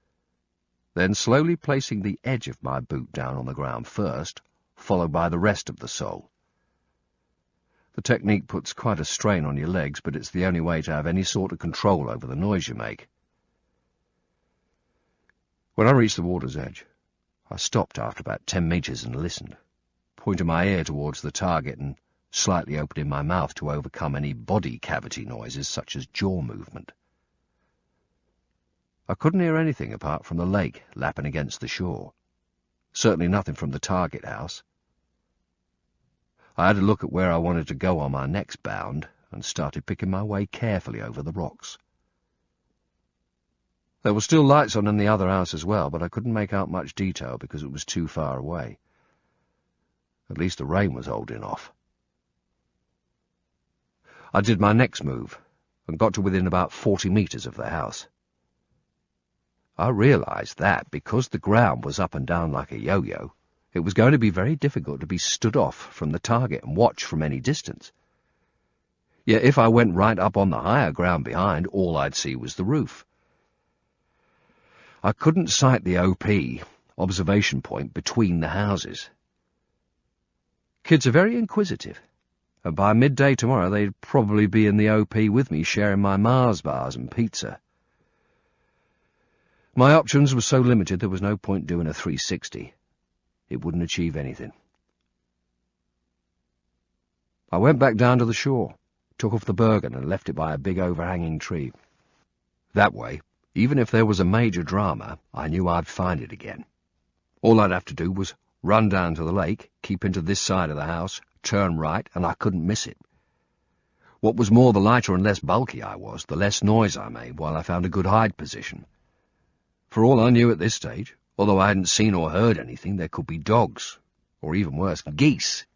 then slowly placing the edge of my boot down on the ground first, followed by the rest of the sole. The technique puts quite a strain on your legs, but it's the only way to have any sort of control over the noise you make. When I reached the water's edge, I stopped after about 10 metres and listened, pointing my ear towards the target and slightly opening my mouth to overcome any body cavity noises such as jaw movement. I couldn't hear anything apart from the lake lapping against the shore. Certainly nothing from the target house. I had a look at where I wanted to go on my next bound and started picking my way carefully over the rocks. There were still lights on in the other house as well, but I couldn't make out much detail because it was too far away. At least the rain was holding off. I did my next move and got to within about 40 metres of the house. I realised that, because the ground was up and down like a yo-yo, it was going to be very difficult to be stood off from the target and watch from any distance. Yet if I went right up on the higher ground behind, all I'd see was the roof. I couldn't sight the OP, observation point, between the houses. Kids are very inquisitive, and by midday tomorrow they'd probably be in the OP with me, sharing my Mars bars and pizza. My options were so limited there was no point doing a 360. It wouldn't achieve anything. I went back down to the shore, took off the Bergen and left it by a big overhanging tree. That way, even if there was a major drama, I knew I'd find it again. All I'd have to do was run down to the lake, keep into this side of the house, turn right, and I couldn't miss it. What was more, the lighter and less bulky I was, the less noise I made while I found a good hide position. For all I knew at this stage, although I hadn't seen or heard anything, there could be dogs, or even worse, geese.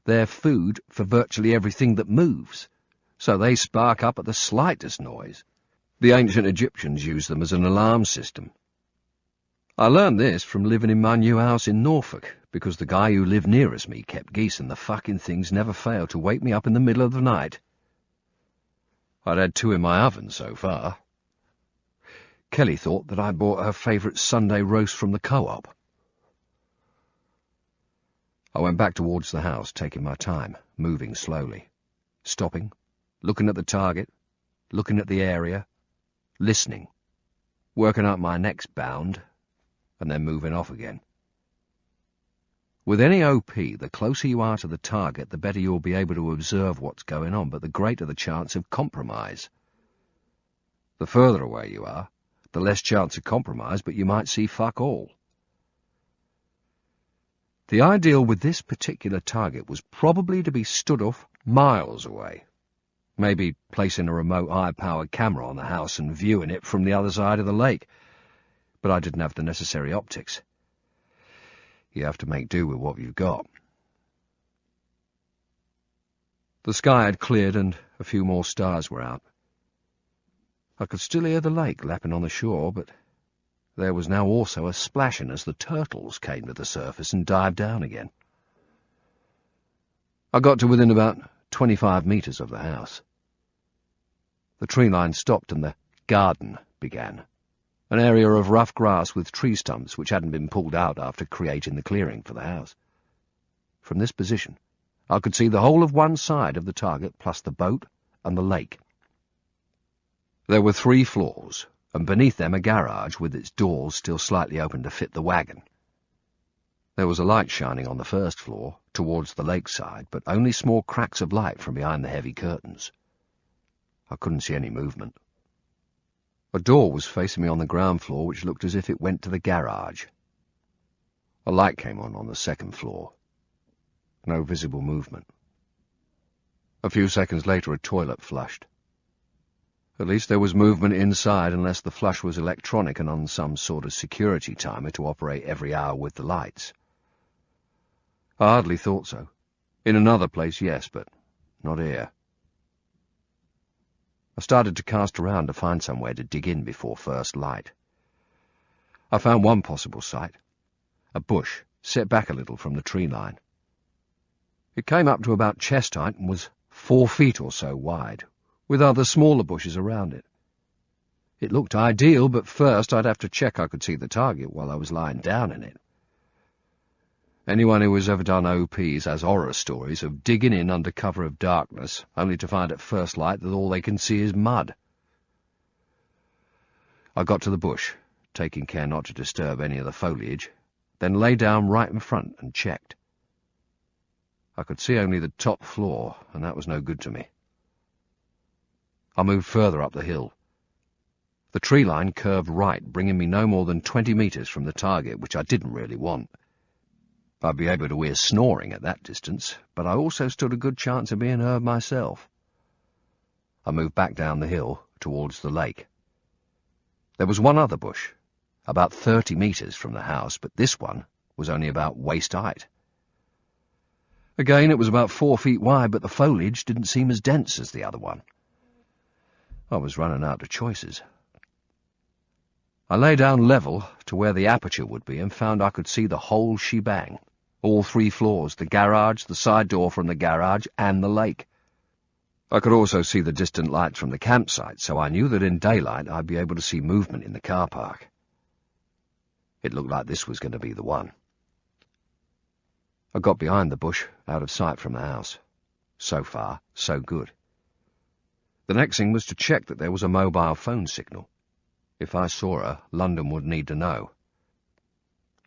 They're food for virtually everything that moves, so they spark up at the slightest noise. The ancient Egyptians used them as an alarm system. I learned this from living in my new house in Norfolk, because the guy who lived nearest me kept geese and the fucking things never failed to wake me up in the middle of the night. I'd had 2 in my oven so far. Kelly thought that I bought her favourite Sunday roast from the co-op. I went back towards the house, taking my time, moving slowly, stopping, looking at the target, looking at the area, listening, working out my next bound, and then moving off again. With any OP, the closer you are to the target, the better you'll be able to observe what's going on, but the greater the chance of compromise. The further away you are, the less chance of compromise, but you might see fuck all. The ideal with this particular target was probably to be stood off miles away, maybe placing a remote high-powered camera on the house and viewing it from the other side of the lake, but I didn't have the necessary optics. You have to make do with what you've got. The sky had cleared and a few more stars were out. I could still hear the lake lapping on the shore, but there was now also a splashing as the turtles came to the surface and dived down again. I got to within about 25 metres of the house. The tree line stopped and the garden began, an area of rough grass with tree stumps which hadn't been pulled out after creating the clearing for the house. From this position, I could see the whole of one side of the target plus the boat and the lake. There were 3 floors, and beneath them a garage with its doors still slightly open to fit the wagon. There was a light shining on the first floor, towards the lakeside, but only small cracks of light from behind the heavy curtains. I couldn't see any movement. A door was facing me on the ground floor, which looked as if it went to the garage. A light came on the second floor. No visible movement. A few seconds later, a toilet flushed. At least there was movement inside, unless the flush was electronic and on some sort of security timer to operate every hour with the lights. I hardly thought so. In another place, yes, but not here. I started to cast around to find somewhere to dig in before first light. I found one possible site, a bush set back a little from the tree line. It came up to about chest height and was 4 feet or so wide, with other smaller bushes around it. It looked ideal, but first I'd have to check I could see the target while I was lying down in it. Anyone who has ever done OPs has horror stories of digging in under cover of darkness, only to find at first light that all they can see is mud. I got to the bush, taking care not to disturb any of the foliage, then lay down right in front and checked. I could see only the top floor, and that was no good to me. I moved further up the hill. The tree line curved right, bringing me no more than 20 metres from the target, which I didn't really want. I'd be able to hear snoring at that distance, but I also stood a good chance of being heard myself. I moved back down the hill, towards the lake. There was one other bush, about 30 metres from the house, but this one was only about waist height. Again, it was about 4 feet wide, but the foliage didn't seem as dense as the other one. I was running out of choices. I lay down level to where the aperture would be and found I could see the whole shebang. All 3 floors, the garage, the side door from the garage, and the lake. I could also see the distant lights from the campsite, so I knew that in daylight I'd be able to see movement in the car park. It looked like this was going to be the one. I got behind the bush, out of sight from the house. So far, so good. The next thing was to check that there was a mobile phone signal. If I saw her, London would need to know.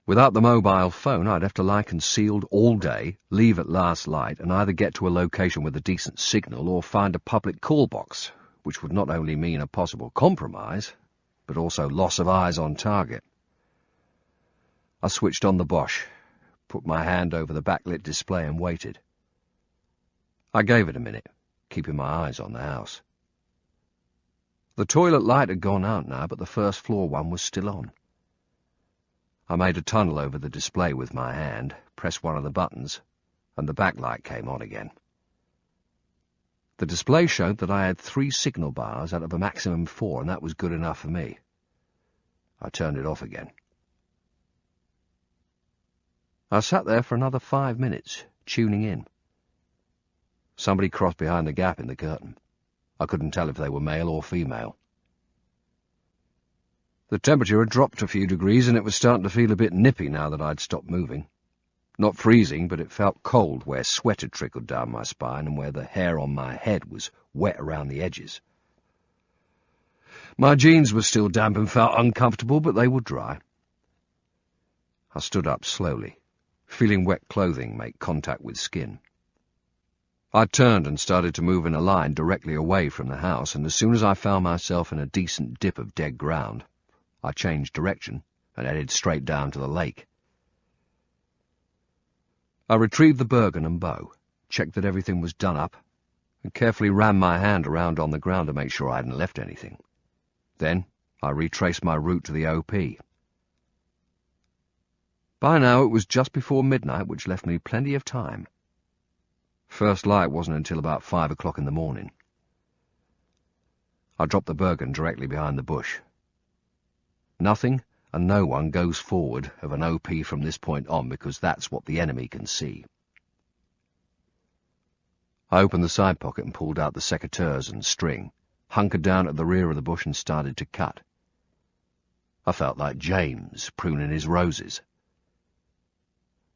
Without the mobile phone, I'd have to lie concealed all day, leave at last light, and either get to a location with a decent signal or find a public call box, which would not only mean a possible compromise, but also loss of eyes on target. I switched on the Bosch, put my hand over the backlit display and waited. I gave it a minute, keeping my eyes on the house. The toilet light had gone out now, but the first floor one was still on. I made a tunnel over the display with my hand, pressed one of the buttons, and the backlight came on again. The display showed that I had 3 signal bars out of a maximum 4, and that was good enough for me. I turned it off again. I sat there for another 5 minutes, tuning in. Somebody crossed behind the gap in the curtain. I couldn't tell if they were male or female. The temperature had dropped a few degrees, and it was starting to feel a bit nippy now that I'd stopped moving. Not freezing, but it felt cold where sweat had trickled down my spine and where the hair on my head was wet around the edges. My jeans were still damp and felt uncomfortable, but they would dry. I stood up slowly, feeling wet clothing make contact with skin. I turned and started to move in a line directly away from the house, and as soon as I found myself in a decent dip of dead ground, I changed direction and headed straight down to the lake. I retrieved the Bergen and bow, checked that everything was done up, and carefully ran my hand around on the ground to make sure I hadn't left anything. Then I retraced my route to the OP. By now it was just before midnight, which left me plenty of time. First light wasn't until about 5 o'clock in the morning. I dropped the Bergen directly behind the bush. Nothing and no one goes forward of an OP from this point on, because that's what the enemy can see. I opened the side pocket and pulled out the secateurs and string, hunkered down at the rear of the bush and started to cut. I felt like James pruning his roses.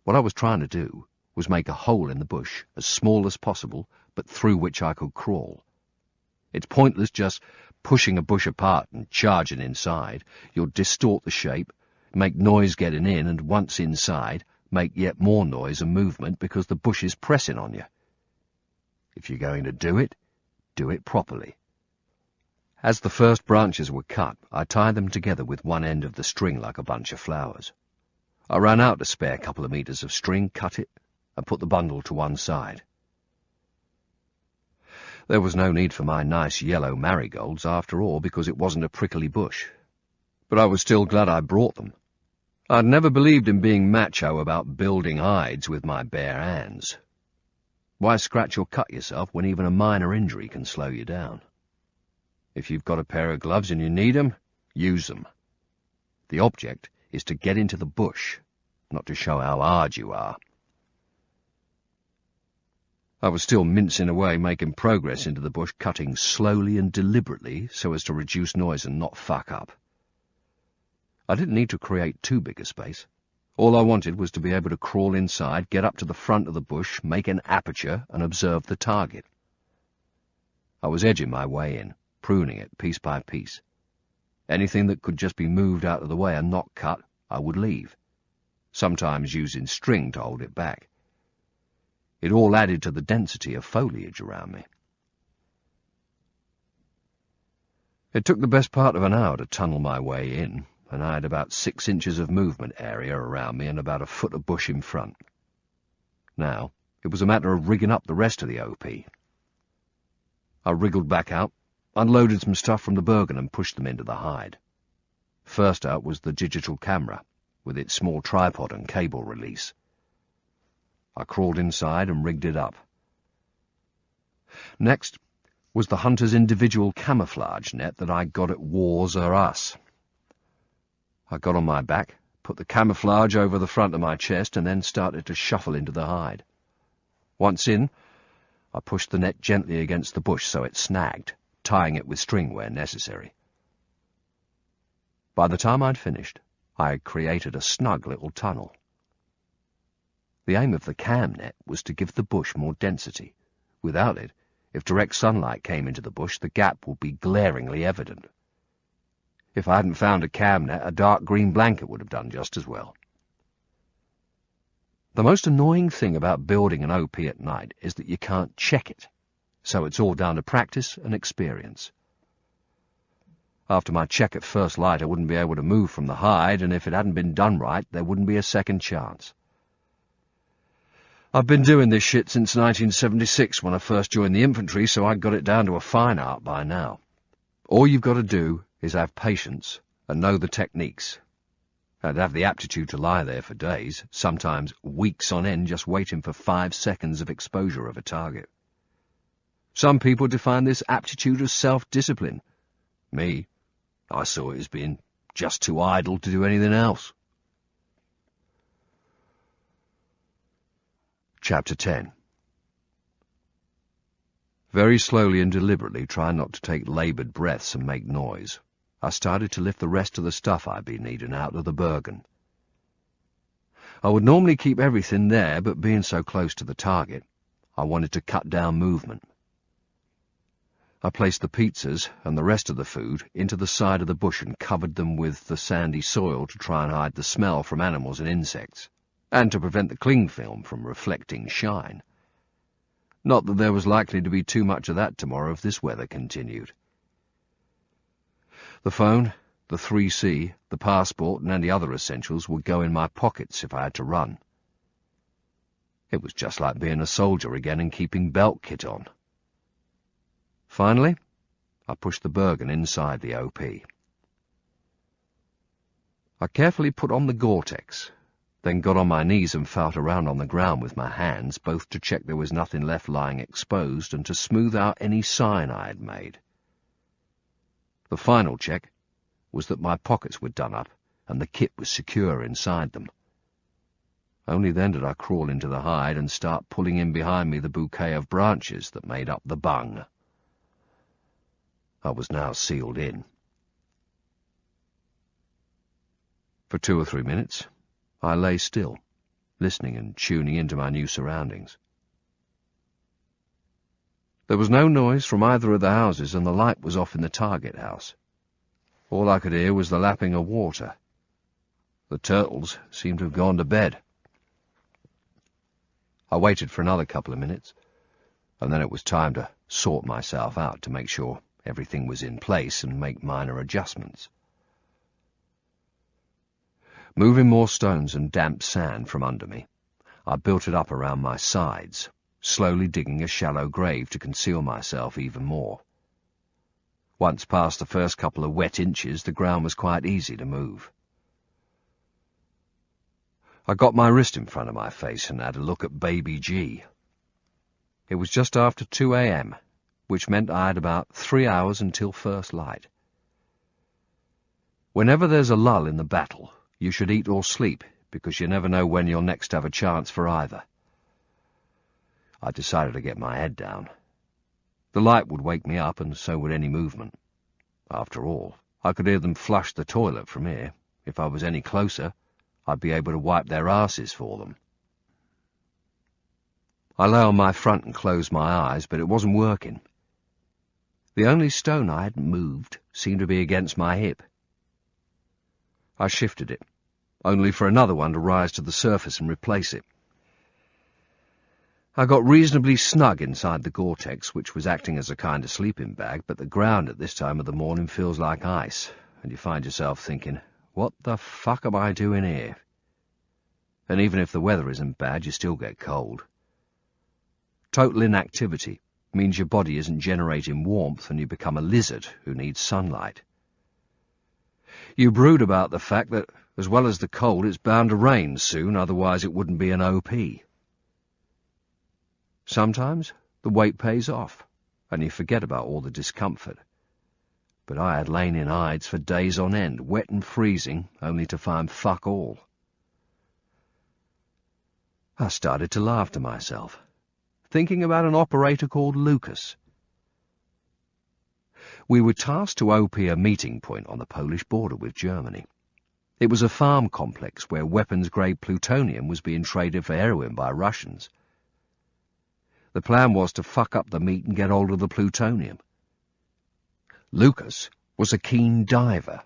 What I was trying to do was make a hole in the bush, as small as possible, but through which I could crawl. It's pointless just pushing a bush apart and charging inside. You'll distort the shape, make noise getting in, and once inside, make yet more noise and movement because the bush is pressing on you. If you're going to do it properly. As the first branches were cut, I tied them together with one end of the string like a bunch of flowers. I ran out a spare couple of meters of string, cut it, and put the bundle to one side. There was no need for my nice yellow marigolds, after all, because it wasn't a prickly bush. But I was still glad I brought them. I'd never believed in being macho about building hides with my bare hands. Why scratch or cut yourself when even a minor injury can slow you down? If you've got a pair of gloves and you need them, use them. The object is to get into the bush, not to show how hard you are. I was still mincing away, making progress into the bush, cutting slowly and deliberately so as to reduce noise and not fuck up. I didn't need to create too big a space. All I wanted was to be able to crawl inside, get up to the front of the bush, make an aperture, and observe the target. I was edging my way in, pruning it piece by piece. Anything that could just be moved out of the way and not cut, I would leave, sometimes using string to hold it back. It all added to the density of foliage around me. It took the best part of an hour to tunnel my way in, and I had about 6 inches of movement area around me and about a foot of bush in front. Now, it was a matter of rigging up the rest of the OP. I wriggled back out, unloaded some stuff from the Bergen and pushed them into the hide. First out was the digital camera, with its small tripod and cable release. I crawled inside and rigged it up. Next was the hunter's individual camouflage net that I got at Wars R Us. I got on my back, put the camouflage over the front of my chest, and then started to shuffle into the hide. Once in, I pushed the net gently against the bush so it snagged, tying it with string where necessary. By the time I'd finished, I had created a snug little tunnel. The aim of the cam net was to give the bush more density. Without it, if direct sunlight came into the bush, the gap would be glaringly evident. If I hadn't found a cam net, a dark green blanket would have done just as well. The most annoying thing about building an OP at night is that you can't check it, so it's all down to practice and experience. After my check at first light, I wouldn't be able to move from the hide, and if it hadn't been done right, there wouldn't be a second chance. I've been doing this shit since 1976 when I first joined the infantry, so I'd got it down to a fine art by now. All you've got to do is have patience and know the techniques, and have the aptitude to lie there for days, sometimes weeks on end, just waiting for 5 seconds of exposure of a target. Some people define this aptitude as self-discipline. Me, I saw it as being just too idle to do anything else. Chapter 10. Very slowly and deliberately, trying not to take laboured breaths and make noise, I started to lift the rest of the stuff I'd been needing out of the Bergen. I would normally keep everything there, but being so close to the target, I wanted to cut down movement. I placed the pizzas and the rest of the food into the side of the bush and covered them with the sandy soil to try and hide the smell from animals and insects, and to prevent the cling film from reflecting shine. Not that there was likely to be too much of that tomorrow if this weather continued. The phone, the 3C, the passport, and any other essentials would go in my pockets if I had to run. It was just like being a soldier again and keeping belt kit on. Finally, I pushed the Bergen inside the OP. I carefully put on the Gore-Tex, then got on my knees and felt around on the ground with my hands, both to check there was nothing left lying exposed and to smooth out any sign I had made. The final check was that my pockets were done up and the kit was secure inside them. Only then did I crawl into the hide and start pulling in behind me the bouquet of branches that made up the bung. I was now sealed in. For 2 or 3 minutes, I lay still, listening and tuning into my new surroundings. There was no noise from either of the houses, and the light was off in the target house. All I could hear was the lapping of water. The turtles seemed to have gone to bed. I waited for another couple of minutes, and then it was time to sort myself out to make sure everything was in place and make minor adjustments. Moving more stones and damp sand from under me, I built it up around my sides, slowly digging a shallow grave to conceal myself even more. Once past the first couple of wet inches, the ground was quite easy to move. I got my wrist in front of my face and had a look at Baby G. It was just after 2 a.m., which meant I had about 3 hours until first light. Whenever there's a lull in the battle, you should eat or sleep, because you never know when you'll next have a chance for either. I decided to get my head down. The light would wake me up, and so would any movement. After all, I could hear them flush the toilet from here. If I was any closer, I'd be able to wipe their asses for them. I lay on my front and closed my eyes, but it wasn't working. The only stone I hadn't moved seemed to be against my hip. I shifted it, only for another one to rise to the surface and replace it. I got reasonably snug inside the Gore-Tex, which was acting as a kind of sleeping bag, but the ground at this time of the morning feels like ice, and you find yourself thinking, what the fuck am I doing here? And even if the weather isn't bad, you still get cold. Total inactivity means your body isn't generating warmth and you become a lizard who needs sunlight. You brood about the fact that, as well as the cold, it's bound to rain soon, otherwise it wouldn't be an OP. Sometimes the wait pays off, and you forget about all the discomfort. but I had lain in hides for days on end, wet and freezing, only to find fuck all. I started to laugh to myself, thinking about an operator called Lucas. We were tasked to OP a meeting point on the Polish border with Germany. It was a farm complex where weapons-grade plutonium was being traded for heroin by Russians. The plan was to fuck up the meet and get hold of the plutonium. Lucas was a keen diver,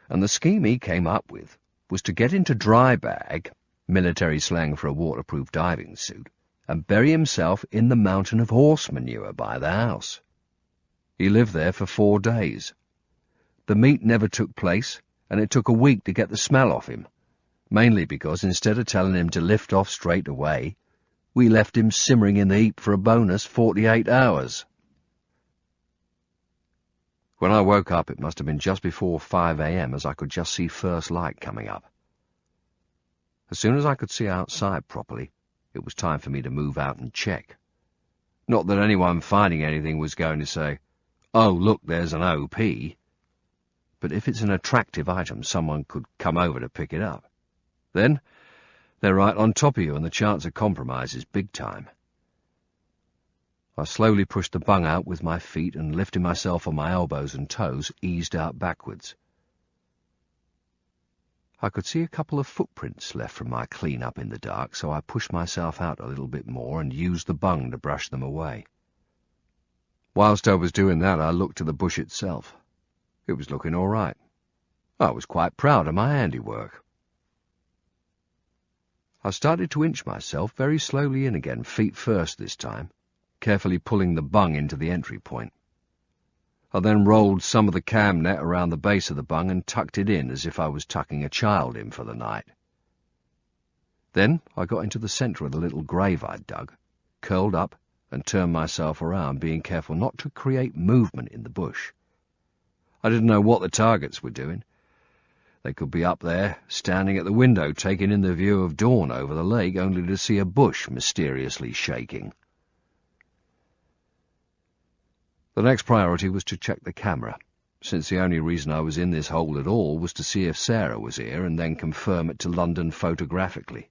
and the scheme he came up with was to get into dry bag, military slang for a waterproof diving suit, and bury himself in the mountain of horse manure by the house. He lived there for 4 days. The meet never took place, and it took a week to get the smell off him, mainly because instead of telling him to lift off straight away, we left him simmering in the heap for a bonus 48 hours. When I woke up, it must have been just before 5 a.m. as I could just see first light coming up. As soon as I could see outside properly, it was time for me to move out and check. Not that anyone finding anything was going to say, "Oh, look, there's an OP." But if it's an attractive item, someone could come over to pick it up. Then they're right on top of you, and the chance of compromise is big time. I slowly pushed the bung out with my feet and, lifting myself on my elbows and toes, eased out backwards. I could see a couple of footprints left from my clean-up in the dark, so I pushed myself out a little bit more and used the bung to brush them away. Whilst I was doing that, I looked at the bush itself. It was looking all right. I was quite proud of my handiwork. I started to inch myself very slowly in again, feet first this time, carefully pulling the bung into the entry point. I then rolled some of the cam net around the base of the bung and tucked it in as if I was tucking a child in for the night. Then I got into the centre of the little grave I'd dug, curled up, and turned myself around, being careful not to create movement in the bush. I didn't know what the targets were doing. They could be up there, standing at the window, taking in the view of dawn over the lake, only to see a bush mysteriously shaking. The next priority was to check the camera, since the only reason I was in this hole at all was to see if Sarah was here and then confirm it to London photographically.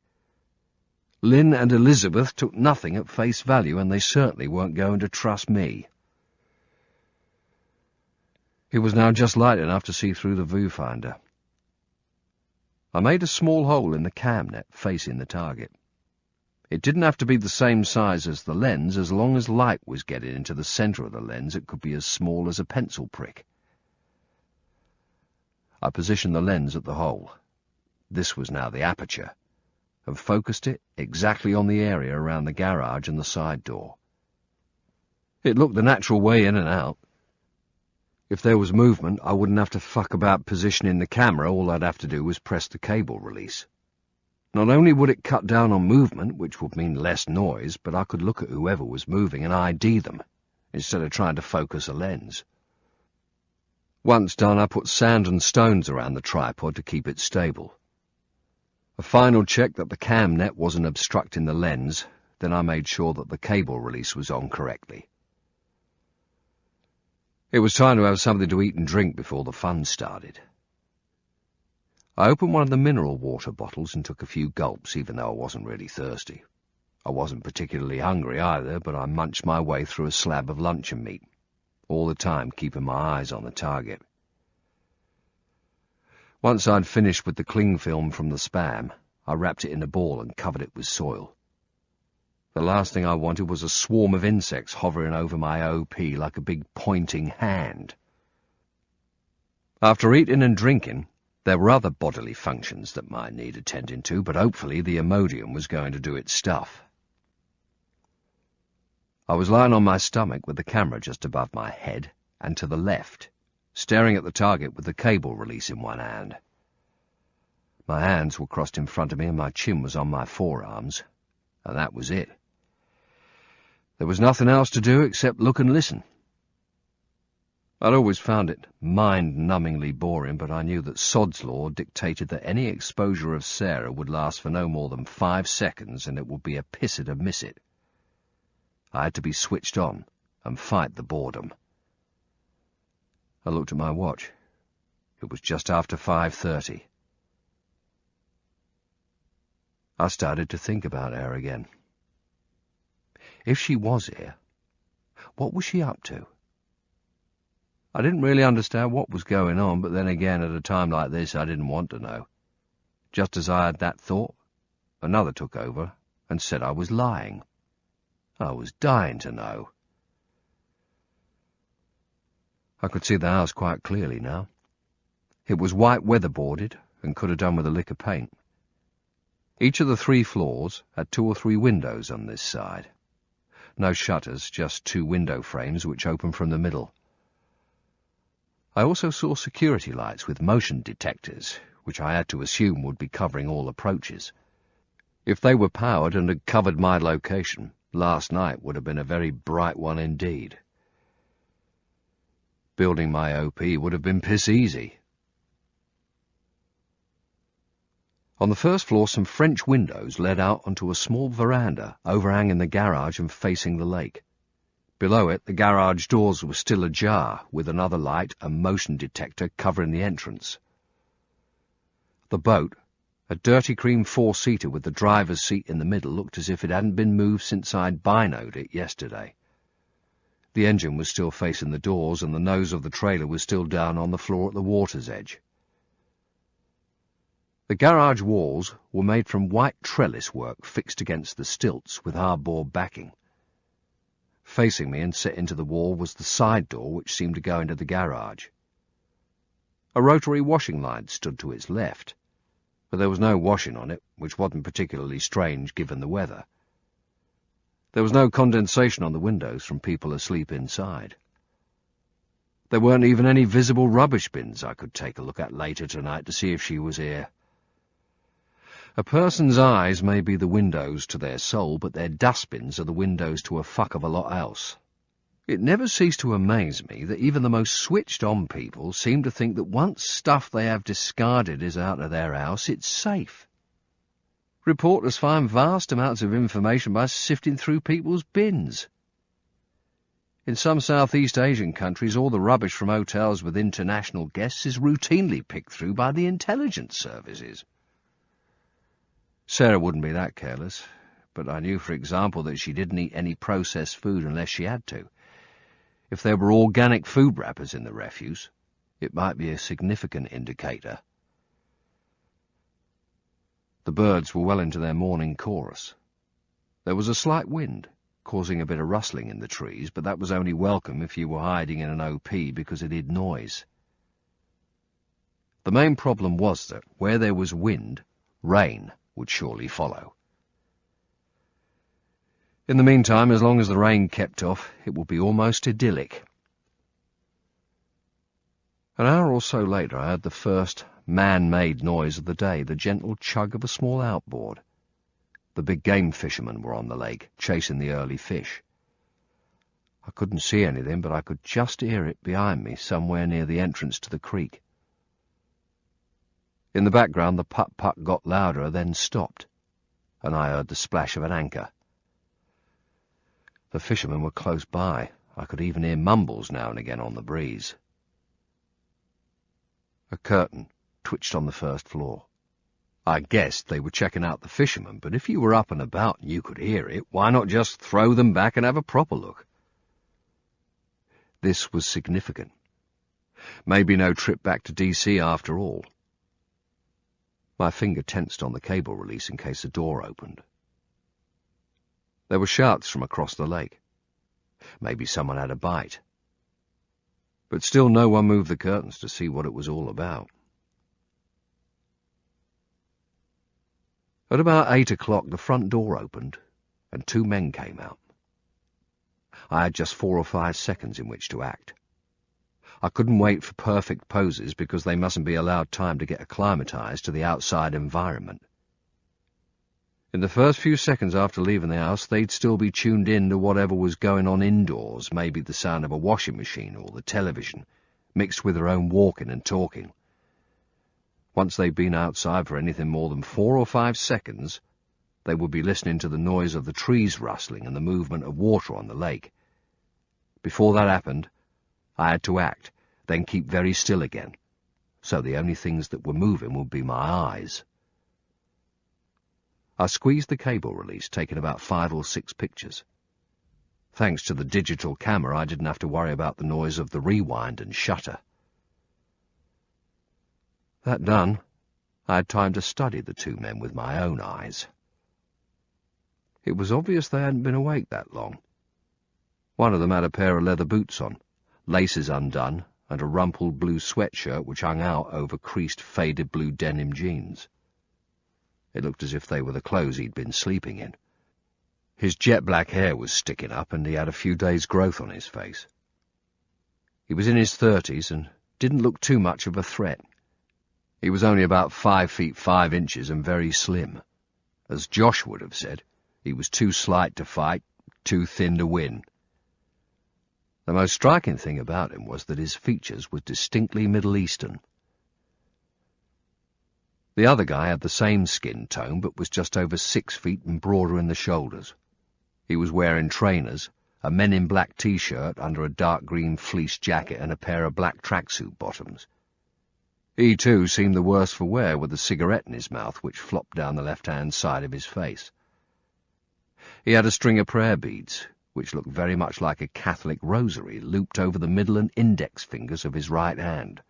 Lynn and Elizabeth took nothing at face value, and they certainly weren't going to trust me. It was now just light enough to see through the viewfinder. I made a small hole in the cam net facing the target. It didn't have to be the same size as the lens. As long as light was getting into the centre of the lens, it could be as small as a pencil prick. I positioned the lens at the hole. This was now the aperture, and focused it exactly on the area around the garage and the side door. It looked the natural way in and out. If there was movement, I wouldn't have to fuck about positioning the camera. All I'd have to do was press the cable release. Not only would it cut down on movement, which would mean less noise, but I could look at whoever was moving and ID them, instead of trying to focus a lens. Once done, I put sand and stones around the tripod to keep it stable. A final check that the cam net wasn't obstructing the lens, then I made sure that the cable release was on correctly. It was time to have something to eat and drink before the fun started. I opened one of the mineral water bottles and took a few gulps, even though I wasn't really thirsty. I wasn't particularly hungry either, but I munched my way through a slab of luncheon meat, all the time keeping my eyes on the target. Once I'd finished with the cling film from the Spam, I wrapped it in a ball and covered it with soil. The last thing I wanted was a swarm of insects hovering over my OP like a big pointing hand. After eating and drinking, there were other bodily functions that might need attending to, but hopefully the Imodium was going to do its stuff. I was lying on my stomach with the camera just above my head and to the left, staring at the target with the cable release in one hand. My hands were crossed in front of me and my chin was on my forearms, and that was it. There was nothing else to do except look and listen. I'd always found it mind-numbingly boring, but I knew that Sod's Law dictated that any exposure of Sarah would last for no more than 5 seconds, and it would be a pisser to miss it. I had to be switched on and fight the boredom. I looked at my watch. It was just after 5:30. I started to think about her again. If she was here, what was she up to? I didn't really understand what was going on, but then again, at a time like this, I didn't want to know. Just as I had that thought, another took over and said I was lying. I was dying to know. I could see the house quite clearly now. It was white weatherboarded and could have done with a lick of paint. Each of the 3 floors had 2 or 3 windows on this side. No shutters, just 2 window frames which opened from the middle. I also saw security lights with motion detectors, which I had to assume would be covering all approaches. If they were powered and had covered my location, last night would have been a very bright one indeed. Building my OP would have been piss easy. On the first floor, some French windows led out onto a small veranda overhanging the garage and facing the lake. Below it, the garage doors were still ajar, with another light and motion detector covering the entrance. The boat, a dirty cream 4-seater with the driver's seat in the middle, looked as if it hadn't been moved since I'd binoed it yesterday. The engine was still facing the doors, and the nose of the trailer was still down on the floor at the water's edge. The garage walls were made from white trellis work fixed against the stilts with hardboard backing. Facing me and set into the wall was the side door which seemed to go into the garage. A rotary washing line stood to its left, but there was no washing on it, which wasn't particularly strange given the weather. There was no condensation on the windows from people asleep inside. There weren't even any visible rubbish bins I could take a look at later tonight to see if she was here. A person's eyes may be the windows to their soul, but their dustbins are the windows to a fuck of a lot else. It never ceased to amaze me that even the most switched-on people seem to think that once stuff they have discarded is out of their house, it's safe. Reporters find vast amounts of information by sifting through people's bins. In some Southeast Asian countries, all the rubbish from hotels with international guests is routinely picked through by the intelligence services. Sarah wouldn't be that careless, but I knew, for example, that she didn't eat any processed food unless she had to. If there were organic food wrappers in the refuse, it might be a significant indicator. The birds were well into their morning chorus. There was a slight wind, causing a bit of rustling in the trees, but that was only welcome if you were hiding in an OP because it hid noise. The main problem was that, where there was wind, rain would surely follow. In the meantime, as long as the rain kept off, it would be almost idyllic. An hour or so later, I heard the first man-made noise of the day, the gentle chug of a small outboard. The big game fishermen were on the lake, chasing the early fish. I couldn't see anything, but I could just hear it behind me, somewhere near the entrance to the creek. In the background, the putt-putt got louder, then stopped, and I heard the splash of an anchor. The fishermen were close by. I could even hear mumbles now and again on the breeze. A curtain twitched on the first floor. I guessed they were checking out the fishermen, but if you were up and about and you could hear it, why not just throw them back and have a proper look? This was significant. Maybe no trip back to DC after all. My finger tensed on the cable release in case the door opened. There were shouts from across the lake. Maybe someone had a bite. But still no one moved the curtains to see what it was all about. At about 8 o'clock, the front door opened, and 2 men came out. I had just 4 or 5 seconds in which to act. I couldn't wait for perfect poses because they mustn't be allowed time to get acclimatized to the outside environment. In the first few seconds after leaving the house, they'd still be tuned in to whatever was going on indoors, maybe the sound of a washing machine or the television, mixed with their own walking and talking. Once they'd been outside for anything more than 4 or 5 seconds, they would be listening to the noise of the trees rustling and the movement of water on the lake. Before that happened, I had to act, then keep very still again, so the only things that were moving would be my eyes. I squeezed the cable release, taking about 5 or 6 pictures. Thanks to the digital camera, I didn't have to worry about the noise of the rewind and shutter. That done, I had time to study the 2 men with my own eyes. It was obvious they hadn't been awake that long. One of them had a pair of leather boots on, laces undone, and a rumpled blue sweatshirt which hung out over creased, faded blue denim jeans. It looked as if they were the clothes he'd been sleeping in. His jet-black hair was sticking up, and he had a few days' growth on his face. He was in his 30s and didn't look too much of a threat. He was only about 5 feet 5 inches and very slim. As Josh would have said, he was too slight to fight, too thin to win. The most striking thing about him was that his features were distinctly Middle Eastern. The other guy had the same skin tone, but was just over 6 feet and broader in the shoulders. He was wearing trainers, a men-in-black t-shirt under a dark green fleece jacket and a pair of black tracksuit bottoms. He, too, seemed the worse for wear, with a cigarette in his mouth which flopped down the left-hand side of his face. He had a string of prayer beads, which looked very much like a Catholic rosary, looped over the middle and index fingers of his right hand.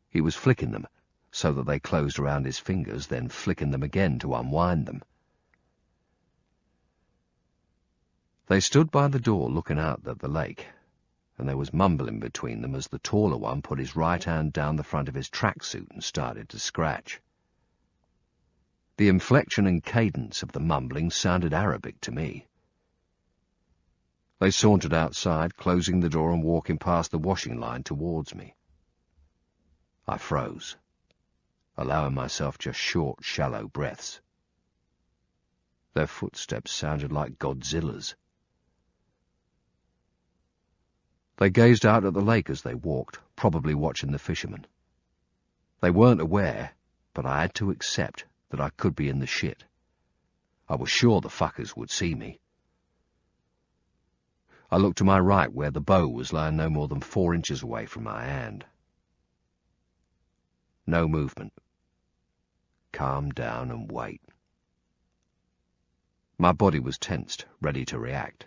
He was flicking them, so that they closed around his fingers, then flicking them again to unwind them. They stood by the door looking out at the lake, and there was mumbling between them as the taller one put his right hand down the front of his tracksuit and started to scratch. The inflection and cadence of the mumbling sounded Arabic to me. They sauntered outside, closing the door and walking past the washing line towards me. I froze, allowing myself just short, shallow breaths. Their footsteps sounded like Godzilla's. They gazed out at the lake as they walked, probably watching the fishermen. They weren't aware, but I had to accept that I could be in the shit. I was sure the fuckers would see me. I looked to my right, where the bow was lying no more than 4 inches away from my hand. No movement. Calm down and wait. My body was tensed, ready to react.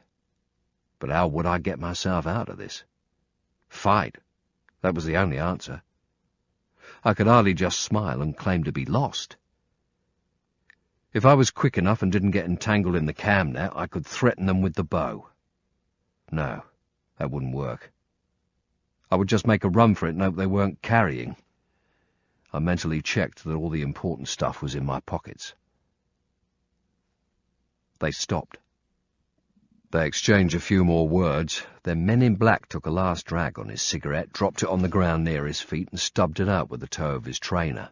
But how would I get myself out of this? Fight. That was the only answer. I could hardly just smile and claim to be lost. If I was quick enough and didn't get entangled in the cam net, I could threaten them with the bow. No, that wouldn't work. I would just make a run for it and hope they weren't carrying. I mentally checked that all the important stuff was in my pockets. They stopped. They exchanged a few more words, then Men in Black took a last drag on his cigarette, dropped it on the ground near his feet and stubbed it out with the toe of his trainer.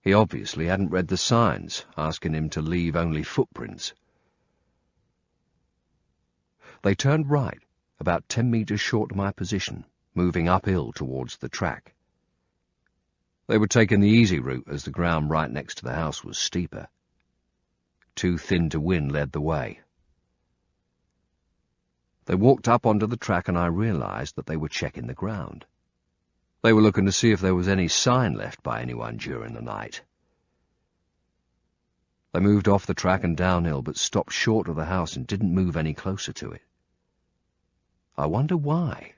He obviously hadn't read the signs, asking him to leave only footprints. They turned right, about 10 meters short of my position, moving uphill towards the track. They were taking the easy route as the ground right next to the house was steeper. Too Thin to Win led the way. They walked up onto the track and I realized that they were checking the ground. They were looking to see if there was any sign left by anyone during the night. They moved off the track and downhill, but stopped short of the house and didn't move any closer to it. I wonder why.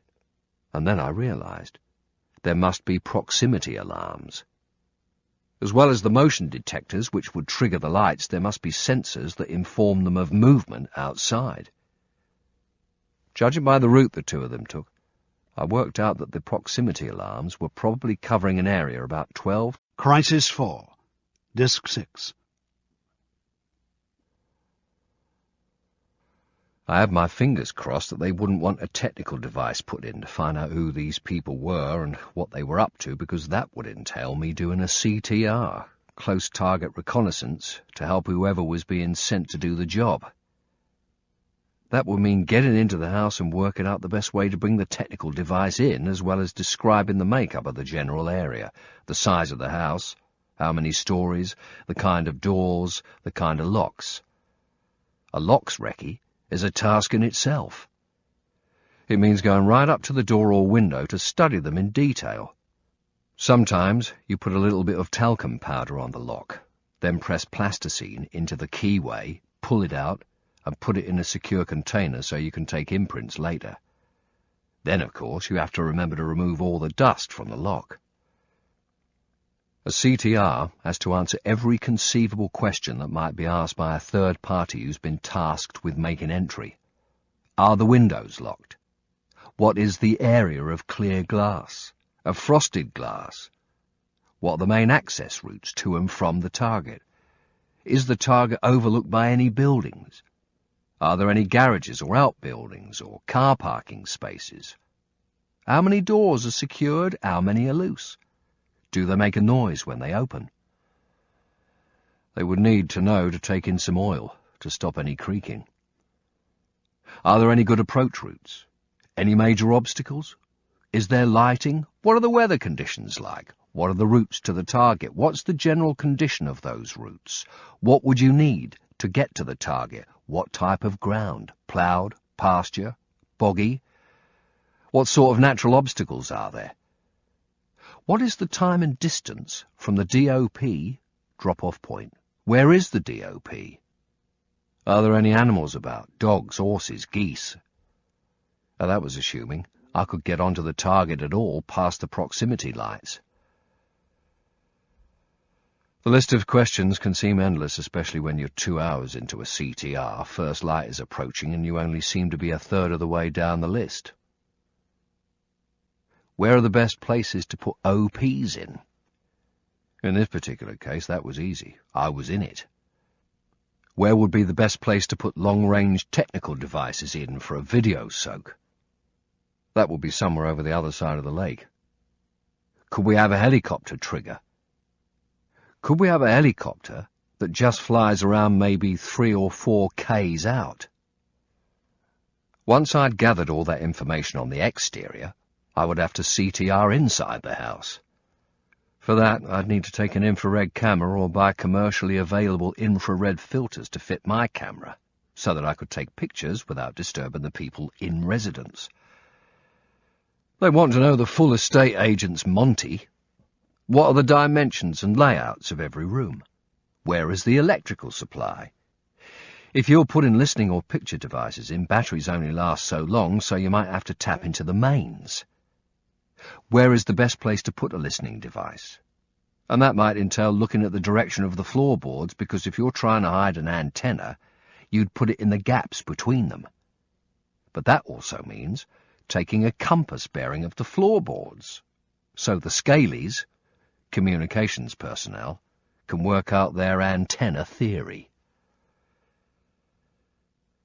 And then I realized there must be proximity alarms. As well as the motion detectors which would trigger the lights, there must be sensors that inform them of movement outside. Judging by the route the two of them took, I worked out that the proximity alarms were probably covering an area about 12... Crisis 4. Disc 6. I had my fingers crossed that they wouldn't want a technical device put in to find out who these people were and what they were up to, because that would entail me doing a CTR, close target reconnaissance, to help whoever was being sent to do the job. That would mean getting into the house and working out the best way to bring the technical device in, as well as describing the makeup of the general area, the size of the house, how many stories, the kind of doors, the kind of locks. A locks recce is a task in itself. It means going right up to the door or window to study them in detail. Sometimes you put a little bit of talcum powder on the lock, then press plasticine into the keyway, pull it out, and put it in a secure container so you can take imprints later. Then, of course, you have to remember to remove all the dust from the lock. A CTR has to answer every conceivable question that might be asked by a third party who's been tasked with making entry. Are the windows locked? What is the area of clear glass, of frosted glass? What are the main access routes to and from the target? Is the target overlooked by any buildings? Are there any garages or outbuildings or car parking spaces? How many doors are secured? How many are loose? Do they make a noise when they open? They would need to know to take in some oil to stop any creaking. Are there any good approach routes? Any major obstacles? Is there lighting? What are the weather conditions like? What are the routes to the target? What's the general condition of those routes? What would you need to get to the target? What type of ground? Ploughed? Pasture? Boggy? What sort of natural obstacles are there? What is the time and distance from the DOP drop-off point? Where is the DOP? Are there any animals about? Dogs, horses, geese? Now, that was assuming I could get onto the target at all past the proximity lights. The list of questions can seem endless, especially when you're 2 hours into a CTR, first light is approaching and you only seem to be a third of the way down the list. Where are the best places to put OPs in? In this particular case, that was easy. I was in it. Where would be the best place to put long-range technical devices in for a video soak? That would be somewhere over the other side of the lake. Could we have a helicopter trigger? Could we have a helicopter that just flies around maybe 3 or 4 Ks out? Once I'd gathered all that information on the exterior, I would have to CTR inside the house. For that, I'd need to take an infrared camera or buy commercially available infrared filters to fit my camera, so that I could take pictures without disturbing the people in residence. They want to know the full estate agent's Monty. What are the dimensions and layouts of every room? Where is the electrical supply? If you're putting listening or picture devices in, batteries only last so long, so you might have to tap into the mains. Where is the best place to put a listening device? And that might entail looking at the direction of the floorboards, because if you're trying to hide an antenna, you'd put it in the gaps between them. But that also means taking a compass bearing of the floorboards, so the scalies, communications personnel, can work out their antenna theory.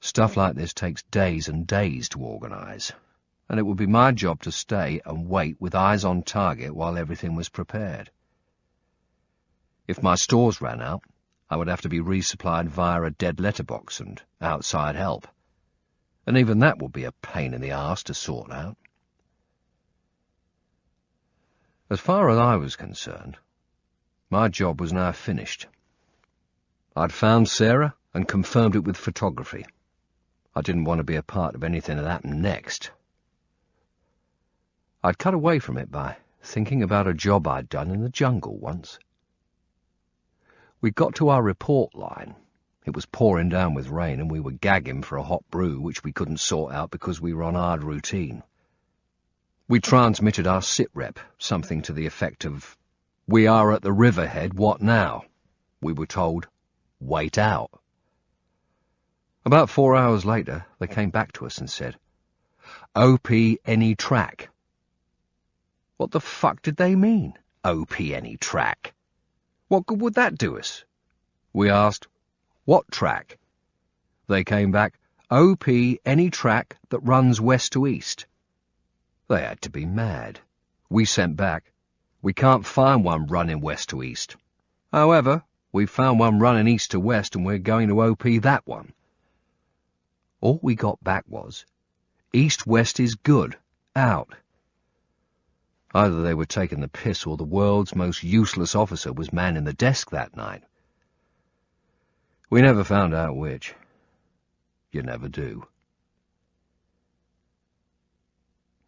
Stuff like this takes days and days to organise, and it would be my job to stay and wait with eyes on target while everything was prepared. If my stores ran out, I would have to be resupplied via a dead letterbox and outside help, and even that would be a pain in the arse to sort out. As far as I was concerned, my job was now finished. I'd found Sarah and confirmed it with photography. I didn't want to be a part of anything that happened next. I'd cut away from it by thinking about a job I'd done in the jungle once. We got to our report line. It was pouring down with rain and we were gagging for a hot brew which we couldn't sort out because we were on hard routine. We transmitted our sit-rep, something to the effect of, "We are at the riverhead, what now?" We were told, "Wait out." About 4 hours later, they came back to us and said, "OP any track." What the fuck did they mean, OP any track? What good would that do us? We asked, "What track?" They came back, "OP any track that runs west to east." They had to be mad. We sent back, "We can't find one running west to east. However, we found one running east to west and we're going to OP that one." All we got back was, "East-west is good, out." Either they were taking the piss or the world's most useless officer was manning the desk that night. We never found out which. You never do.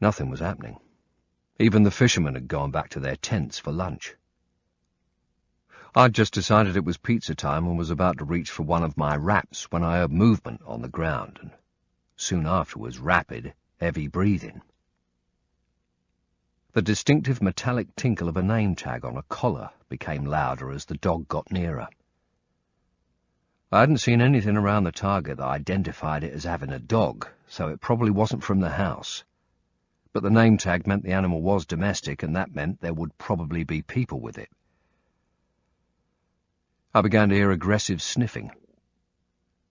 Nothing was happening. Even the fishermen had gone back to their tents for lunch. I'd just decided it was pizza time and was about to reach for one of my wraps when I heard movement on the ground, and soon afterwards rapid, heavy breathing. The distinctive metallic tinkle of a name tag on a collar became louder as the dog got nearer. I hadn't seen anything around the target that identified it as having a dog, so it probably wasn't from the house. But the name tag meant the animal was domestic, and that meant there would probably be people with it. I began to hear aggressive sniffing.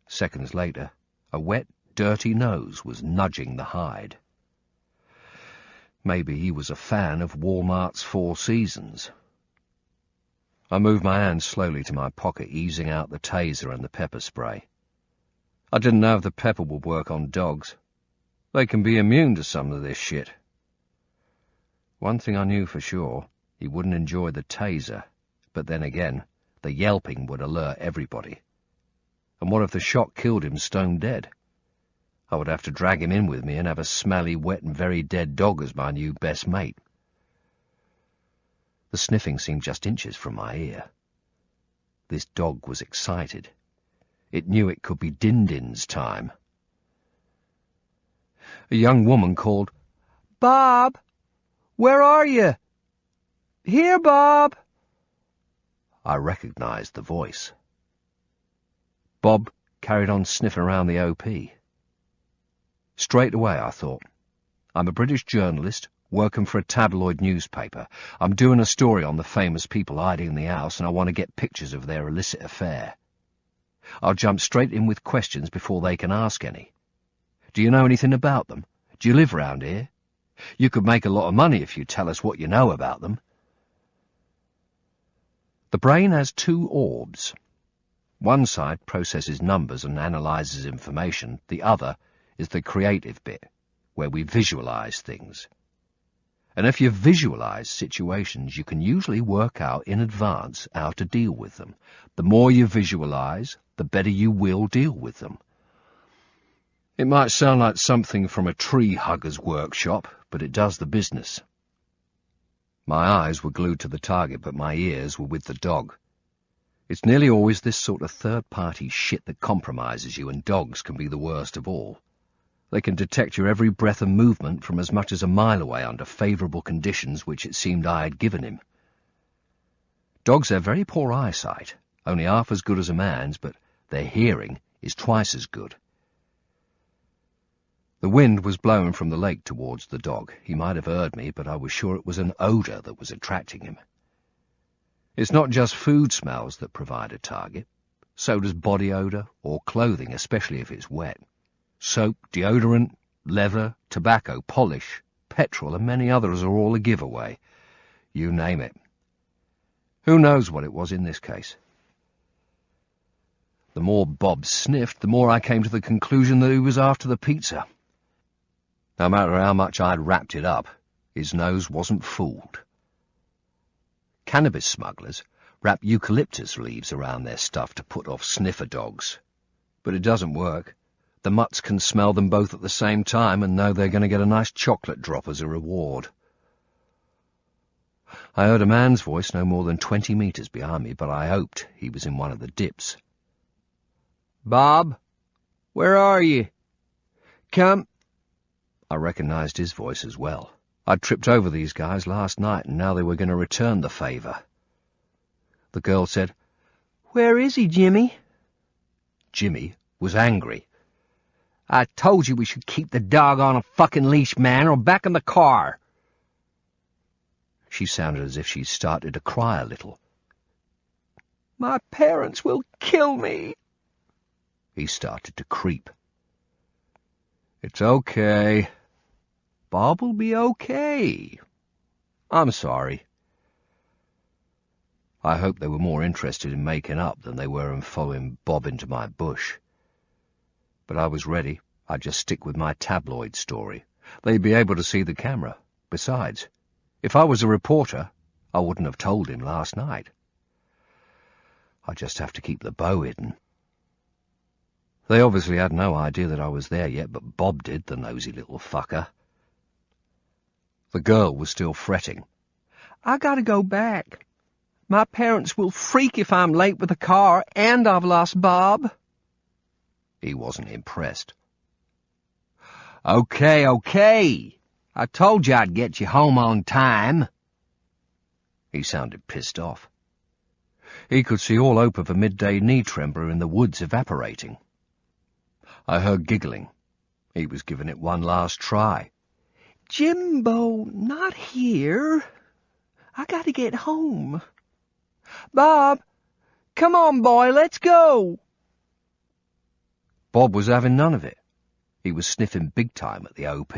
Seconds later, a wet, dirty nose was nudging the hide. Maybe he was a fan of Walmart's Four Seasons. I moved my hand slowly to my pocket, easing out the taser and the pepper spray. I didn't know if the pepper would work on dogs. They can be immune to some of this shit. One thing I knew for sure, he wouldn't enjoy the taser, but then again, the yelping would alert everybody. And what if the shock killed him stone dead? I would have to drag him in with me and have a smelly, wet and very dead dog as my new best mate. The sniffing seemed just inches from my ear. This dog was excited. It knew it could be Din-Din's time. A young woman called, "Bob, where are you?" "Here, Bob." I recognized the voice. Bob carried on sniffing around the OP. Straight away, I thought, I'm a British journalist working for a tabloid newspaper. I'm doing a story on the famous people hiding in the house, and I want to get pictures of their illicit affair. I'll jump straight in with questions before they can ask any. Do you know anything about them? Do you live round here? You could make a lot of money if you tell us what you know about them. The brain has two orbs. One side processes numbers and analyzes information. The other is the creative bit, where we visualize things. And if you visualize situations, you can usually work out in advance how to deal with them. The more you visualize, the better you will deal with them. It might sound like something from a tree hugger's workshop, but it does the business. My eyes were glued to the target, but my ears were with the dog. It's nearly always this sort of third-party shit that compromises you, and dogs can be the worst of all. They can detect your every breath and movement from as much as a mile away under favourable conditions which it seemed I had given him. Dogs have very poor eyesight, only half as good as a man's, but their hearing is twice as good. The wind was blowing from the lake towards the dog. He might have heard me, but I was sure it was an odour that was attracting him. It's not just food smells that provide a target. So does body odour or clothing, especially if it's wet. Soap, deodorant, leather, tobacco, polish, petrol, and many others are all a giveaway. You name it. Who knows what it was in this case? The more Bob sniffed, the more I came to the conclusion that he was after the pizza. No matter how much I'd wrapped it up, his nose wasn't fooled. Cannabis smugglers wrap eucalyptus leaves around their stuff to put off sniffer dogs. But it doesn't work. The mutts can smell them both at the same time and know they're going to get a nice chocolate drop as a reward. I heard a man's voice no more than 20 metres behind me, but I hoped he was in one of the dips. "Bob, where are you? Come." I recognised his voice as well. I'd tripped over these guys last night, and now they were going to return the favour. The girl said, "Where is he, Jimmy?" Jimmy was angry. "I told you we should keep the dog on a fucking leash, man, or back in the car." She sounded as if she'd started to cry a little. "My parents will kill me." He started to creep. "It's okay. Bob will be okay. I'm sorry." I hoped they were more interested in making up than they were in following Bob into my bush. But I was ready. I'd just stick with my tabloid story. They'd be able to see the camera. Besides, if I was a reporter, I wouldn't have told him last night. I'd just have to keep the bow hidden. They obviously had no idea that I was there yet, but Bob did, the nosy little fucker. The girl was still fretting. I gotta go back. My parents will freak if I'm late with the car and I've lost Bob. He wasn't impressed. Okay, okay. I told you I'd get you home on time. He sounded pissed off. He could see all hope of a midday knee trembler in the woods evaporating. I heard giggling. He was giving it one last try. Jimbo, not here. I gotta get home. Bob, come on, boy, let's go. Bob was having none of it. He was sniffing big time at the OP.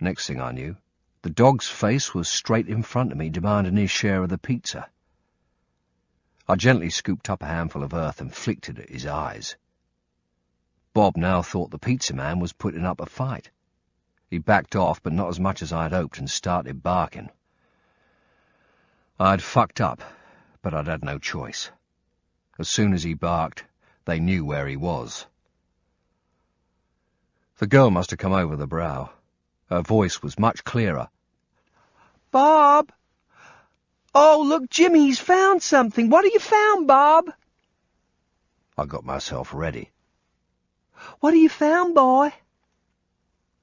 Next thing I knew, the dog's face was straight in front of me, demanding his share of the pizza. I gently scooped up a handful of earth and flicked it at his eyes. Bob now thought the pizza man was putting up a fight. He backed off, but not as much as I'd hoped, and started barking. I'd fucked up, but I'd had no choice. As soon as he barked, they knew where he was. The girl must have come over the brow. Her voice was much clearer. Bob! Oh, look, Jimmy's found something. What have you found, Bob? I got myself ready. What have you found, boy?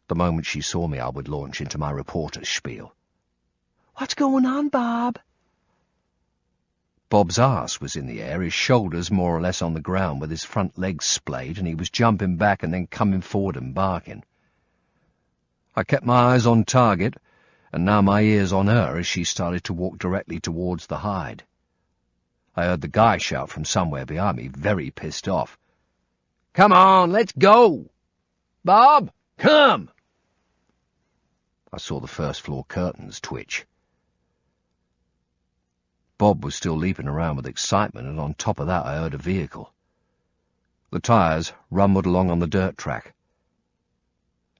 The moment she saw me, I would launch into my reporter's spiel. What's going on, Bob? Bob's arse was in the air, his shoulders more or less on the ground with his front legs splayed, and he was jumping back and then coming forward and barking. I kept my eyes on target, and now my ears on her as she started to walk directly towards the hide. I heard the guy shout from somewhere behind me, very pissed off. Come on, let's go. Bob, come. I saw the first floor curtains twitch. Bob was still leaping around with excitement, and on top of that I heard a vehicle. The tyres rumbled along on the dirt track.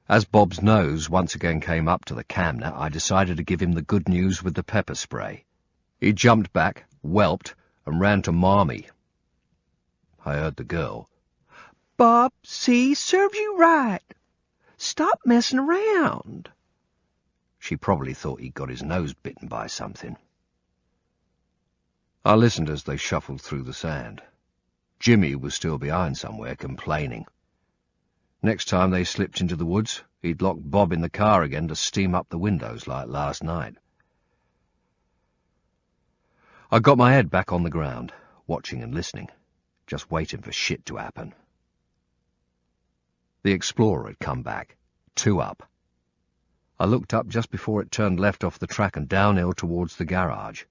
As Bob's nose once again came up to the cam net, I decided to give him the good news with the pepper spray. He jumped back, whelped, and ran to Marmee. I heard the girl. Bob, see, serves you right. Stop messing around. She probably thought he'd got his nose bitten by something. I listened as they shuffled through the sand. Jimmy was still behind somewhere, complaining. Next time they slipped into the woods, he'd lock Bob in the car again to steam up the windows like last night. I got my head back on the ground, watching and listening, just waiting for shit to happen. The Explorer had come back, 2 up. I looked up just before it turned left off the track and downhill towards the garage.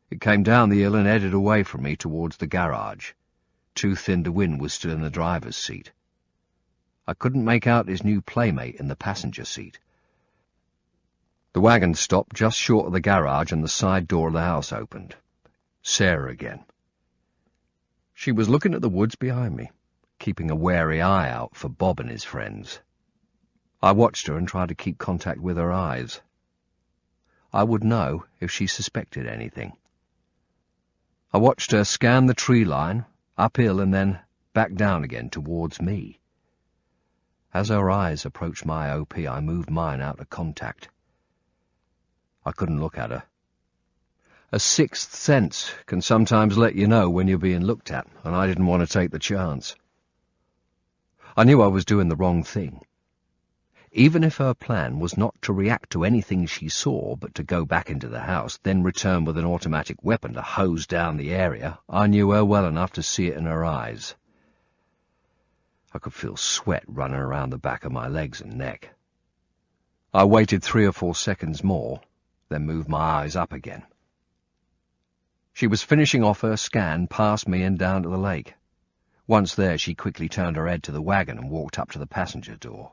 It came down the hill and headed away from me towards the garage. Too Thin to Win was still in the driver's seat. I couldn't make out his new playmate in the passenger seat. The wagon stopped just short of the garage and the side door of the house opened. Sarah again. She was looking at the woods behind me, keeping a wary eye out for Bob and his friends. I watched her and tried to keep contact with her eyes. I would know if she suspected anything. I watched her scan the tree line, uphill and then back down again towards me. As her eyes approached my OP, I moved mine out of contact. I couldn't look at her. A sixth sense can sometimes let you know when you're being looked at, and I didn't want to take the chance. I knew I was doing the wrong thing. Even if her plan was not to react to anything she saw, but to go back into the house, then return with an automatic weapon to hose down the area, I knew her well enough to see it in her eyes. I could feel sweat running around the back of my legs and neck. I waited 3 or 4 seconds more, then moved my eyes up again. She was finishing off her scan past me and down to the lake. Once there, she quickly turned her head to the wagon and walked up to the passenger door.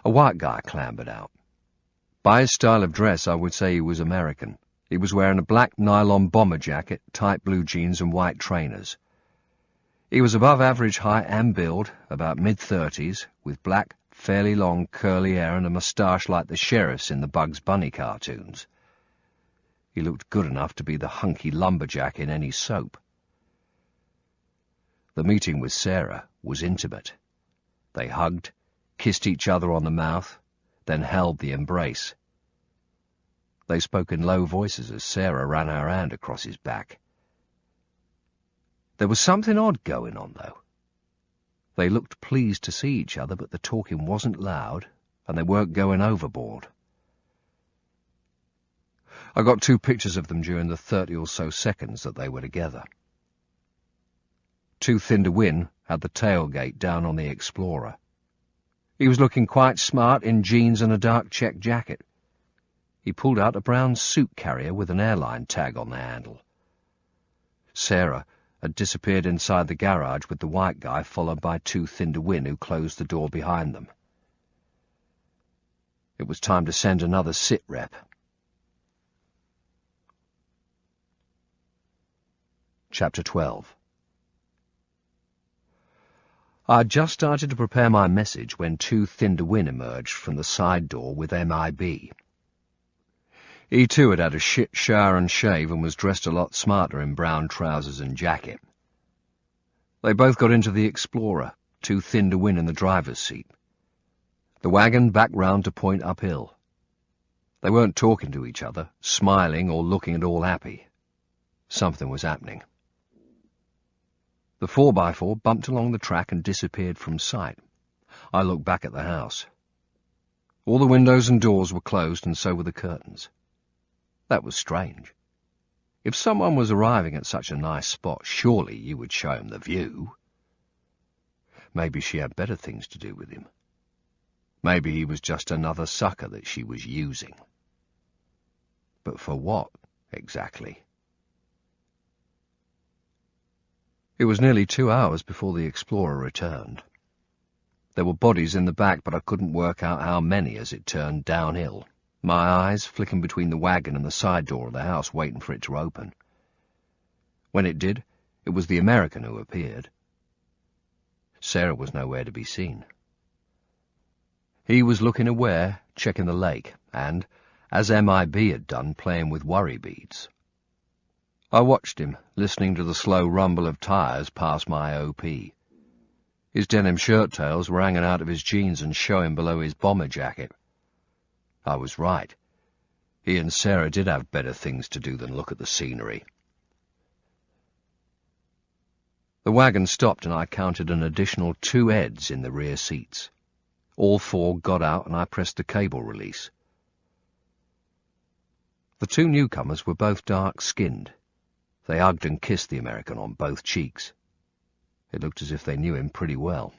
A white guy clambered out. By his style of dress, I would say he was American. He was wearing a black nylon bomber jacket, tight blue jeans and white trainers. He was above average height and build, about mid-30s, with black, fairly long, curly hair and a moustache like the sheriff's in the Bugs Bunny cartoons. He looked good enough to be the hunky lumberjack in any soap. The meeting with Sarah was intimate. They hugged, kissed each other on the mouth, then held the embrace. They spoke in low voices as Sarah ran her hand across his back. There was something odd going on, though. They looked pleased to see each other, but the talking wasn't loud, and they weren't going overboard. I got 2 pictures of them during the 30 or so seconds that they were together. Too Thin to Win had the tailgate down on the Explorer. He was looking quite smart in jeans and a dark check jacket. He pulled out a brown suit carrier with an airline tag on the handle. Sarah had disappeared inside the garage with the white guy, followed by Too Thin to Win, who closed the door behind them. It was time to send another sit rep. Chapter 12. I had just started to prepare my message when Too Thin to Win emerged from the side door with MIB. He too had had a shit shower and shave and was dressed a lot smarter in brown trousers and jacket. They both got into the Explorer, Too Thin to Win in the driver's seat. The wagon backed round to point uphill. They weren't talking to each other, smiling or looking at all happy. Something was happening. The 4x4 bumped along the track and disappeared from sight. I looked back at the house. All the windows and doors were closed, and so were the curtains. That was strange. If someone was arriving at such a nice spot, surely you would show him the view. Maybe she had better things to do with him. Maybe he was just another sucker that she was using. But for what, exactly? It was nearly 2 hours before the Explorer returned. There were bodies in the back, but I couldn't work out how many as it turned downhill, my eyes flicking between the wagon and the side door of the house, waiting for it to open. When it did, it was the American who appeared. Sarah was nowhere to be seen. He was looking aware, checking the lake, and, as MIB had done, playing with worry beads. I watched him, listening to the slow rumble of tyres past my OP. His denim shirt tails were hanging out of his jeans and showing below his bomber jacket. I was right. He and Sarah did have better things to do than look at the scenery. The wagon stopped and I counted an additional 2 heads in the rear seats. All 4 got out and I pressed the cable release. The 2 newcomers were both dark-skinned. They hugged and kissed the American on both cheeks. It looked as if they knew him pretty well.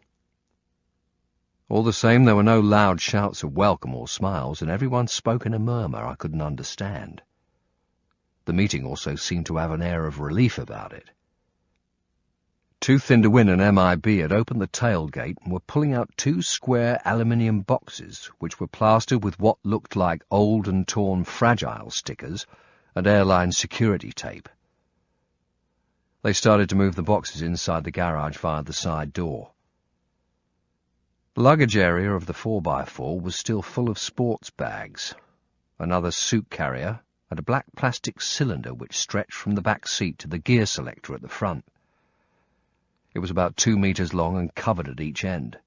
All the same, there were no loud shouts of welcome or smiles, and everyone spoke in a murmur I couldn't understand. The meeting also seemed to have an air of relief about it. Too Thin to Win and MIB had opened the tailgate and were pulling out 2 square aluminium boxes, which were plastered with what looked like old and torn fragile stickers and airline security tape. They started to move the boxes inside the garage via the side door. The luggage area of the 4x4 was still full of sports bags, another suit carrier, and a black plastic cylinder which stretched from the back seat to the gear selector at the front. It was about 2 meters long and covered at each end.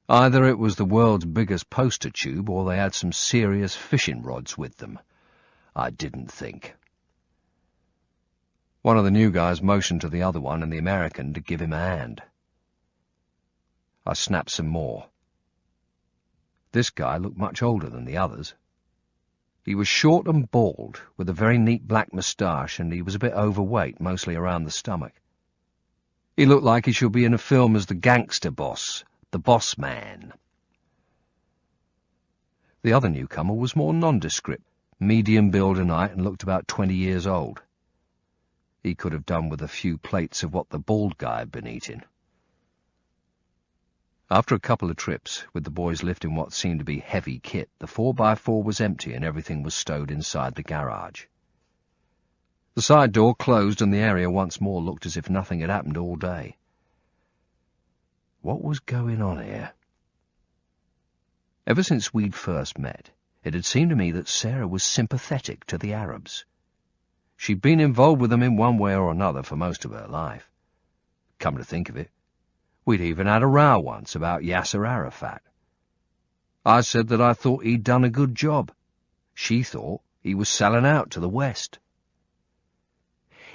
Either it was the world's biggest poster tube or they had some serious fishing rods with them. I didn't think. One of the new guys motioned to the other one and the American to give him a hand. I snapped some more. This guy looked much older than the others. He was short and bald, with a very neat black moustache, and he was a bit overweight, mostly around the stomach. He looked like he should be in a film as the gangster boss, the boss man. The other newcomer was more nondescript, medium build and height, and looked about 20 years old. He could have done with a few plates of what the bald guy had been eating. After a couple of trips, with the boys lifting what seemed to be heavy kit, the 4x4 was empty and everything was stowed inside the garage. The side door closed and the area once more looked as if nothing had happened all day. What was going on here? Ever since we'd first met, it had seemed to me that Sarah was sympathetic to the Arabs. She'd been involved with them in one way or another for most of her life. Come to think of it, we'd even had a row once about Yasser Arafat. I said that I thought he'd done a good job. She thought he was selling out to the West.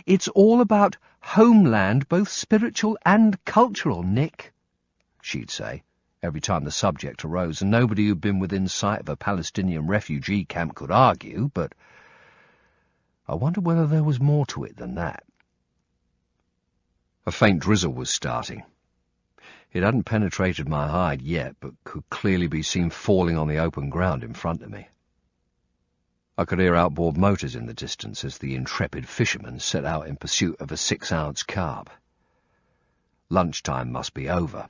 It's all about homeland, both spiritual and cultural, Nick, she'd say, every time the subject arose, and nobody who'd been within sight of a Palestinian refugee camp could argue, but I wondered whether there was more to it than that. A faint drizzle was starting. It hadn't penetrated my hide yet, but could clearly be seen falling on the open ground in front of me. I could hear outboard motors in the distance as the intrepid fishermen set out in pursuit of a 6-ounce carp. Lunchtime must be over.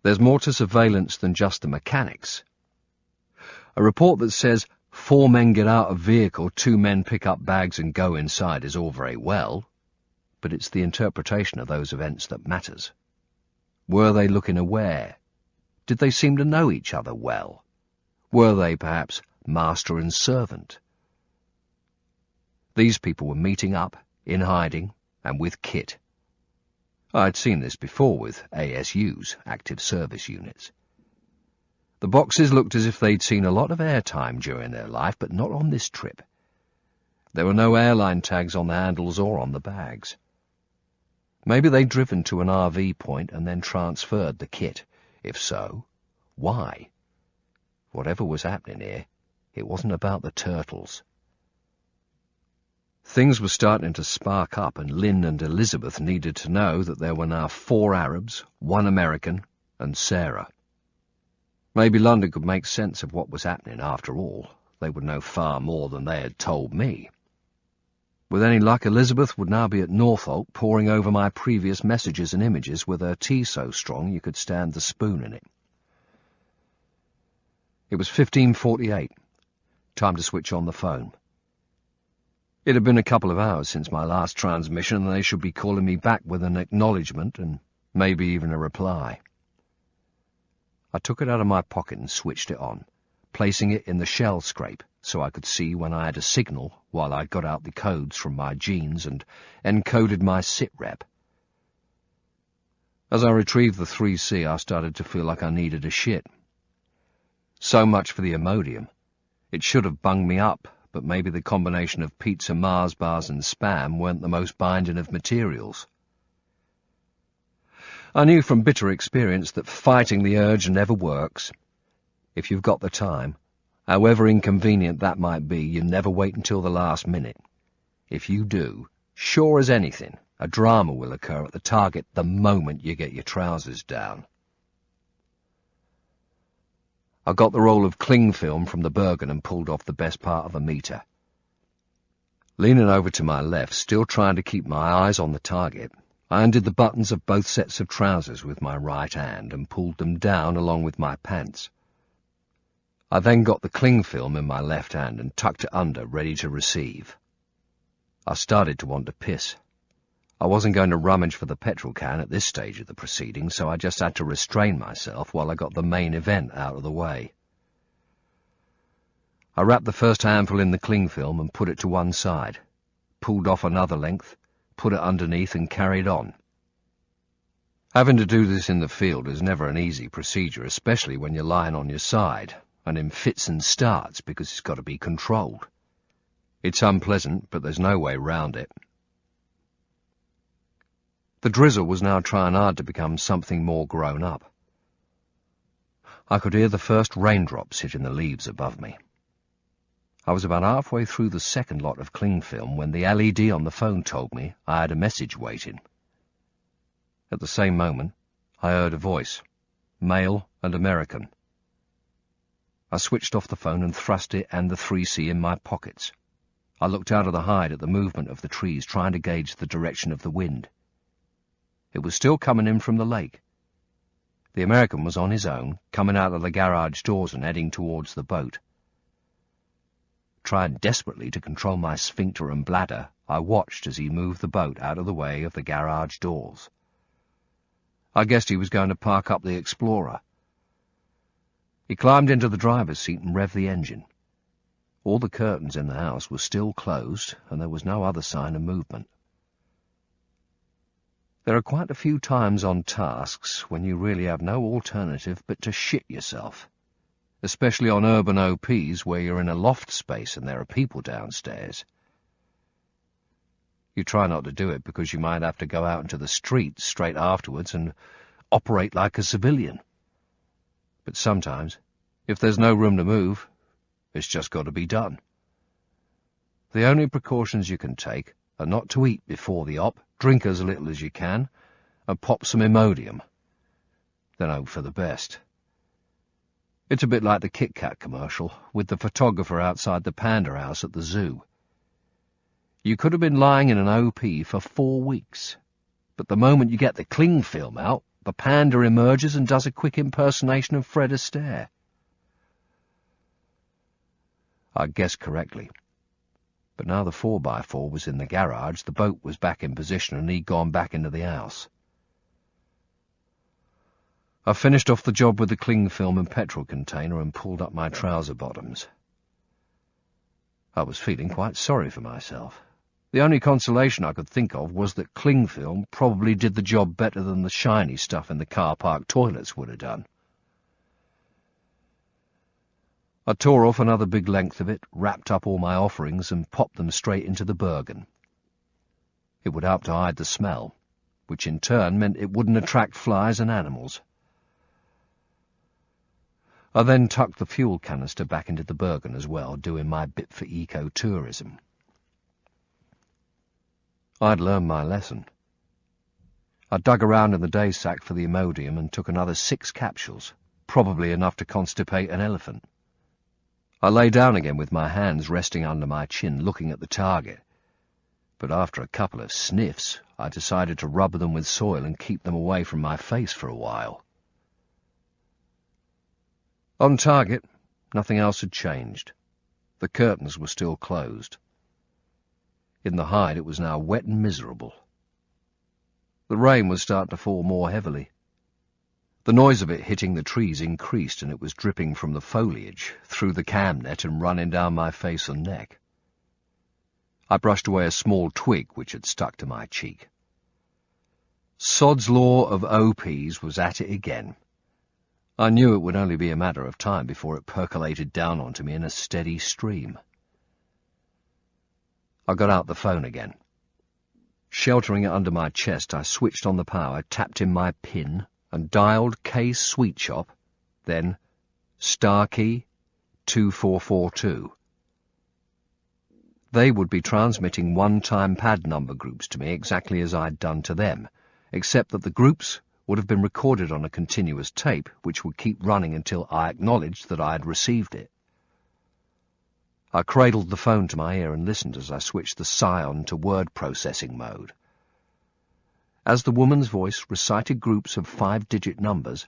There's more to surveillance than just the mechanics. A report that says 4 men get out of vehicle, 2 men pick up bags and go inside is all very well, but it's the interpretation of those events that matters. Were they looking aware? Did they seem to know each other well? Were they, perhaps, master and servant? These people were meeting up, in hiding, and with kit. I'd seen this before with ASUs, active service units. The boxes looked as if they'd seen a lot of airtime during their life, but not on this trip. There were no airline tags on the handles or on the bags. Maybe they'd driven to an RV point and then transferred the kit. If so, why? Whatever was happening here, it wasn't about the turtles. Things were starting to spark up, and Lynn and Elizabeth needed to know that there were now 4 Arabs, 1 American, and Sarah. Maybe London could make sense of what was happening after all. They would know far more than they had told me. With any luck, Elizabeth would now be at Norfolk, poring over my previous messages and images with her tea so strong you could stand the spoon in it. It was 15:48. Time to switch on the phone. It had been a couple of hours since my last transmission, and they should be calling me back with an acknowledgement and maybe even a reply. I took it out of my pocket and switched it on, placing it in the shell scrape so I could see when I had a signal while I got out the codes from my jeans and encoded my sit-rep. As I retrieved the 3C, I started to feel like I needed a shit. So much for the Imodium. It should have bunged me up, but maybe the combination of pizza, Mars bars and Spam weren't the most binding of materials. I knew from bitter experience that fighting the urge never works. If you've got the time, however inconvenient that might be, you never wait until the last minute. If you do, sure as anything, a drama will occur at the target the moment you get your trousers down. I got the roll of cling film from the Bergen and pulled off the best part of a metre. Leaning over to my left, still trying to keep my eyes on the target, I undid the buttons of both sets of trousers with my right hand and pulled them down along with my pants. I then got the cling film in my left hand and tucked it under, ready to receive. I started to want to piss. I wasn't going to rummage for the petrol can at this stage of the proceedings, so I just had to restrain myself while I got the main event out of the way. I wrapped the first handful in the cling film and put it to one side, pulled off another length, put it underneath and carried on. Having to do this in the field is never an easy procedure, especially when you're lying on your side, and in fits and starts because it's got to be controlled. It's unpleasant, but there's no way round it. The drizzle was now trying hard to become something more grown up. I could hear the first raindrops hitting the leaves above me. I was about halfway through the second lot of cling film when the LED on the phone told me I had a message waiting. At the same moment, I heard a voice, male and American. I switched off the phone and thrust it and the 3C in my pockets. I looked out of the hide at the movement of the trees, trying to gauge the direction of the wind. It was still coming in from the lake. The American was on his own, coming out of the garage doors and heading towards the boat. Trying desperately to control my sphincter and bladder, I watched as he moved the boat out of the way of the garage doors. I guessed he was going to park up the Explorer. He climbed into the driver's seat and revved the engine. All the curtains in the house were still closed, and there was no other sign of movement. There are quite a few times on tasks when you really have no alternative but to shit yourself, especially on urban OPs where you're in a loft space and there are people downstairs. You try not to do it because you might have to go out into the street straight afterwards and operate like a civilian. But sometimes, if there's no room to move, it's just got to be done. The only precautions you can take are not to eat before the op, drink as little as you can, and pop some Imodium. Then hope for the best. It's a bit like the Kit Kat commercial, with the photographer outside the panda house at the zoo. You could have been lying in an OP for 4 weeks, but the moment you get the cling film out, the panda emerges and does a quick impersonation of Fred Astaire. I guessed correctly. But now the 4x4 was in the garage, the boat was back in position, and he'd gone back into the house. I finished off the job with the cling film and petrol container and pulled up my trouser bottoms. I was feeling quite sorry for myself. The only consolation I could think of was that cling film probably did the job better than the shiny stuff in the car park toilets would have done. I tore off another big length of it, wrapped up all my offerings, and popped them straight into the Bergen. It would help to hide the smell, which in turn meant it wouldn't attract flies and animals. I then tucked the fuel canister back into the Bergen as well, doing my bit for eco-tourism. I'd learned my lesson. I dug around in the day sack for the Imodium and took another 6 capsules, probably enough to constipate an elephant. I lay down again with my hands resting under my chin, looking at the target. But after a couple of sniffs, I decided to rub them with soil and keep them away from my face for a while. On target, nothing else had changed. The curtains were still closed. In the hide it was now wet and miserable. The rain was starting to fall more heavily. The noise of it hitting the trees increased, and it was dripping from the foliage through the cam net and running down my face and neck. I brushed away a small twig which had stuck to my cheek. Sod's law of OPs was at it again. I knew it would only be a matter of time before it percolated down onto me in a steady stream. I got out the phone again. Sheltering it under my chest, I switched on the power, tapped in my PIN, and dialed K's Sweet Shop, then star key 2442. They would be transmitting one-time pad number groups to me exactly as I'd done to them, except that the groups would have been recorded on a continuous tape which would keep running until I acknowledged that I had received it. I cradled the phone to my ear and listened as I switched the Scion to word processing mode. As the woman's voice recited groups of 5-digit numbers,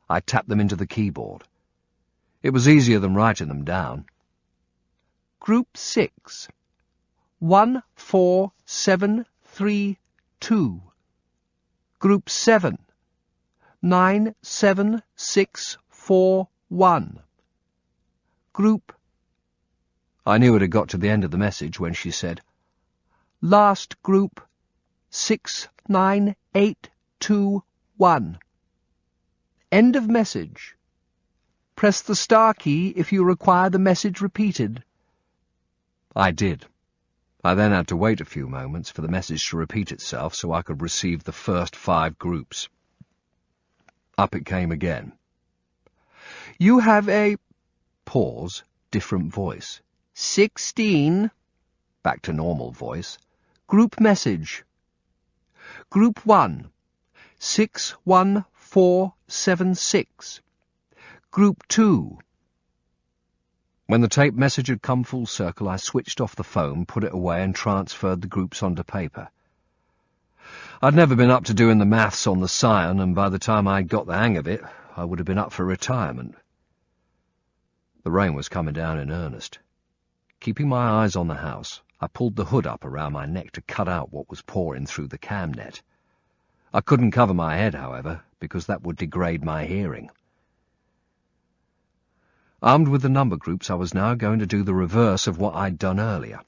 I tapped them into the keyboard. It was easier than writing them down. Group 6, 14732. Group 7, 97641. Group... I knew it had got to the end of the message when she said, Last group, 69821. End of message. Press the star key if you require the message repeated. I did. I then had to wait a few moments for the message to repeat itself so I could receive the first 5 groups. Up it came again. You have a... Pause, different voice. 16, back to normal voice, group message. Group 1, 61476. Group 2. When the tape message had come full circle, I switched off the phone, put it away, and transferred the groups onto paper. I'd never been up to doing the maths on the Scion, and by the time I'd got the hang of it, I would have been up for retirement. The rain was coming down in earnest. Keeping my eyes on the house, I pulled the hood up around my neck to cut out what was pouring through the cam net. I couldn't cover my head, however, because that would degrade my hearing. Armed with the number groups, I was now going to do the reverse of what I'd done earlier.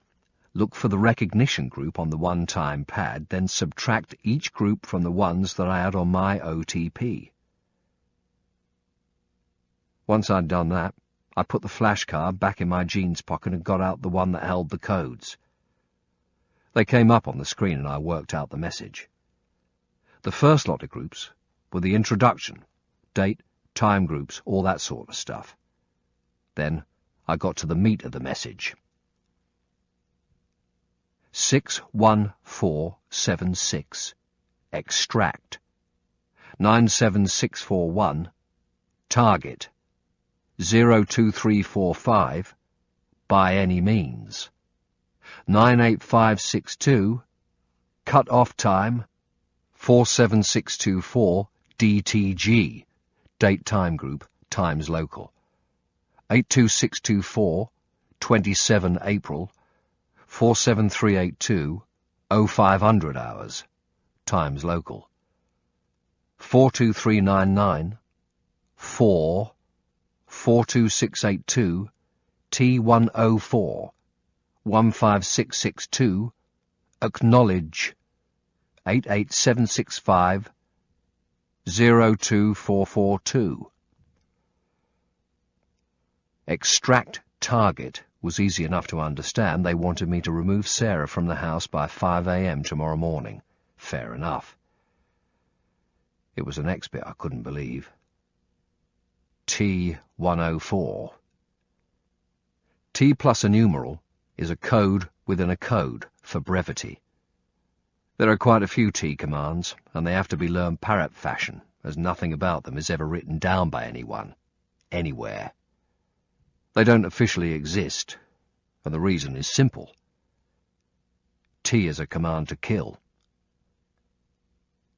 look for the recognition group on the one-time pad, then subtract each group from the ones that I had on my OTP. Once I'd done that, I put the flashcard back in my jeans pocket and got out the one that held the codes. They came up on the screen and I worked out the message. The first lot of groups were the introduction, date, time groups, all that sort of stuff. Then I got to the meat of the message. 61476, extract. 97641, target. 02345, by any means. 98562, cut off time. 47624, DTG, date time group, times local. 82624, 27 April. 47382, 0500 hours, times local. 42399, 4, 42682, T104, 15662, acknowledge. 88765, 02442. Extract target was easy enough to understand. They wanted me to remove Sarah from the house by 5 a.m. tomorrow morning. Fair enough. It was the next bit I couldn't believe. T104. T plus a numeral is a code within a code for brevity. There are quite a few T commands, and they have to be learned parrot fashion, as nothing about them is ever written down by anyone, anywhere. They don't officially exist, and the reason is simple. T is a command to kill.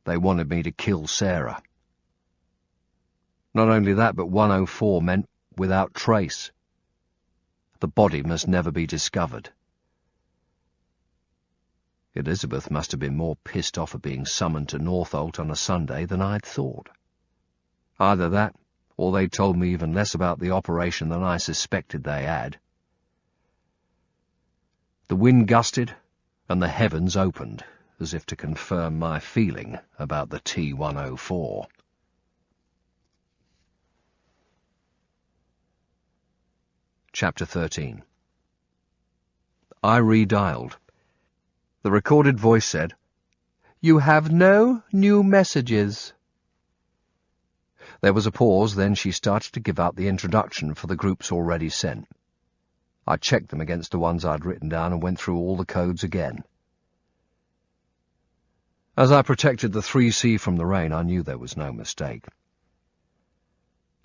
They wanted me to kill Sarah. Not only that, but 104 meant without trace. The body must never be discovered. Elizabeth must have been more pissed off at being summoned to Northolt on a Sunday than I'd thought. Either that, or they told me even less about the operation than I suspected they had. The wind gusted, and the heavens opened, as if to confirm my feeling about the T104. Chapter 13. I redialed. The recorded voice said, "You have no new messages." There was a pause, then she started to give out the introduction for the groups already sent. I checked them against the ones I'd written down and went through all the codes again. As I protected the 3C from the rain, I knew there was no mistake.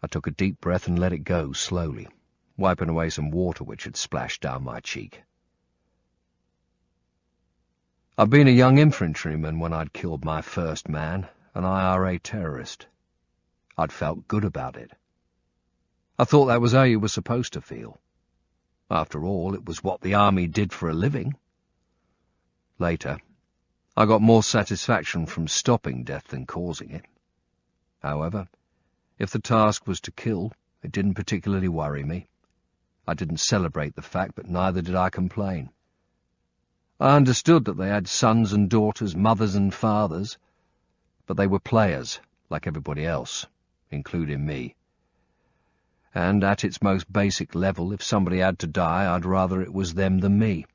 I took a deep breath and let it go slowly, wiping away some water which had splashed down my cheek. I'd been a young infantryman when I'd killed my first man, an IRA terrorist. I'd felt good about it. I thought that was how you were supposed to feel. After all, it was what the army did for a living. Later, I got more satisfaction from stopping death than causing it. However, if the task was to kill, it didn't particularly worry me. I didn't celebrate the fact, but neither did I complain. I understood that they had sons and daughters, mothers and fathers, but they were players, like everybody else, including me. And at its most basic level, if somebody had to die, I'd rather it was them than me.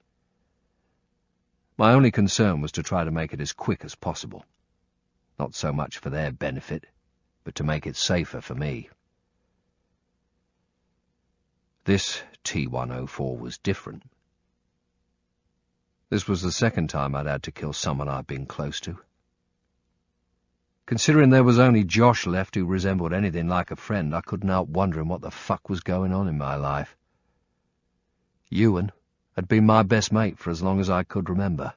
My only concern was to try to make it as quick as possible. Not so much for their benefit, but to make it safer for me. This T104 was different. This was the second time I'd had to kill someone I'd been close to. Considering there was only Josh left who resembled anything like a friend, I couldn't help wondering what the fuck was going on in my life. Ewan had been my best mate for as long as I could remember.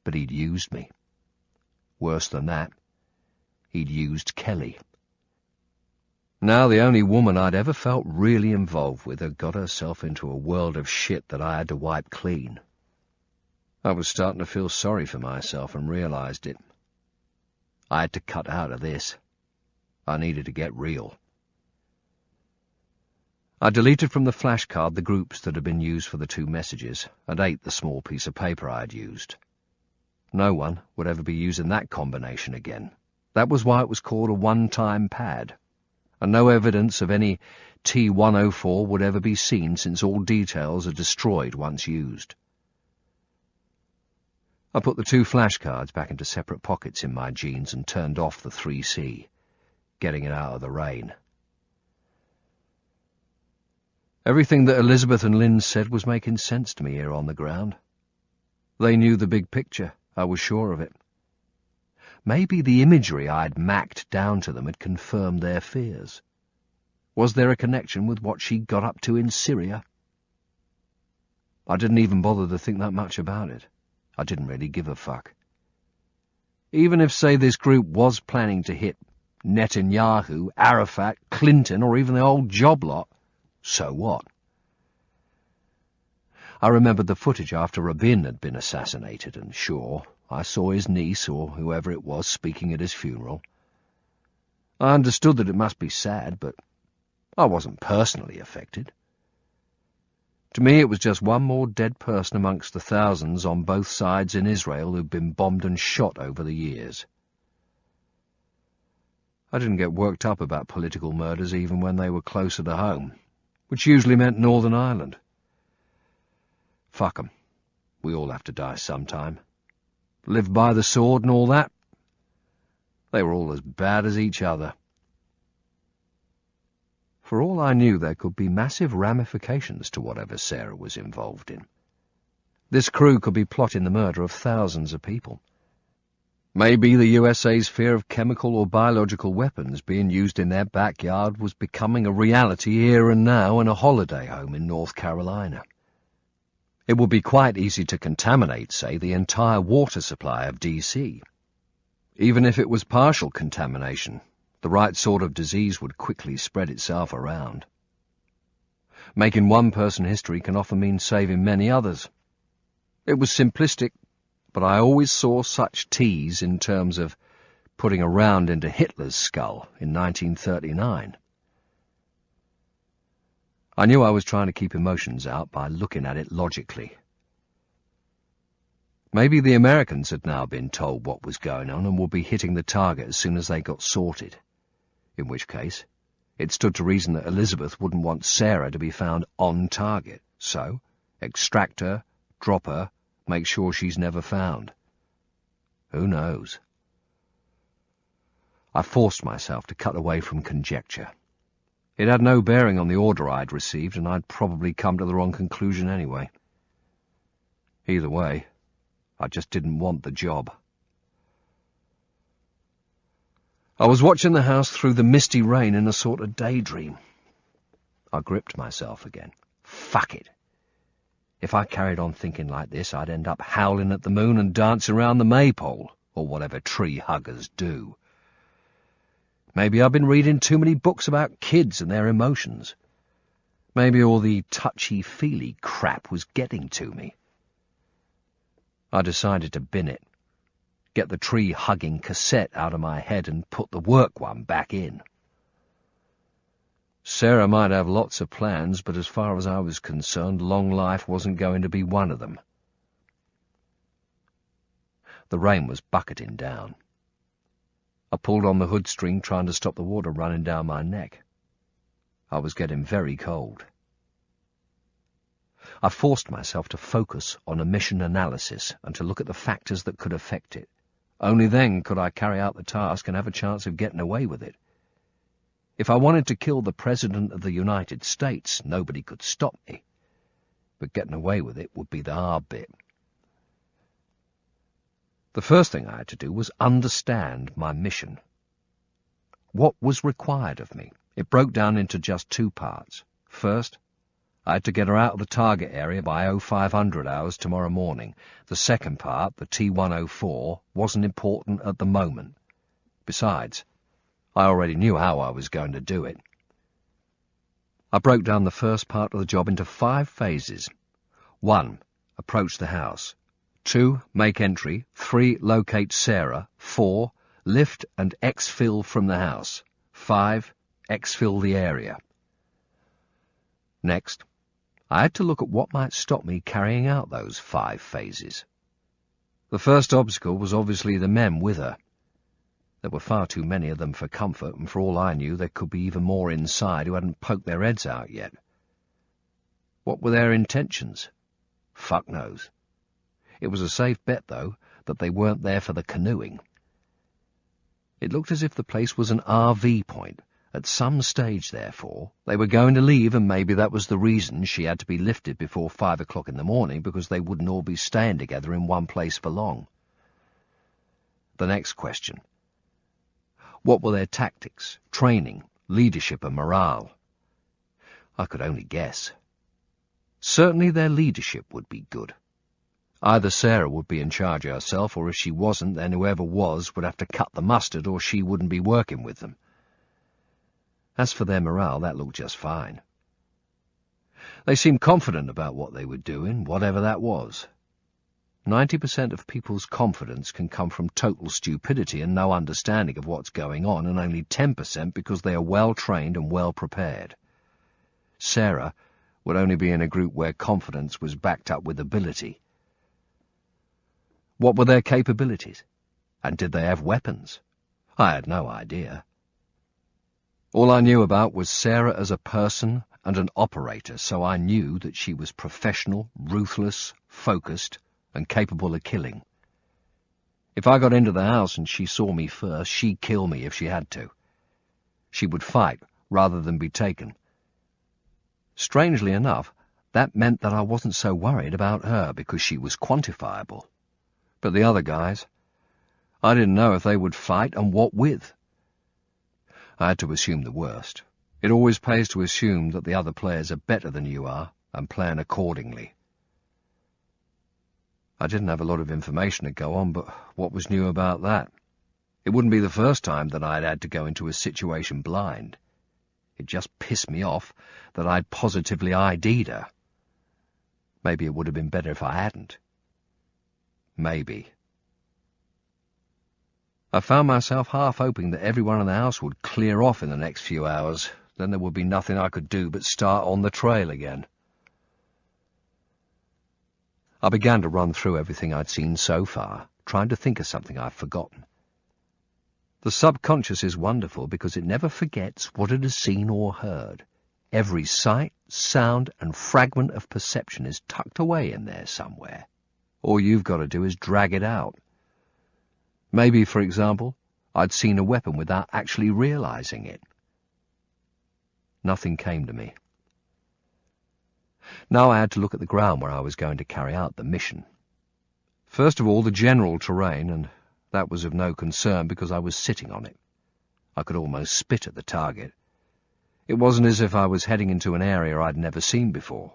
But he'd used me. Worse than that, he'd used Kelly. Now the only woman I'd ever felt really involved with had got herself into a world of shit that I had to wipe clean. I was starting to feel sorry for myself and realized it. I had to cut out of this. I needed to get real. I deleted from the flashcard the groups that had been used for the 2 messages, and ate the small piece of paper I had used. No one would ever be using that combination again. That was why it was called a one-time pad, and no evidence of any T-104 would ever be seen since all details are destroyed once used. I put the 2 flashcards back into separate pockets in my jeans and turned off the 3C, getting it out of the rain. Everything that Elizabeth and Lynn said was making sense to me here on the ground. They knew the big picture, I was sure of it. Maybe the imagery I'd macked down to them had confirmed their fears. Was there a connection with what she'd got up to in Syria? I didn't even bother to think that much about it. I didn't really give a fuck. Even if, say, this group was planning to hit Netanyahu, Arafat, Clinton, or even the old job lot, so what? I remembered the footage after Rabin had been assassinated, and sure, I saw his niece, or whoever it was, speaking at his funeral. I understood that it must be sad, but I wasn't personally affected. To me, it was just one more dead person amongst the thousands on both sides in Israel who'd been bombed and shot over the years. I didn't get worked up about political murders even when they were closer to home, which usually meant Northern Ireland. Fuck 'em. We all have to die sometime. Live by the sword and all that. They were all as bad as each other. For all I knew, there could be massive ramifications to whatever Sarah was involved in. This crew could be plotting the murder of thousands of people. Maybe the USA's fear of chemical or biological weapons being used in their backyard was becoming a reality here and now in a holiday home in North Carolina. It would be quite easy to contaminate, say, the entire water supply of D.C. Even if it was partial contamination, the right sort of disease would quickly spread itself around. Making one person history can often mean saving many others. It was simplistic, but I always saw such T's in terms of putting a round into Hitler's skull in 1939. I knew I was trying to keep emotions out by looking at it logically. Maybe the Americans had now been told what was going on and would be hitting the target as soon as they got sorted, in which case it stood to reason that Elizabeth wouldn't want Sarah to be found on target, so extract her, drop her, make sure she's never found. Who knows? I forced myself to cut away from conjecture. It had no bearing on the order I'd received, and I'd probably come to the wrong conclusion anyway. Either way, I just didn't want the job. I was watching the house through the misty rain in a sort of daydream. I gripped myself again. Fuck it. If I carried on thinking like this, I'd end up howling at the moon and dancing around the maypole, or whatever tree huggers do. Maybe I've been reading too many books about kids and their emotions. Maybe all the touchy-feely crap was getting to me. I decided to bin it, get the tree-hugging cassette out of my head and put the work one back in. Sarah might have lots of plans, but as far as I was concerned, long life wasn't going to be one of them. The rain was bucketing down. I pulled on the hood string, trying to stop the water running down my neck. I was getting very cold. I forced myself to focus on emission analysis and to look at the factors that could affect it. Only then could I carry out the task and have a chance of getting away with it. If I wanted to kill the President of the United States, nobody could stop me. But getting away with it would be the hard bit. The first thing I had to do was understand my mission. What was required of me? It broke down into just 2 parts. First, I had to get her out of the target area by 0500 hours tomorrow morning. The second part, the T-104, wasn't important at the moment. Besides, I already knew how I was going to do it. I broke down the first part of the job into 5 phases. 1. Approach the house. 2. Make entry. 3. Locate Sarah. 4. Lift and exfil from the house. 5. Exfil the area. Next, I had to look at what might stop me carrying out those 5 phases. The first obstacle was obviously the men with her. There were far too many of them for comfort, and for all I knew there could be even more inside who hadn't poked their heads out yet. What were their intentions? Fuck knows. It was a safe bet, though, that they weren't there for the canoeing. It looked as if the place was an RV point. At some stage, therefore, they were going to leave, and maybe that was the reason she had to be lifted before 5 o'clock in the morning, because they wouldn't all be staying together in one place for long. The next question. What were their tactics, training, leadership and morale? I could only guess. Certainly their leadership would be good. Either Sarah would be in charge herself, or if she wasn't, then whoever was would have to cut the mustard, or she wouldn't be working with them. As for their morale, that looked just fine. They seemed confident about what they were doing, whatever that was. 90% of people's confidence can come from total stupidity and no understanding of what's going on, and only 10% because they are well-trained and well-prepared. Sarah would only be in a group where confidence was backed up with ability. What were their capabilities? And did they have weapons? I had no idea. All I knew about was Sarah as a person and an operator, so I knew that she was professional, ruthless, focused, and capable of killing. If I got into the house and she saw me first, she'd kill me if she had to. She would fight rather than be taken. Strangely enough, that meant that I wasn't so worried about her because she was quantifiable. But the other guys, I didn't know if they would fight and what with. I had to assume the worst. It always pays to assume that the other players are better than you are and plan accordingly. I didn't have a lot of information to go on, but what was new about that? It wouldn't be the first time that I'd had to go into a situation blind. It just pissed me off that I'd positively ID'd her. Maybe it would have been better if I hadn't. Maybe. I found myself half hoping that everyone in the house would clear off in the next few hours. Then there would be nothing I could do but start on the trail again. I began to run through everything I'd seen so far, trying to think of something I've forgotten. The subconscious is wonderful because it never forgets what it has seen or heard. Every sight, sound, and fragment of perception is tucked away in there somewhere. All you've got to do is drag it out. Maybe, for example, I'd seen a weapon without actually realizing it. Nothing came to me. Now I had to look at the ground where I was going to carry out the mission. First of all, the general terrain, and that was of no concern because I was sitting on it. I could almost spit at the target. It wasn't as if I was heading into an area I'd never seen before.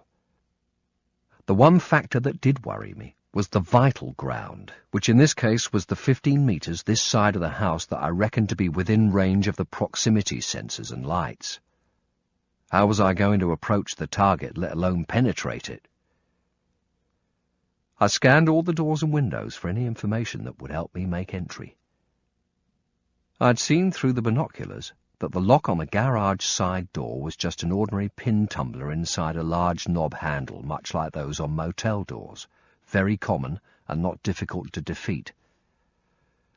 The one factor that did worry me was the vital ground, which in this case was the 15 metres this side of the house that I reckoned to be within range of the proximity sensors and lights. How was I going to approach the target, let alone penetrate it? I scanned all the doors and windows for any information that would help me make entry. I'd seen through the binoculars that the lock on the garage side door was just an ordinary pin tumbler inside a large knob handle, much like those on motel doors, very common and not difficult to defeat.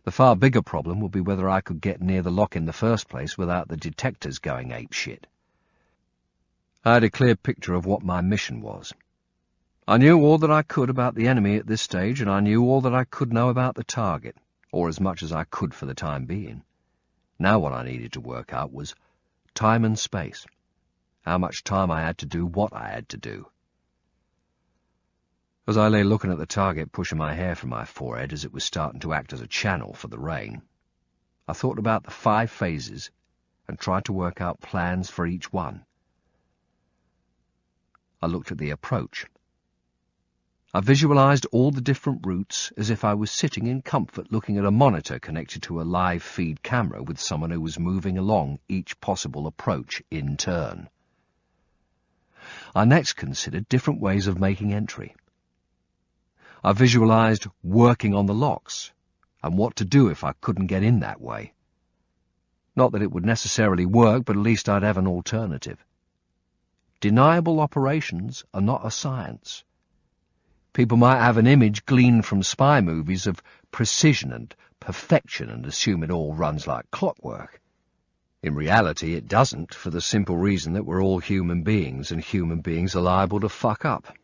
The far bigger problem would be whether I could get near the lock in the first place without the detectors going apeshit. I had a clear picture of what my mission was. I knew all that I could about the enemy at this stage, and I knew all that I could know about the target, or as much as I could for the time being. Now what I needed to work out was time and space, how much time I had to do what I had to do. As I lay looking at the target, pushing my hair from my forehead as it was starting to act as a channel for the rain, I thought about the 5 phases and tried to work out plans for each one. I looked at the approach. I visualized all the different routes as if I was sitting in comfort looking at a monitor connected to a live feed camera with someone who was moving along each possible approach in turn. I next considered different ways of making entry. I visualized working on the locks and what to do if I couldn't get in that way. Not that it would necessarily work, but at least I'd have an alternative. Deniable operations are not a science. People might have an image gleaned from spy movies of precision and perfection and assume it all runs like clockwork. In reality, it doesn't, for the simple reason that we're all human beings, and human beings are liable to fuck up.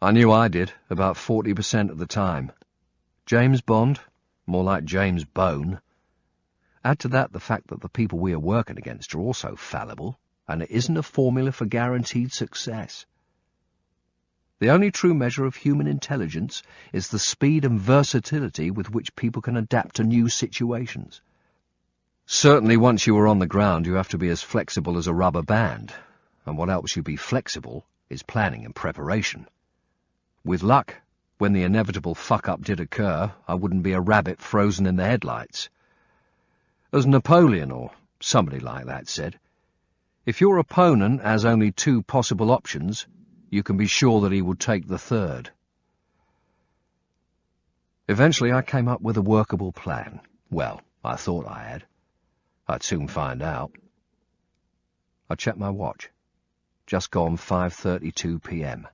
I knew I did, about 40% of the time. James Bond, more like James Bone. Add to that the fact that the people we are working against are also fallible, and it isn't a formula for guaranteed success. The only true measure of human intelligence is the speed and versatility with which people can adapt to new situations. Certainly once you are on the ground, you have to be as flexible as a rubber band, and what helps you be flexible is planning and preparation. With luck, when the inevitable fuck-up did occur, I wouldn't be a rabbit frozen in the headlights. As Napoleon or somebody like that said, if your opponent has only 2 possible options, you can be sure that he will take the third. Eventually I came up with a workable plan. Well, I thought I had. I'd soon find out. I checked my watch. Just gone 5:32 p.m.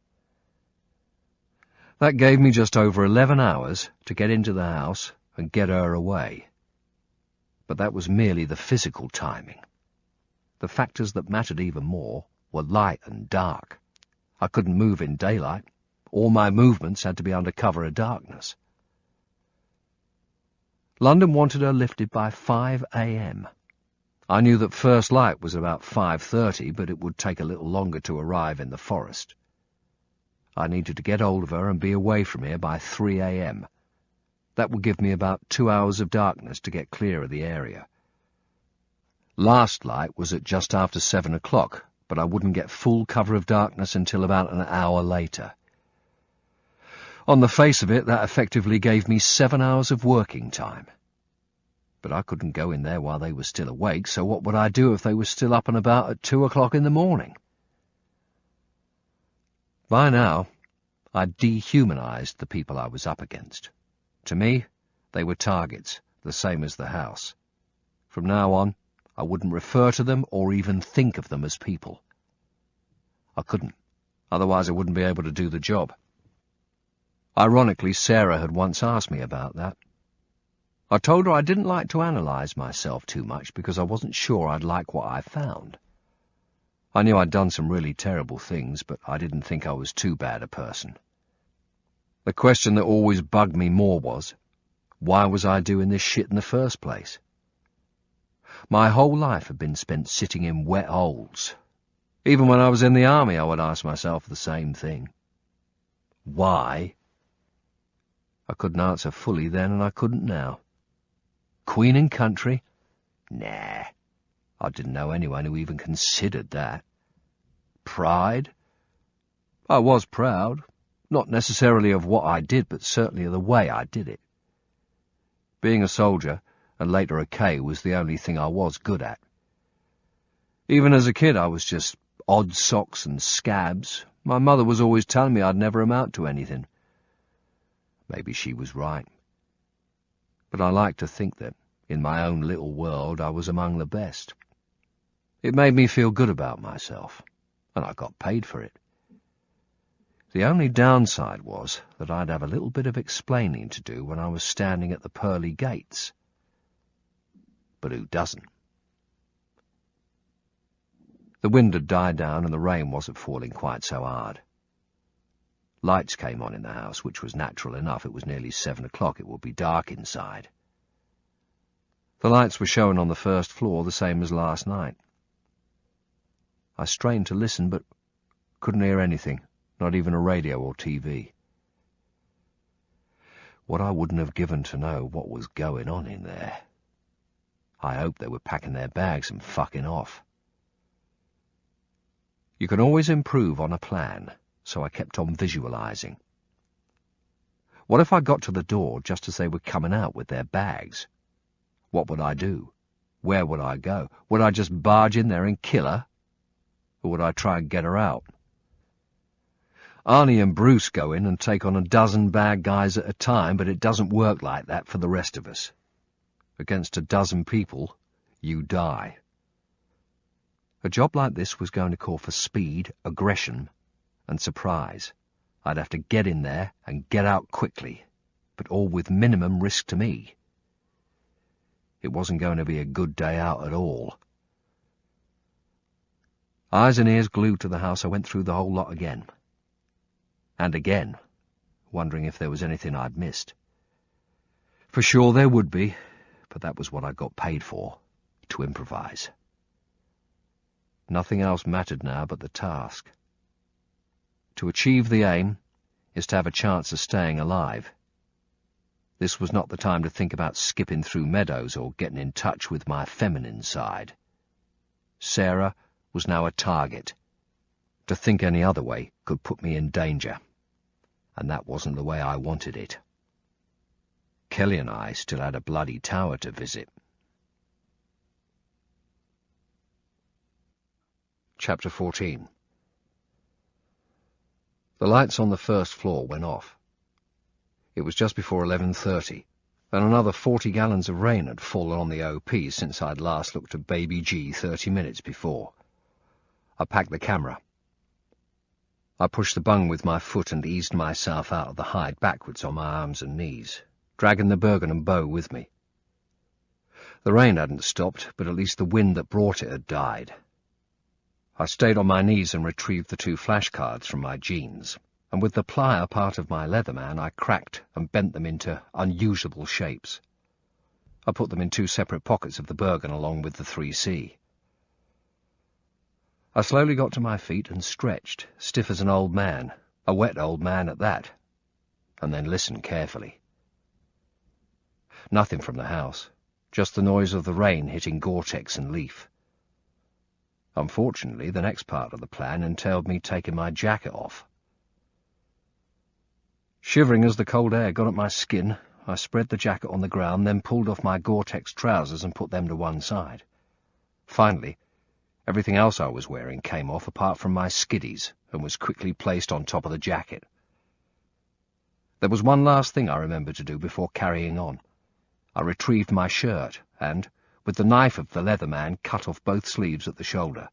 That gave me just over 11 hours to get into the house and get her away. But that was merely the physical timing. The factors that mattered even more were light and dark. I couldn't move in daylight. All my movements had to be under cover of darkness. London wanted her lifted by 5 a.m. I knew that first light was about 5:30, but it would take a little longer to arrive in the forest. I needed to get hold of her and be away from here by 3 a.m. That would give me about 2 hours of darkness to get clear of the area. Last light was at just after 7 o'clock, but I wouldn't get full cover of darkness until about an hour later. On the face of it, that effectively gave me 7 hours of working time. But I couldn't go in there while they were still awake, so what would I do if they were still up and about at 2 o'clock in the morning? By now, I'd dehumanized the people I was up against. To me, they were targets, the same as the house. From now on, I wouldn't refer to them or even think of them as people. I couldn't, otherwise I wouldn't be able to do the job. Ironically, Sarah had once asked me about that. I told her I didn't like to analyze myself too much because I wasn't sure I'd like what I found. I knew I'd done some really terrible things, but I didn't think I was too bad a person. The question that always bugged me more was, why was I doing this shit in the first place? My whole life had been spent sitting in wet holes. Even when I was in the army, I would ask myself the same thing. Why? I couldn't answer fully then, and I couldn't now. Queen and country? Nah. I didn't know anyone who even considered that. Pride? I was proud, not necessarily of what I did, but certainly of the way I did it. Being a soldier, and later a K, was the only thing I was good at. Even as a kid, I was just odd socks and scabs. My mother was always telling me I'd never amount to anything. Maybe she was right. But I like to think that, in my own little world, I was among the best. It made me feel good about myself, and I got paid for it. The only downside was that I'd have a little bit of explaining to do when I was standing at the pearly gates. But who doesn't? The wind had died down and the rain wasn't falling quite so hard. Lights came on in the house, which was natural enough. It was nearly 7 o'clock. It would be dark inside. The lights were showing on the first floor, the same as last night. I strained to listen, but couldn't hear anything, not even a radio or TV. What I wouldn't have given to know what was going on in there. I hoped they were packing their bags and fucking off. You can always improve on a plan, so I kept on visualizing. What if I got to the door just as they were coming out with their bags? What would I do? Where would I go? Would I just barge in there and kill her? Or would I try and get her out? Arnie and Bruce go in and take on a dozen bad guys at a time, but it doesn't work like that for the rest of us. Against a dozen people, you die. A job like this was going to call for speed, aggression, and surprise. I'd have to get in there and get out quickly, but all with minimum risk to me. It wasn't going to be a good day out at all. Eyes and ears glued to the house, I went through the whole lot again. And again, wondering if there was anything I'd missed. For sure there would be, but that was what I got paid for, to improvise. Nothing else mattered now but the task. To achieve the aim is to have a chance of staying alive. This was not the time to think about skipping through meadows or getting in touch with my feminine side. Sarah was now a target. To think any other way could put me in danger, and that wasn't the way I wanted it. Kelly and I still had a bloody tower to visit. Chapter 14. The lights on the first floor went off. It was just before 11:30, and another 40 gallons of rain had fallen on the OP since I'd last looked at Baby G 30 minutes before. I packed the camera. I pushed the bung with my foot and eased myself out of the hide backwards on my arms and knees, dragging the Bergen and bow with me. The rain hadn't stopped, but at least the wind that brought it had died. I stayed on my knees and retrieved the 2 flashcards from my jeans, and with the plier part of my Leatherman I cracked and bent them into unusable shapes. I put them in 2 separate pockets of the Bergen along with the 3C. I slowly got to my feet and stretched, stiff as an old man, a wet old man at that, and then listened carefully. Nothing from the house, just the noise of the rain hitting Gore-Tex and leaf. Unfortunately, the next part of the plan entailed me taking my jacket off. Shivering as the cold air got at my skin, I spread the jacket on the ground, then pulled off my Gore-Tex trousers and put them to one side. Finally, everything else I was wearing came off apart from my skiddies and was quickly placed on top of the jacket. There was one last thing I remembered to do before carrying on. I retrieved my shirt and, with the knife of the Leatherman, cut off both sleeves at the shoulder.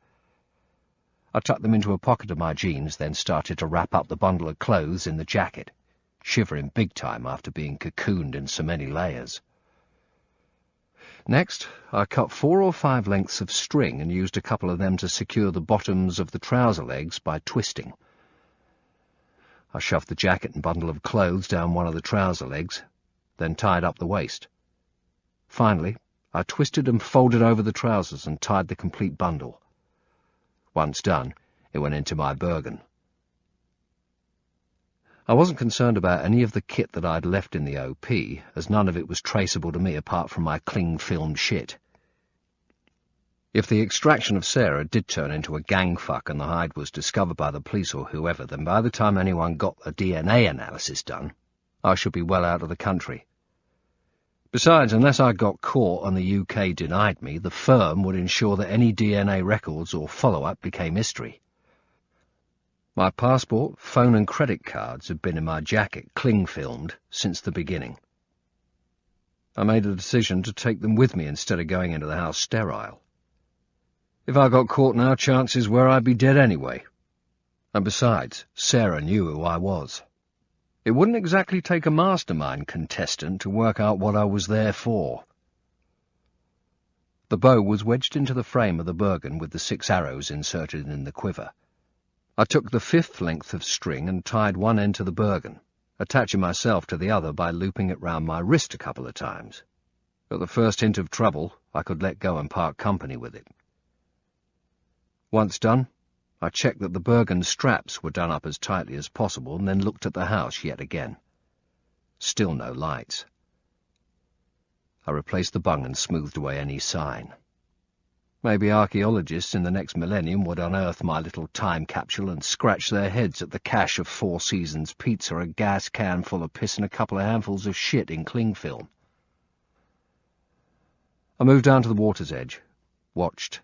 I tucked them into a pocket of my jeans, then started to wrap up the bundle of clothes in the jacket, shivering big time after being cocooned in so many layers. Next, I cut 4 or 5 lengths of string and used a couple of them to secure the bottoms of the trouser legs by twisting. I shoved the jacket and bundle of clothes down one of the trouser legs, then tied up the waist. Finally, I twisted and folded over the trousers and tied the complete bundle. Once done, it went into my Bergen. I wasn't concerned about any of the kit that I'd left in the OP, as none of it was traceable to me apart from my cling-film shit. If the extraction of Sarah did turn into a gang fuck and the hide was discovered by the police or whoever, then by the time anyone got a DNA analysis done, I should be well out of the country. Besides, unless I got caught and the UK denied me, the firm would ensure that any DNA records or follow-up became history. My passport, phone and credit cards had been in my jacket, cling-filmed, since the beginning. I made a decision to take them with me instead of going into the house sterile. If I got caught now, chances were I'd be dead anyway. And besides, Sarah knew who I was. It wouldn't exactly take a mastermind contestant to work out what I was there for. The bow was wedged into the frame of the Bergen with the 6 arrows inserted in the quiver. I took the 5th length of string and tied one end to the Bergen, attaching myself to the other by looping it round my wrist a couple of times. At the first hint of trouble, I could let go and part company with it. Once done, I checked that the Bergen straps were done up as tightly as possible and then looked at the house yet again. Still no lights. I replaced the bung and smoothed away any sign. Maybe archaeologists in the next millennium would unearth my little time capsule and scratch their heads at the cache of 4 Seasons pizza, a gas can full of piss and a couple of handfuls of shit in cling film. I moved down to the water's edge, watched,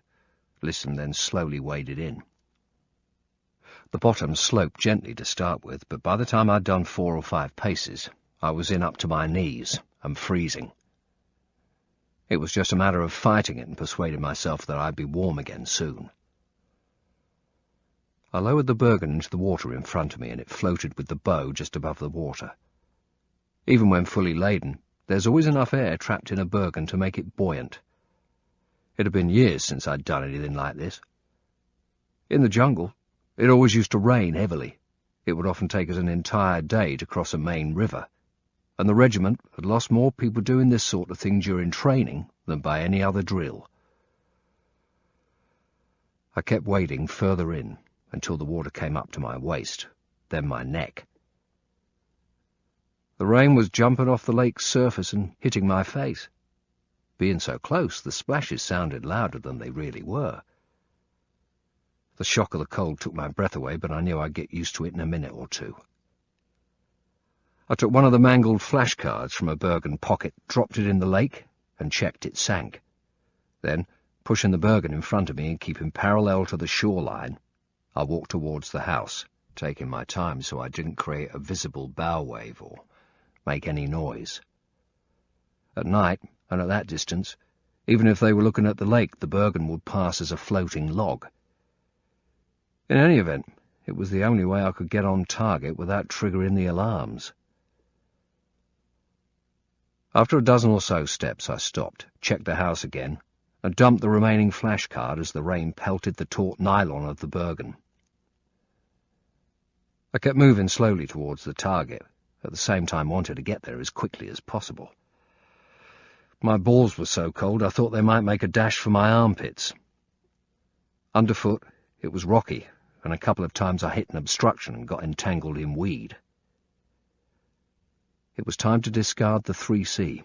listened, then slowly waded in. The bottom sloped gently to start with, but by the time I'd done 4 or 5 paces, I was in up to my knees and freezing. It was just a matter of fighting it and persuading myself that I'd be warm again soon. I lowered the Bergen into the water in front of me, and it floated with the bow just above the water. Even when fully laden, there's always enough air trapped in a Bergen to make it buoyant. It had been years since I'd done anything like this. In the jungle, it always used to rain heavily. It would often take us an entire day to cross a main river, and the regiment had lost more people doing this sort of thing during training than by any other drill. I kept wading further in until the water came up to my waist, then my neck. The rain was jumping off the lake's surface and hitting my face. Being so close, the splashes sounded louder than they really were. The shock of the cold took my breath away, but I knew I'd get used to it in a minute or two. I took one of the mangled flashcards from a Bergen pocket, dropped it in the lake, and checked it sank. Then, pushing the Bergen in front of me and keeping parallel to the shoreline, I walked towards the house, taking my time so I didn't create a visible bow wave or make any noise. At night, and at that distance, even if they were looking at the lake, the Bergen would pass as a floating log. In any event, it was the only way I could get on target without triggering the alarms. After a dozen or so steps, I stopped, checked the house again, and dumped the remaining flashcard as the rain pelted the taut nylon of the Bergen. I kept moving slowly towards the target, at the same time wanted to get there as quickly as possible. My balls were so cold I thought they might make a dash for my armpits. Underfoot, it was rocky, and a couple of times I hit an obstruction and got entangled in weed. It was time to discard the 3C.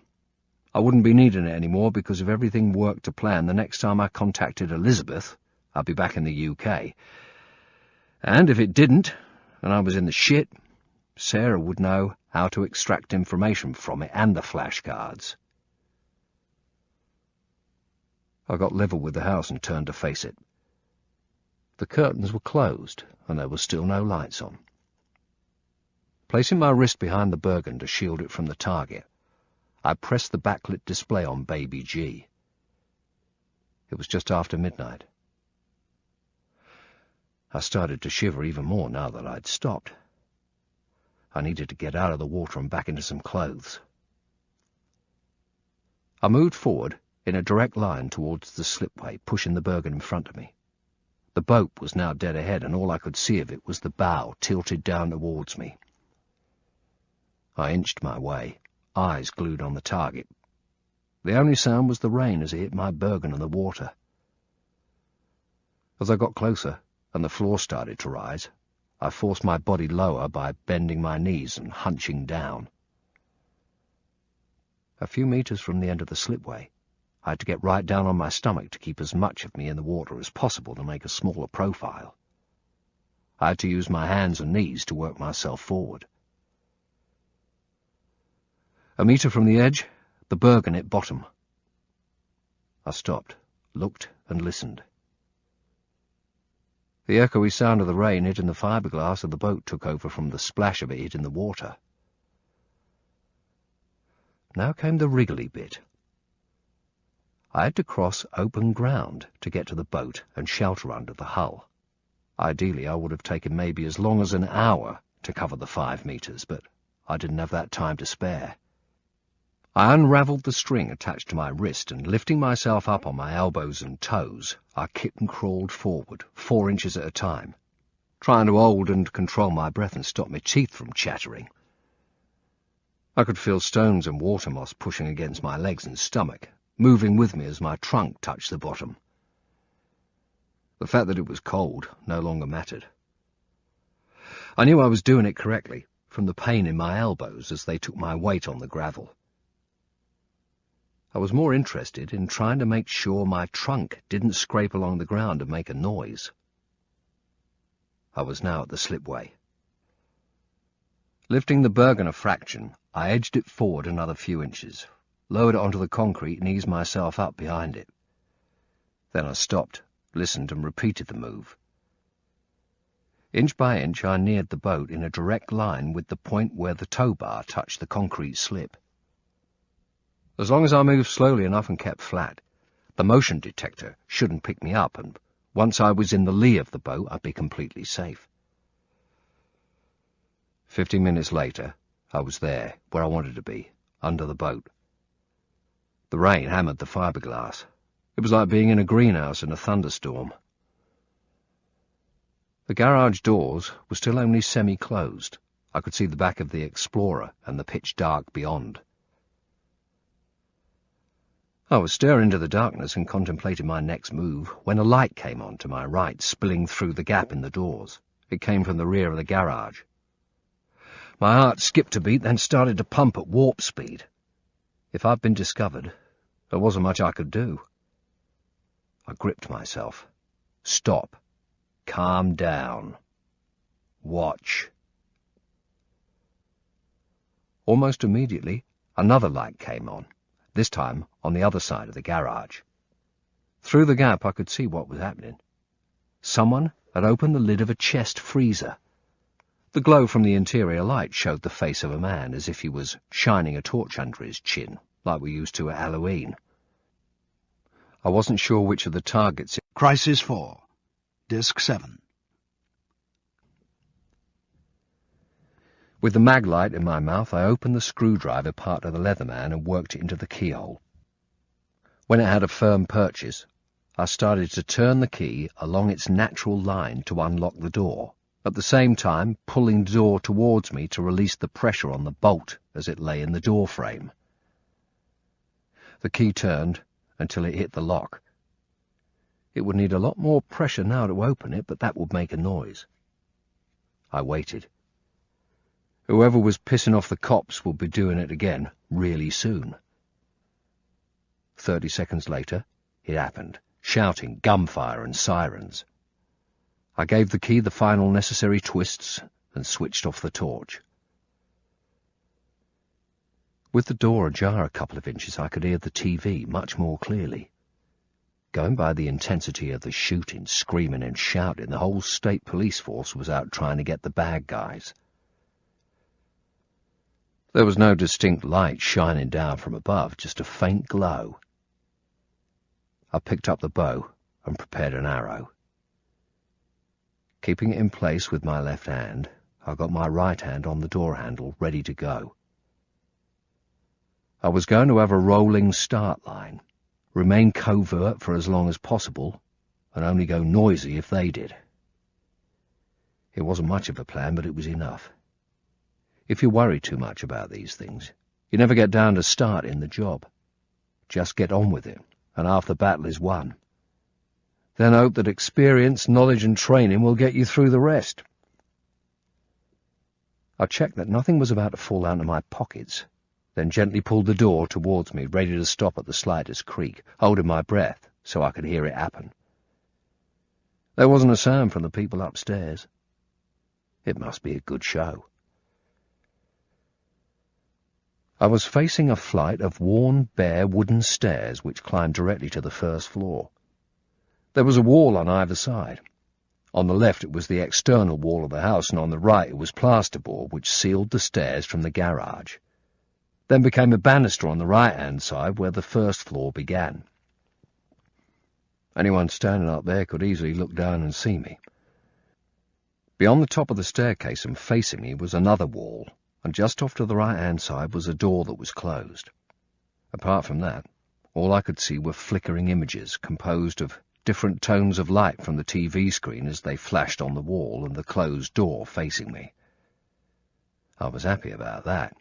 I wouldn't be needing it anymore because if everything worked to plan, the next time I contacted Elizabeth, I'd be back in the UK. And if it didn't, and I was in the shit, Sarah would know how to extract information from it and the flashcards. I got level with the house and turned to face it. The curtains were closed, and there were still no lights on. Placing my wrist behind the Bergen to shield it from the target, I pressed the backlit display on Baby G. It was just after midnight. I started to shiver even more now that I'd stopped. I needed to get out of the water and back into some clothes. I moved forward in a direct line towards the slipway, pushing the Bergen in front of me. The boat was now dead ahead, and all I could see of it was the bow tilted down towards me. I inched my way, eyes glued on the target. The only sound was the rain as it hit my Bergen and the water. As I got closer, and the floor started to rise, I forced my body lower by bending my knees and hunching down. A few meters from the end of the slipway, I had to get right down on my stomach to keep as much of me in the water as possible to make a smaller profile. I had to use my hands and knees to work myself forward. A meter from the edge, the Bergen hit bottom. I stopped, looked and listened. The echoey sound of the rain hitting the fiberglass of the boat took over from the splash of it hitting the water. Now came the wriggly bit. I had to cross open ground to get to the boat and shelter under the hull. Ideally, I would have taken maybe as long as an hour to cover the 5 meters, but I didn't have that time to spare. I unravelled the string attached to my wrist, and lifting myself up on my elbows and toes, I kicked and crawled forward, 4 inches at a time, trying to hold and control my breath and stop my teeth from chattering. I could feel stones and water moss pushing against my legs and stomach, moving with me as my trunk touched the bottom. The fact that it was cold no longer mattered. I knew I was doing it correctly, from the pain in my elbows as they took my weight on the gravel. I was more interested in trying to make sure my trunk didn't scrape along the ground and make a noise. I was now at the slipway. Lifting the Bergen a fraction, I edged it forward another few inches, lowered it onto the concrete and eased myself up behind it. Then I stopped, listened and repeated the move. Inch by inch I neared the boat in a direct line with the point where the tow bar touched the concrete slip. As long as I moved slowly enough and kept flat, the motion detector shouldn't pick me up, and Once I was in the lee of the boat, I'd be completely safe. 15 minutes later, I was there, where I wanted to be, under the boat. The rain hammered the fiberglass. It was like being in a greenhouse in a thunderstorm. The garage doors were still only semi-closed. I could see the back of the Explorer and the pitch dark beyond. I was staring into the darkness and contemplating my next move when a light came on to my right, spilling through the gap in the doors. It came from the rear of the garage. My heart skipped a beat, then started to pump at warp speed. If I'd been discovered, there wasn't much I could do. I gripped myself. Stop. Calm down. Watch. Almost immediately, another light came on, this time on the other side of the garage. Through the gap I could see what was happening. Someone had opened the lid of a chest freezer. The glow from the interior light showed the face of a man, as if he was shining a torch under his chin, like we used to at Halloween. I wasn't sure which of the targets... Crisis 4. Disc 7. With the mag light in my mouth, I opened the screwdriver part of the Leatherman and worked it into the keyhole. When it had a firm purchase, I started to turn the key along its natural line to unlock the door, at the same time pulling the door towards me to release the pressure on the bolt as it lay in the door frame. The key turned until it hit the lock. It would need a lot more pressure now to open it, but that would make a noise. I waited. Whoever was pissing off the cops would be doing it again really soon. 30 seconds later, it happened, shouting, gunfire and sirens. I gave the key the final necessary twists and switched off the torch. With the door ajar a couple of inches, I could hear the TV much more clearly. Going by the intensity of the shooting, screaming and shouting, the whole state police force was out trying to get the bad guys. There was no distinct light shining down from above, just a faint glow. I picked up the bow and prepared an arrow. Keeping it in place with my left hand, I got my right hand on the door handle, ready to go. I was going to have a rolling start line, remain covert for as long as possible, and only go noisy if they did. It wasn't much of a plan, but it was enough. If you worry too much about these things, you never get down to starting the job. Just get on with it, and half the battle is won. Then hope that experience, knowledge and training will get you through the rest. I checked that nothing was about to fall out of my pockets, then gently pulled the door towards me, ready to stop at the slightest creak, holding my breath so I could hear it happen. There wasn't a sound from the people upstairs. It must be a good show. I was facing a flight of worn, bare wooden stairs which climbed directly to the first floor. There was a wall on either side. On the left it was the external wall of the house, and on the right it was plasterboard which sealed the stairs from the garage. Then became a banister on the right-hand side where the first floor began. Anyone standing up there could easily look down and see me. Beyond the top of the staircase and facing me was another wall, and just off to the right-hand side was a door that was closed. Apart from that, all I could see were flickering images composed of different tones of light from the TV screen as they flashed on the wall and the closed door facing me. I was happy about that.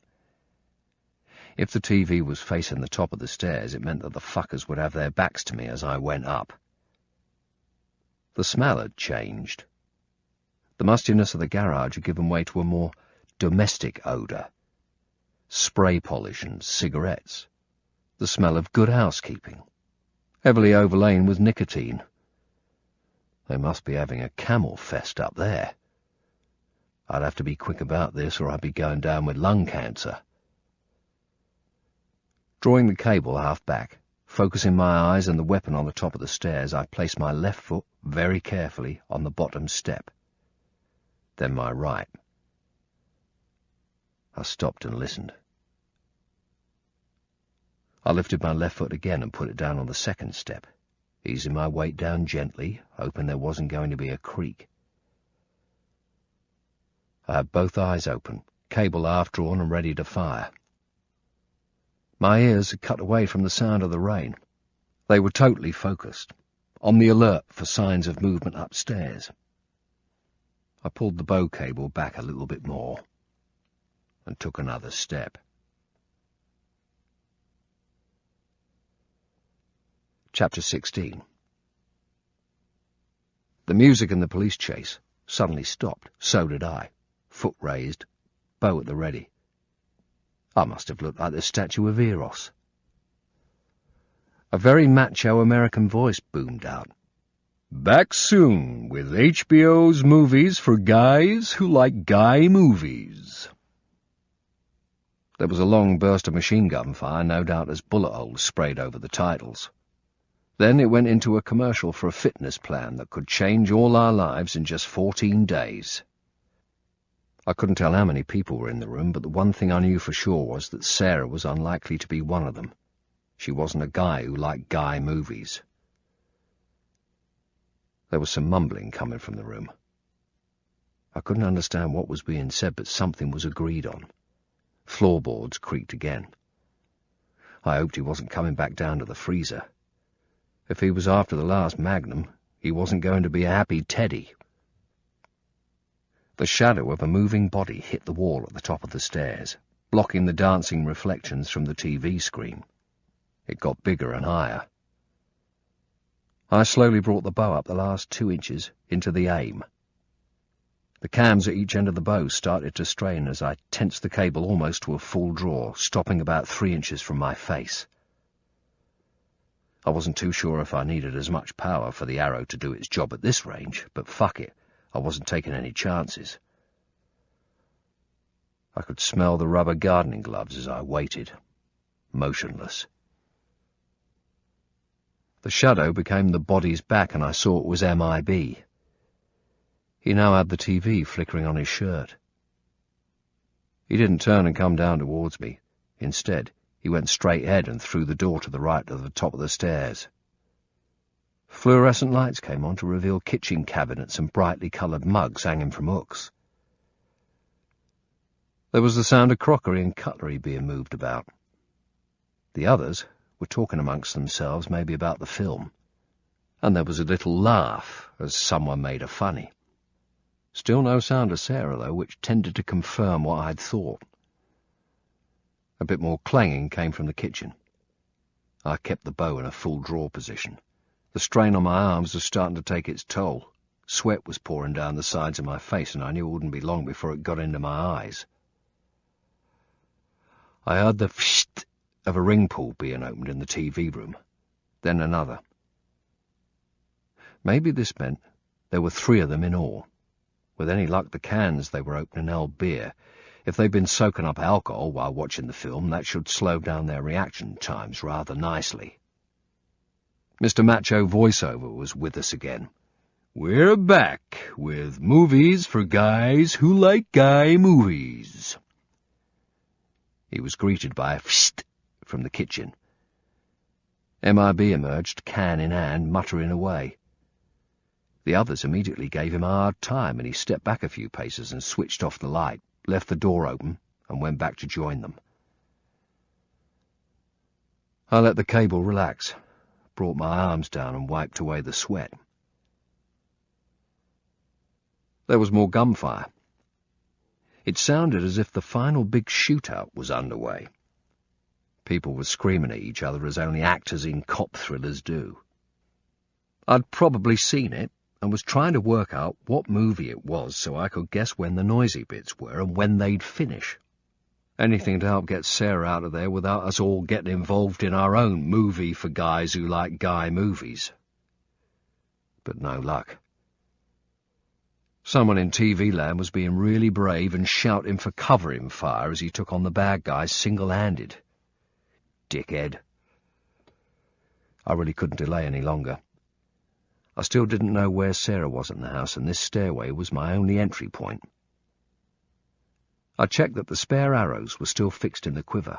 If the TV was facing the top of the stairs, it meant that the fuckers would have their backs to me as I went up. The smell had changed. The mustiness of the garage had given way to a more domestic odour. Spray polish and cigarettes. The smell of good housekeeping, heavily overlain with nicotine. They must be having a camel fest up there. I'd have to be quick about this or I'd be going down with lung cancer. Drawing the cable half back, focusing my eyes and the weapon on the top of the stairs, I placed my left foot very carefully on the bottom step. Then my right. I stopped and listened. I lifted my left foot again and put it down on the second step. easing my weight down gently, hoping there wasn't going to be a creak. I had both eyes open, cable half-drawn and ready to fire. My ears had cut away from the sound of the rain. They were totally focused, on the alert for signs of movement upstairs. I pulled the bow cable back a little bit more and took another step. Chapter 16. The music in the police chase suddenly stopped. So did I. Foot raised, bow at the ready. I must have looked like the statue of Eros. A very macho American voice boomed out. "Back soon with HBO's movies for guys who like guy movies." There was a long burst of machine gun fire, no doubt as bullet holes sprayed over the titles. Then it went into a commercial for a fitness plan that could change all our lives in just 14 days. I couldn't tell how many people were in the room, but the one thing I knew for sure was that Sarah was unlikely to be one of them. She wasn't a guy who liked guy movies. There was some mumbling coming from the room. I couldn't understand what was being said, but something was agreed on. Floorboards creaked again. I hoped he wasn't coming back down to the freezer. If he was after the last Magnum, he wasn't going to be a happy Teddy. The shadow of a moving body hit the wall at the top of the stairs, blocking the dancing reflections from the TV screen. It got bigger and higher. I slowly brought the bow up the last 2 inches into the aim. The cams at each end of the bow started to strain as I tensed the cable almost to a full draw, stopping about 3 inches from my face. I wasn't too sure if I needed as much power for the arrow to do its job at this range, but fuck it, I wasn't taking any chances. I could smell the rubber gardening gloves as I waited, motionless. The shadow became the body's back, and I saw it was MIB. He now had the TV flickering on his shirt. He didn't turn and come down towards me. Instead, he went straight ahead and through the door to the right to the top of the stairs. Fluorescent lights came on to reveal kitchen cabinets and brightly coloured mugs hanging from hooks. There was the sound of crockery and cutlery being moved about. The others were talking amongst themselves, maybe about the film, and there was a little laugh as someone made a funny. Still no sound of Sarah, though, which tended to confirm what I'd thought. A bit more clanging came from the kitchen. I kept the bow in a full draw position. The strain on my arms was starting to take its toll. Sweat was pouring down the sides of my face, and I knew it wouldn't be long before it got into my eyes. I heard the psht of a ring pull being opened in the TV room, then another. Maybe this meant there were 3 of them in all. With any luck, the cans they were opening held beer. If they'd been soaking up alcohol while watching the film, that should slow down their reaction times rather nicely. Mr. Macho voiceover was with us again. "We're back with movies for guys who like guy movies." He was greeted by a psst from the kitchen. MIB emerged, can in hand, muttering away. The others immediately gave him a hard time, and he stepped back a few paces and switched off the light, left the door open, and went back to join them. I let the cable relax, brought my arms down and wiped away the sweat. There was more gunfire. It sounded as if the final big shootout was underway. People were screaming at each other as only actors in cop thrillers do. I'd probably seen it, and was trying to work out what movie it was so I could guess when the noisy bits were and when they'd finish. Anything to help get Sarah out of there without us all getting involved in our own movie for guys who like guy movies. But no luck. Someone in TV land was being really brave and shouting for covering fire as he took on the bad guys single-handed. Dickhead. I really couldn't delay any longer. I still didn't know where Sarah was in the house, and this stairway was my only entry point. I checked that the spare arrows were still fixed in the quiver,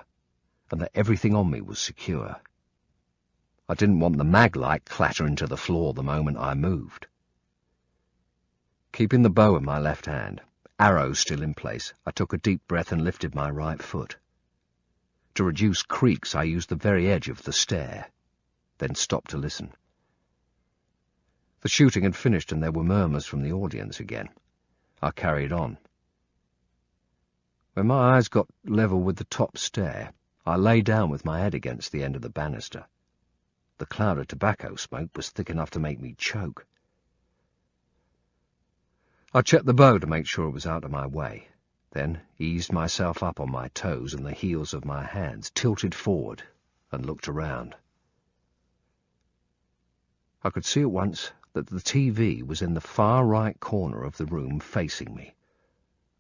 and that everything on me was secure. I didn't want the mag light clattering to the floor the moment I moved. Keeping the bow in my left hand, arrow still in place, I took a deep breath and lifted my right foot. To reduce creaks, I used the very edge of the stair, then stopped to listen. The shooting had finished and there were murmurs from the audience again. I carried on. When my eyes got level with the top stair, I lay down with my head against the end of the banister. The cloud of tobacco smoke was thick enough to make me choke. I checked the bow to make sure it was out of my way, then eased myself up on my toes and the heels of my hands, tilted forward, and looked around. I could see at once that the TV was in the far right corner of the room facing me.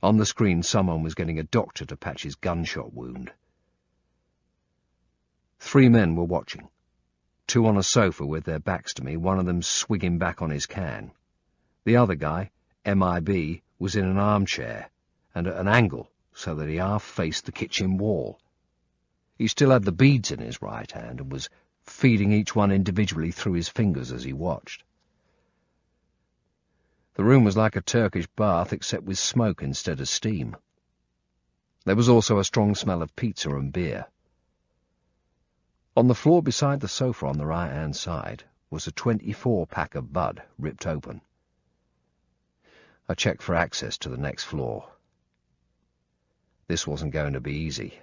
On the screen, someone was getting a doctor to patch his gunshot wound. 3 men were watching. 2 on a sofa with their backs to me, one of them swigging back on his can. The other guy, MIB, was in an armchair, and at an angle, so that he half faced the kitchen wall. He still had the beads in his right hand, and was feeding each one individually through his fingers as he watched. The room was like a Turkish bath, except with smoke instead of steam. There was also a strong smell of pizza and beer. On the floor beside the sofa on the right-hand side was a 24-pack of bud ripped open. I checked for access to the next floor. This wasn't going to be easy.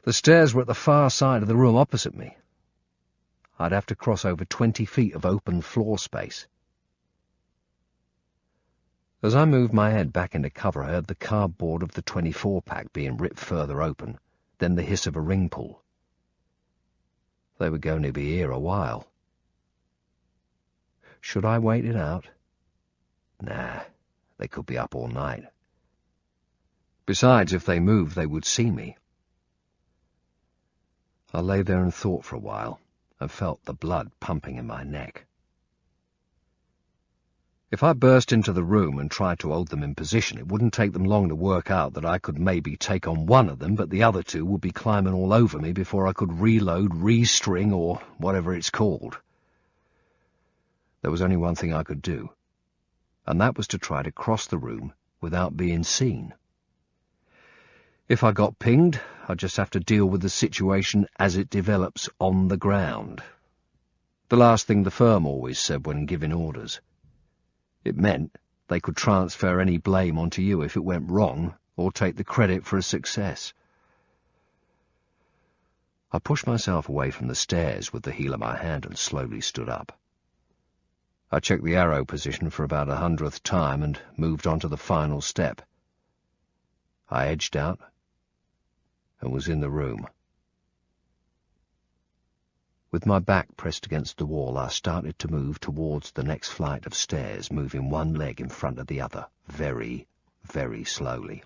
The stairs were at the far side of the room opposite me. I'd have to cross over 20 feet of open floor space. As I moved my head back into cover, I heard the cardboard of the 24-pack being ripped further open, then the hiss of a ring pull. They were going to be here a while. Should I wait it out? Nah, they could be up all night. Besides, if they moved, they would see me. I lay there and thought for a while, and felt the blood pumping in my neck. If I burst into the room and tried to hold them in position, it wouldn't take them long to work out that I could maybe take on one of them, but the other 2 would be climbing all over me before I could reload, restring, or whatever it's called. There was only one thing I could do, and that was to try to cross the room without being seen. If I got pinged, I'd just have to deal with the situation as it develops on the ground. The last thing the firm always said when giving orders. It meant they could transfer any blame onto you if it went wrong, or take the credit for a success. I pushed myself away from the stairs with the heel of my hand and slowly stood up. I checked the arrow position for about 100th time and moved on to the final step. I edged out and was in the room. With my back pressed against the wall, I started to move towards the next flight of stairs, moving one leg in front of the other, very, very slowly.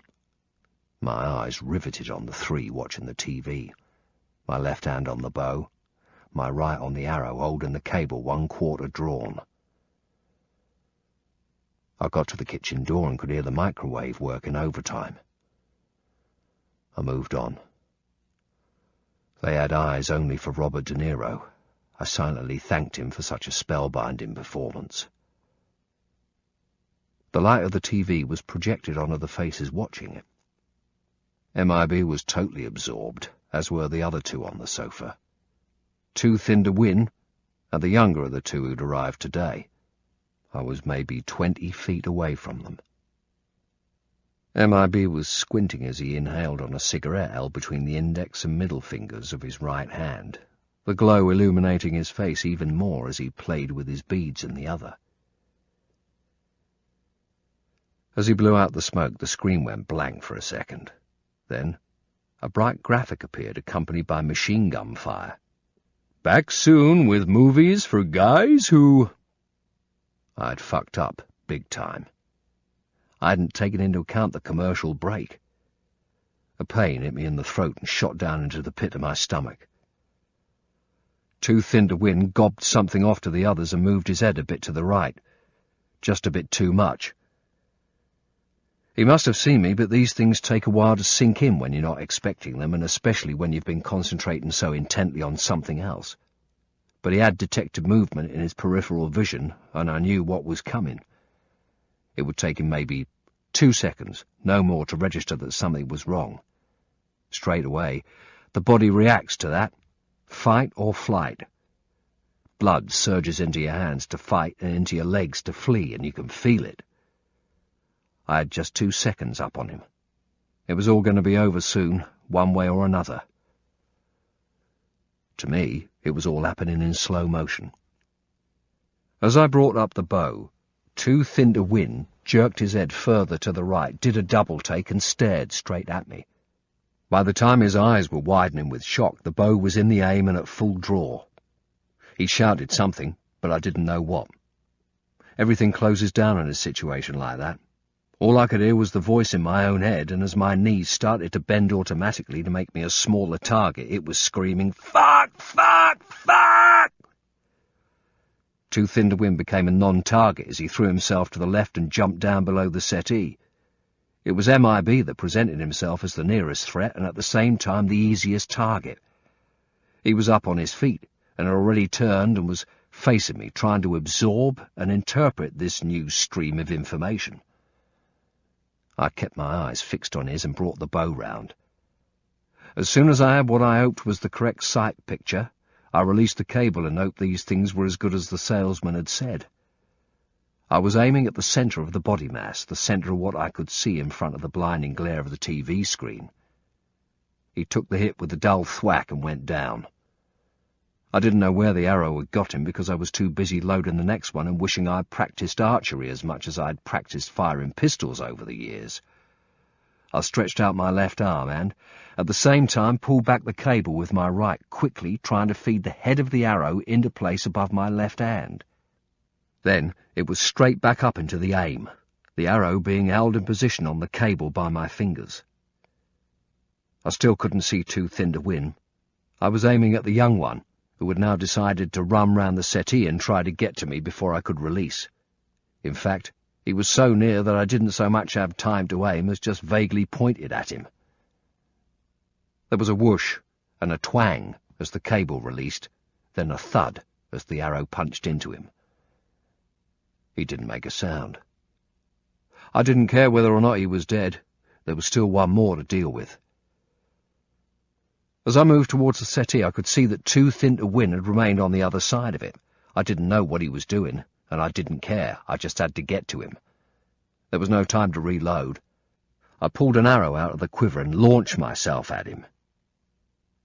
My eyes riveted on the 3 watching the TV, my left hand on the bow, my right on the arrow holding the cable 1/4 drawn. I got to the kitchen door and could hear the microwave working overtime. I moved on. They had eyes only for Robert De Niro. I silently thanked him for such a spellbinding performance. The light of the TV was projected onto the faces watching it. MIB was totally absorbed, as were the other 2 on the sofa. Too Thin to Win, and the younger of the 2 who'd arrived today. I was maybe 20 feet away from them. MIB was squinting as he inhaled on a cigarette held between the index and middle fingers of his right hand, the glow illuminating his face even more as he played with his beads in the other. As he blew out the smoke, the screen went blank for a second. Then a bright graphic appeared, accompanied by machine gun fire. "Back soon with movies for guys who—" I'd fucked up big time. I hadn't taken into account the commercial break. A pain hit me in the throat and shot down into the pit of my stomach. Too Thin to Win gobbed something off to the others and moved his head a bit to the right. Just a bit too much. He must have seen me, but these things take a while to sink in when you're not expecting them, and especially when you've been concentrating so intently on something else. but he had detected movement in his peripheral vision, and I knew what was coming. It would take him maybe 2 seconds, no more, to register that something was wrong. Straight away, the body reacts to that. Fight or flight. Blood surges into your hands to fight and into your legs to flee, and you can feel it. I had just 2 seconds up on him. It was all going to be over soon, one way or another. To me, it was all happening in slow motion. As I brought up the bow, Too Thin to Win jerked his head further to the right, did a double take, and stared straight at me. By the time his eyes were widening with shock, the bow was in the aim and at full draw. He shouted something, but I didn't know what. Everything closes down in a situation like that. All I could hear was the voice in my own head, and as my knees started to bend automatically to make me a smaller target, it was screaming, "Fuck! Fuck! Fuck!" Too Thin to Win became a non-target as he threw himself to the left and jumped down below the settee. It was MIB that presented himself as the nearest threat and at the same time the easiest target. He was up on his feet and had already turned and was facing me, trying to absorb and interpret this new stream of information. I kept my eyes fixed on his and brought the bow round. As soon as I had what I hoped was the correct sight picture, I released the cable and hoped these things were as good as the salesman had said. I was aiming at the centre of the body mass, the centre of what I could see in front of the blinding glare of the TV screen. He took the hit with a dull thwack and went down. I didn't know where the arrow had got him because I was too busy loading the next one and wishing I'd practised archery as much as I'd practised firing pistols over the years. I stretched out my left arm and, at the same time, pulled back the cable with my right, quickly trying to feed the head of the arrow into place above my left hand. Then it was straight back up into the aim, the arrow being held in position on the cable by my fingers. I still couldn't see Too Thin to Win. I was aiming at the young one, who had now decided to run round the settee and try to get to me before I could release. In fact, he was so near that I didn't so much have time to aim as just vaguely pointed at him. There was a whoosh and a twang as the cable released, then a thud as the arrow punched into him. He didn't make a sound. I didn't care whether or not he was dead. There was still one more to deal with. As I moved towards the settee, I could see that Too Thin to Win had remained on the other side of it. I didn't know what he was doing, and I didn't care. I just had to get to him. There was no time to reload. I pulled an arrow out of the quiver and launched myself at him.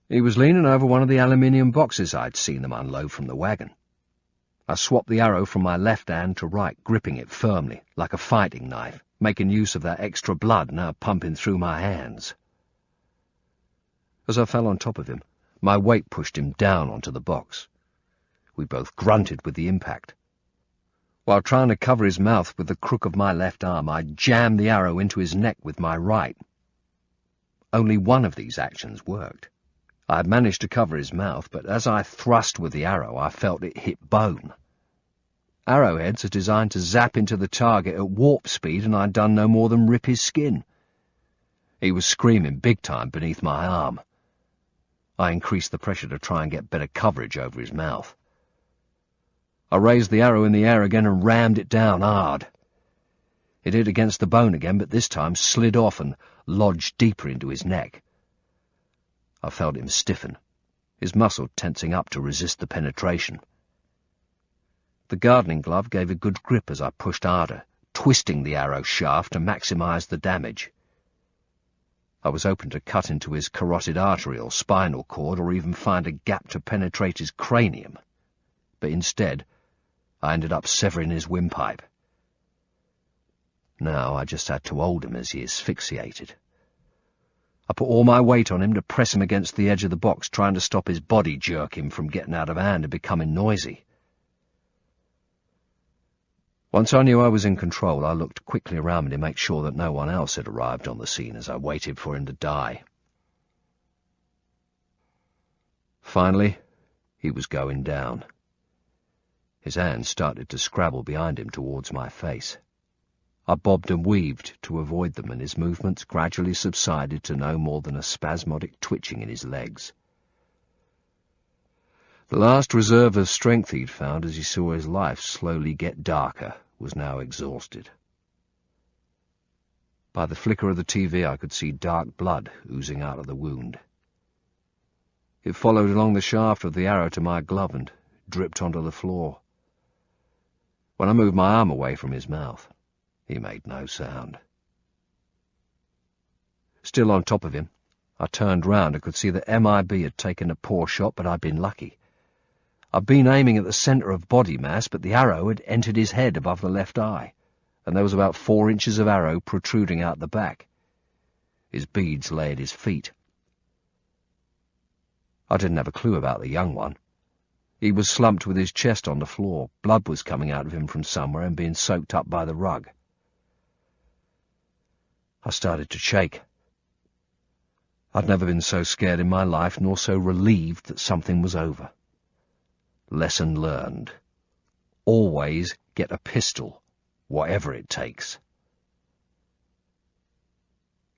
He was leaning over one of the aluminium boxes I'd seen them unload from the wagon. I swapped the arrow from my left hand to right, gripping it firmly, like a fighting knife, making use of that extra blood now pumping through my hands. As I fell on top of him, my weight pushed him down onto the box. We both grunted with the impact. While trying to cover his mouth with the crook of my left arm, I jammed the arrow into his neck with my right. Only one of these actions worked. I had managed to cover his mouth, but as I thrust with the arrow, I felt it hit bone. Arrowheads are designed to zap into the target at warp speed, and I'd done no more than rip his skin. He was screaming big time beneath my arm. I increased the pressure to try and get better coverage over his mouth. I raised the arrow in the air again and rammed it down hard. It hit against the bone again, but this time slid off and lodged deeper into his neck. I felt him stiffen, his muscle tensing up to resist the penetration. The gardening glove gave a good grip as I pushed harder, twisting the arrow shaft to maximize the damage. I was open to cut into his carotid artery or spinal cord, or even find a gap to penetrate his cranium. But instead, I ended up severing his windpipe. Now I just had to hold him as he asphyxiated. I put all my weight on him to press him against the edge of the box, trying to stop his body jerking from getting out of hand and becoming noisy. Once I knew I was in control, I looked quickly around me to make sure that no one else had arrived on the scene as I waited for him to die. Finally, he was going down. His hands started to scrabble behind him towards my face. I bobbed and weaved to avoid them, and his movements gradually subsided to no more than a spasmodic twitching in his legs. The last reserve of strength he'd found as he saw his life slowly get darker was now exhausted. By the flicker of the TV I could see dark blood oozing out of the wound. It followed along the shaft of the arrow to my glove and dripped onto the floor. When I moved my arm away from his mouth, he made no sound. Still on top of him, I turned round and could see that MIB had taken a poor shot, but I'd been lucky. I'd been aiming at the centre of body mass, but the arrow had entered his head above the left eye, and there was about 4 inches of arrow protruding out the back. His beads lay at his feet. I didn't have a clue about the young one. He was slumped with his chest on the floor. Blood was coming out of him from somewhere and being soaked up by the rug. I started to shake. I'd never been so scared in my life, nor so relieved that something was over. Lesson learned. Always get a pistol, whatever it takes.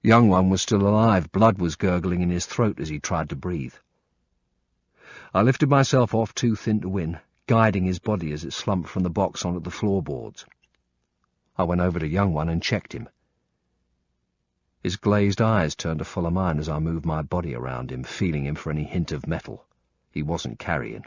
Young one was still alive. Blood was gurgling in his throat as he tried to breathe. I lifted myself off too thin to win, guiding his body as it slumped from the box onto the floorboards. I went over to young one and checked him. His glazed eyes turned to follow mine as I moved my body around him, feeling him for any hint of metal. He wasn't carrying.